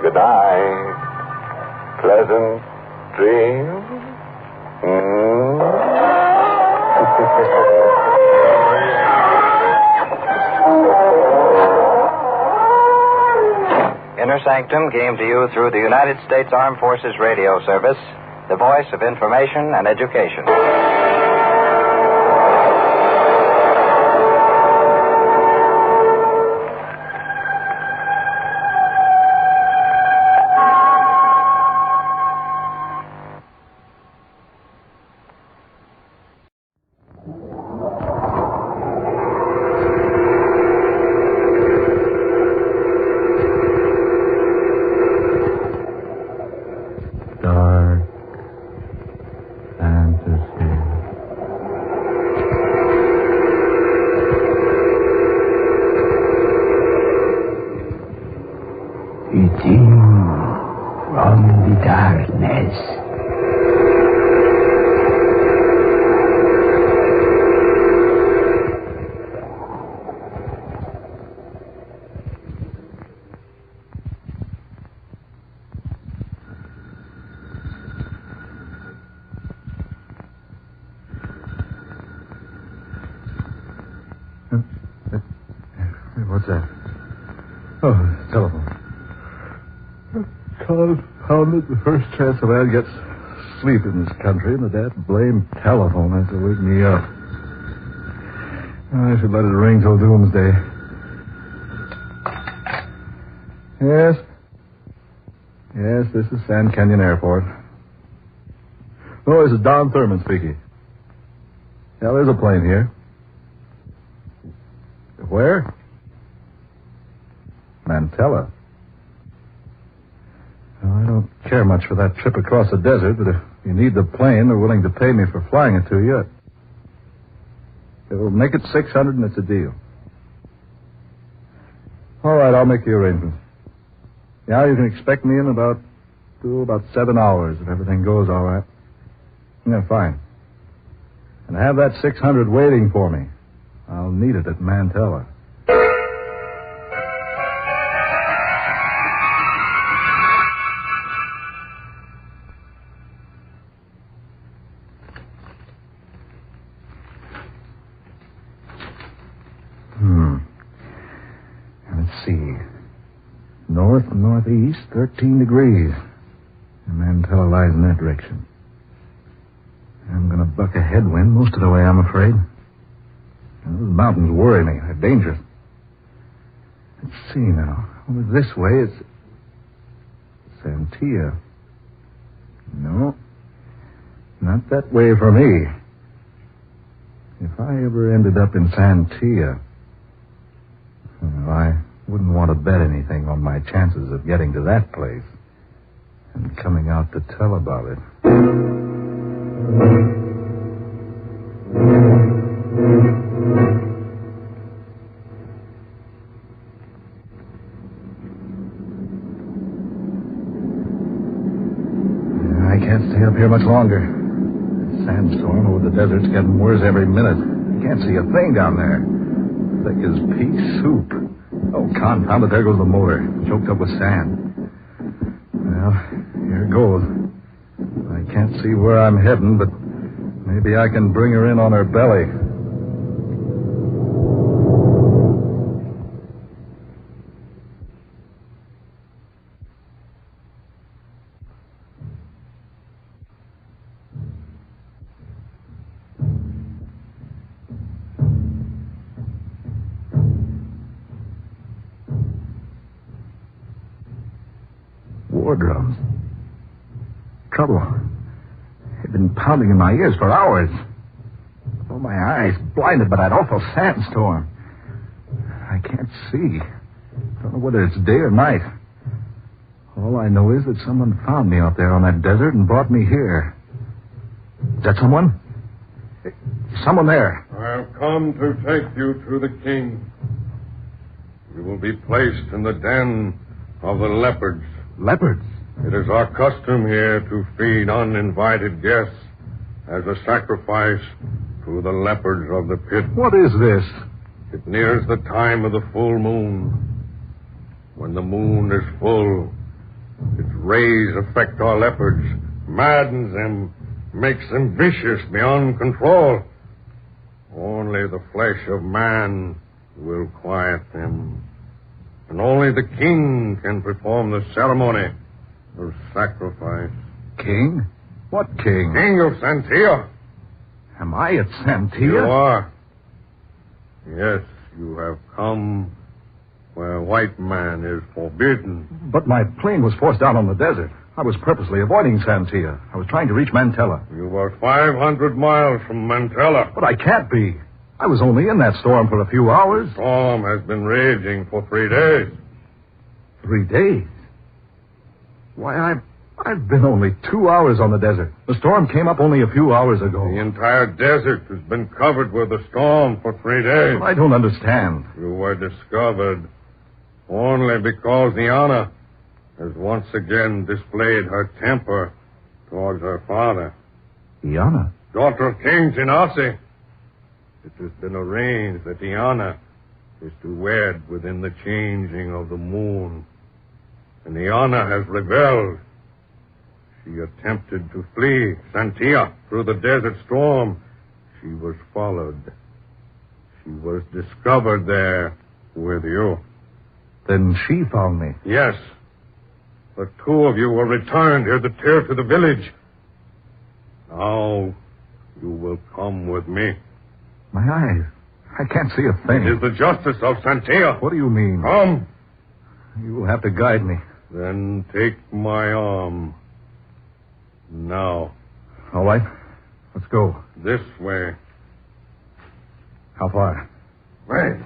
Good night. Pleasant dreams. Inner Sanctum came to you through the United States Armed Forces Radio Service, the voice of information and education. What's that? Oh, telephone. Confounded, the first chance a man gets sleep in this country, and the damn blame telephone has to wake me up. I should let it ring till doomsday. Yes? Yes, this is San Canyon Airport. Oh, this is Don Thurman speaking. Yeah, there's a plane here. Where? Mantella. Well, I don't care much for that trip across the desert, but if you need the plane, they're willing to pay me for flying it to you. It'll make it $600 and it's a deal. All right, I'll make the arrangements. Yeah, you can expect me in about 7 hours if everything goes all right. Yeah, fine. And have that 600 waiting for me. I'll need it at Mantella. Let's see. Northeast, 13 degrees. And Mantella lies in that direction. I'm going to buck a headwind most of the way, I'm afraid. And those mountains worry me. They're dangerous. Let's see now. Over this way, it's Santia. No, not that way for me. If I ever ended up in Santia, well, I wouldn't want to bet anything on my chances of getting to that place and coming out to tell about it. here much longer. The sandstorm over the desert's getting worse every minute. You can't see a thing down there. Thick as pea soup. Oh, confound it, there goes the motor, choked up with sand. Well, here it goes. I can't see where I'm heading, but maybe I can bring her in on her belly. War drums. Trouble. They've been pounding in my ears for hours. Oh, my eyes blinded by that awful sandstorm. I can't see. Don't know whether it's day or night. All I know is that someone found me out there on that desert and brought me here. Is that someone? Someone there. I've come to take you to the king. You will be placed in the den of the leopards. Leopards? It is our custom here to feed uninvited guests as a sacrifice to the leopards of the pit. What is this? It nears the time of the full moon. When the moon is full, its rays affect our leopards, maddens them, makes them vicious beyond control. Only the flesh of man will quiet them. And only the king can perform the ceremony of sacrifice. King? What king? King of Santia. Am I at Santia? You are. Yes, you have come where white man is forbidden. But my plane was forced down on the desert. I was purposely avoiding Santia. I was trying to reach Mantella. You were 500 miles from Mantella. But I can't be. I was only in that storm for a few hours. The storm has been raging for 3 days. 3 days? Why, I've been only 2 hours on the desert. The storm came up only a few hours ago. The entire desert has been covered with a storm for 3 days. Well, I don't understand. You were discovered only because the Anna has once again displayed her temper towards her father. Iana? Daughter of King Genasi. It has been arranged that Iana is to wed within the changing of the moon. And Iana has rebelled. She attempted to flee Santia through the desert storm. She was followed. She was discovered there with you. Then she found me? Yes. The two of you were returned here to tear to the village. Now you will come with me. My eyes. I can't see a thing. It is the justice of Santia. What do you mean? Come. You will have to guide me. Then take my arm. Now. All right. Let's go. This way. How far? Wait.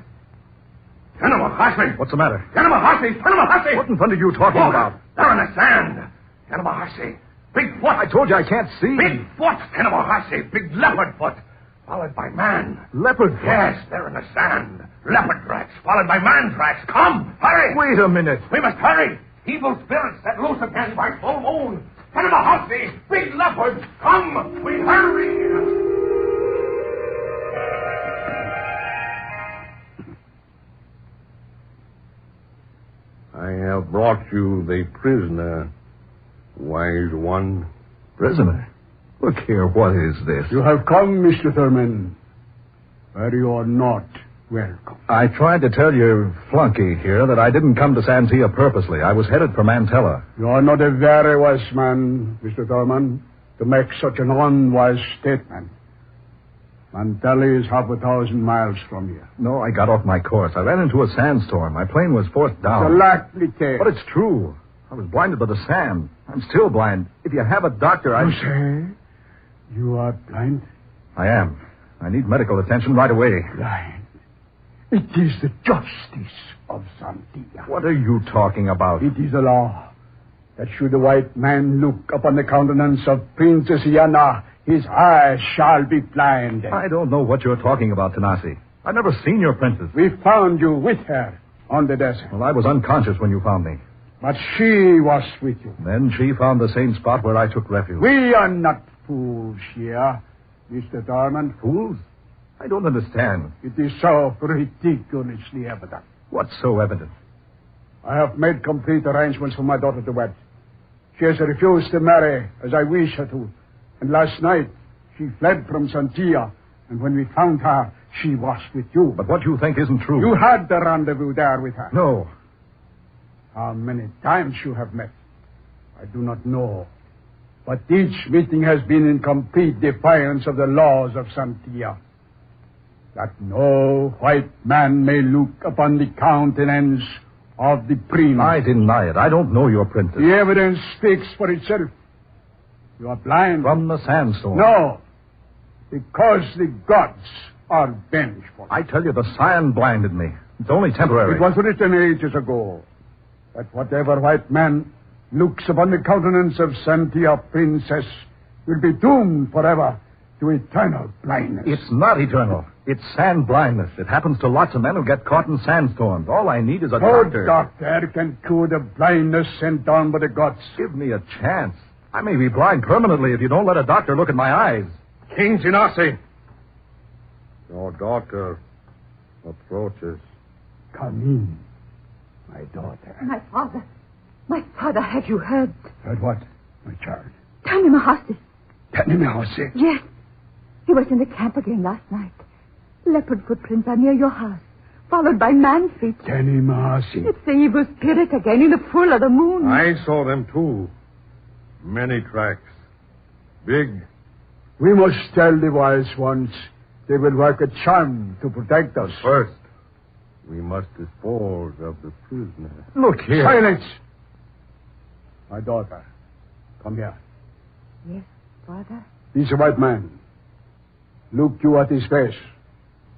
Tanamahasi! What's the matter? Tanamahasi! Tanamahasi! What in front are you talking about? They're in the sand. Tanamahasi. Big foot. I told you I can't see. Big foot, Tanamahasi. Big leopard foot. Followed by man. Leopard foot? Yes, they're in the sand. Leopard tracks, followed by man tracks. Come, hurry. Wait a minute. We must hurry. Evil spirits set loose again by full moon. Tanamahasi, big leopards. Come, we hurry. I have brought you the prisoner, wise one. Prisoner? Look here, what is this? You have come, Mr. Thurman, but you are not welcome. I tried to tell your flunky here that I didn't come to Santia purposely. I was headed for Mantella. You are not a very wise man, Mr. Thurman, to make such an unwise statement. Mantella is 1,000 miles from here. No, I got off my course. I ran into a sandstorm. My plane was forced down. It's a likely tale. But it's true. I was blinded by the sand. I'm still blind. If you have a doctor, You say you are blind? I am. I need medical attention right away. Blind? It is the justice of Santia. What are you talking about? It is the law that should a white man look upon the countenance of Princess Iana, his eyes shall be blind. I don't know what you're talking about, Tanasi. I've never seen your princess. We found you with her on the desert. Well, I was unconscious when you found me. But she was with you. Then she found the same spot where I took refuge. We are not fools here, Mr. Dorman. Fools? I don't understand. It is so ridiculously evident. What's so evident? I have made complete arrangements for my daughter to wed. She has refused to marry as I wish her to. And last night, she fled from Santia. And when we found her, she was with you. But what you think isn't true. You had the rendezvous there with her. No. How many times you have met, I do not know. But each meeting has been in complete defiance of the laws of Santia. That no white man may look upon the countenance of the prince. I deny it. I don't know your princess. The evidence speaks for itself. You are blind. From the sandstorm. No. Because the gods are vengeful. I tell you, the sand blinded me. It's only temporary. It was written ages ago that whatever white man looks upon the countenance of Santia princess will be doomed forever to eternal blindness. It's not eternal. It's sand blindness. It happens to lots of men who get caught in sandstorms. All I need is a doctor. No doctor can cure the blindness sent down by the gods. Give me a chance. I may be blind permanently if you don't let a doctor look at my eyes. King Genasi, your daughter approaches. Come in, my daughter. My father, have you heard? Heard what, my child? Tanimahasi. Tanimahasi? Yes. He was in the camp again last night. Leopard footprints are near your house, followed by man feet. Tanimahasi. It's the evil spirit again in the full of the moon. I saw them too. Many tracks. Big. We must tell the wise ones they will work a charm to protect us. First, we must dispose of the prisoner. Look here. Silence! My daughter, come here. Yes, father? He's a white man. Look you at his face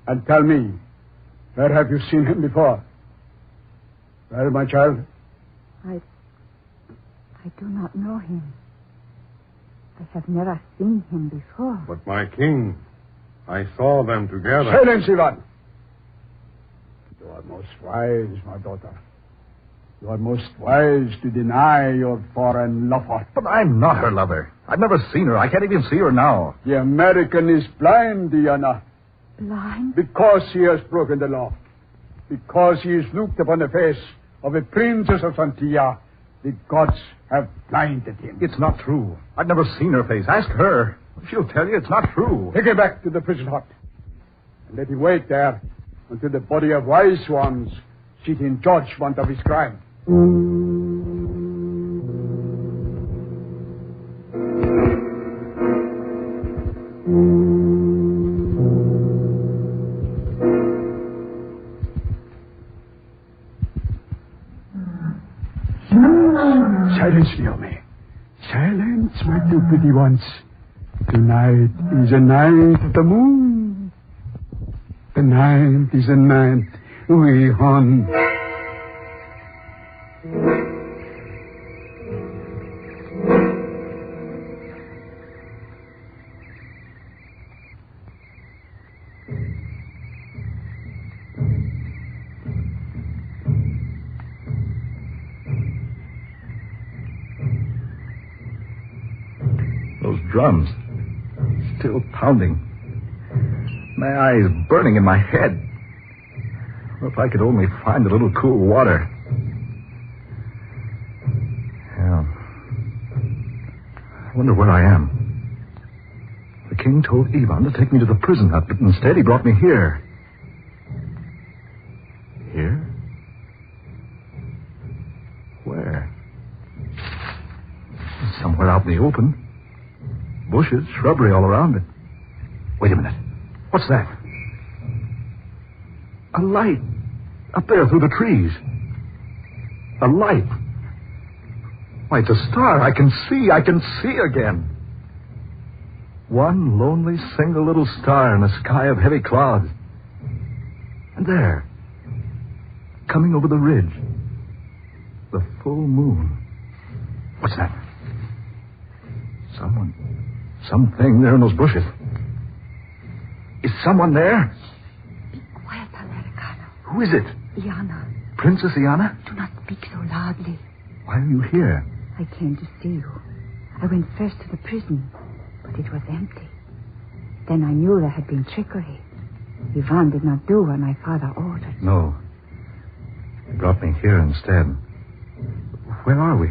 and tell me, where have you seen him before? Well, my child? I do not know him. I have never seen him before. But my king, I saw them together. Silence, Ivan! You are most wise, my daughter. You are most wise to deny your foreign lover. But I'm not her lover. I've never seen her. I can't even see her now. The American is blind, Diana. Blind? Because he has broken the law. Because he has looked upon the face of a princess of Santia. The gods have blinded him. It's not true. I've never seen her face. Ask her. She'll tell you it's not true. Take him back to the prison hut. And let him wait there until the body of wise ones sit in judgment of his crime. Silence, Naomi. Silence, my two pretty ones. Tonight is a night of the moon. The night is a night we hunt. Those drums, still pounding. My eyes burning in my head. Oh, if I could only find a little cool water. Yeah. I wonder where I am. The king told Ivan to take me to the prison hut, but instead he brought me here. Here? Where? Somewhere out in the open. Bushes, shrubbery all around it. Wait a minute. What's that? A light. Up there through the trees. A light. Why, it's a star. I can see again. One lonely, single little star in a sky of heavy clouds. And there, coming over the ridge, the full moon. What's that? Something there in those bushes. Is someone there? Be quiet, Americano. Who is it? Iana. Princess Iana? Do not speak so loudly. Why are you here? I came to see you. I went first to the prison, but it was empty. Then I knew there had been trickery. Ivan did not do what my father ordered. No. He brought me here instead. Where are we?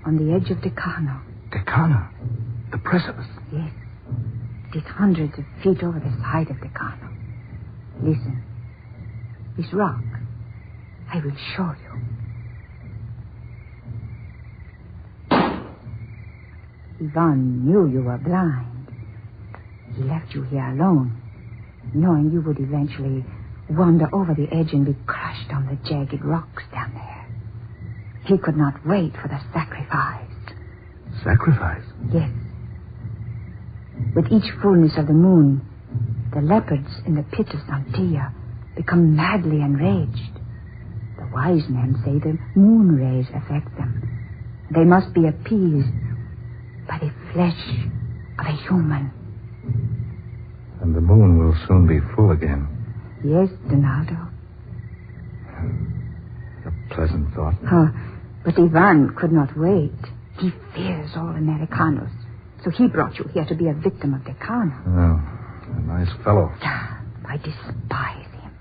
On the edge of Decano. Decano? The precipice? Yes. It is hundreds of feet over the side of Decano. Listen. This rock. I will show you. Ivan knew you were blind. He left you here alone, knowing you would eventually wander over the edge and be crushed on the jagged rocks down there. He could not wait for the sacrifice. Sacrifice? Yes. With each fullness of the moon, the leopards in the pit of Santia become madly enraged. The wise men say the moon rays affect them. They must be appeased by the flesh of a human. And the moon will soon be full again. Yes, Donaldo. A pleasant thought. Oh, but Ivan could not wait. He fears all Americanos. So he brought you here to be a victim of Decano. Oh, a nice fellow. I despise him.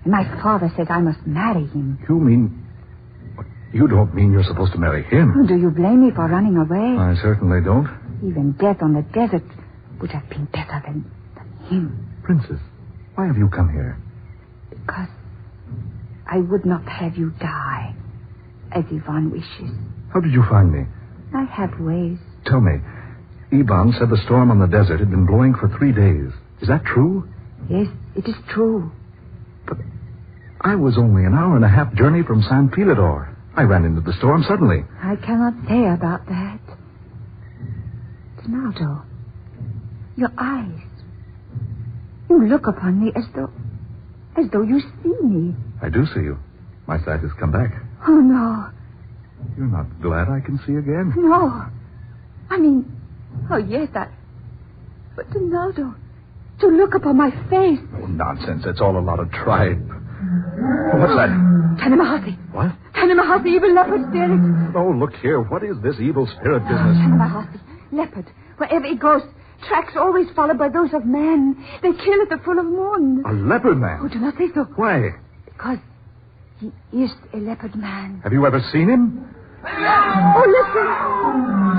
And my father said I must marry him. You mean... You don't mean you're supposed to marry him? Oh, do you blame me for running away? I certainly don't. Even death on the desert would have been better than him. Princess, why have you come here? Because I would not have you die, as Ivan wishes. How did you find me? I have ways. Tell me, Ivan said the storm on the desert had been blowing for 3 days. Is that true? Yes, it is true. But I was only an hour and a half journey from San Pilador. I ran into the storm suddenly. I cannot say about that. Donaldo, your eyes. You look upon me as though you see me. I do see you. My sight has come back. Oh, no. You're not glad I can see again? No. I mean, oh, yes, but Donaldo, to look upon my face. Oh, nonsense. It's all a lot of tribe. What's that? Tanimahasi. What? Tanimahasi, evil leopard spirit. Oh, look here. What is this evil spirit business? Tanimahasi, leopard. Wherever it goes, tracks always followed by those of man. They kill at the full of moon. A leopard man? Oh, do not say so. Why? Because he is a leopard man. Have you ever seen him? Oh, listen.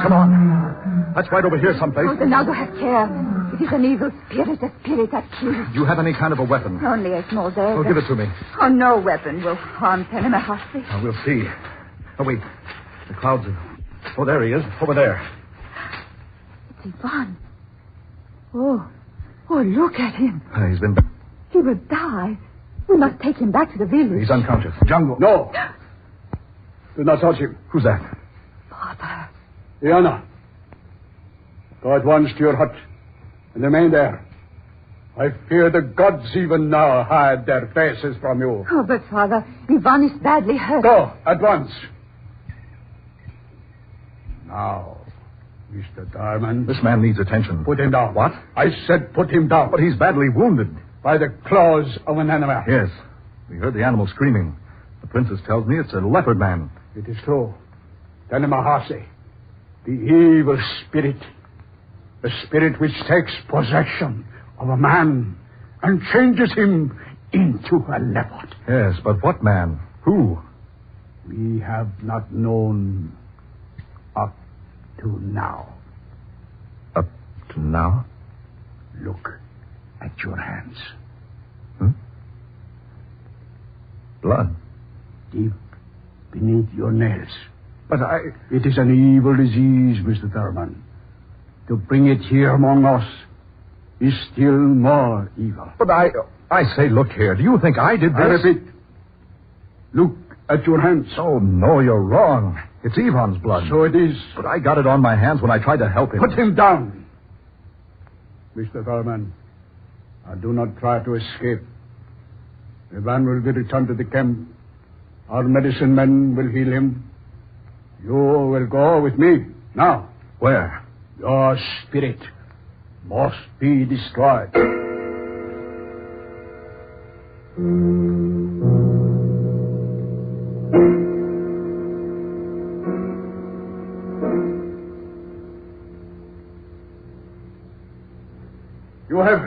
Come on. Let's ride over here someplace. Oh, Donaldo, have care. It is an evil spirit, a spirit that kills. Do you have any kind of a weapon? Only a small dagger. Oh, give it to me. Oh, no weapon will harm Tanimahasi. Oh, we'll see. Oh, wait. The clouds are... Oh, there he is. Over there. It's Ivan. Oh, look at him. He's been... He will die. We must take him back to the village. He's unconscious. Jungle. No. Do not touch him. Who's that? Father. Iana. Go at once to your hut and remain there. I fear the gods even now hide their faces from you. Oh, but, Father, Ivan is badly hurt. Go, at once. Now, Mr. Darman. This man needs attention. Put him down. What? I said put him down. But he's badly wounded. By the claws of an animal. Yes. We heard the animal screaming. The princess tells me it's a leopard man. It is true. Tanimahasi, the evil spirit. The spirit which takes possession of a man and changes him into a leopard. Yes, but what man? Who? We have not known up to now. Up to now? Look at your hands. Blood. Deep beneath your nails. But It is an evil disease, Mr. Thurman. To bring it here among us is still more evil. But I say, look here. Do you think I did this? I repeat. Look at your hands. Oh, no, you're wrong. It's Ivan's blood. So it is. But I got it on my hands when I tried to help him. Put him down. Mr. Thurman, do not try to escape. Ivan will be returned to the camp. Our medicine men will heal him. You will go with me. Now. Where? Your spirit must be destroyed.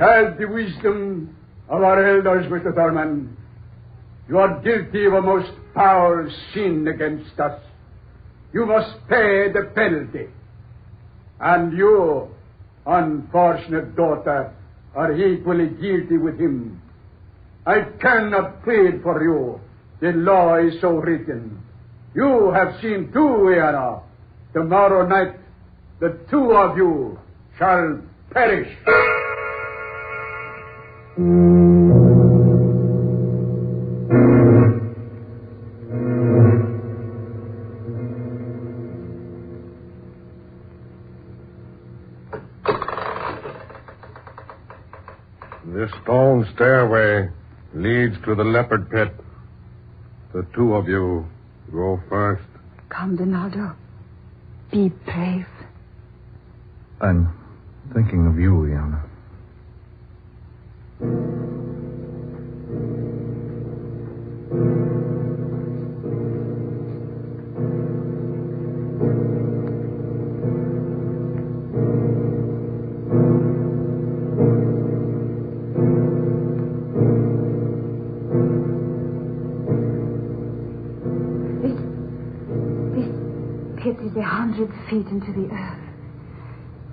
had the wisdom of our elders, Mr. Thurman. You are guilty of a most foul sin against us. You must pay the penalty. And you, unfortunate daughter, are equally guilty with him. I cannot plead for you. The law is so written. You have seen two, Iana. Tomorrow night, the two of you shall perish. This stone stairway leads to the leopard pit. The two of you go first. Come, Donaldo. Be brave. I'm thinking of you, Iana. This is 100 feet into the earth.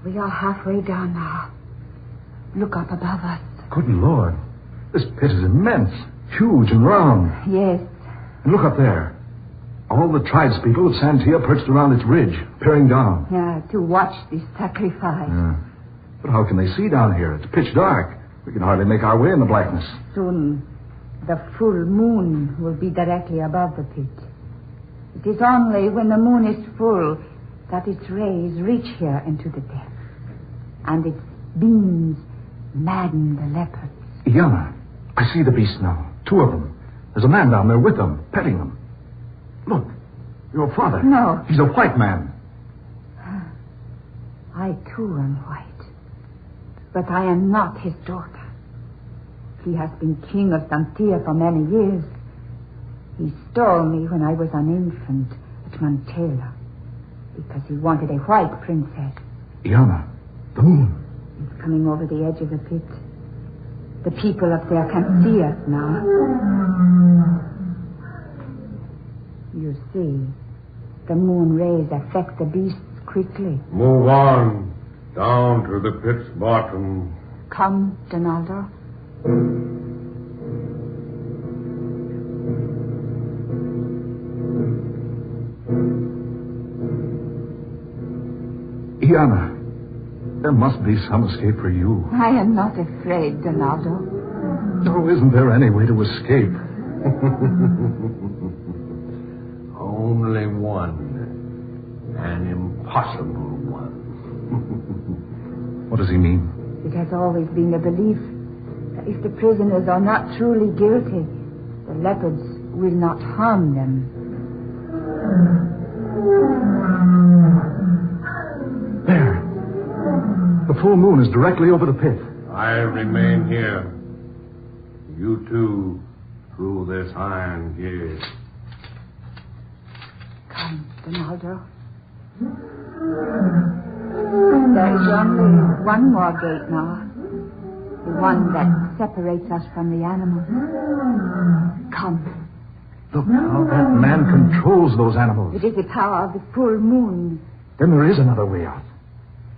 We are halfway down now. Look up above us. Good Lord. This pit is immense, huge and round. Yes. And look up there. All the tribespeople of Santia perched around its ridge, peering down. Yeah, to watch this sacrifice. Yeah. But how can they see down here? It's pitch dark. We can hardly make our way in the blackness. Soon, the full moon will be directly above the pit. It is only when the moon is full that its rays reach here into the depths. And its beams madden the leopards. Iana, I see the beasts now. Two of them. There's a man down there with them, petting them. Look, your father. No. He's a white man. I, too, am white. But I am not his daughter. He has been king of Santia for many years. He stole me when I was an infant at Montella because he wanted a white princess. Iana, the moon. It's coming over the edge of the pit. The people up there can see us now. You see, the moon rays affect the beasts quickly. Move on, down to the pit's bottom. Come, Donaldo. Iana, there must be some escape for you. I am not afraid, Donaldo. No, isn't there any way to escape? Only one. An impossible one. What does he mean? It has always been the belief that if the prisoners are not truly guilty, the leopards will not harm them. There. The full moon is directly over the pit. I remain here. You two through this iron gate. Come, Donaldo. There is only one more gate now. The one that separates us from the animals. Come. Look how that man controls those animals. It is the power of the full moon. Then there is another way out.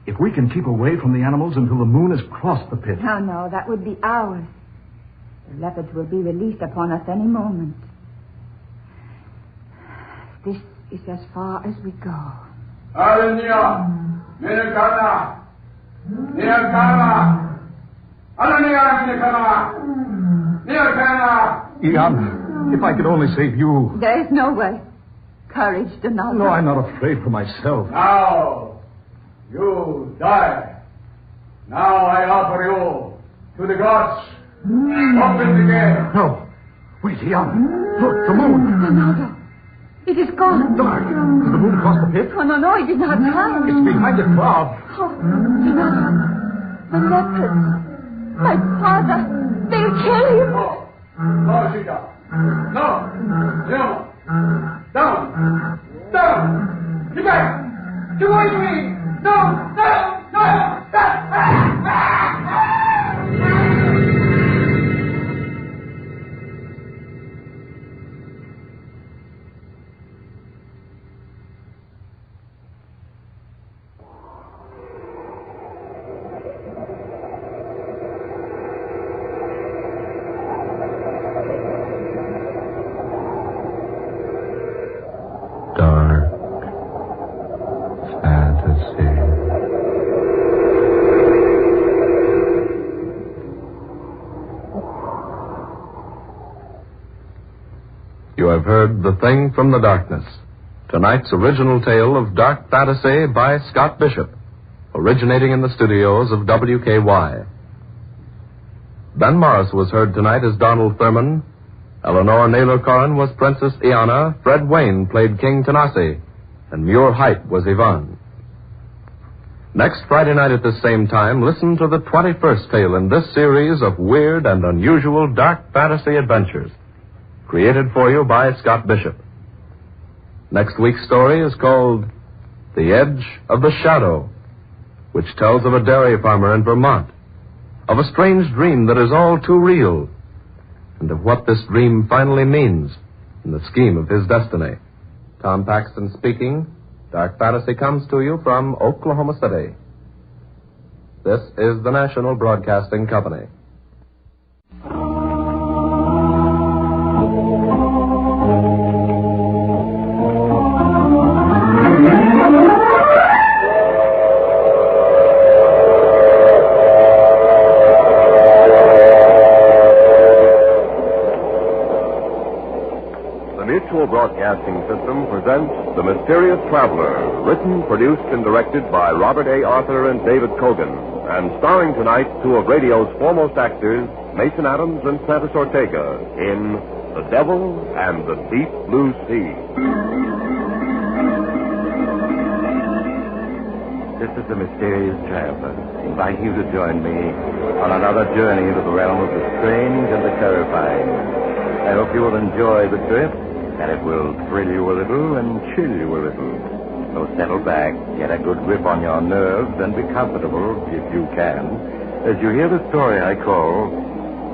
If we can keep away from the animals until the moon has crossed the pit. No, that would be ours. The leopards will be released upon us any moment. This is as far as we go. Iana, if I could only save you. There is no way. Courage, Donaldo. No, I'm not afraid for myself. Now, you die. Now I offer you to the gods. Open the gate. No. Wait, Iana. Look, the moon. Donaldo. It is gone. Dark. Has the moon crossed the pit? Oh, no, it did not come. It's behind the cloud. Oh, Donaldo. The leopards. My father. They'll kill him. No, Sita. No. Down. Get back. Get away from me. No. You have heard The Thing from the Darkness, tonight's original tale of dark fantasy by Scott Bishop, originating in the studios of WKY. Ben Morris was heard tonight as Donald Thurman. Eleanor Naylor-Corrin was Princess Iana. Fred Wayne played King Tanasi. And Muir Height was Yvonne. Next Friday night at this same time, listen to the 21st tale in this series of weird and unusual dark fantasy adventures, created for you by Scott Bishop. Next week's story is called The Edge of the Shadow, which tells of a dairy farmer in Vermont, of a strange dream that is all too real, and of what this dream finally means in the scheme of his destiny. Tom Paxton speaking. Dark Fantasy comes to you from Oklahoma City. This is the National Broadcasting Company. Broadcasting System presents The Mysterious Traveler, written, produced, and directed by Robert A. Arthur and David Cogan, and starring tonight two of radio's foremost actors, Mason Adams and Santos Ortega, in The Devil and the Deep Blue Sea. This is The Mysterious Traveler, inviting you to join me on another journey into the realm of the strange and the terrifying. I hope you will enjoy the trip, and it will thrill you a little and chill you a little. So settle back, get a good grip on your nerves, and be comfortable, if you can, as you hear the story I call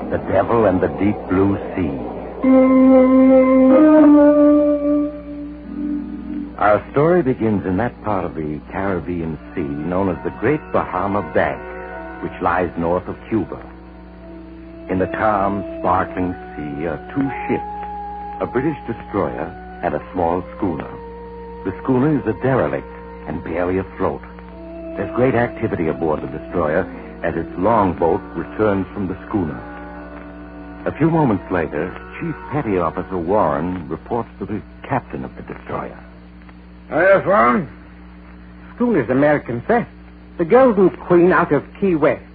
The Devil and the Deep Blue Sea. Our story begins in that part of the Caribbean Sea known as the Great Bahama Bank, which lies north of Cuba. In the calm, sparkling sea are two ships, a British destroyer and a small schooner. The schooner is a derelict and barely afloat. There's great activity aboard the destroyer as its longboat returns from the schooner. A few moments later, Chief Petty Officer Warren reports to the captain of the destroyer. Yes, Warren? Schooner's American, sir. The Golden Queen out of Key West.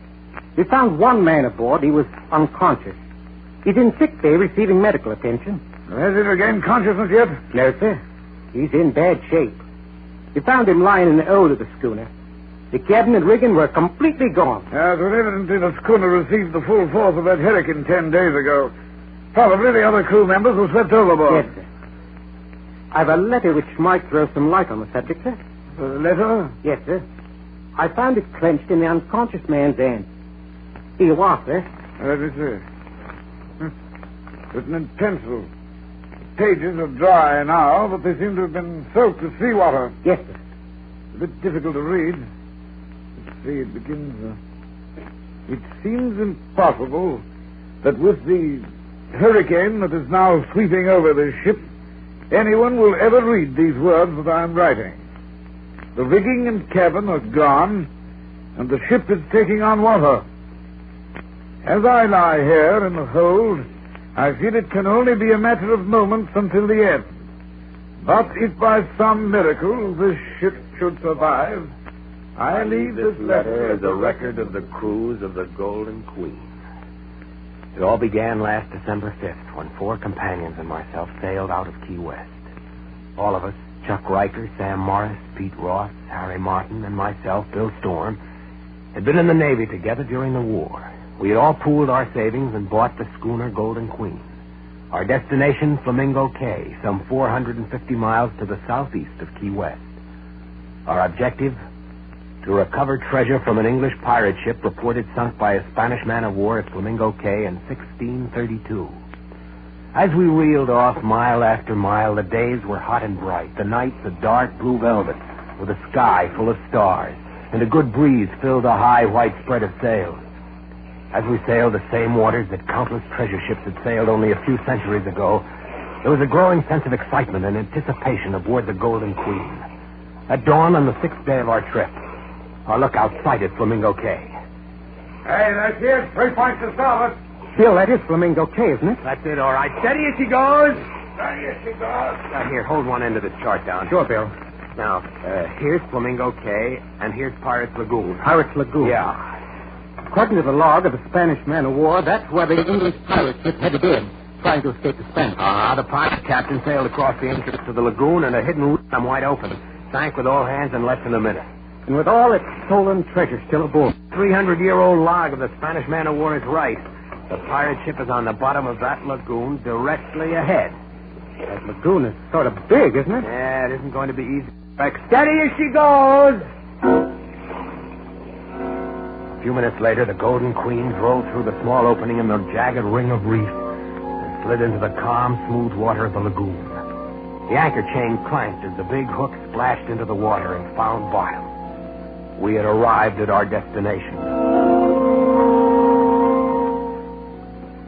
We found one man aboard. He was unconscious. He's in sick bay receiving medical attention. Has he regained consciousness yet? No, sir. He's in bad shape. We found him lying in the hold of the schooner. The cabin and rigging were completely gone. Yes, well, evidently the schooner received the full force of that hurricane 10 days ago. Probably the other crew members were swept overboard. Yes, sir. I've a letter which might throw some light on the subject, sir. A letter? Yes, sir. I found it clenched in the unconscious man's hand. Here you are, sir. Let me see. Written in pencil. Pages are dry now, but they seem to have been soaked with seawater. Yes, sir. A bit difficult to read. Let's see, it begins... It seems impossible that with the hurricane that is now sweeping over this ship, anyone will ever read these words that I am writing. The rigging and cabin are gone, and the ship is taking on water. As I lie here in the hold, I feel it can only be a matter of moments until the end. But if by some miracle this ship should survive, I leave this letter as a record of the cruise of the Golden Queen. It all began last December 5th when 4 companions and myself sailed out of Key West. All of us, Chuck Riker, Sam Morris, Pete Ross, Harry Martin, and myself, Bill Storm, had been in the Navy together during the war. We had all pooled our savings and bought the schooner Golden Queen. Our destination, Flamingo Cay, some 450 miles to the southeast of Key West. Our objective, to recover treasure from an English pirate ship reported sunk by a Spanish man-of-war at Flamingo Cay in 1632. As we reeled off mile after mile, the days were hot and bright, the nights a dark blue velvet, with a sky full of stars, and a good breeze filled the high white spread of sails. As we sailed the same waters that countless treasure ships had sailed only a few centuries ago, there was a growing sense of excitement and anticipation aboard the Golden Queen. At dawn on the 6th day of our trip, our lookout sighted Flamingo Cay. Hey, that's it. 3 points to starboard. Bill, that is Flamingo Cay, isn't it? That's it, all right. Steady as she goes. Here she goes. Here, hold one end of the chart down. Sure, Bill. Now, here's Flamingo Cay, and here's Pirates Lagoon. Pirates Lagoon? Yeah. According to the log of the Spanish man-of-war, that's where the English pirate ship headed in, trying to escape the Spanish. The pirate captain sailed across the entrance to the lagoon, and a hidden route wide open. Sank with all hands in less than a minute. And with all its stolen treasure still aboard. 300-year-old log of the Spanish man-of-war is right. The pirate ship is on the bottom of that lagoon directly ahead. That lagoon is sort of big, isn't it? Yeah, it isn't going to be easy. Back steady as she goes. A few minutes later, the Golden Queen drove through the small opening in the jagged ring of reef and slid into the calm, smooth water of the lagoon. The anchor chain clanked as the big hook splashed into the water and found bottom. We had arrived at our destination.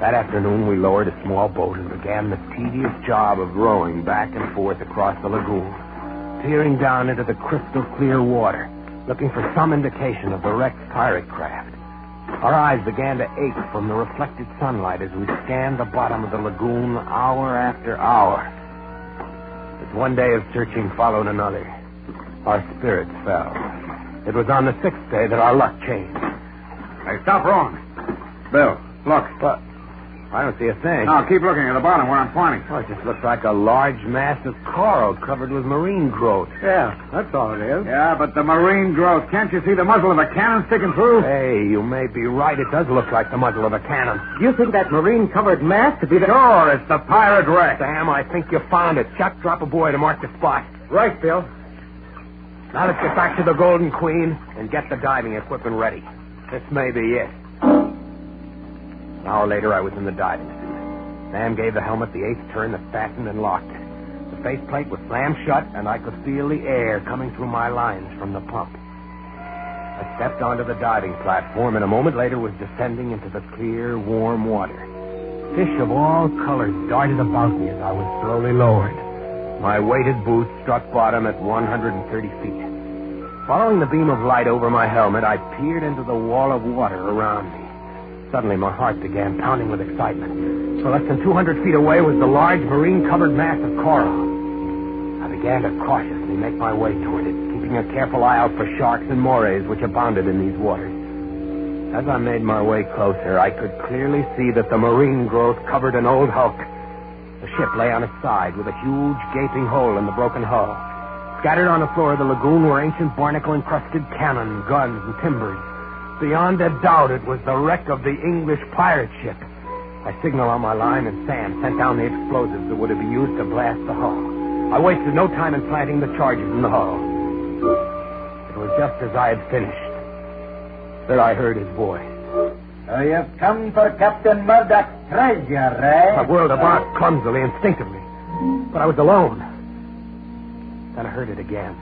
That afternoon, we lowered a small boat and began the tedious job of rowing back and forth across the lagoon, peering down into the crystal clear water, looking for some indication of the wrecked pirate craft. Our eyes began to ache from the reflected sunlight as we scanned the bottom of the lagoon hour after hour. As one day of searching followed another, our spirits fell. It was on the 6th day that our luck changed. Hey, stop rowing. Bill, look. But I don't see a thing. Now, keep looking at the bottom where I'm pointing. Oh, it just looks like a large mass of coral covered with marine growth. Yeah, that's all it is. Yeah, but the marine growth. Can't you see the muzzle of a cannon sticking through? Hey, you may be right. It does look like the muzzle of a cannon. Do you think that marine-covered mass to be the... Sure, it's the pirate wreck. Sam, I think you found it. Chuck, drop a boy to mark the spot. Right, Bill. Now let's get back to the Golden Queen and get the diving equipment ready. This may be it. An hour later, I was in the diving suit. Sam gave the helmet the 8th turn that fastened and locked it. The faceplate was slammed shut, and I could feel the air coming through my lines from the pump. I stepped onto the diving platform, and a moment later was descending into the clear, warm water. Fish of all colors darted about me as I was slowly lowered. My weighted boots struck bottom at 130 feet. Following the beam of light over my helmet, I peered into the wall of water around me. Suddenly, my heart began pounding with excitement. For less than 200 feet away was the large marine-covered mass of coral. I began to cautiously make my way toward it, keeping a careful eye out for sharks and morays which abounded in these waters. As I made my way closer, I could clearly see that the marine growth covered an old hulk. The ship lay on its side with a huge gaping hole in the broken hull. Scattered on the floor of the lagoon were ancient barnacle-encrusted cannon, guns, and timbers. Beyond a doubt, it was the wreck of the English pirate ship. I signaled on my line, and Sam sent down the explosives that would have been used to blast the hull. I wasted no time in planting the charges in the hull. It was just as I had finished that I heard his voice. So you've come for Captain Murdoch's treasure, eh? I whirled about clumsily, instinctively. But I was alone. Then I heard it again.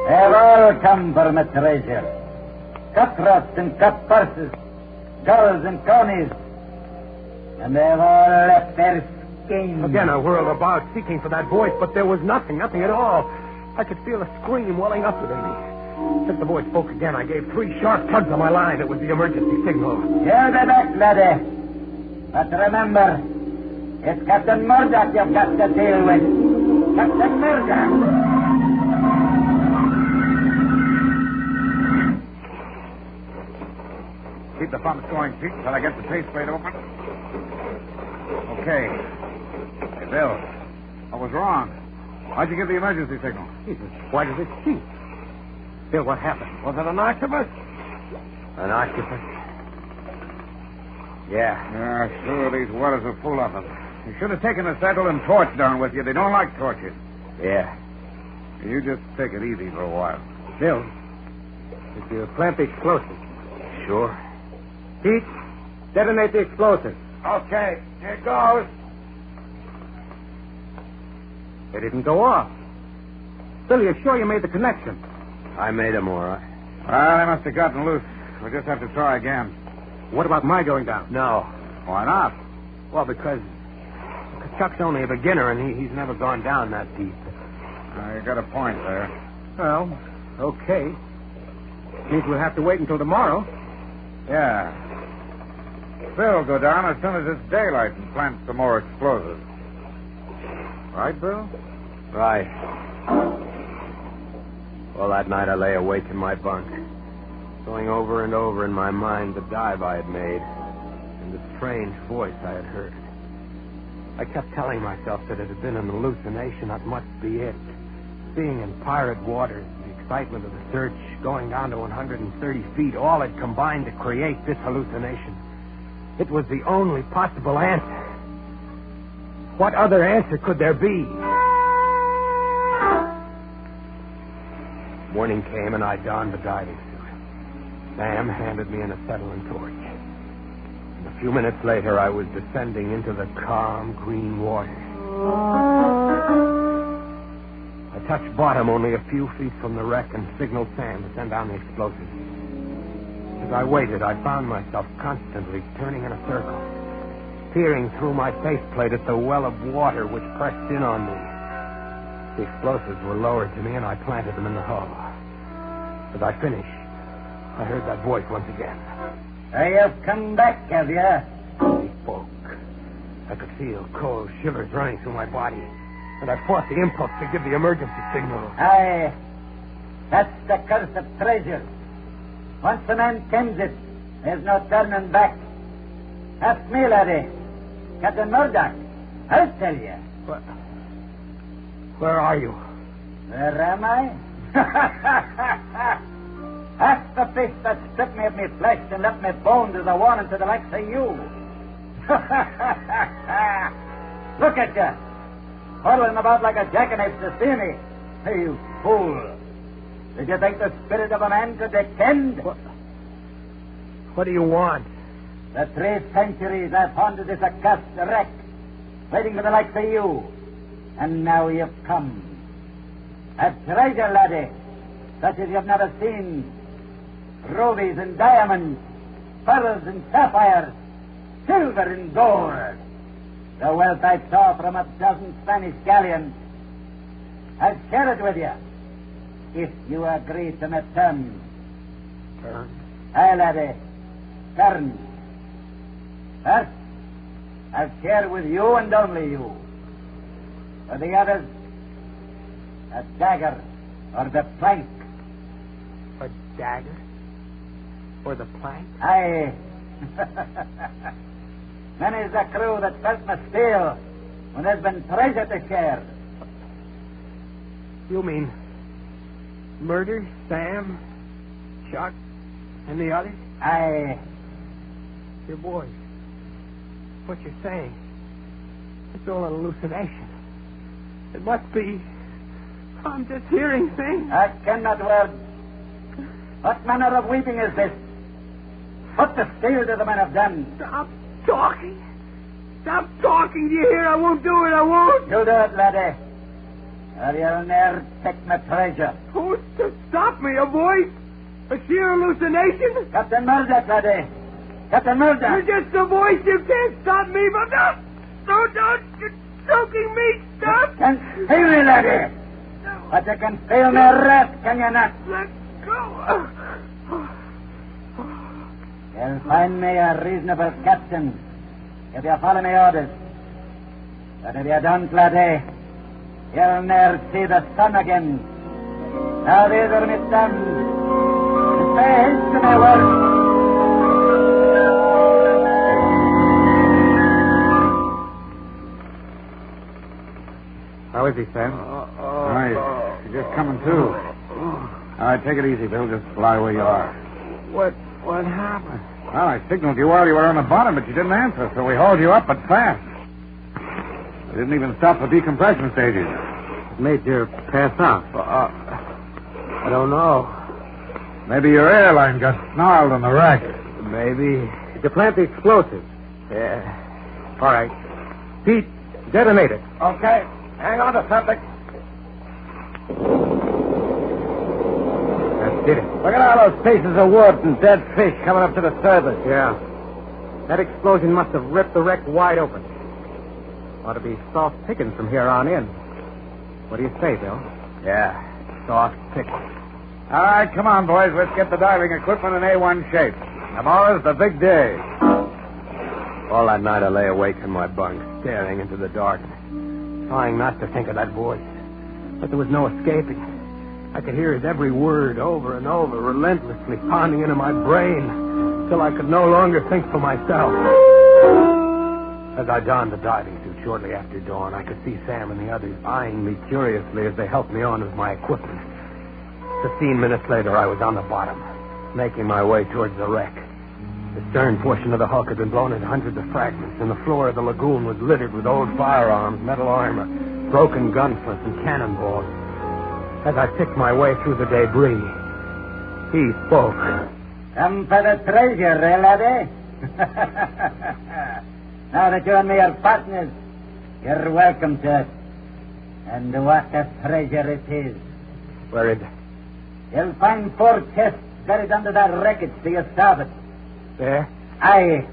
They've all come for my treasure. Cutthroats and cut purses, girls and conies. And they've all left their skins. Again, I whirled about, seeking for that voice, but there was nothing at all. I could feel a scream welling up within me. As the voice spoke again, I gave 3 sharp tugs on my line. It was the emergency signal. You'll be back, laddie. But remember, it's Captain Murdoch you've got to deal with. Captain Murdoch. Keep the pumps going, Pete, until I get the faceplate open. Okay. Hey, Bill, I was wrong. Why'd you give the emergency signal? Jesus, why does it cheat? Bill, what happened? Was it an octopus? An octopus? Yeah, sure, these waters are full of them. You should have taken a saddle and torch down with you. They don't like torches. Yeah. You just take it easy for a while. Bill, did you plant the explosives? Sure. Pete, detonate the explosives. Okay, here goes. They didn't go off. Bill, you're sure you made the connection? I made them, all right. Well, they must have gotten loose. We'll just have to try again. What about my going down? No. Why not? Well, because Chuck's only a beginner, and he's never gone down that deep. You got a point there. Well, okay. Means we'll have to wait until tomorrow. Yeah. Phil will go down as soon as it's daylight and plant some more explosives. Right, Bill? Right. Well, that night I lay awake in my bunk, going over and over in my mind the dive I had made and the strange voice I had heard. I kept telling myself that it had been an hallucination. That must be it. Being in pirate waters, the excitement of the search, going down to 130 feet, all had combined to create this hallucination. It was the only possible answer. What other answer could there be? Morning came and I donned the diving suit. Sam handed me an acetylene torch. And a few minutes later, I was descending into the calm, green water. I touched bottom only a few feet from the wreck and signaled Sam to send down the explosives. As I waited, I found myself constantly turning in a circle, peering through my faceplate at the well of water which pressed in on me. The explosives were lowered to me, and I planted them in the hull. As I finished, I heard that voice once again. You've come back, have you? He spoke. I could feel cold shivers running through my body, and I fought the impulse to give the emergency signal. Aye. That's the curse of treasure. Once a man tends it, there's no turning back. Ask me, laddie. Captain Murdoch. I'll tell you. Where are you? Where am I? Ask the fish that stripped me of me flesh and left me bones as a warning to the likes of you. Look at you. Huddling about like a jackanapes to see me. Hey, you fool. Did you think the spirit of a man could descend? What do you want? The 3 centuries I've haunted this accursed wreck, waiting for the likes of you. And now you've come. A treasure, laddie, such as you've never seen. Rubies and diamonds, pearls and sapphires, silver and gold. The wealth I saw from a dozen Spanish galleons. I'll share it with you, if you agree to my terms. Terms? Aye, laddie, terms. First, I'll share with you and only you. For the others, a dagger or the plank. A dagger? Or the plank? Aye. Many's the crew that felt my steel when there's been treasure to share. You mean Murder, Sam, Chuck, and the others? Aye. Your boys. What you're saying, it's all an hallucination. It must be. I'm just hearing things. I cannot word. What manner of weeping is this? What the steel do the men have done? Stop talking. Stop talking. Do you hear? I won't do it. I won't. You do it, laddie. Or you'll ne'er take my treasure. Who's to stop me? A voice? A sheer hallucination? Captain Murdoch, laddie. Captain Murdoch. You're just a voice. You can't stop me. But don't. You're choking me. Stop. Can't feel me, laddie. But you can feel my wrath, can you not? Let go. You'll find me a reasonable captain if you follow my orders. But if you don't, laddie, you'll ne'er see the sun again. Now these are my sons. Pay heed to my words. How is he, Sam? All right. He's just coming to. All right, take it easy, Bill. Just lie where you are. What happened? Well, I signaled you while you were on the bottom, but you didn't answer, so we hauled you up, but fast. We didn't even stop for decompression stages. It made you pass out. I don't know. Maybe your airline got snarled on the wreck. Maybe. Did you plant the explosives? Yeah. All right. Pete, detonate it. Okay. Hang on to something. That did it. Look at all those pieces of wood and dead fish coming up to the surface. Yeah. That explosion must have ripped the wreck wide open. Ought to be soft pickings from here on in. What do you say, Bill? Yeah. Soft pickings. All right, come on, boys. Let's get the diving equipment in A1 shape. Tomorrow's the big day. All that night I lay awake in my bunk, staring into the darkness, trying not to think of that voice. But there was no escaping. I could hear his every word over and over, relentlessly pounding into my brain, till I could no longer think for myself. As I donned the diving suit shortly after dawn, I could see Sam and the others eyeing me curiously as they helped me on with my equipment. 15 minutes later, I was on the bottom, making my way towards the wreck. The stern portion of the hulk had been blown into hundreds of fragments, and the floor of the lagoon was littered with old firearms, metal armor, broken gun flints, and cannonballs. As I picked my way through the debris, he spoke. Come for the treasure, eh, laddie? Now that you and me are partners, you're welcome to it. And what a treasure it is. Where is it? You'll find 4 chests buried under that wreckage to your starboard. There? Aye.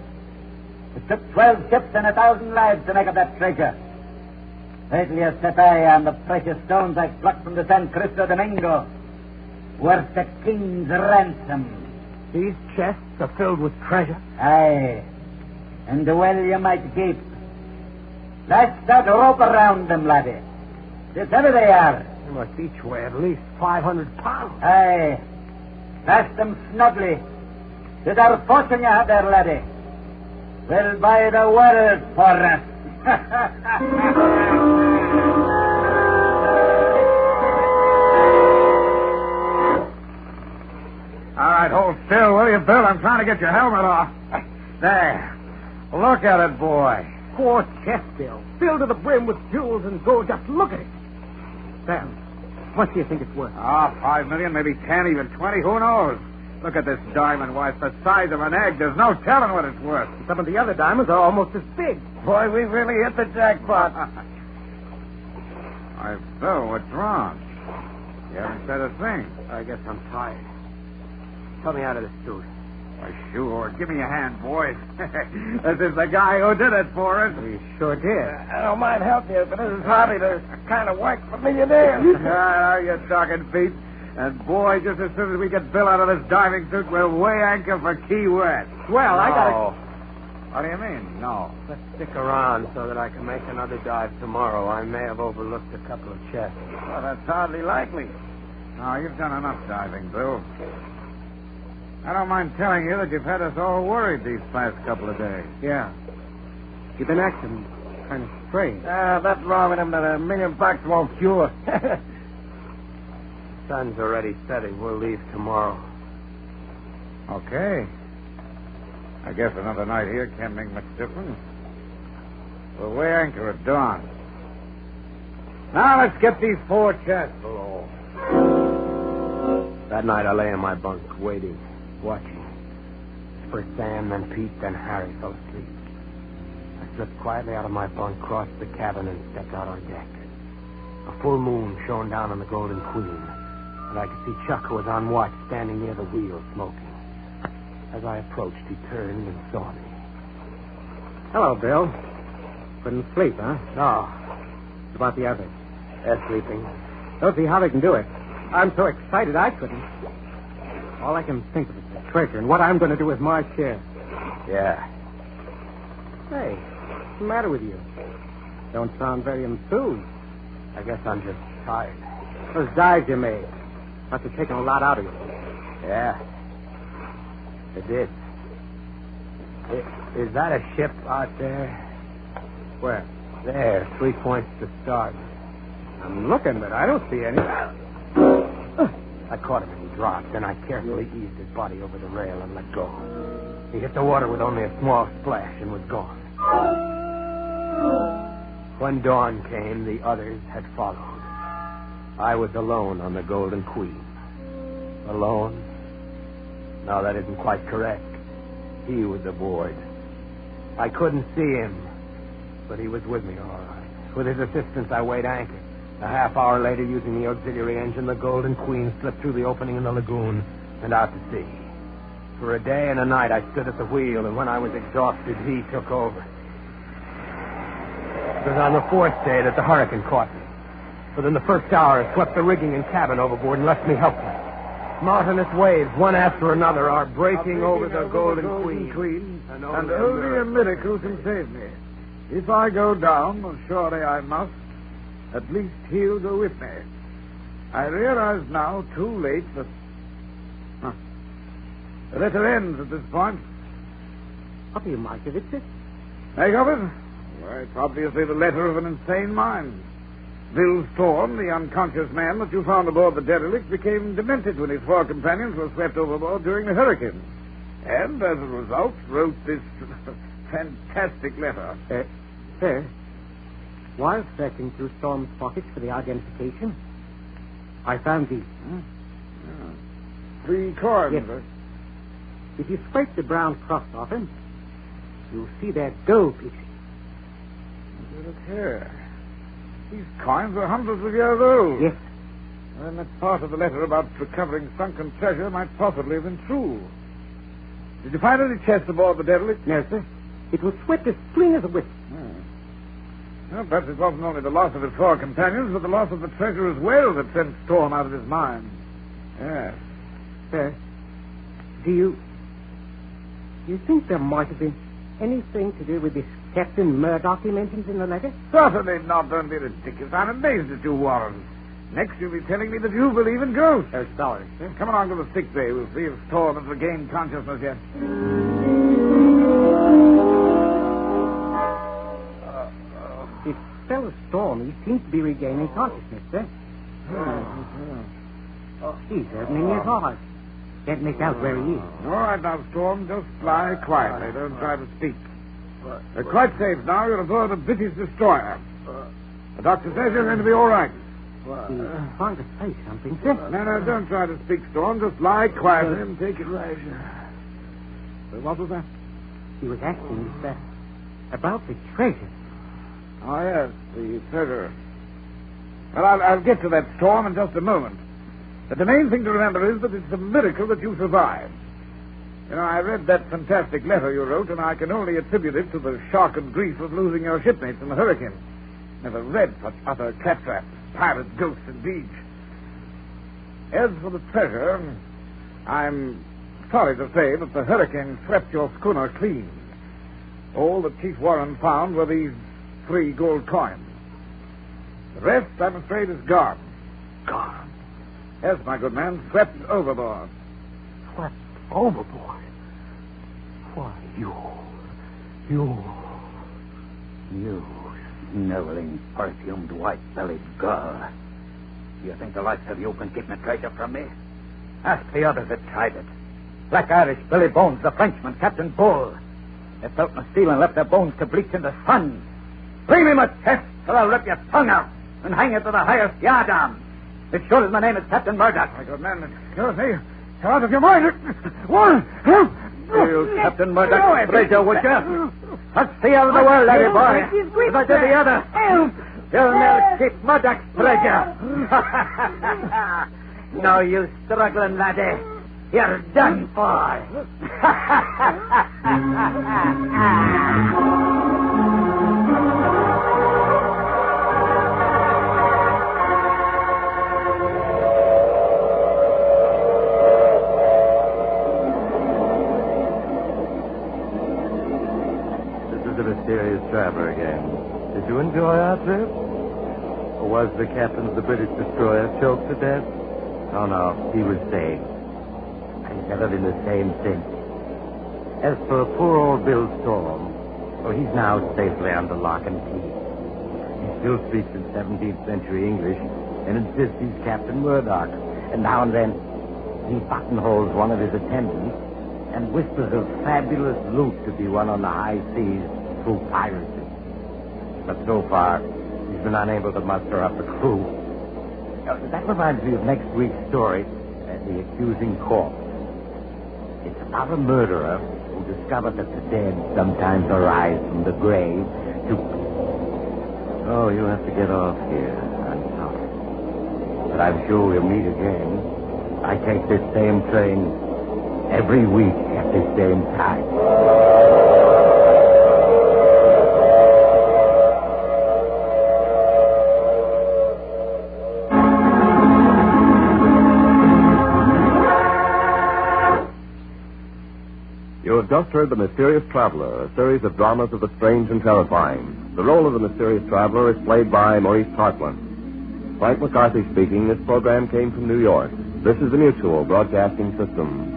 It took 12 ships and 1,000 lives to make up that treasure. Wait till you set eye on the precious stones I plucked from the San Cristo Domingo. Worth a king's ransom. These chests are filled with treasure? Aye. And well you might keep. Lash that rope around them, laddie. It's heavy they are. They must each weigh at least 500 pounds. Aye. Lash them snugly. It's our fortune you have there, laddie. We'll buy the world for us. All right, hold still, will you, Bill? I'm trying to get your helmet off. There. Look at it, boy. 4 chests, Bill. Filled to the brim with jewels and gold. Just look at it. Sam, what do you think it's worth? $5 million, maybe 10, even 20. Who knows? Look at this diamond, why, it's the size of an egg. There's no telling what it's worth. Some of the other diamonds are almost as big. Boy, we really hit the jackpot. Why, Bill, what's wrong? You haven't said a thing. I guess I'm tired. Help me out of this suit. Why, sure. Give me a hand, boys. This is the guy who did it for us. He sure did. I don't mind helping you, but this is hardly the kind of work for millionaires. Now you're talking, Pete. And, boy, just as soon as we get Bill out of this diving suit, we'll weigh anchor for Key West. Well, I gotta... What do you mean, no? Let's stick around so that I can make another dive tomorrow. I may have overlooked a couple of chests. Well, that's hardly likely. No, you've done enough diving, Bill. I don't mind telling you that you've had us all worried these past couple of days. Yeah. You've been acting kind of strange. That's wrong with him that $1 million won't cure. Sun's already setting. We'll leave tomorrow. Okay. I guess another night here can't make much difference. We'll weigh anchor at dawn. Now let's get these 4 chests below. That night I lay in my bunk, waiting, watching. First Sam, then Pete, then Harry fell asleep. I slipped quietly out of my bunk, crossed the cabin, and stepped out on deck. A full moon shone down on the Golden Queen, and I could see Chuck, who was on watch, standing near the wheel, smoking. As I approached, he turned and saw me. Hello, Bill. Couldn't sleep, huh? No. What about the others? They're sleeping. Don't see how they can do it. I'm so excited I couldn't. All I can think of is the treasure and what I'm going to do with my share. Yeah. Hey, what's the matter with you? Don't sound very enthused. I guess I'm just tired. Those dives you made must have taken a lot out of you. Yeah. It did. Is that a ship out there? Where? There, 3 points to start. I'm looking, but I don't see any. I caught him and he dropped, then I carefully eased his body over the rail and let go. He hit the water with only a small splash and was gone. When dawn came, the others had followed. I was alone on the Golden Queen. Alone? No, that isn't quite correct. He was aboard. I couldn't see him, but he was with me all right. With his assistance, I weighed anchor. A half hour later, using the auxiliary engine, the Golden Queen slipped through the opening in the lagoon and out to sea. For a day and a night, I stood at the wheel, and when I was exhausted, he took over. It was on the 4th day that the hurricane caught me. Within the first hour, it swept the rigging and cabin overboard and left me helpless. Mountainous waves, one after another, are breaking over the Golden Queen. And only a miracle can save me. If I go down, well, surely I must, At least he'll go with me. I realize now, too late, that... The letter ends at this point. What do you make of it, sir? Make of it? Well, it's obviously the letter of an insane mind. Bill Storm, the unconscious man that you found aboard the derelict, became demented when his 4 companions were swept overboard during the hurricane. And, as a result, wrote this fantastic letter. Sir, while searching through Storm's pockets for the identification, I found these. 3 coins. Yes. If you scrape the brown cross off him, you'll see that gold pieces. Look here. These coins are hundreds of years old. Yes. And that part of the letter about recovering sunken treasure might possibly have been true. Did you find any chests aboard the derelict? No, sir. It was swept as clean as a whistle. Well, perhaps it wasn't only the loss of his 4 companions, but the loss of the treasure as well that sent Storm out of his mind. Yes. Sir, do you think there might have been anything to do with this Captain Murdoch he mentions in the letter? Certainly not. Don't be ridiculous. I'm amazed at you, Warren. Next, you'll be telling me that you believe in ghosts. Oh, sorry, sir. Come along to the sick bay. We'll see if Storm has regained consciousness yet. This fellow Storm, he seems to be regaining consciousness, sir. He's opening his eyes. Can't make out where he is. All right, now, Storm, just lie quietly. Don't try to speak. You're quite safe now. You're aboard a British destroyer. The doctor says you're going to be all right. He's trying to say something, sir. No, don't try to speak, Storm. Just lie quietly and take it right. What was that? He was asking me, sir, about the treasure. Oh, yes, the treasure. Well, I'll get to that, Storm, in just a moment. But the main thing to remember is that it's a miracle that you survived. You know, I read that fantastic letter you wrote, and I can only attribute it to the shock and grief of losing your shipmates in the hurricane. Never read such utter claptrap. Pirate ghosts, indeed. As for the treasure, I'm sorry to say that the hurricane swept your schooner clean. All that Chief Warren found were these 3 gold coins. The rest, I'm afraid, is gone. Gone? Yes, my good man, swept overboard. Swept overboard? Why, you sniveling, perfumed, white-bellied girl. You think the likes of you can keep my treasure from me? Ask the others that tried it. Black Irish, Billy Bones, the Frenchman, Captain Bull. They felt my steel and left their bones to bleach in the sun. Bring me my chest, or I'll rip your tongue out and hang it to the highest yardarm. It sure as my name is Captain Murdoch. My good man, excuse me. You're out of your mind. Warren, help! You, Captain Murdoch's treasure, would you? Let's see out of the world, laddie boy. If I do the other, you'll never keep Murdoch's treasure. No, you struggling laddie. You're done for. Mysterious traveler again. Did you enjoy our trip? Or was the captain of the British destroyer choked to death? Oh, no, he was saved. He's never been the same since. As for poor old Bill Storm, well, he's now safely under lock and key. He still speaks in 17th century English and insists he's Captain Murdoch. And now and then, he buttonholes one of his attendants and whispers of fabulous loot to be won on the high seas through piracy. But so far, he's been unable to muster up the crew. That reminds me of next week's story, The Accusing Corpse. It's about a murderer who discovered that the dead sometimes arise from the grave to... Oh, you have to get off here. I'm sorry. But I'm sure we'll meet again. I take this same train every week at the same time. You have just heard The Mysterious Traveler, a series of dramas of the strange and terrifying. The role of the Mysterious Traveler is played by Maurice Tarplin. Frank McCarthy speaking. This program came from New York. This is the Mutual Broadcasting System.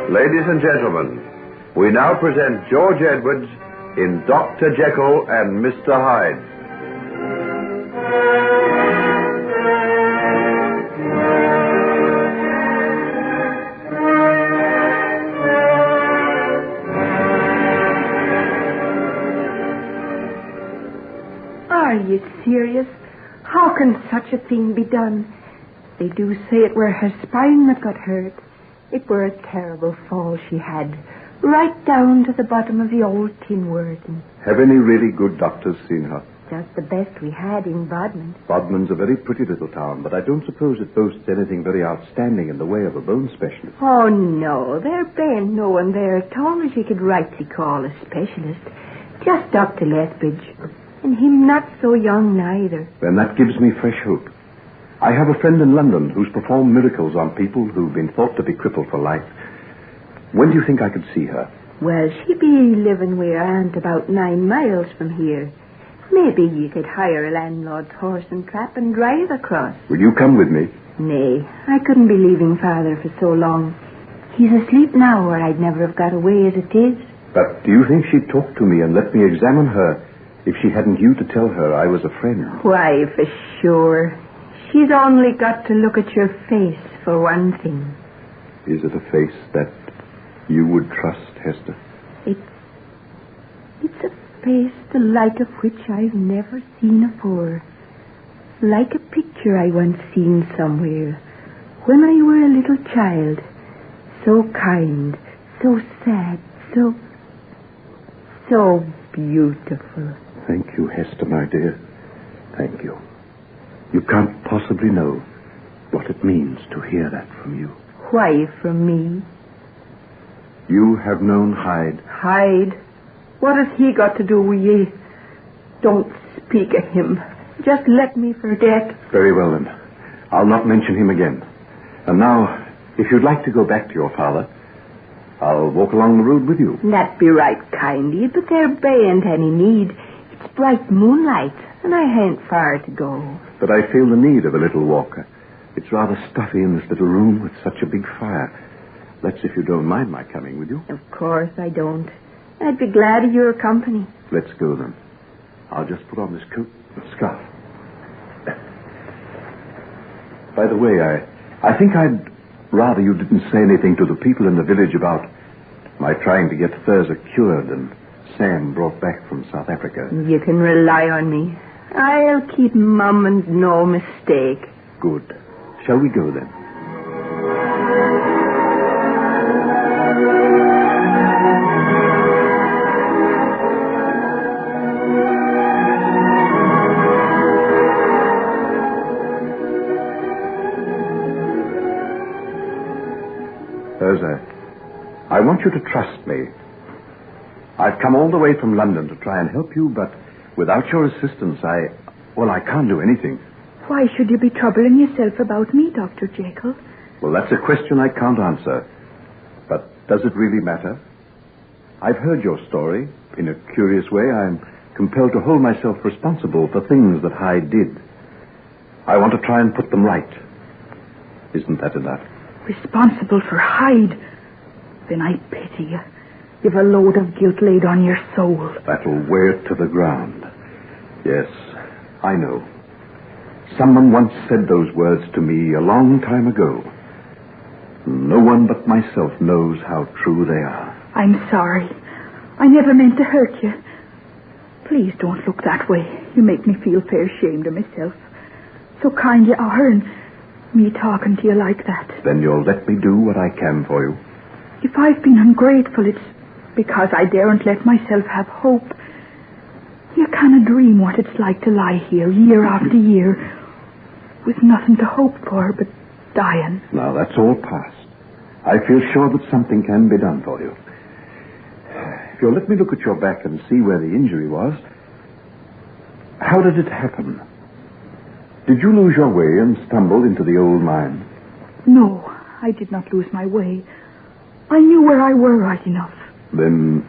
Ladies and gentlemen, we now present George Edwards in Dr. Jekyll and Mr. Hyde. Are you serious? How can such a thing be done? They do say it were her spine that got hurt. It were a terrible fall she had, right down to the bottom of the old tin worden. Have any really good doctors seen her? Just the best we had in Bodmin. Bodmin's a very pretty little town, but I don't suppose it boasts anything very outstanding in the way of a bone specialist. Oh, no, there ain't no one there at all as you could rightly call a specialist. Just Dr. Lethbridge. And him not so young neither. Then that gives me fresh hope. I have a friend in London who's performed miracles on people who've been thought to be crippled for life. When do you think I could see her? Well, she be living with her aunt about 9 miles from here. Maybe you could hire a landlord's horse and trap and drive across. Will you come with me? Nay, I couldn't be leaving Father for so long. He's asleep now, or I'd never have got away as it is. But do you think she'd talk to me and let me examine her if she hadn't you to tell her I was a friend? Why, for sure. She's only got to look at your face, for one thing. Is it a face that you would trust, Hester? It's a face the like of which I've never seen afore. Like a picture I once seen somewhere, when I were a little child. So kind, so sad, so beautiful. Thank you, Hester, my dear. Thank you. You can't possibly know what it means to hear that from you. Why from me? You have known Hyde. Hyde? What has he got to do with ye? Don't speak of him. Just let me forget. Very well, then. I'll not mention him again. And now, if you'd like to go back to your father, I'll walk along the road with you. That be right kindly, but there bain't any need. It's bright moonlight, and I hain't far to go. But I feel the need of a little walk. It's rather stuffy in this little room with such a big fire. That's if you don't mind my coming with you. Of course I don't. I'd be glad of your company. Let's go, then. I'll just put on this coat and scarf. By the way, I think I'd rather you didn't say anything to the people in the village about my trying to get Thurza cured and Sam brought back from South Africa. You can rely on me. I'll keep mum and no mistake. Good. Shall we go, then? Thurza, I want you to trust me. I've come all the way from London to try and help you, but without your assistance, I can't do anything. Why should you be troubling yourself about me, Dr. Jekyll? Well, that's a question I can't answer. But does it really matter? I've heard your story. In a curious way, I'm compelled to hold myself responsible for things that Hyde did. I want to try and put them right. Isn't that enough? Responsible for Hyde? Then I pity you. You've a load of guilt laid on your soul. That'll wear it to the ground. Yes, I know. Someone once said those words to me a long time ago. No one but myself knows how true they are. I'm sorry. I never meant to hurt you. Please don't look that way. You make me feel fair ashamed of myself. So kind you are, and me talking to you like that. Then you'll let me do what I can for you? If I've been ungrateful, it's Because I daren't let myself have hope. You can't dream what it's like to lie here year after year with nothing to hope for but dying. Now, that's all past. I feel sure that something can be done for you. If you'll let me look at your back and see where the injury was. How did it happen? Did you lose your way and stumble into the old mine? No, I did not lose my way. I knew where I were right enough. Then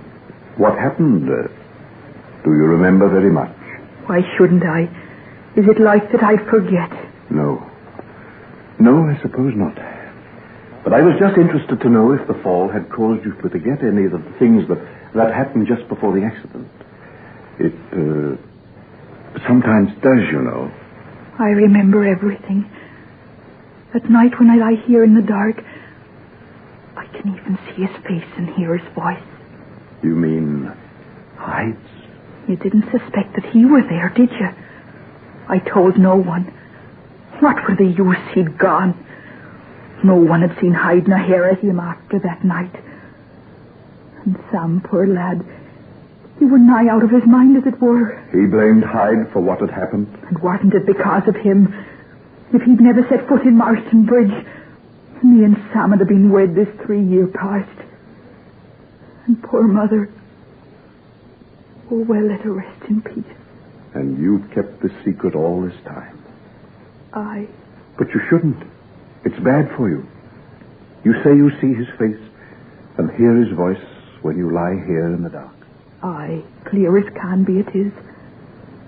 what happened? Do you remember very much? Why shouldn't I? Is it like that I'd forget? No. No, I suppose not. But I was just interested to know if the fall had caused you to forget any of the things that happened just before the accident. It sometimes does, you know. I remember everything. At night when I lie here in the dark, I can even see his face and hear his voice. You mean Hyde's? You didn't suspect that he were there, did you? I told no one. What were the use? He'd gone. No one had seen Hyde nor hear of him after that night. And Sam, poor lad, he were nigh out of his mind, as it were. He blamed Hyde for what had happened? And wasn't it because of him? If he'd never set foot in Marston Bridge, me and Sam would have been wed this 3 year past. And poor mother, oh, well, let her rest in peace. And you've kept the secret all this time? I... But you shouldn't. It's bad for you. You say you see his face and hear his voice when you lie here in the dark. Aye, clear as can be it is.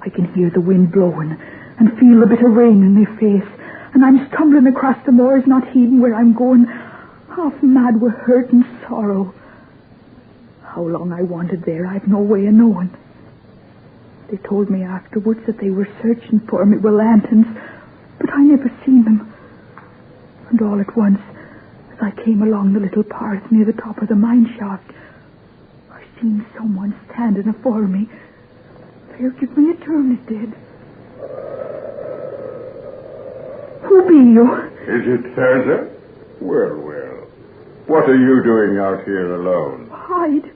I can hear the wind blowing and feel a bit of rain in my face, and I'm stumbling across the moors, not heeding where I'm going, half mad with hurt and sorrow. How long I wandered there, I've no way of knowing. They told me afterwards that they were searching for me with lanterns, but I never seen them. And all at once, as I came along the little path near the top of the mine shaft, I seen someone standing afore me. There give me a turn, it did. Who be you? Is it Thursday? Well, well. What are you doing out here alone? Hyde,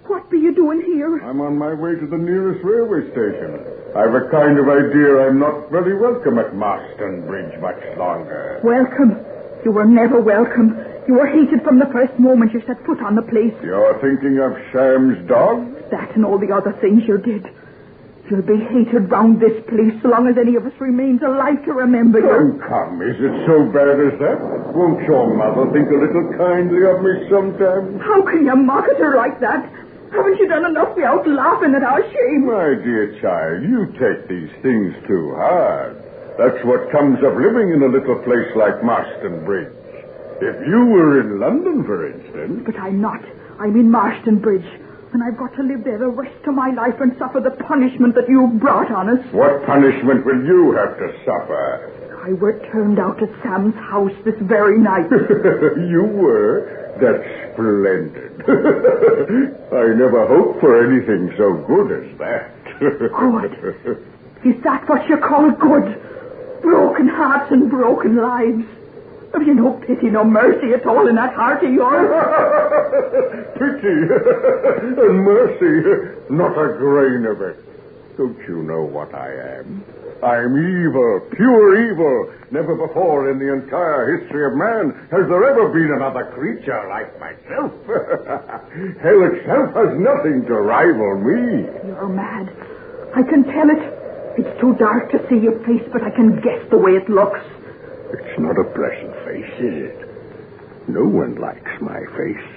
what be you doing here? I'm on my way to the nearest railway station. I've a kind of idea I'm not very welcome at Marston Bridge much longer. Welcome? You were never welcome. You were hated from the first moment you set foot on the place. You're thinking of Sam's dog? That and all the other things you did. You'll be hated round this place so long as any of us remains alive to remember you. Come, is it so bad as that? Won't your mother think a little kindly of me sometime? How can you mock at her like that? Haven't you done enough without laughing at our shame? My dear child, you take these things too hard. That's what comes of living in a little place like Marston Bridge. If you were in London, for instance... But I'm not. I'm in Marston Bridge. And I've got to live there the rest of my life and suffer the punishment that you brought on us. What punishment will you have to suffer? I were turned out at Sam's house this very night. You were? That's splendid. I never hoped for anything so good as that. Good? Is that what you call good? Broken hearts and broken lives. Have you no pity, no mercy at all in that heart of yours? Pity and mercy, not a grain of it. Don't you know what I am? I'm evil, pure evil. Never before in the entire history of man has there ever been another creature like myself. Hell itself has nothing to rival me. You're mad. I can tell it. It's too dark to see your face, but I can guess the way it looks. It's not a pleasant face, is it? No one likes my face.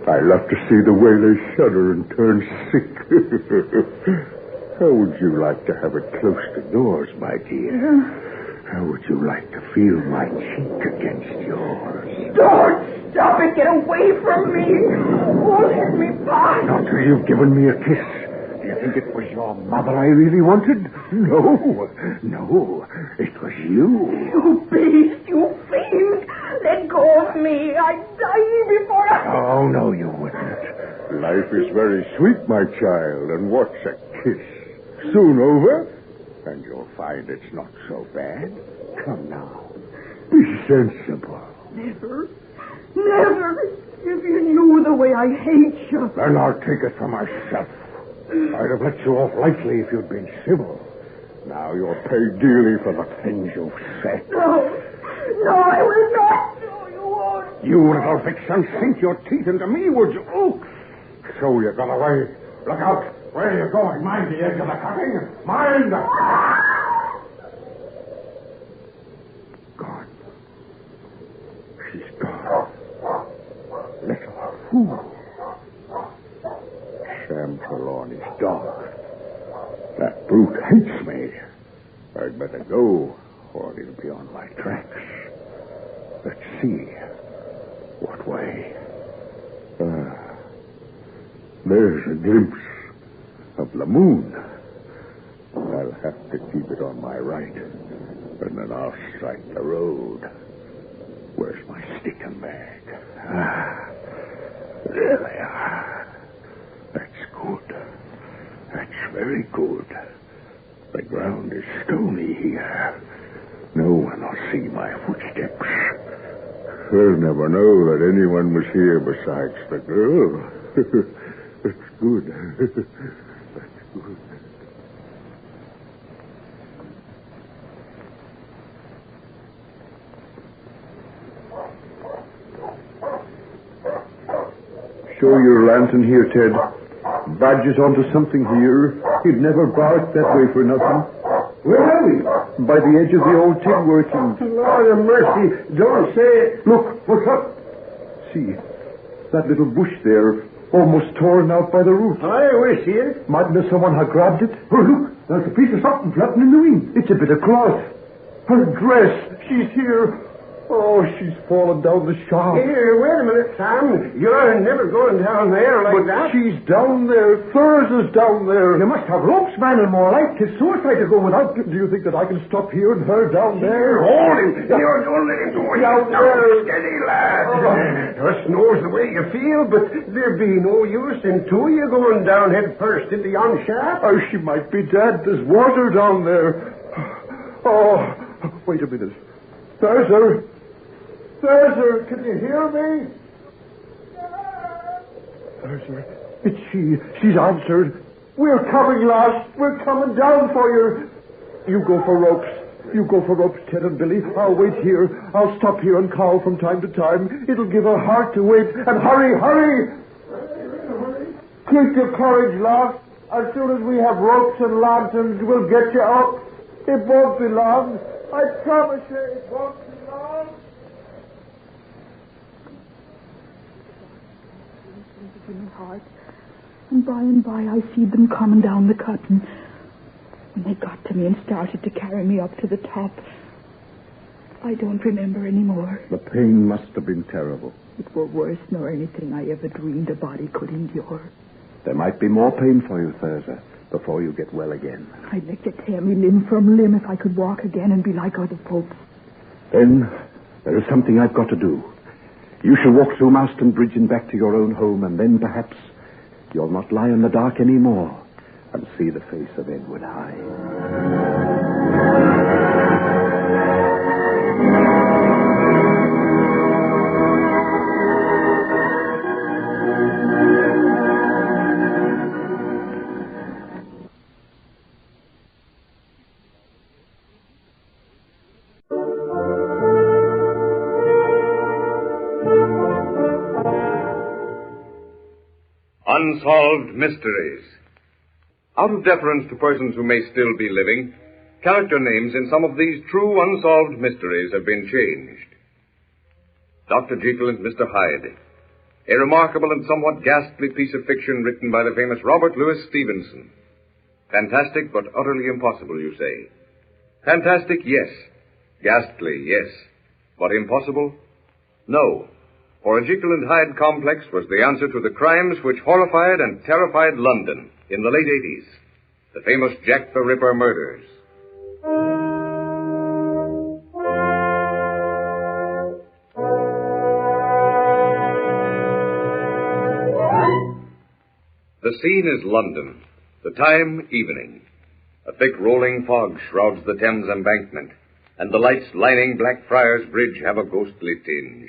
I love to see the way they shudder and turn sick. How would you like to have it close to yours, my dear? How would you like to feel my cheek against yours? Don't stop it. Get away from me. Oh, let me pass. Not till you've given me a kiss. Do you think it was your mother I really wanted? No. It was you. You beast, you fiend. Let go of me. I'd die before I... Oh, no, you wouldn't. Life is very sweet, my child, and what's a kiss? Soon over, and you'll find it's not so bad. Come now. Be sensible. Never. If you knew the way I hate you. Then I'll take it for myself. I'd have let you off lightly if you'd been civil. Now you'll pay dearly for the things you've said. No, I will not. No, you won't. You little vixen, sink your teeth into me, would you? Oh, so you got away. Look out. Where are you going? Mind the edge of the cutting. Mind. Gone. She's gone. Little fool. Sam Trelawney's dog. That brute hates me. I'd better go, or he'll be on my tracks. Let's see. What way? There's a glimpse of the moon. I'll have to keep it on my right, and then I'll strike the road. Where's my stick and bag? There they are. That's good. That's very good. The ground is stony here. No one will see my footsteps. They'll never know that anyone was here besides the girl. That's good. That's good. Show your lantern here, Ted. Badger's onto something here. He'd never bark that way for nothing. Where are we? By the edge of the old tin working. Lord of mercy, don't say it. Look, what's up? See, that little bush there, almost torn out by the roots. We see it. Mightn't have someone have grabbed it? Oh, look, there's a piece of something flapping in the wind. It's a bit of cloth. Her dress, she's here. Oh, she's fallen down the shaft. Here, wait a minute, Sam. You're never going down there like that. She's down there. Thursday's down there. You must have ropes, man, and more like. 'Tis suicide to go without. Do you think that I can stop here and her down there? Hold him. Don't let him go down there. Steady, lad. Just knows the way you feel, but there be no use in two of you going down head first into yon shaft. Oh, she might be dead. There's water down there. Oh, wait a minute. There's her. There's her. Can you hear me? There's her. It's she. She's answered. We're coming, lass. We're coming down for you. You go for ropes. You go for ropes, Ted and Billy. I'll wait here. I'll stop here and call from time to time. It'll give her heart to wait. And hurry. Keep your courage, lass. As soon as we have ropes and lanterns, we'll get you up. It won't be long. I promise you it won't be long. In my heart. And by I see them coming down the cutting. When they got to me and started to carry me up to the top, I don't remember anymore. The pain must have been terrible. It were worse nor anything I ever dreamed a body could endure. There might be more pain for you, Thurza, before you get well again. I'd like to tear me limb from limb if I could walk again and be like other folks. Then there is something I've got to do. You shall walk through Marston Bridge and back to your own home, and then perhaps you'll not lie in the dark anymore and see the face of Edward Hyde. Unsolved Mysteries. Out of deference to persons who may still be living, character names in some of these true unsolved mysteries have been changed. Dr. Jekyll and Mr. Hyde, a remarkable and somewhat ghastly piece of fiction written by the famous Robert Louis Stevenson. Fantastic but utterly impossible, you say. Fantastic, yes. Ghastly, yes. But impossible? No. For a Jekyll and Hyde complex was the answer to the crimes which horrified and terrified London in the late 80s. The famous Jack the Ripper murders. The scene is London. The time, evening. A thick rolling fog shrouds the Thames embankment, and the lights lining Blackfriars Bridge have a ghostly tinge.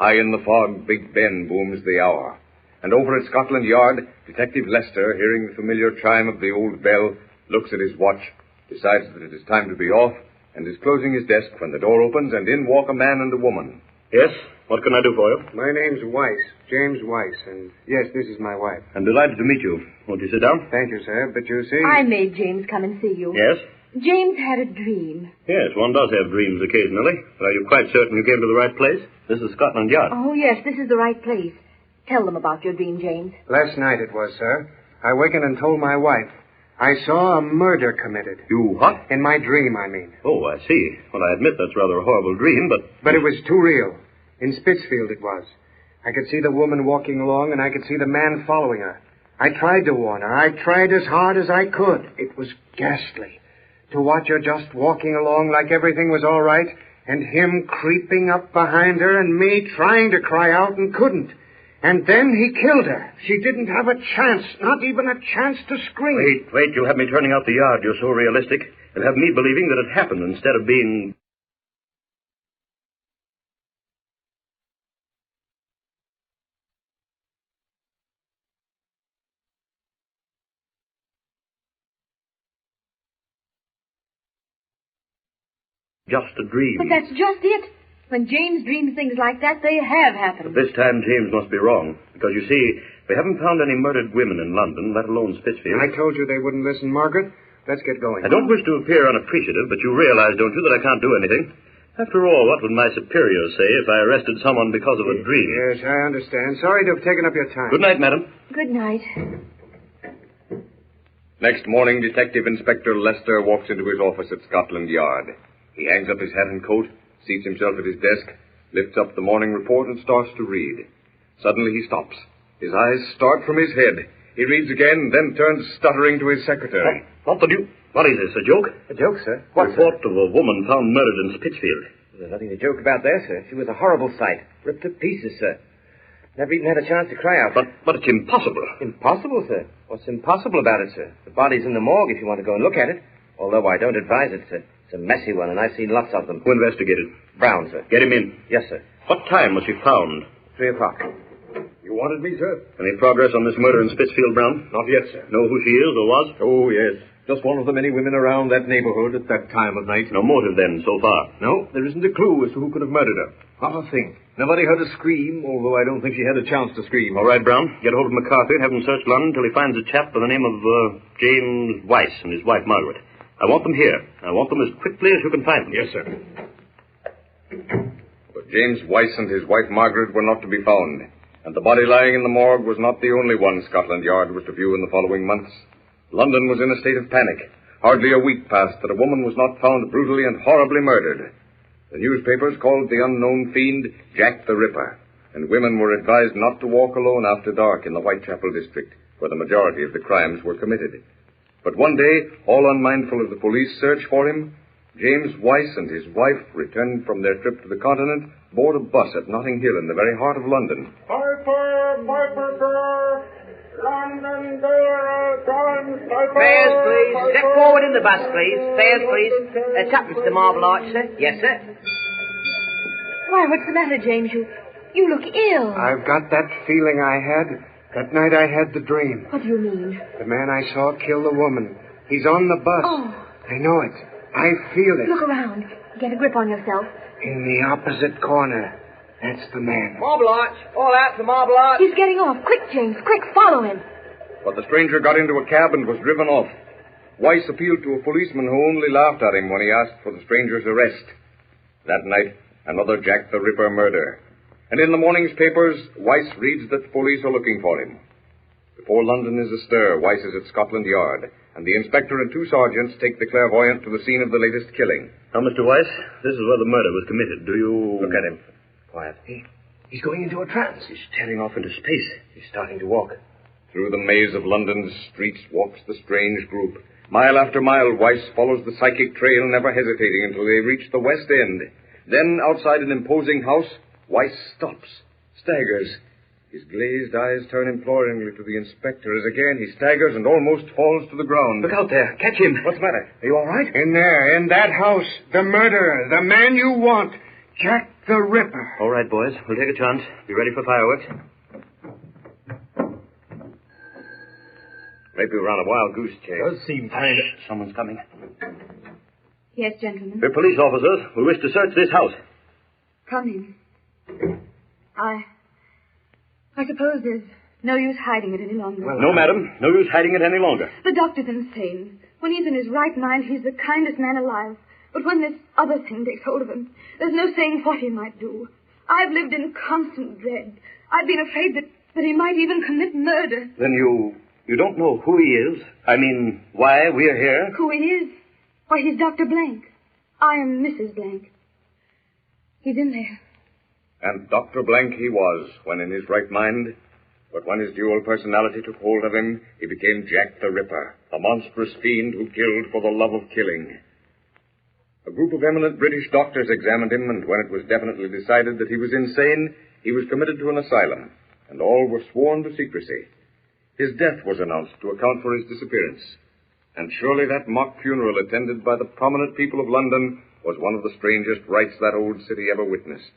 High in the fog, Big Ben booms the hour. And over at Scotland Yard, Detective Lester, hearing the familiar chime of the old bell, looks at his watch, decides that it is time to be off, and is closing his desk when the door opens and in walk a man and a woman. Yes? What can I do for you? My name's Weiss, James Weiss, and yes, this is my wife. I'm delighted to meet you. Won't you sit down? Thank you, sir, but you see... I made James come and see you. Yes? James had a dream. Yes, one does have dreams occasionally. But are you quite certain you came to the right place? This is Scotland Yard. Oh, yes, this is the right place. Tell them about your dream, James. Last night it was, sir. I wakened and told my wife. I saw a murder committed. You what? In my dream, I mean. Oh, I see. Well, I admit that's rather a horrible dream, but... But it was too real. In Spitzfield it was. I could see the woman walking along, and I could see the man following her. I tried to warn her. I tried as hard as I could. It was ghastly. To watch her just walking along like everything was all right, and him creeping up behind her, and me trying to cry out and couldn't. And then he killed her. She didn't have a chance, not even a chance to scream. Wait, you'll have me turning out the yard. You're so realistic. You'll have me believing that it happened instead of being... just a dream. But that's just it. When James dreams things like that, they have happened. But this time James must be wrong. Because, you see, we haven't found any murdered women in London, let alone Spitzfield. I told you they wouldn't listen, Margaret. Let's get going. I don't wish to appear unappreciative, but you realize, don't you, that I can't do anything? After all, what would my superiors say if I arrested someone because of a dream? Yes, I understand. Sorry to have taken up your time. Good night, madam. Good night. Next morning, Detective Inspector Lester walks into his office at Scotland Yard. He hangs up his hat and coat, seats himself at his desk, lifts up the morning report, and starts to read. Suddenly he stops. His eyes start from his head. He reads again, then turns stuttering to his secretary. What the deuce? What is this, a joke? A joke, sir? What, report of a woman found murdered in Spitzfield. There's nothing to joke about there, sir. She was a horrible sight. Ripped to pieces, sir. Never even had a chance to cry out. But it's impossible. Impossible, sir? What's impossible about it, sir? The body's in the morgue if you want to go and look at it. Although I don't advise it, sir. It's a messy one, and I've seen lots of them. Who investigated? Brown, sir. Get him in. Yes, sir. What time was she found? 3 o'clock. You wanted me, sir? Any progress on this murder in Spitzfield, Brown? Not yet, sir. Know who she is or was? Oh, yes. Just one of the many women around that neighborhood at that time of night. No motive, then, so far? No, there isn't a clue as to who could have murdered her. Not a thing. Nobody heard a scream, although I don't think she had a chance to scream. All right, Brown. Get hold of McCarthy and have him search London until he finds a chap by the name of James Weiss and his wife, Margaret. I want them here. I want them as quickly as you can find them. Yes, sir. But James Weiss and his wife, Margaret, were not to be found. And the body lying in the morgue was not the only one Scotland Yard was to view in the following months. London was in a state of panic. Hardly a week passed that a woman was not found brutally and horribly murdered. The newspapers called the unknown fiend Jack the Ripper, and women were advised not to walk alone after dark in the Whitechapel district, where the majority of the crimes were committed. But one day, all unmindful of the police search for him, James Weiss and his wife returned from their trip to the continent, board a bus at Notting Hill in the very heart of London. Fares, please. Step forward in the bus, please. Fares, please. Tuppence to Marble Arch, sir. Yes, sir. Why, what's the matter, James? You look ill. I've got that feeling I had that night I had the dream. What do you mean? The man I saw kill the woman. He's on the bus. Oh. I know it. I feel it. Look around. Get a grip on yourself. In the opposite corner. That's the man. Marble Arch. All out to Marble Arch. He's getting off. Quick, James. Quick, follow him. But the stranger got into a cab and was driven off. Weiss appealed to a policeman who only laughed at him when he asked for the stranger's arrest. That night, another Jack the Ripper murder. And in the morning's papers, Weiss reads that the police are looking for him. Before London is astir, Weiss is at Scotland Yard, and the inspector and 2 sergeants take the clairvoyant to the scene of the latest killing. Now, Mr. Weiss, this is where the murder was committed. Do you... Look at him. Quiet. He's going into a trance. He's tearing off into space. He's starting to walk. Through the maze of London's streets walks the strange group. Mile after mile, Weiss follows the psychic trail, never hesitating until they reach the West End. Then, outside an imposing house, Weiss stops, staggers. His glazed eyes turn imploringly to the inspector as again he staggers and almost falls to the ground. Look out there. Catch him. What's the matter? Are you all right? In there, in that house. The murderer. The man you want. Jack the Ripper. All right, boys. We'll take a chance. Be ready for fireworks. Maybe we're on a wild goose chase. Does seem kind of... Someone's coming. Yes, gentlemen. We're police officers. We wish to search this house. Come in. I suppose there's no use hiding it any longer. No, madam. No use hiding it any longer. The doctor's insane. When he's in his right mind, he's the kindest man alive. But when this other thing takes hold of him, there's no saying what he might do. I've lived in constant dread. I've been afraid that he might even commit murder. Then you don't know who he is? I mean, why we're here? Who he is? Why, he's Dr. Blank. I am Mrs. Blank. He's in there. And Dr. Blank he was, when in his right mind. But when his dual personality took hold of him, he became Jack the Ripper, a monstrous fiend who killed for the love of killing. A group of eminent British doctors examined him, and when it was definitely decided that he was insane, he was committed to an asylum, and all were sworn to secrecy. His death was announced to account for his disappearance. And surely that mock funeral attended by the prominent people of London was one of the strangest rites that old city ever witnessed.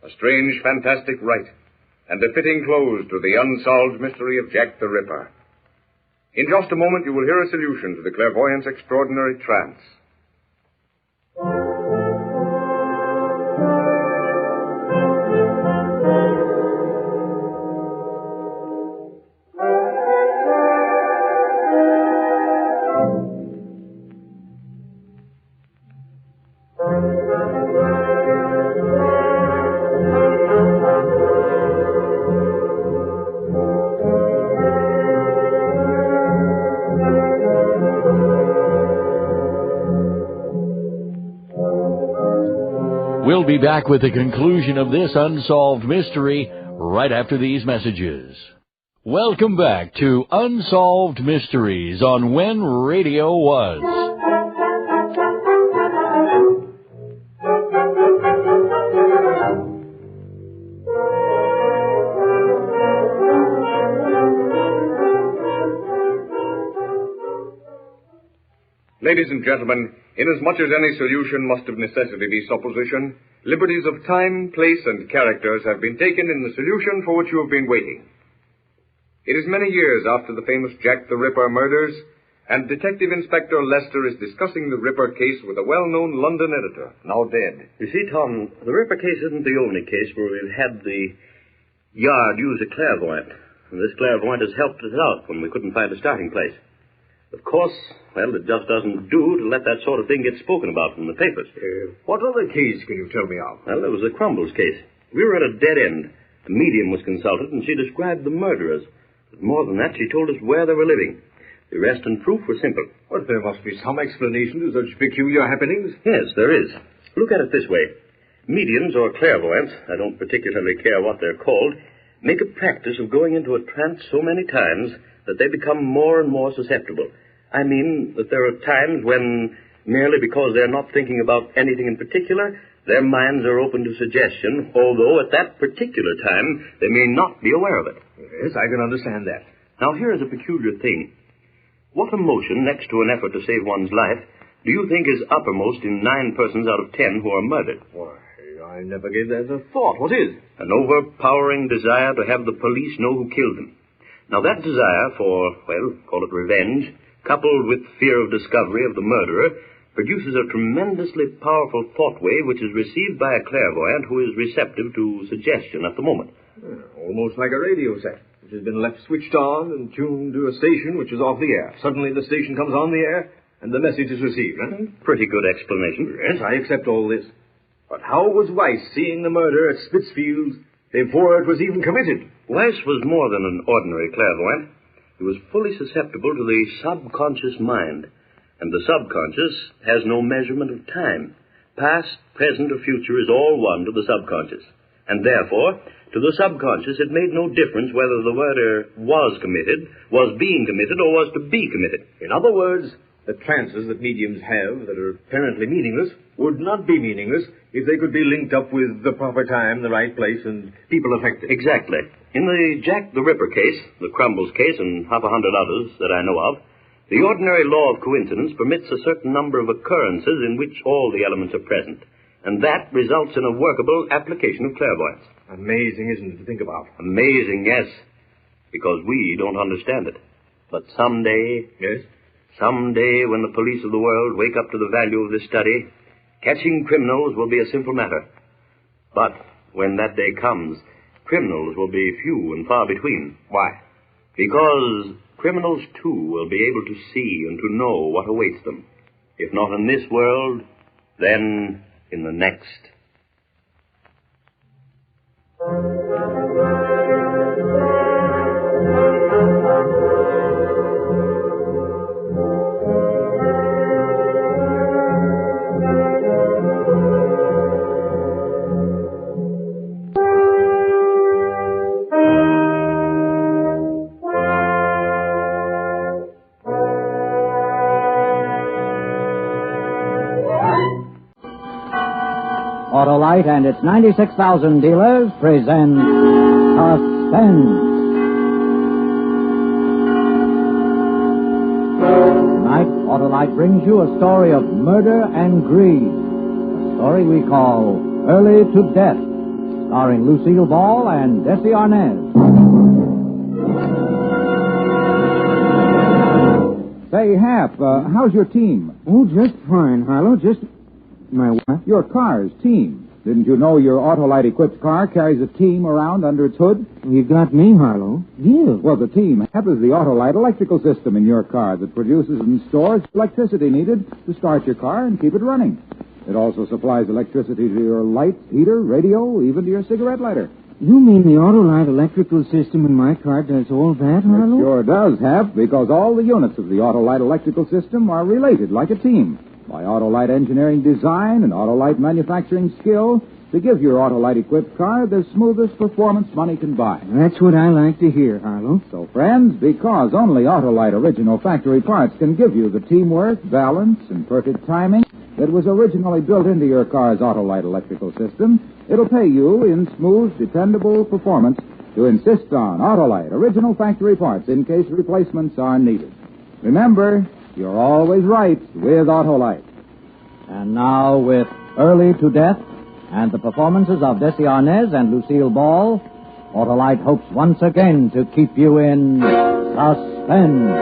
A strange, fantastic rite, and a fitting close to the unsolved mystery of Jack the Ripper. In just a moment, you will hear a solution to the clairvoyant's extraordinary trance. We'll be back with the conclusion of this unsolved mystery right after these messages. Welcome back to Unsolved Mysteries on When Radio Was. Ladies and gentlemen, inasmuch as any solution must of necessity be supposition, liberties of time, place, and characters have been taken in the solution for which you have been waiting. It is many years after the famous Jack the Ripper murders, and Detective Inspector Lester is discussing the Ripper case with a well-known London editor, now dead. You see, Tom, the Ripper case isn't the only case where we've had the Yard use a clairvoyant. And this clairvoyant has helped us out when we couldn't find a starting place. Of course, well, it just doesn't do to let that sort of thing get spoken about in the papers. What other case can you tell me of? Well, there was the Crumbles case. We were at a dead end. A medium was consulted, and she described the murderers. But more than that, she told us where they were living. The rest and proof were simple. But there must be some explanation to such peculiar happenings. Yes, there is. Look at it this way. Mediums or clairvoyants, I don't particularly care what they're called, make a practice of going into a trance so many times that they become more and more susceptible. I mean that there are times when, merely because they're not thinking about anything in particular, their minds are open to suggestion, although at that particular time they may not be aware of it. Yes, I can understand that. Now, here is a peculiar thing. What emotion, next to an effort to save one's life, do you think is uppermost in 9 persons out of 10 who are murdered? Why, I never gave that a thought. What is? An overpowering desire to have the police know who killed them. Now, that desire for, well, call it revenge, coupled with fear of discovery of the murderer, produces a tremendously powerful thought wave which is received by a clairvoyant who is receptive to suggestion at the moment. Almost like a radio set, which has been left switched on and tuned to a station which is off the air. Suddenly the station comes on the air, and the message is received, huh? Pretty good explanation. Yes, I accept all this. But how was Weiss seeing the murder at Spitzfield before it was even committed? Weiss was more than an ordinary clairvoyant. He was fully susceptible to the subconscious mind, and the subconscious has no measurement of time. Past, present, or future is all one to the subconscious, and therefore, to the subconscious it made no difference whether the murder was committed, was being committed, or was to be committed. In other words, the trances that mediums have that are apparently meaningless would not be meaningless if they could be linked up with the proper time, the right place, and people affected. Exactly. In the Jack the Ripper case, the Crumbles case, and 100 others that I know of, the ordinary law of coincidence permits a certain number of occurrences in which all the elements are present. And that results in a workable application of clairvoyance. Amazing, isn't it, to think about? Amazing, yes. Because we don't understand it. But someday... Yes? Someday, when the police of the world wake up to the value of this study, catching criminals will be a simple matter. But when that day comes, criminals will be few and far between. Why? Because criminals, too, will be able to see and to know what awaits them. If not in this world, then in the next. Autolite and its 96,000 dealers present Suspense. Tonight, Autolite brings you a story of murder and greed. A story we call Early to Death, starring Lucille Ball and Desi Arnaz. Say, Hap, how's your team? Oh, just fine, Harlow. Just... My what? Your car's team. Didn't you know your Autolite-equipped car carries a team around under its hood? You got me, Harlow. You? Well, the team, Hap, is the Autolite electrical system in your car that produces and stores electricity needed to start your car and keep it running. It also supplies electricity to your light, heater, radio, even to your cigarette lighter. You mean the Autolite electrical system in my car does all that, Harlow? It sure does, Hap, because all the units of the Autolite electrical system are related like a team. By Autolite engineering design and Autolite manufacturing skill to give your Autolite-equipped car the smoothest performance money can buy. That's what I like to hear, Harlow. So, friends, because only Autolite original factory parts can give you the teamwork, balance, and perfect timing that was originally built into your car's Autolite electrical system, it'll pay you in smooth, dependable performance to insist on Autolite original factory parts in case replacements are needed. Remember, you're always right with Autolite. And now with Early to Death and the performances of Desi Arnaz and Lucille Ball, Autolite hopes once again to keep you in suspense.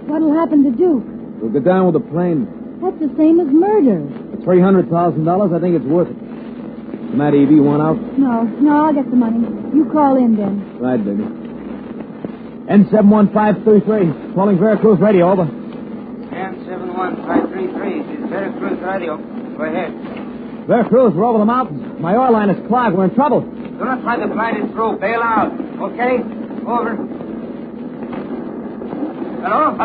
What'll happen to Duke? We'll get down with the plane. That's the same as murder. For $300,000, I think it's worth it. Matt, Evie, want out? No, I'll get the money. You call in then. Right, baby. N71533, calling Veracruz Radio, over. N71533, this is Veracruz Radio. Go ahead. Veracruz, we're over the mountains. My oil line is clogged. We're in trouble. Do not try to glide it through. Bail out. Okay? Over. Hello?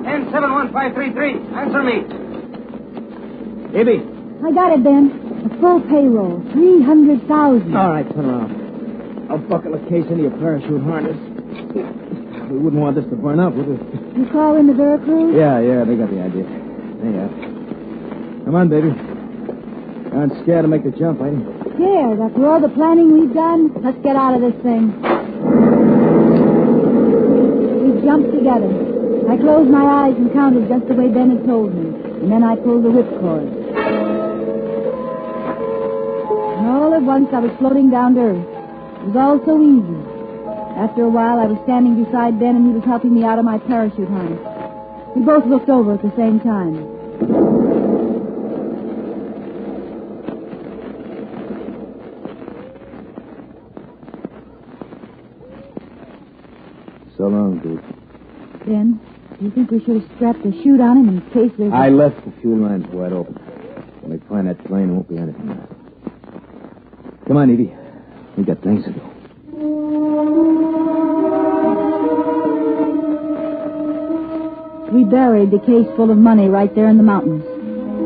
N71533, answer me. Evie. I got it, Ben. A full payroll, $300,000. All right, turn around. I'll buckle a case into your parachute harness. We wouldn't want this to burn up, would we? You call in the Veracruz? Yeah, they got the idea. Yeah. Come on, baby. Aren't scared to make the jump, are you? Scared? After all the planning we've done, let's get out of this thing. We jumped together. I closed my eyes and counted just the way Ben had told me. And then I pulled the whipcord. All at once, I was floating down to earth. It was all so easy. After a while, I was standing beside Ben, and he was helping me out of my parachute harness. We both looked over at the same time. So long, Duke. Ben, do you think we should have strapped a chute on him in case there's... I left the fuel lines wide open. When they find that plane, there won't be anything there. Come on, Edie. We got things to do. We buried the case full of money right there in the mountains,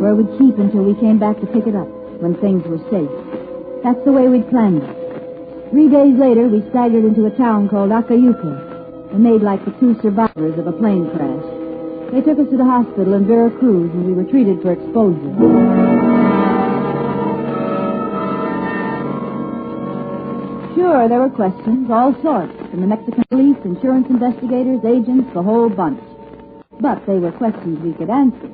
where we'd keep until we came back to pick it up, when things were safe. That's the way we'd planned it. 3 days later, we staggered into a town called Acayuca. We made like the 2 survivors of a plane crash. They took us to the hospital in Veracruz, and we were treated for exposure. Sure, there were questions, all sorts. and the Mexican police, insurance investigators, agents, the whole bunch. But they were questions we could answer.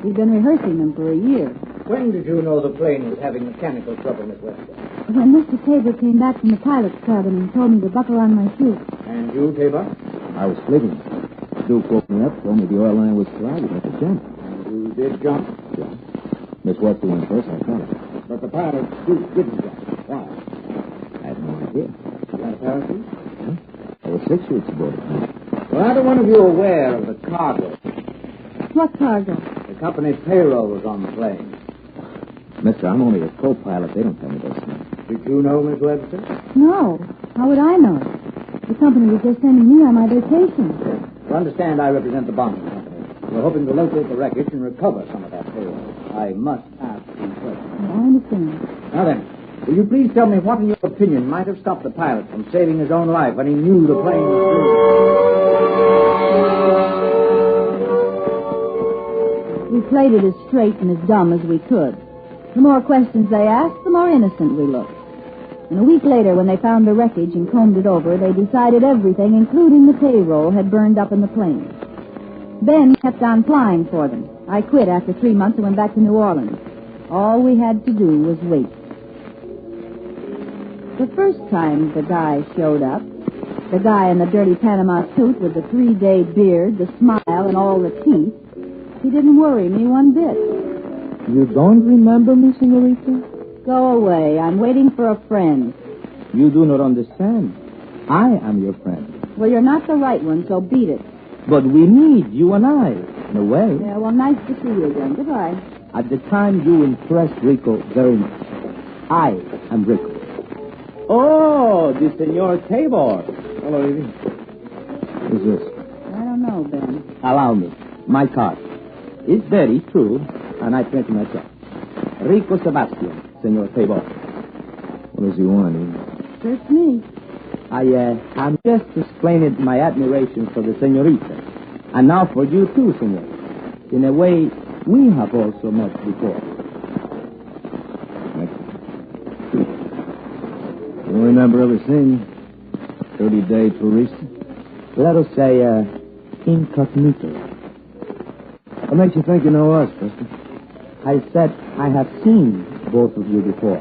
We've been rehearsing them for a year. When did you know the plane was having mechanical trouble, Miss Webster? When Mr. Tabor came back from the pilot's cabin and told me to buckle on my shoes. And you, Tabor? I was sleeping. Duke woke me up, told me the oil line was dry. We had to jump. You did jump? Yeah. Miss Webster went first. I followed. But the pilot didn't jump. Why? I had no idea. You got a parachute? Huh? There were 6 weeks aboard the plane. Well, either one of you aware of the cargo? What cargo? The company's payroll was on the plane. Mister, I'm only a co-pilot. They don't tell me those things. Did you know, Miss Webster? No. How would I know? The company was just sending me on my vacation. You understand I represent the bonding company. We're hoping to locate the wreckage and recover some of that payroll. I must ask you questions. I understand. Now then, will you please tell me what, in your opinion, might have stopped the pilot from saving his own life when he knew the plane was doomed? We played it as straight and as dumb as we could. The more questions they asked, the more innocent we looked. And a week later, when they found the wreckage and combed it over, they decided everything, including the payroll, had burned up in the plane. Ben kept on flying for them. I quit after 3 months and went back to New Orleans. All we had to do was wait. The first time the guy showed up, the guy in the dirty Panama suit with the 3-day beard, the smile, and all the teeth, he didn't worry me one bit. You don't remember me, senorita? Go away. I'm waiting for a friend. You do not understand. I am your friend. Well, you're not the right one, so beat it. But we need you and I, in a way. Yeah, well, nice to see you again. Goodbye. At the time, you impressed Rico very much. I am Rico. Oh, the Senor Tabor. Hello, Evie. Who's this? I don't know, Ben. Allow me. My card. It's very true, and I print it myself. Rico Sebastian, Senor Tabor. What does he want, Evie? Search me. I'm just explaining my admiration for the senorita. And now for you too, senor. In a way, we have also met before. You don't remember everything? 30-day tourist? Let us say, incognito. What makes you think you know us, Buster? I said I have seen both of you before.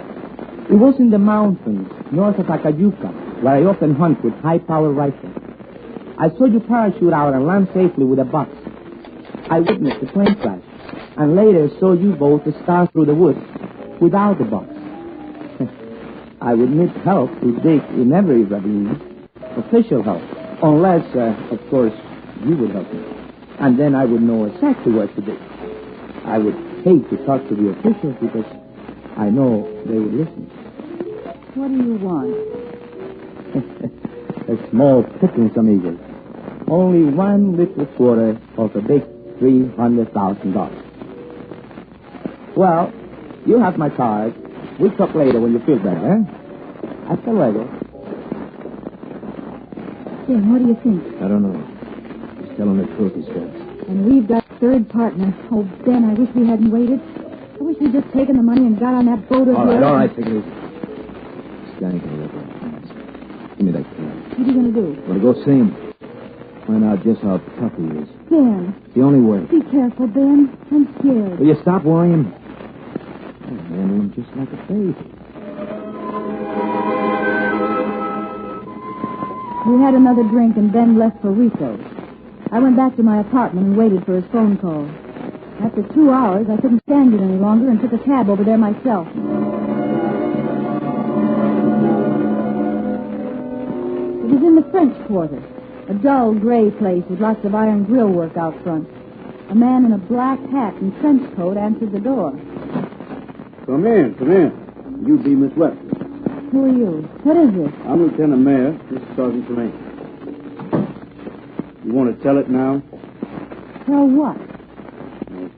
It was in the mountains, north of Acayuca, where I often hunt with high-power rifles. I saw you parachute out and land safely with a box. I witnessed the plane crash, and later saw you both start through the woods without the box. I would need help to dig in every ravine, official help, unless, of course, you would help me. And then I would know exactly where to dig. I would hate to talk to the officials because I know they would listen. What do you want? A small pittance, amigos. Only 1 little quarter of a big $300,000. Well, you have my card. We'll talk later when you feel better, eh? Hasta luego. Ben, what do you think? I don't know. He's telling the truth, he says. And we've got a third partner. Oh, Ben, I wish we hadn't waited. I wish we'd just taken the money and got on that boat over there. All right, take it easy. This guy ain't gonna let that pass. Give me that key. What are you going to do? I'm gonna go see him. Find out just how tough he is. Ben. It's the only way. Be careful, Ben. I'm scared. Will you stop worrying? I'm handling him just like a baby. We had another drink and Ben left for Rico. I went back to my apartment and waited for his phone call. After 2 hours, I couldn't stand it any longer and took a cab over there myself. It was in the French Quarter, a dull gray place with lots of iron grill work out front. A man in a black hat and trench coat answered the door. Come in, come in. You be Miss Webster. Who are you? What is this? I'm Lieutenant Mayor. This is Sergeant Tremaine. You want to tell it now? Tell what?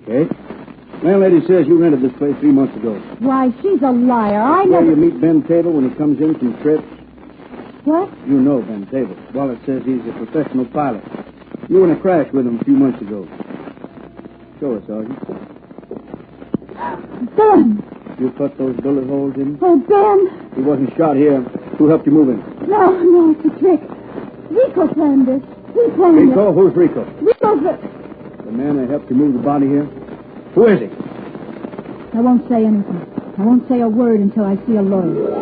Okay. Landlady says you rented this place 3 months ago. Why, she's a liar. I Where never... you meet Ben Table when he comes in from trips? What? You know Ben Table. Wallet says he's a professional pilot. You were in a crash with him a few months ago. Show us, Sergeant. Ben! You put those bullet holes in him? Oh, Ben! He wasn't shot here. Who helped you move him? No, it's a trick. Rico planned this. He planned Rico? it. Who's Rico? Rico's The man that helped you move the body here? Who is he? I won't say anything. I won't say a word until I see a lawyer.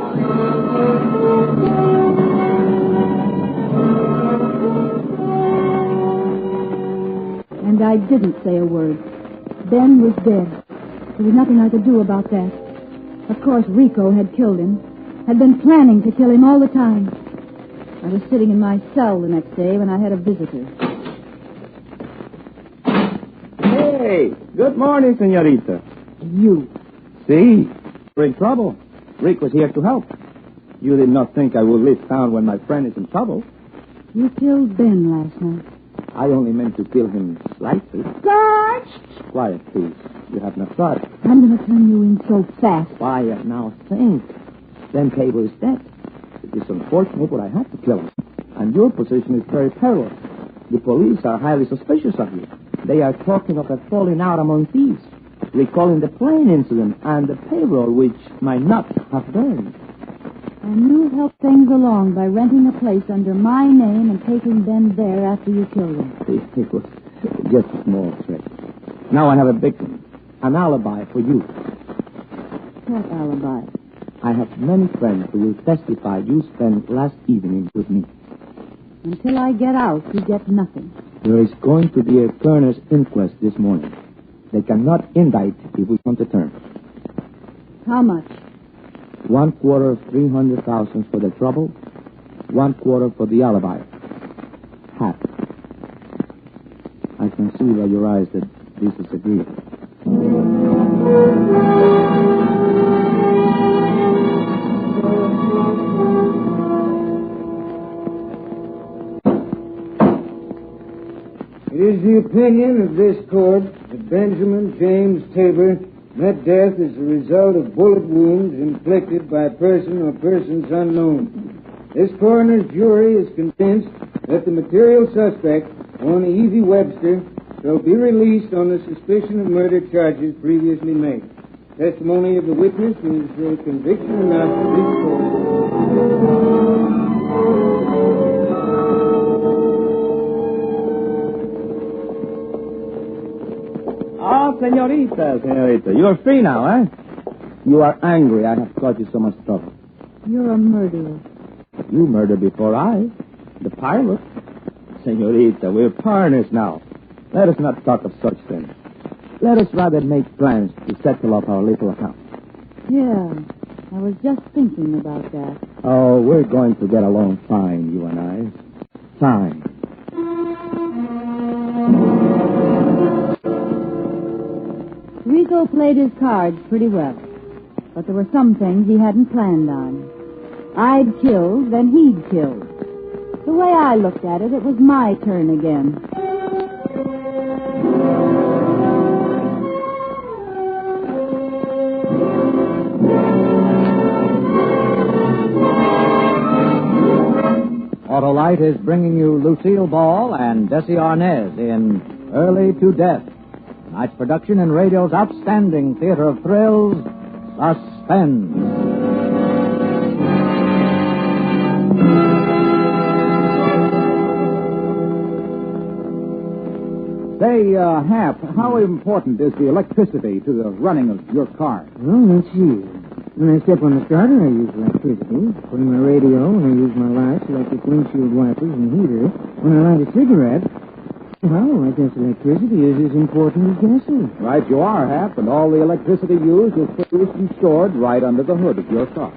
And I didn't say a word. Ben was dead. There was nothing I could do about that. Of course, Rico had killed him. Had been planning to kill him all the time. I was sitting in my cell the next day when I had a visitor. Hey, good morning, senorita. You. See? We're in trouble. Rick was here to help. You did not think I would leave town when my friend is in trouble. You killed Ben last night. I only meant to kill him slightly. Sarge! Quiet, please. You have not started. I'm going to turn you in so fast. Quiet now. Think. Ben Cable is dead. It is unfortunate, but I had to kill him. And your position is very perilous. The police are highly suspicious of you. They are talking of a falling out among thieves, recalling the plane incident and the payroll, which might not have burned. And you helped things along by renting a place under my name and taking Ben there after you killed him. It was just a small trick. Now I have a victim, an alibi for you. What alibi? I have many friends who will testify you spent last evening with me. Until I get out, you get nothing. There is going to be a coroner's inquest this morning. They cannot indict if we come to terms. How much? 1/4 of 300,000 for the trouble, 1/4 for the alibi. Half. I can see by your eyes that this is agreed. It is the opinion of this court that Benjamin James Tabor met death as a result of bullet wounds inflicted by a person or persons unknown. This coroner's jury is convinced that the material suspect, one Evie Webster, shall be released on the suspicion of murder charges previously made. Testimony of the witness is conviction enough for this court. Oh, senorita, you're free now, eh? You are angry I have caused you so much trouble. You're a murderer. You murdered before I, the pilot. Senorita, we're partners now. Let us not talk of such things. Let us rather make plans to settle up our little account. Yeah, I was just thinking about that. Oh, we're going to get along fine, you and I. Fine. Rico played his cards pretty well, but there were some things he hadn't planned on. I'd killed, then he'd killed. The way I looked at it, it was my turn again. Autolite is bringing you Lucille Ball and Desi Arnaz in Early to Death. Tonight's production in radio's outstanding theater of thrills, Suspense. Say, Hap, how important is the electricity to the running of your car? Well, let's see. When I step on the starter, I use electricity. Put in my radio, and I use my lights, electric windshield wipers, and heater. When I light a cigarette, well, I guess electricity is as important as gasoline. Right you are, Hap, and all the electricity used is produced and stored right under the hood of your car.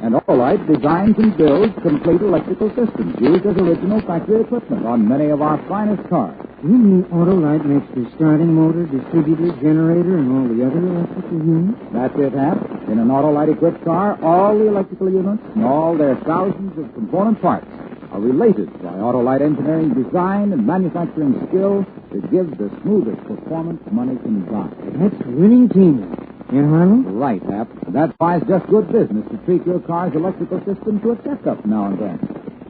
And Autolite designs and builds complete electrical systems used as original factory equipment on many of our finest cars. You mean Autolite makes the starting motor, distributor, generator, and all the other electrical units? That's it, Hap. In an Autolite-equipped car, all the electrical units and all their thousands of component parts are related by Autolite engineering design and manufacturing skill that gives the smoothest performance money can buy. That's winning teamwork. In Harlem? Right, Hap. That's why it's just good business to treat your car's electrical system to a checkup now and then.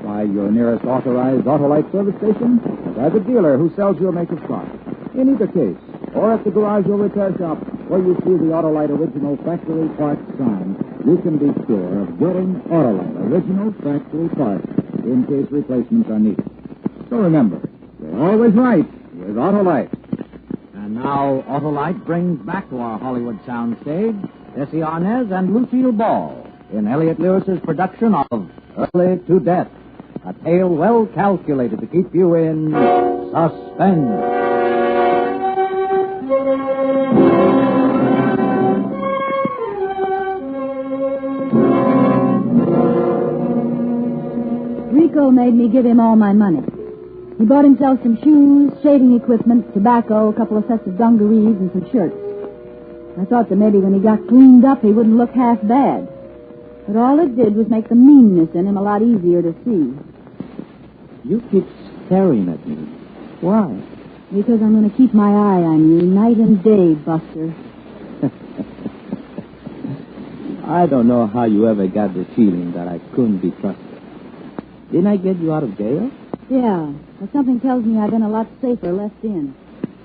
By your nearest authorized Autolite service station, or by the dealer who sells your make of car. In either case, or at the garage or repair shop where you see the Autolite original factory parts sign, you can be sure of getting Autolite original factory parts. in case replacements are needed. So remember, you're always right with Autolite. And now Autolite brings back to our Hollywood soundstage Bessie Arnaz and Lucille Ball in Elliot Lewis's production of Early to Death, a tale well calculated to keep you in suspense. Rico made me give him all my money. He bought himself some shoes, shaving equipment, tobacco, a couple of sets of dungarees, and some shirts. I thought that maybe when he got cleaned up, he wouldn't look half bad. But all it did was make the meanness in him a lot easier to see. You keep staring at me. Why? Because I'm going to keep my eye on you night and day, Buster. I don't know how you ever got the feeling that I couldn't be trusted. Didn't I get you out of jail? Yeah, but something tells me I've been a lot safer left in.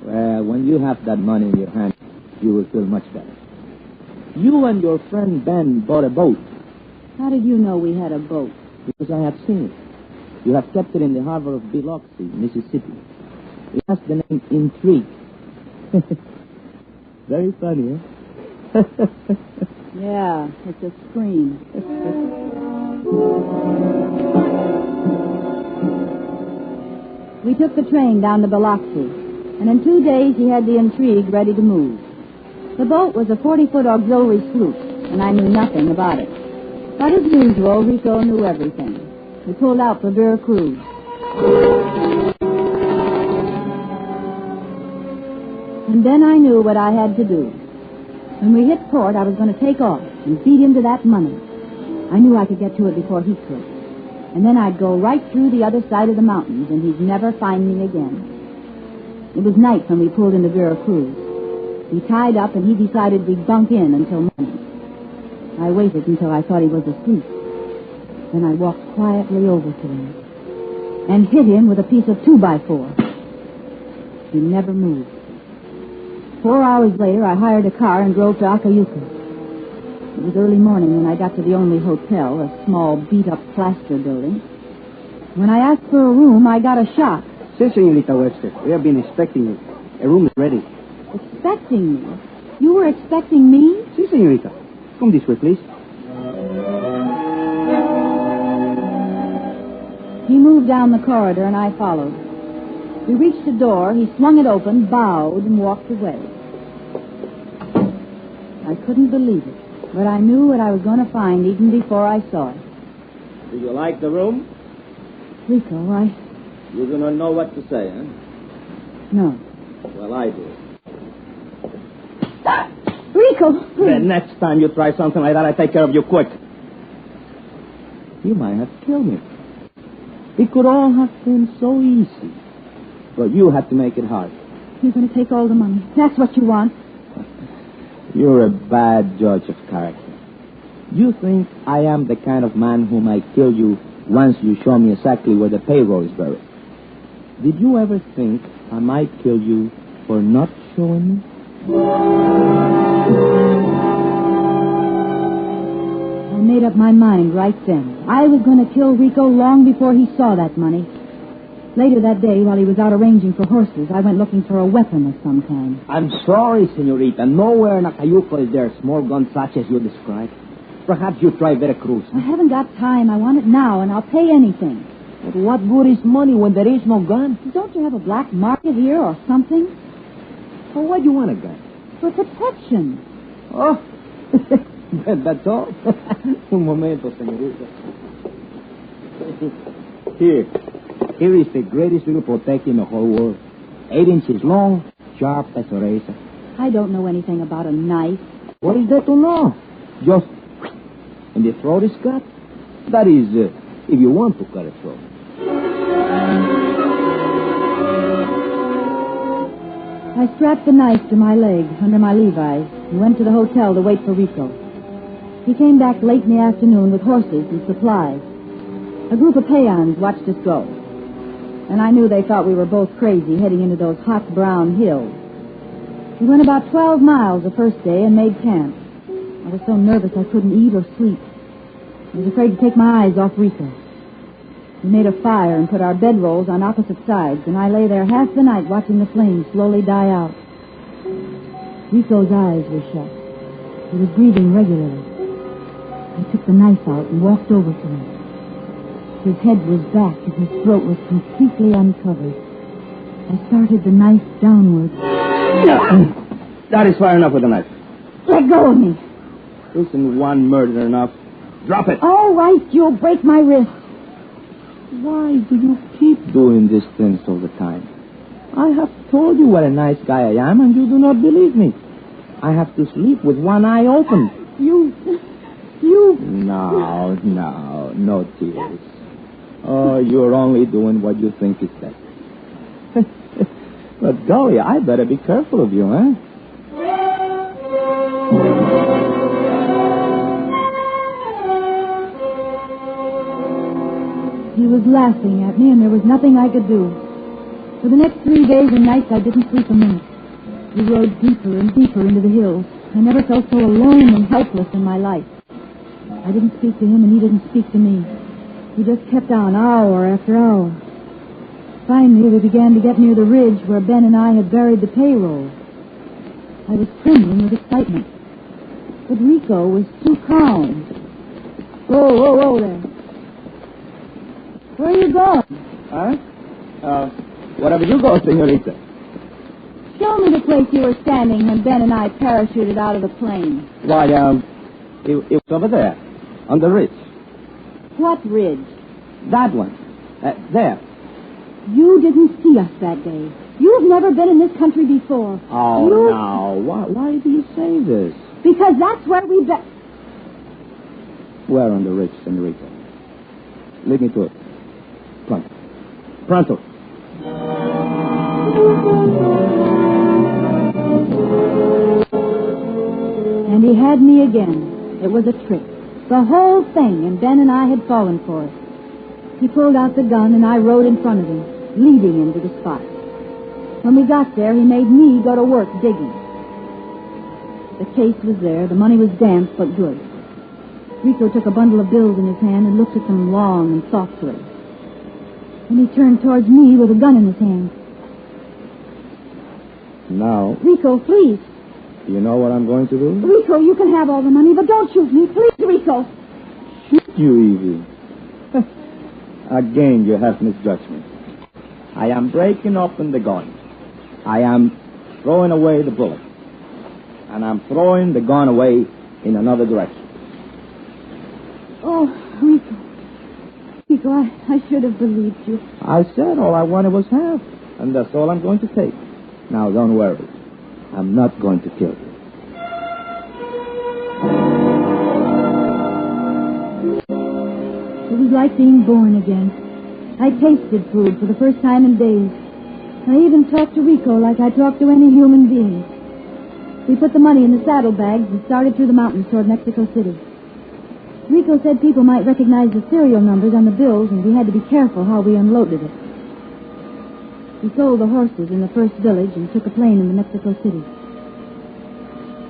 Well, when you have that money in your hand, you will feel much better. You and your friend Ben bought a boat. How did you know we had a boat? Because I have seen it. You have kept it in the harbor of Biloxi, Mississippi. It has the name Intrigue. Very funny, huh? Yeah, it's a scream. We took the train down to Biloxi, and in 2 days he had the Intrigue ready to move. The boat was a 40-foot auxiliary sloop, and I knew nothing about it. But as usual, Rico knew everything. We pulled out for Veracruz. And then I knew what I had to do. When we hit port, I was going to take off and feed him to that money. I knew I could get to it before he could. And then I'd go right through the other side of the mountains, and he'd never find me again. It was night when we pulled into Veracruz. We tied up, and he decided we'd bunk in until morning. I waited until I thought he was asleep. Then I walked quietly over to him and hit him with a piece of 2x4. He never moved. 4 hours later, I hired a car and drove to Acayuca. It was early morning when I got to the only hotel, a small, beat-up plaster building. When I asked for a room, I got a shock. Si, Senorita Webster. We have been expecting you. A room is ready. Expecting me? You were expecting me? Si, Senorita. Come this way, please. He moved down the corridor, and I followed. We reached the door. He swung it open, bowed, and walked away. I couldn't believe it. But I knew what I was going to find even before I saw it. Do you like the room? Rico, You do not know what to say, huh? No. Well, I do. Rico! The next time you try something like that, I take care of you quick. You might have killed me. It could all have been so easy. But you had to make it hard. You're going to take all the money. That's what you want. You're a bad judge of character. You think I am the kind of man who might kill you once you show me exactly where the payroll is buried. Did you ever think I might kill you for not showing me? I made up my mind right then. I was going to kill Rico long before he saw that money. Later that day, while he was out arranging for horses, I went looking for a weapon of some kind. I'm sorry, Senorita. Nowhere in Acayuca is there a small gun such as you described. Perhaps you try Veracruz. I haven't got time. I want it now, and I'll pay anything. But what good is money when there is no gun? Don't you have a black market here or something? Well, why do you want a gun? For protection. Oh, that's all? Un momento, Senorita. Here is the greatest little protector in the whole world. 8 inches long, sharp as a razor. I don't know anything about a knife. What is there to know? Just, and the throat is cut. That is, if you want to cut a throat. I strapped the knife to my leg under my Levi's and went to the hotel to wait for Rico. He came back late in the afternoon with horses and supplies. A group of peons watched us go. And I knew they thought we were both crazy heading into those hot brown hills. We went about 12 miles the first day and made camp. I was so nervous I couldn't eat or sleep. I was afraid to take my eyes off Rico. We made a fire and put our bedrolls on opposite sides, and I lay there half the night watching the flames slowly die out. Rico's eyes were shut. He was breathing regularly. I took the knife out and walked over to him. His head was back and his throat was completely uncovered. I started the knife downward. That is far enough with the knife. Let go of me. Isn't one murder enough? Drop it. All right, you'll break my wrist. Why do you keep doing these things all the time? I have told you what a nice guy I am, and you do not believe me. I have to sleep with one eye open. You... No tears. Oh, you're only doing what you think is best. But, golly, I better be careful of you, huh? He was laughing at me, and there was nothing I could do. For the next 3 days and nights, I didn't sleep a minute. We rode deeper and deeper into the hills. I never felt so alone and helpless in my life. I didn't speak to him, and he didn't speak to me. We just kept on, hour after hour. Finally, we began to get near the ridge where Ben and I had buried the payroll. I was trembling with excitement. But Rico was too calm. Whoa there. Where are you going? Huh? Wherever you go, senorita. Show me the place you were standing when Ben and I parachuted out of the plane. Why, it was over there, on the ridge. What ridge? That one. There. You didn't see us that day. You've never been in this country before. Oh, no. Why do you say this? Because that's where we bet. Where on the ridge, senorita? Lead me to it. Pronto. And he had me again. It was a trick. The whole thing, and Ben and I had fallen for it. He pulled out the gun, and I rode in front of him, leading him to the spot. When we got there, he made me go to work digging. The case was there. The money was damp, but good. Rico took a bundle of bills in his hand and looked at them long and thoughtfully. Then he turned towards me with a gun in his hand. Now... Rico, please. You know what I'm going to do? Rico, you can have all the money, but don't shoot me. Please, Rico. Shoot you, Evie. Again, you have misjudged me. I am breaking open the gun. I am throwing away the bullet. And I'm throwing the gun away in another direction. Oh, Rico. Rico, I should have believed you. I said all I wanted was half, and that's all I'm going to take. Now, don't worry. I'm not going to kill you. It was like being born again. I tasted food for the first time in days. I even talked to Rico like I talked to any human being. We put the money in the saddlebags and started through the mountains toward Mexico City. Rico said people might recognize the serial numbers on the bills, and we had to be careful how we unloaded it. We sold the horses in the first village and took a plane into Mexico City.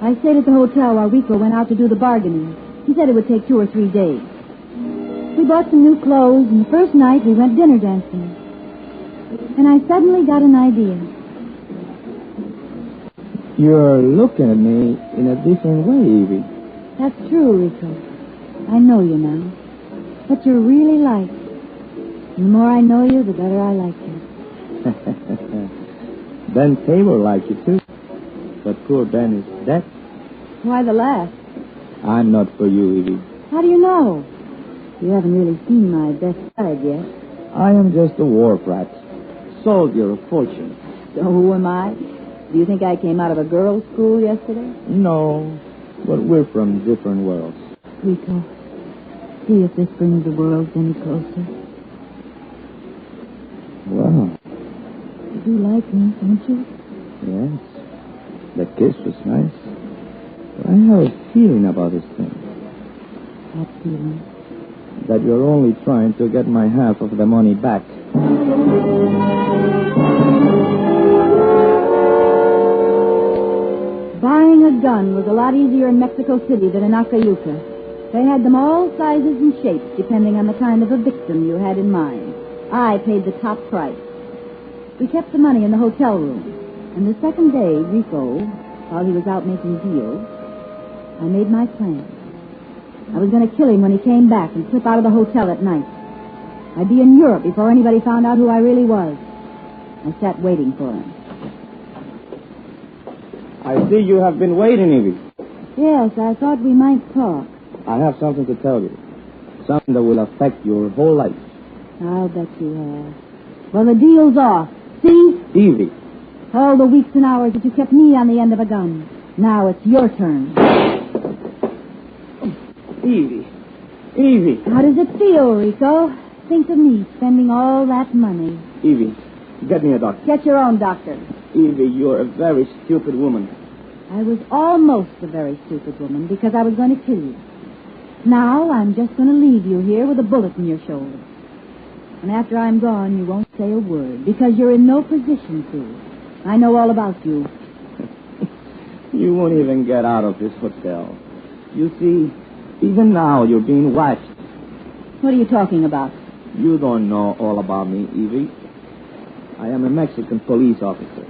I stayed at the hotel while Rico went out to do the bargaining. He said it would take 2 or 3 days. We bought some new clothes, and the first night we went dinner dancing. And I suddenly got an idea. You're looking at me in a different way, Evie. That's true, Rico. I know you now. But you're really like. And the more I know you, the better I like you. Ben Tabor likes you, too. But poor Ben is dead. Why the laugh? I'm not for you, Evie. How do you know? You haven't really seen my best side yet. I am just a wharf rat. Soldier of fortune. So who am I? Do you think I came out of a girls' school yesterday? No, but we're from different worlds. Rico, see if this brings the worlds any closer. Well. You do like me, don't you? Yes. The kiss was nice. But I have a feeling about this thing. What feeling? That you're only trying to get my half of the money back. Buying a gun was a lot easier in Mexico City than in Acayuca. They had them all sizes and shapes, depending on the kind of a victim you had in mind. I paid the top price. We kept the money in the hotel room. And the second day, Rico, while he was out making deals, I made my plan. I was going to kill him when he came back and slip out of the hotel at night. I'd be in Europe before anybody found out who I really was. I sat waiting for him. I see you have been waiting, Evie. Yes, I thought we might talk. I have something to tell you. Something that will affect your whole life. I'll bet you have. Well, the deal's off. See? Evie. All the weeks and hours that you kept me on the end of a gun. Now it's your turn. Evie. Evie. How does it feel, Rico? Think of me spending all that money. Evie, get me a doctor. Get your own doctor. Evie, you're a very stupid woman. I was almost a very stupid woman because I was going to kill you. Now I'm just going to leave you here with a bullet in your shoulder. And after I'm gone, you won't say a word because you're in no position to. I know all about you. You won't even get out of this hotel. You see, even now you're being watched. What are you talking about? You don't know all about me, Evie. I am a Mexican police officer.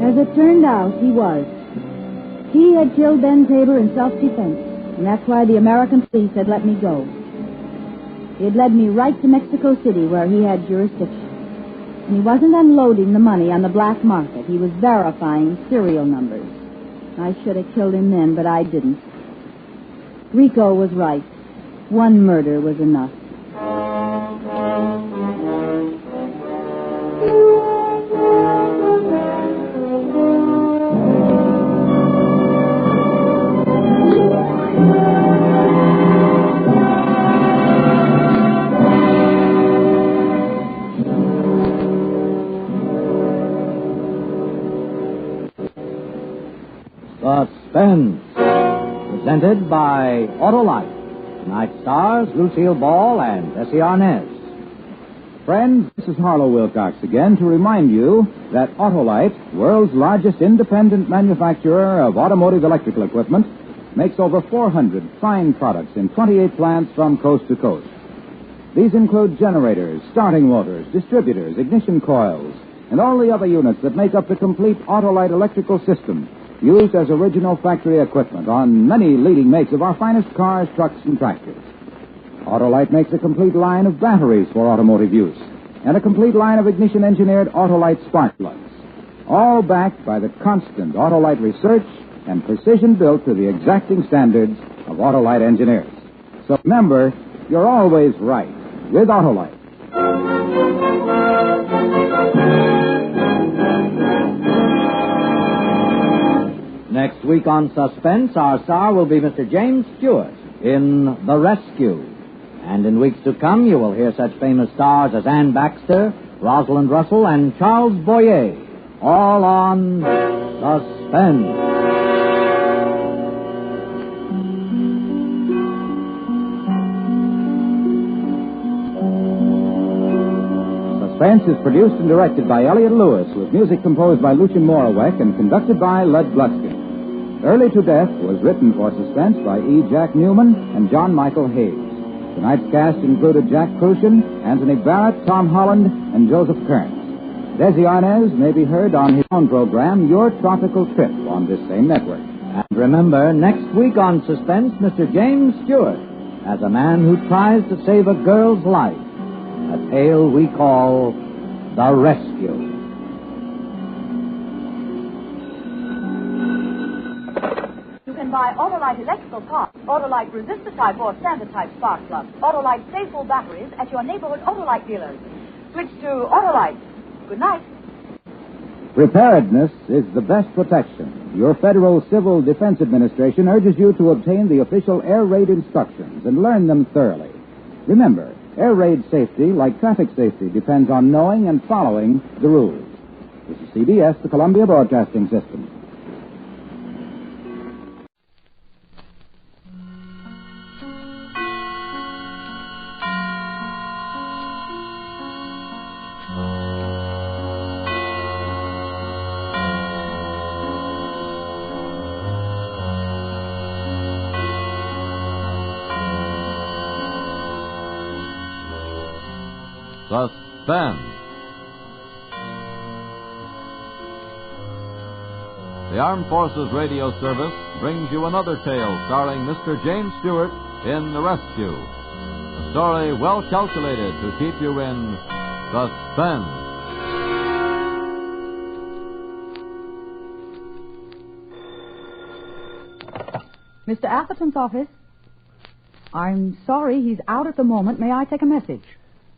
As it turned out, he was. He had killed Ben Tabor in self-defense, and that's why the American police had let me go. He had led me right to Mexico City, where he had jurisdiction. And he wasn't unloading the money on the black market. He was verifying serial numbers. I should have killed him then, but I didn't. Rico was right. One murder was enough. Suspense, presented by Autolite. Tonight stars Lucille Ball and Bessie Arnaz. Friends, this is Harlow Wilcox again to remind you that Autolite, world's largest independent manufacturer of automotive electrical equipment, makes over 400 fine products in 28 plants from coast to coast. These include generators, starting motors, distributors, ignition coils, and all the other units that make up the complete Autolite electrical system, used as original factory equipment on many leading makes of our finest cars, trucks, and tractors. Autolite makes a complete line of batteries for automotive use and a complete line of ignition-engineered Autolite spark plugs, all backed by the constant Autolite research and precision built to the exacting standards of Autolite engineers. So remember, you're always right with Autolite. Next week on Suspense, our star will be Mr. James Stewart in The Rescue. And in weeks to come, you will hear such famous stars as Ann Baxter, Rosalind Russell, and Charles Boyer, all on Suspense. Suspense is produced and directed by Elliott Lewis, with music composed by Lucien Morawek and conducted by Lud Gluskin. Early to Death was written for Suspense by E. Jack Newman and John Michael Hayes. Tonight's cast included Jack Crucian, Anthony Barrett, Tom Holland, and Joseph Kearns. Desi Arnaz may be heard on his own program, Your Tropical Trip, on this same network. And remember, next week on Suspense, Mr. James Stewart as a man who tries to save a girl's life. A tale we call The Rescue. You can buy Autolite electrical parts, Autolite resistor type or standard type spark plugs, Autolite stay-full batteries at your neighborhood Autolite dealers. Switch to Autolite. Good night. Preparedness is the best protection. Your Federal Civil Defense Administration urges you to obtain the official air raid instructions and learn them thoroughly. Remember, air raid safety, like traffic safety, depends on knowing and following the rules. This is CBS, the Columbia Broadcasting System. Suspense. The Armed Forces Radio Service brings you another tale starring Mr. James Stewart in The Rescue. A story well calculated to keep you in suspense. Mr. Atherton's office. I'm sorry, he's out at the moment. May I take a message?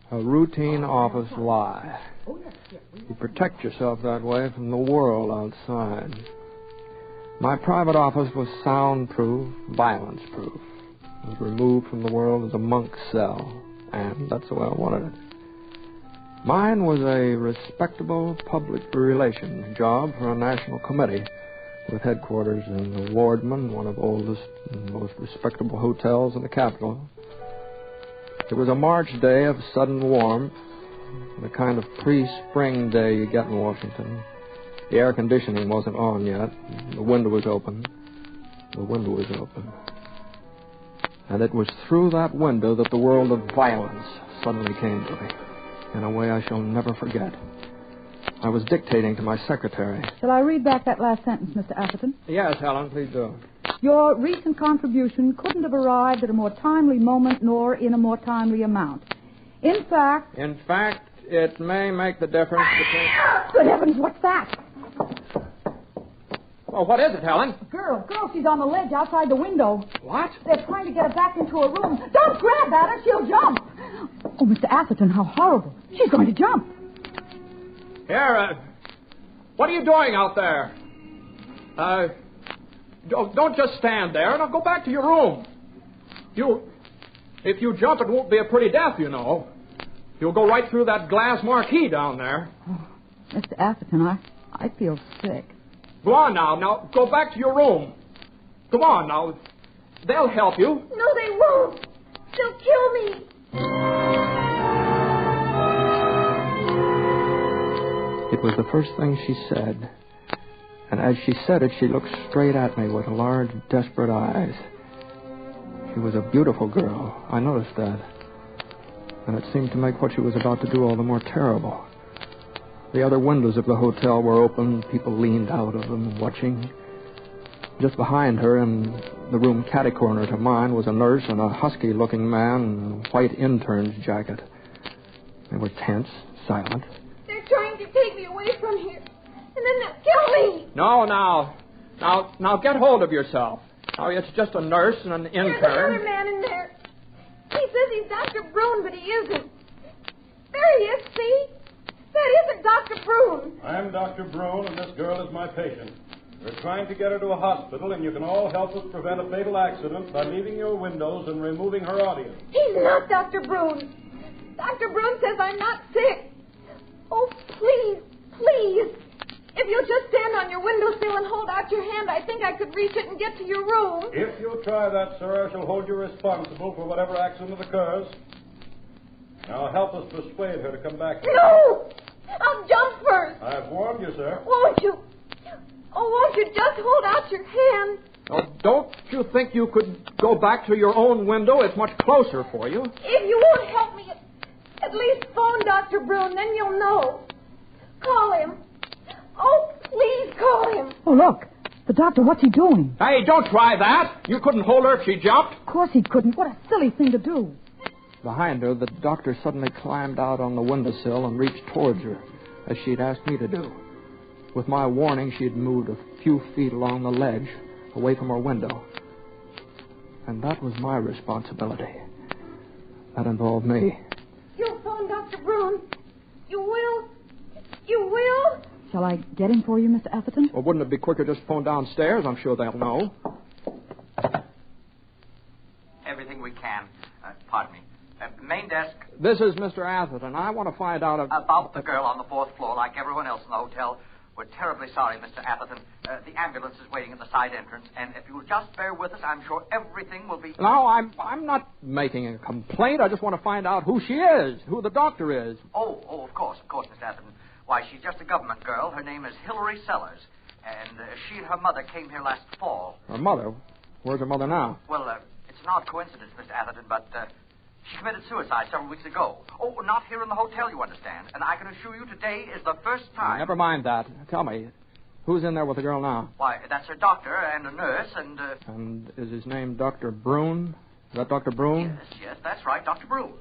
A routine office lie. You protect yourself that way from the world outside. My private office was soundproof, violence-proof. It was removed from the world as a monk's cell, and that's the way I wanted it. Mine was a respectable public relations job for a national committee with headquarters in the Wardman, one of the oldest and most respectable hotels in the capital. It was a March day of sudden warmth, the kind of pre-spring day you get in Washington. The air conditioning wasn't on yet. The window was open. And it was through that window that the world of violence suddenly came to me, in a way I shall never forget. I was dictating to my secretary. Shall I read back that last sentence, Mr. Atherton? Yes, Helen, please do. Your recent contribution couldn't have arrived at a more timely moment nor in a more timely amount. In fact, it may make the difference between... Good heavens, what's that? Well, what is it, Helen? Girl, she's on the ledge outside the window. What? They're trying to get her back into her room. Don't grab at her, she'll jump. Oh, Mr. Atherton, how horrible. She's going to jump. Here, what are you doing out there? Don't just stand there. Now go back to your room. If you jump, it won't be a pretty death, you know. You'll go right through that glass marquee down there. Oh, Mr. Atherton, I feel sick. Go on now, go back to your room. Come on now. They'll help you. No, they won't. They'll kill me. It was the first thing she said. And as she said it, she looked straight at me with large, desperate eyes. She was a beautiful girl. I noticed that. And it seemed to make what she was about to do all the more terrible. The other windows of the hotel were open. People leaned out of them, watching. Just behind her, in the room catty-corner to mine, was a nurse and a husky-looking man in a white intern's jacket. They were tense, silent. They're trying to take me away from here. And then they'll kill me. No, now get hold of yourself. Now, it's just a nurse and an intern. There's another man in there. He says he's Dr. Brune, but he isn't. There he is, see? That isn't Dr. Brune. I'm Dr. Brune, and this girl is my patient. We're trying to get her to a hospital, and you can all help us prevent a fatal accident by leaving your windows and removing her audience. He's not Dr. Brune. Dr. Brune says I'm not sick. Oh, please. If you'll just stand on your windowsill and hold out your hand, I think I could reach it and get to your room. If you'll try that, sir, I shall hold you responsible for whatever accident occurs. Now help us persuade her to come back here. No! I'll jump first. I've warned you, sir. Won't you? Oh, won't you just hold out your hand? Oh, don't you think you could go back to your own window? It's much closer for you. If you won't help me, at least phone Dr. Brune, then you'll know. Call him. Oh, please call him. Oh, look. The doctor, what's he doing? Hey, don't try that. You couldn't hold her if she jumped. Of course he couldn't. What a silly thing to do. Behind her, the doctor suddenly climbed out on the windowsill and reached towards her, as she'd asked me to do. With my warning, she'd moved a few feet along the ledge, away from her window. And that was my responsibility. That involved me. You'll phone Dr. Brune. You will? You will? Shall I get him for you, Mr. Atherton? Well, wouldn't it be quicker just to phone downstairs? I'm sure they'll know. Everything we can. Pardon me. Main desk. This is Mr. Atherton. I want to find out about the girl on the fourth floor, like everyone else in the hotel. We're terribly sorry, Mr. Atherton. The ambulance is waiting at the side entrance, and if you'll just bear with us, I'm sure everything will be... No, I'm not making a complaint. I just want to find out who she is, who the doctor is. Oh, of course, Mr. Atherton. Why, she's just a government girl. Her name is Hilary Sellers, and she and her mother came here last fall. Her mother? Where's her mother now? Well, it's an odd coincidence, Mr. Atherton, but She committed suicide several weeks ago. Oh, not here in the hotel, you understand. And I can assure you today is the first time. Never mind that. Tell me, who's in there with the girl now? Why, that's her doctor and a nurse and... And is his name Dr. Brune? Is that Dr. Brune? Yes, that's right, Dr. Brune.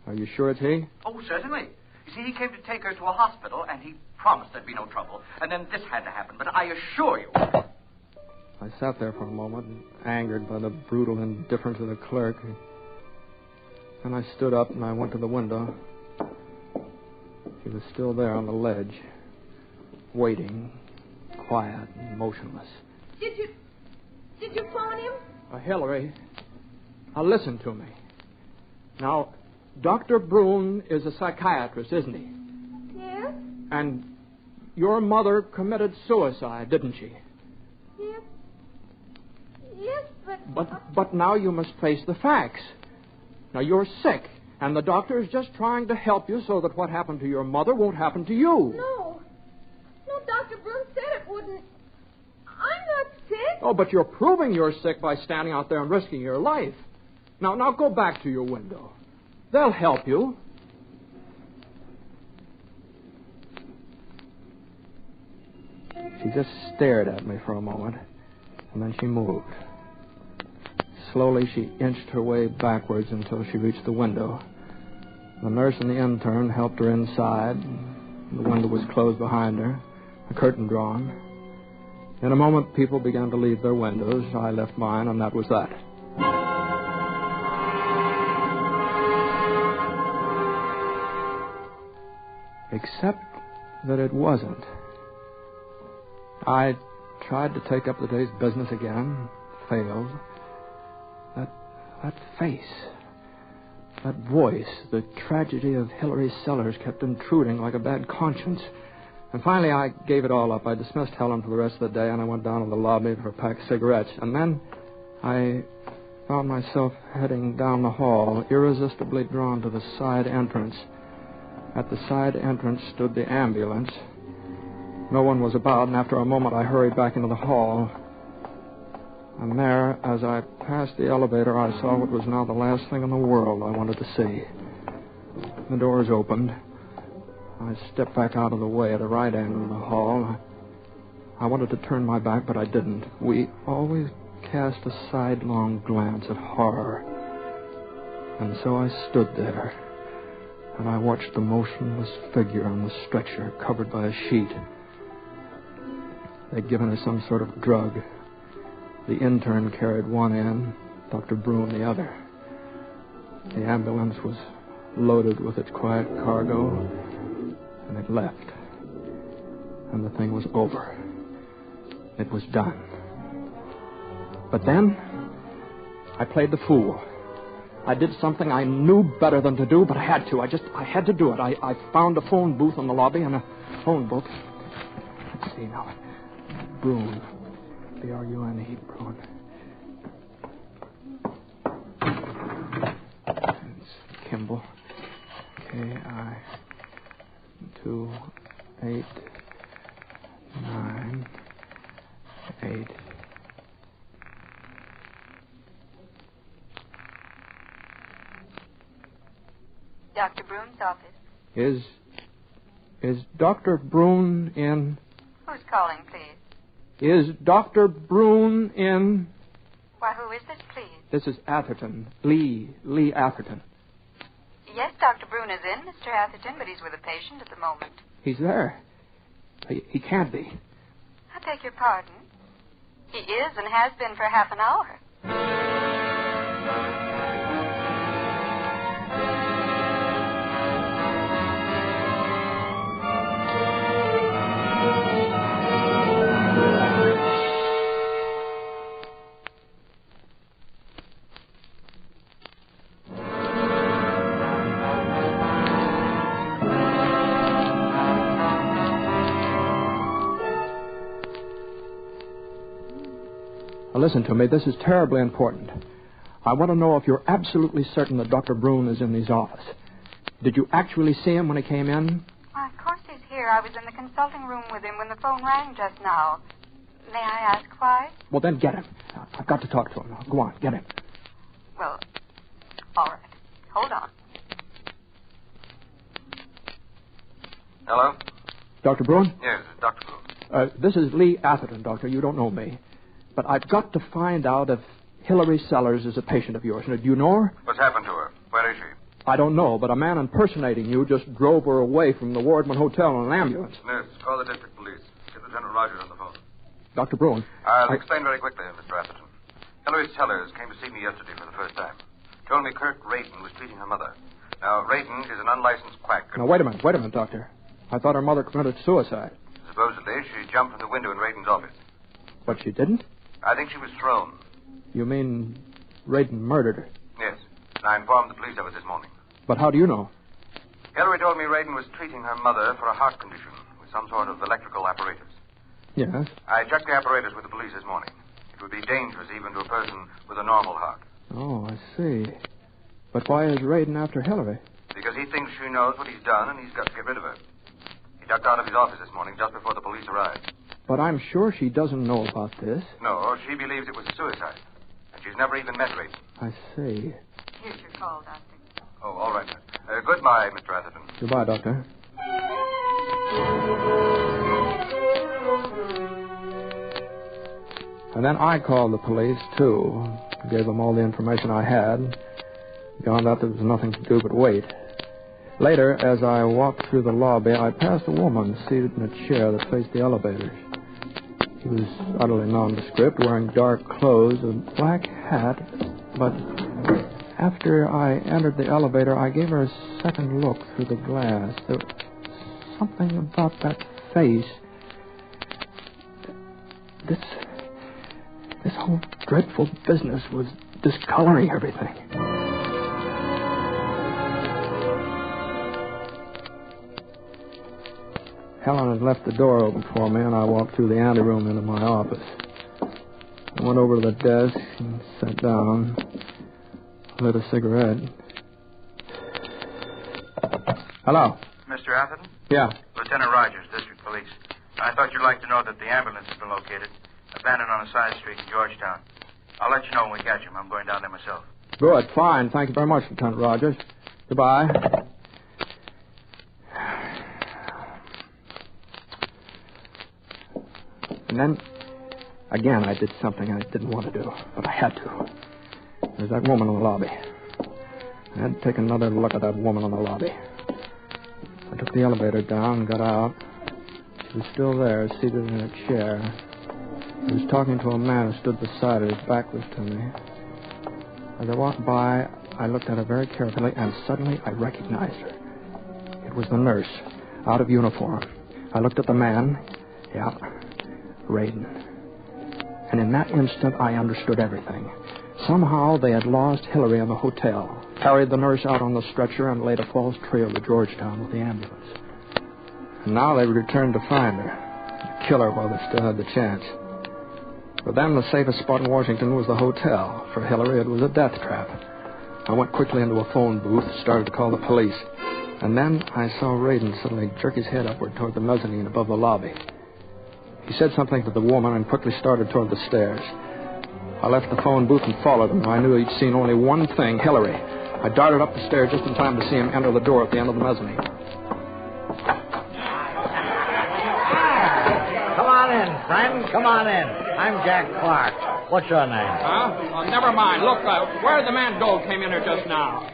Are you sure it's he? Oh, certainly. You see, he came to take her to a hospital, and he promised there'd be no trouble. And then this had to happen. But I assure you... I sat there for a moment, angered by the brutal indifference of the clerk. Then I stood up and I went to the window. She was still there on the ledge, waiting, quiet and motionless. Did you phone him? Hillary, now listen to me. Now, Dr. Brune is a psychiatrist, isn't he? Yes. And your mother committed suicide, didn't she? Yes. Yes, But now you must face the facts. Now, you're sick, and the doctor is just trying to help you so that what happened to your mother won't happen to you. No, Dr. Brune said it wouldn't. I'm not sick. Oh, but you're proving you're sick by standing out there and risking your life. Now go back to your window. They'll help you. She just stared at me for a moment, and then she moved. Slowly, she inched her way backwards until she reached the window. The nurse and the intern helped her inside. The window was closed behind her, a curtain drawn. In a moment, people began to leave their windows. I left mine, and that was that. Except that it wasn't. I tried to take up the day's business again, failed. That face, that voice, the tragedy of Hillary Sellers kept intruding like a bad conscience. And finally, I gave it all up. I dismissed Helen for the rest of the day, and I went down to the lobby for a pack of cigarettes. And then I found myself heading down the hall, irresistibly drawn to the side entrance. At the side entrance stood the ambulance. No one was about, and after a moment, I hurried back into the hall. And there, as I passed the elevator, I saw what was now the last thing in the world I wanted to see. The doors opened. I stepped back out of the way at the right end of the hall. I wanted to turn my back, but I didn't. We always cast a sidelong glance at horror. And so I stood there, and I watched the motionless figure on the stretcher, covered by a sheet. They'd given her some sort of drug. The intern carried one end, Dr. Brune the other. The ambulance was loaded with its quiet cargo, and it left. And the thing was over. It was done. But then, I played the fool. I did something I knew better than to do, but I had to. I had to do it. I found a phone booth in the lobby and a phone book. Let's see now. Brune. B-R-U-N-E, Brune. It's Kimball. K-I-2-8-9-8. Dr. Brune's office. Is Dr. Brune in? Who's calling, please? Is Dr. Brune in? Why, who is this, please? This is Atherton. Lee Atherton. Yes, Dr. Brune is in, Mr. Atherton, but he's with a patient at the moment. He's there. He can't be. I beg your pardon. He is and has been for half an hour. Now, listen to me. This is terribly important. I want to know if you're absolutely certain that Dr. Brune is in his office. Did you actually see him when he came in? Why, of course he's here. I was in the consulting room with him when the phone rang just now. May I ask why? Well, then get him. I've got to talk to him. Go on, get him. Well, all right. Hold on. Dr. Bruin? Yes, Dr. Bruin. This is Lee Atherton, Doctor. You don't know me. But I've got to find out if Hillary Sellers is a patient of yours. Now, do you know her? What's happened to her? Where is she? I don't know, but a man impersonating you just drove her away from the Wardman Hotel in an ambulance. Nurse, call the district police. Get Lieutenant Rogers on the phone. Dr. Bruin. I'll explain very quickly, Mr. Atherton. Hillary Sellers came to see me yesterday for the first time. Told me Kurt Radin was treating her mother. Now, Radin is an unlicensed quack. Now, wait a minute, Doctor. I thought her mother committed suicide. Supposedly, she jumped from the window in Radin's office. But she didn't? I think she was thrown. You mean Radin murdered her? Yes. And I informed the police of it this morning. But how do you know? Hillary told me Radin was treating her mother for a heart condition with some sort of electrical apparatus. Yes? I checked the apparatus with the police this morning. It would be dangerous even to a person with a normal heart. Oh, I see. But why is Radin after Hillary? Because he thinks she knows what he's done and he's got to get rid of her. He ducked out of his office this morning just before the police arrived. But I'm sure she doesn't know about this. No, she believes it was a suicide. And she's never even met Radin. I see. Here's your call, Doctor. Oh, all right. Goodbye, Mr. Atherton. Goodbye, Doctor. And then I called the police, too. Gave them all the information I had. Found out there was nothing to do but wait. Later, as I walked through the lobby, I passed a woman seated in a chair that faced the elevators. She was utterly nondescript, wearing dark clothes, a black hat, but after I entered the elevator, I gave her a second look through the glass. There was something about that face. This whole dreadful business was discoloring everything. Helen had left the door open for me, and I walked through the anteroom into my office. I went over to the desk and sat down, lit a cigarette. Hello? Mr. Atherton? Yeah. Lieutenant Rogers, District Police. I thought you'd like to know that the ambulance has been located, abandoned on a side street in Georgetown. I'll let you know when we catch him. I'm going down there myself. Good, fine. Thank you very much, Lieutenant Rogers. Goodbye. And then, again, I did something I didn't want to do, but I had to. There's that woman in the lobby. I had to take another look at that woman in the lobby. I took the elevator down and got out. She was still there, seated in a chair. She was talking to a man who stood beside her. His back was to me. As I walked by, I looked at her very carefully, and suddenly I recognized her. It was the nurse, out of uniform. I looked at the man. Yeah, Radin. And in that instant, I understood everything. Somehow they had lost Hillary in the hotel, carried the nurse out on the stretcher, and laid a false trail to Georgetown with the ambulance. And now they returned to find her, kill her while they still had the chance. For them, the safest spot in Washington was the hotel. For Hillary, it was a death trap. I went quickly into a phone booth, started to call the police. And then I saw Radin suddenly jerk his head upward toward the mezzanine above the lobby. He said something to the woman and quickly started toward the stairs. I left the phone booth and followed him. I knew he'd seen only one thing, Hillary. I darted up the stairs just in time to see him enter the door at the end of the mezzanine. Come on in, friend. Come on in. I'm Jack Clark. What's your name? Huh? Oh, never mind. Look, where did the man go came in here just now?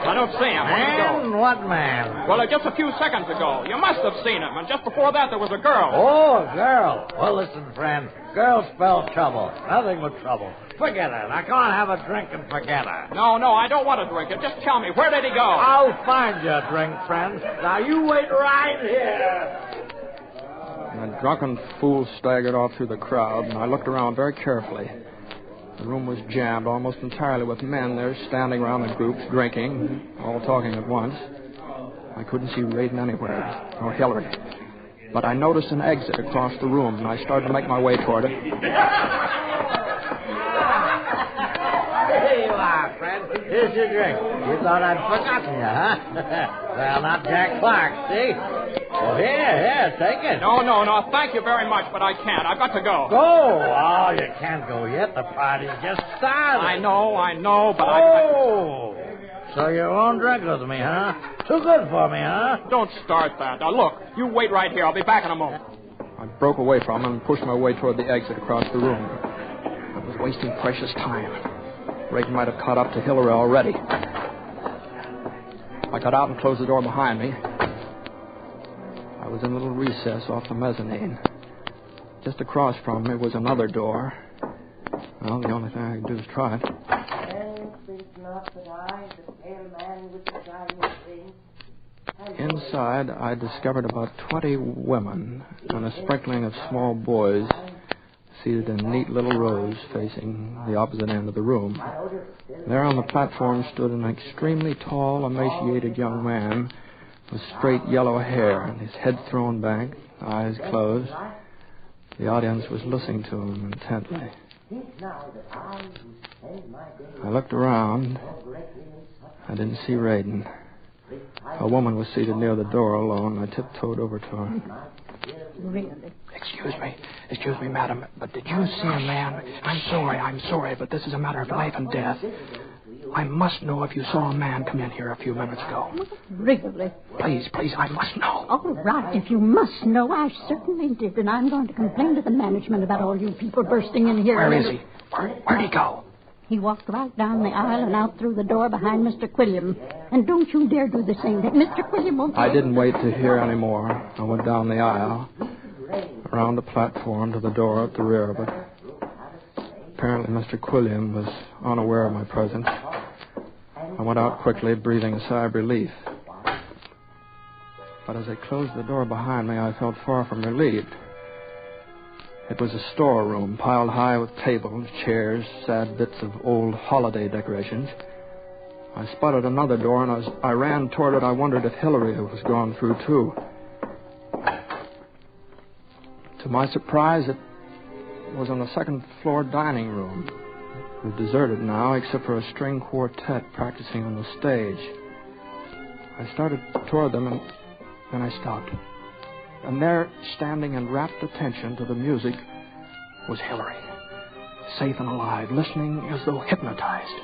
I don't see him. Man? What man? Well, just a few seconds ago. You must have seen him. And just before that, there was a girl. Oh, a girl. Well, listen, friend. Girls spell trouble. Nothing but trouble. Forget her. Now, go and have a drink and forget her. No, I don't want to drink it. Just tell me, where did he go? I'll find you a drink, friend. Now, you wait right here. And a drunken fool staggered off through the crowd, and I looked around very carefully. The room was jammed almost entirely with men there standing around in groups, drinking, all talking at once. I couldn't see Radin anywhere, nor Hillary. But I noticed an exit across the room, and I started to make my way toward it. Here you are, friend. Here's your drink. You thought I'd forgotten you, huh? Well, not Jack Clark, see? Well, here, take it. No, thank you very much, but I can't. I've got to go. Go? Oh, you can't go yet. The party's just started. I know, but Oh! So you won't drink with me, huh? Too good for me, huh? Don't start that. Now, look, you wait right here. I'll be back in a moment. I broke away from him and pushed my way toward the exit across the room. I was wasting precious time. Reagan might have caught up to Hillary already. I got out and closed the door behind me. I was in a little recess off the mezzanine. Just across from me was another door. Well, the only thing I could do is try it. Inside, I discovered about 20 women and a sprinkling of small boys seated in neat little rows facing the opposite end of the room. There on the platform stood an extremely tall, emaciated young man with straight yellow hair and his head thrown back, eyes closed. The audience was listening to him intently. I looked around. I didn't see Raiden. A woman was seated near the door alone. I tiptoed over to her. Really? Excuse me, madam, but did you see a man? I'm sorry, but this is a matter of life and death. I must know if you saw a man come in here a few minutes ago. Really? Please, I must know. All right, if you must know, I certainly did, and I'm going to complain to the management about all you people bursting in here. Where is he? Where'd he go? He walked right down the aisle and out through the door behind Mr. Quilliam. And don't you dare do the same thing. Mr. Quilliam won't... I didn't wait to hear any more. I went down the aisle, around the platform to the door at the rear of it. Apparently, Mr. Quilliam was unaware of my presence. I went out quickly, breathing a sigh of relief. But as I closed the door behind me, I felt far from relieved. It was a storeroom, piled high with tables, chairs, sad bits of old holiday decorations. I spotted another door, and as I ran toward it, I wondered if Hillary was gone through, too. To my surprise, it was in the second-floor dining room. It was deserted now, except for a string quartet practicing on the stage. I started toward them, and then I stopped. And there, standing in rapt attention to the music, was Hillary, safe and alive, listening as though hypnotized.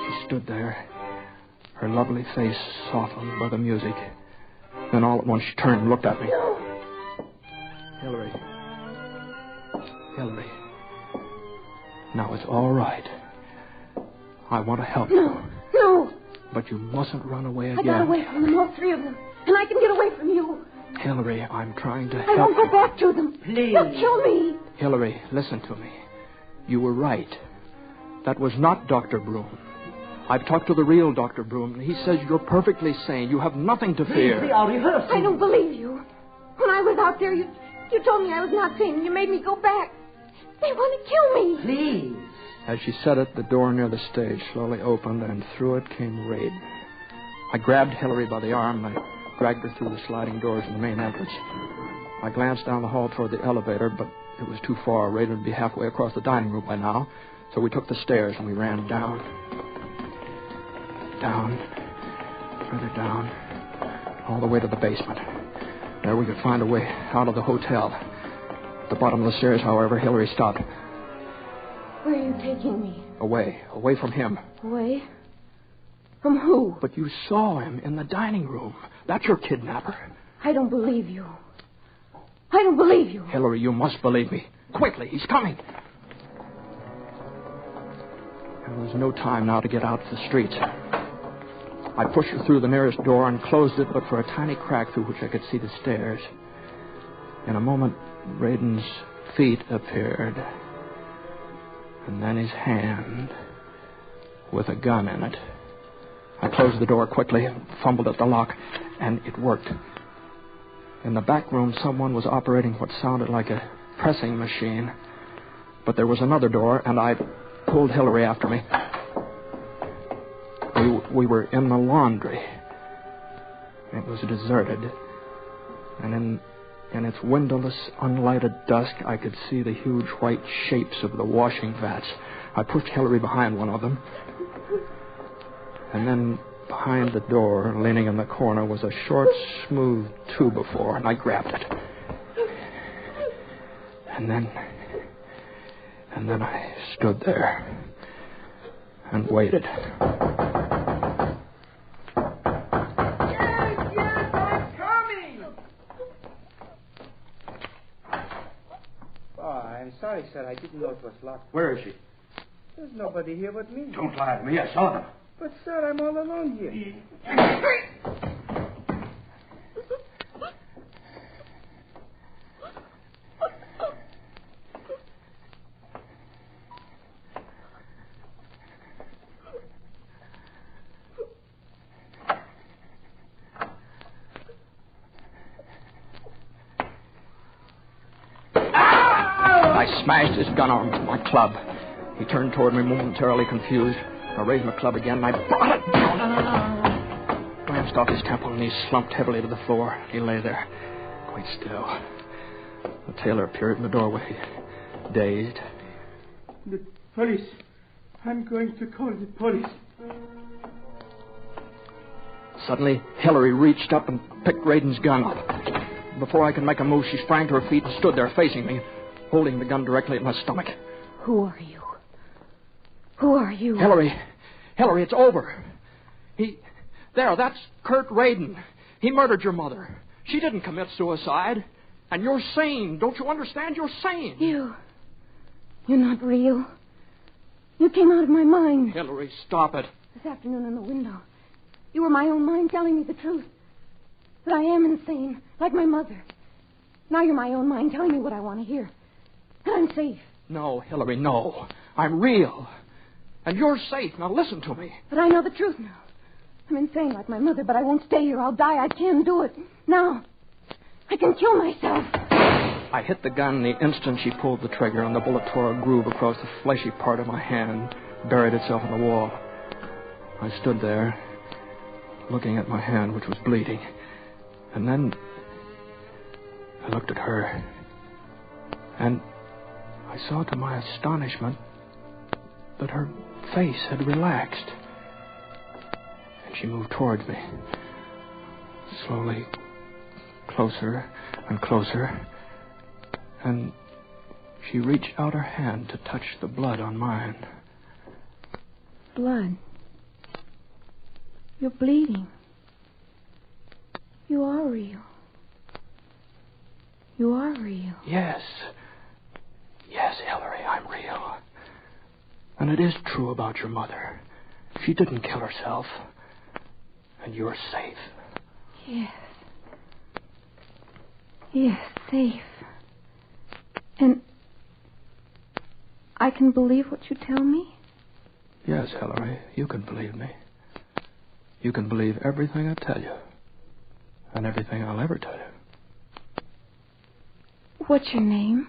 She stood there, her lovely face softened by the music. Then all at once she turned and looked at me. Hillary. Now it's all right. I want to help you. No. But you mustn't run away again. I got away from them, all three of them. And I can get away from you. Hillary, I'm trying to help. I won't go back to them. Please. They'll kill me. Hillary, listen to me. You were right. That was not Dr. Broom. I've talked to the real Dr. Broom, and he says you're perfectly sane. You have nothing to fear. We are rehearsing. I don't believe you. When I was out there, you told me I was not sane, and you made me go back. They want to kill me. Please. As she said it, the door near the stage slowly opened, and through it came Raiden. I grabbed Hillary by the arm, and I dragged her through the sliding doors in the main entrance. I glanced down the hall toward the elevator, but it was too far. Raiden would be halfway across the dining room by now, so we took the stairs and we ran down. Down, further down, all the way to the basement. There we could find a way out of the hotel. At the bottom of the stairs, however, Hillary stopped. Where are you taking me? Away from him. Away? From who? But you saw him in the dining room. That's your kidnapper. I don't believe you. I don't believe you. Hillary, you must believe me. Quickly, he's coming. There was no time now to get out to the streets. I pushed her through the nearest door and closed it, but for a tiny crack through which I could see the stairs. In a moment, Raiden's feet appeared, and then his hand with a gun in it. I closed the door quickly, fumbled at the lock, and it worked. In the back room, someone was operating what sounded like a pressing machine. But there was another door, and I pulled Hillary after me. We were in the laundry. It was deserted. And in its windowless, unlighted dusk, I could see the huge white shapes of the washing vats. I pushed Hillary behind one of them. And then behind the door, leaning in the corner, was a short, smooth two-by-four, and I grabbed it. And then I stood there and waited. sir. I didn't know it was locked. Where is she? There's nobody here but me. Don't lie to me. I saw them. But, sir, I'm all alone here. I smashed his gun arm with my club. He turned toward me momentarily confused. I raised my club again, and I brought it down. Glanced off his temple, and he slumped heavily to the floor. He lay there, quite still. The tailor appeared in the doorway, dazed. The police. I'm going to call the police. Suddenly, Hillary reached up and picked Radin's gun up. Before I could make a move, she sprang to her feet and stood there facing me, holding the gun directly at my stomach. Who are you? Who are you? Hillary, it's over. That's Kurt Radin. He murdered your mother. She didn't commit suicide. And you're sane. Don't you understand? You're sane. You're not real. You came out of my mind. Hillary, stop it. This afternoon in the window. You were my own mind telling me the truth. That I am insane, like my mother. Now you're my own mind telling me what I want to hear. And I'm safe. No, Hillary, no. I'm real. And you're safe. Now listen to me. But I know the truth now. I'm insane like my mother, but I won't stay here. I'll die. I can do it. Now. I can kill myself. I hit the gun the instant she pulled the trigger, and the bullet tore a groove across the fleshy part of my hand, buried itself in the wall. I stood there, looking at my hand, which was bleeding. And then I looked at her, and I saw to my astonishment that her face had relaxed. And she moved towards me, slowly, closer and closer. And she reached out her hand to touch the blood on mine. Blood? You're bleeding. You are real. You are real. Yes. Yes, Hillary, I'm real. And it is true about your mother. She didn't kill herself. And you're safe. Yes. Yes, safe. And I can believe what you tell me? Yes, Hillary, you can believe me. You can believe everything I tell you. And everything I'll ever tell you. What's your name?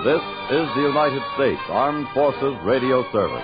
This is the United States Armed Forces Radio Service.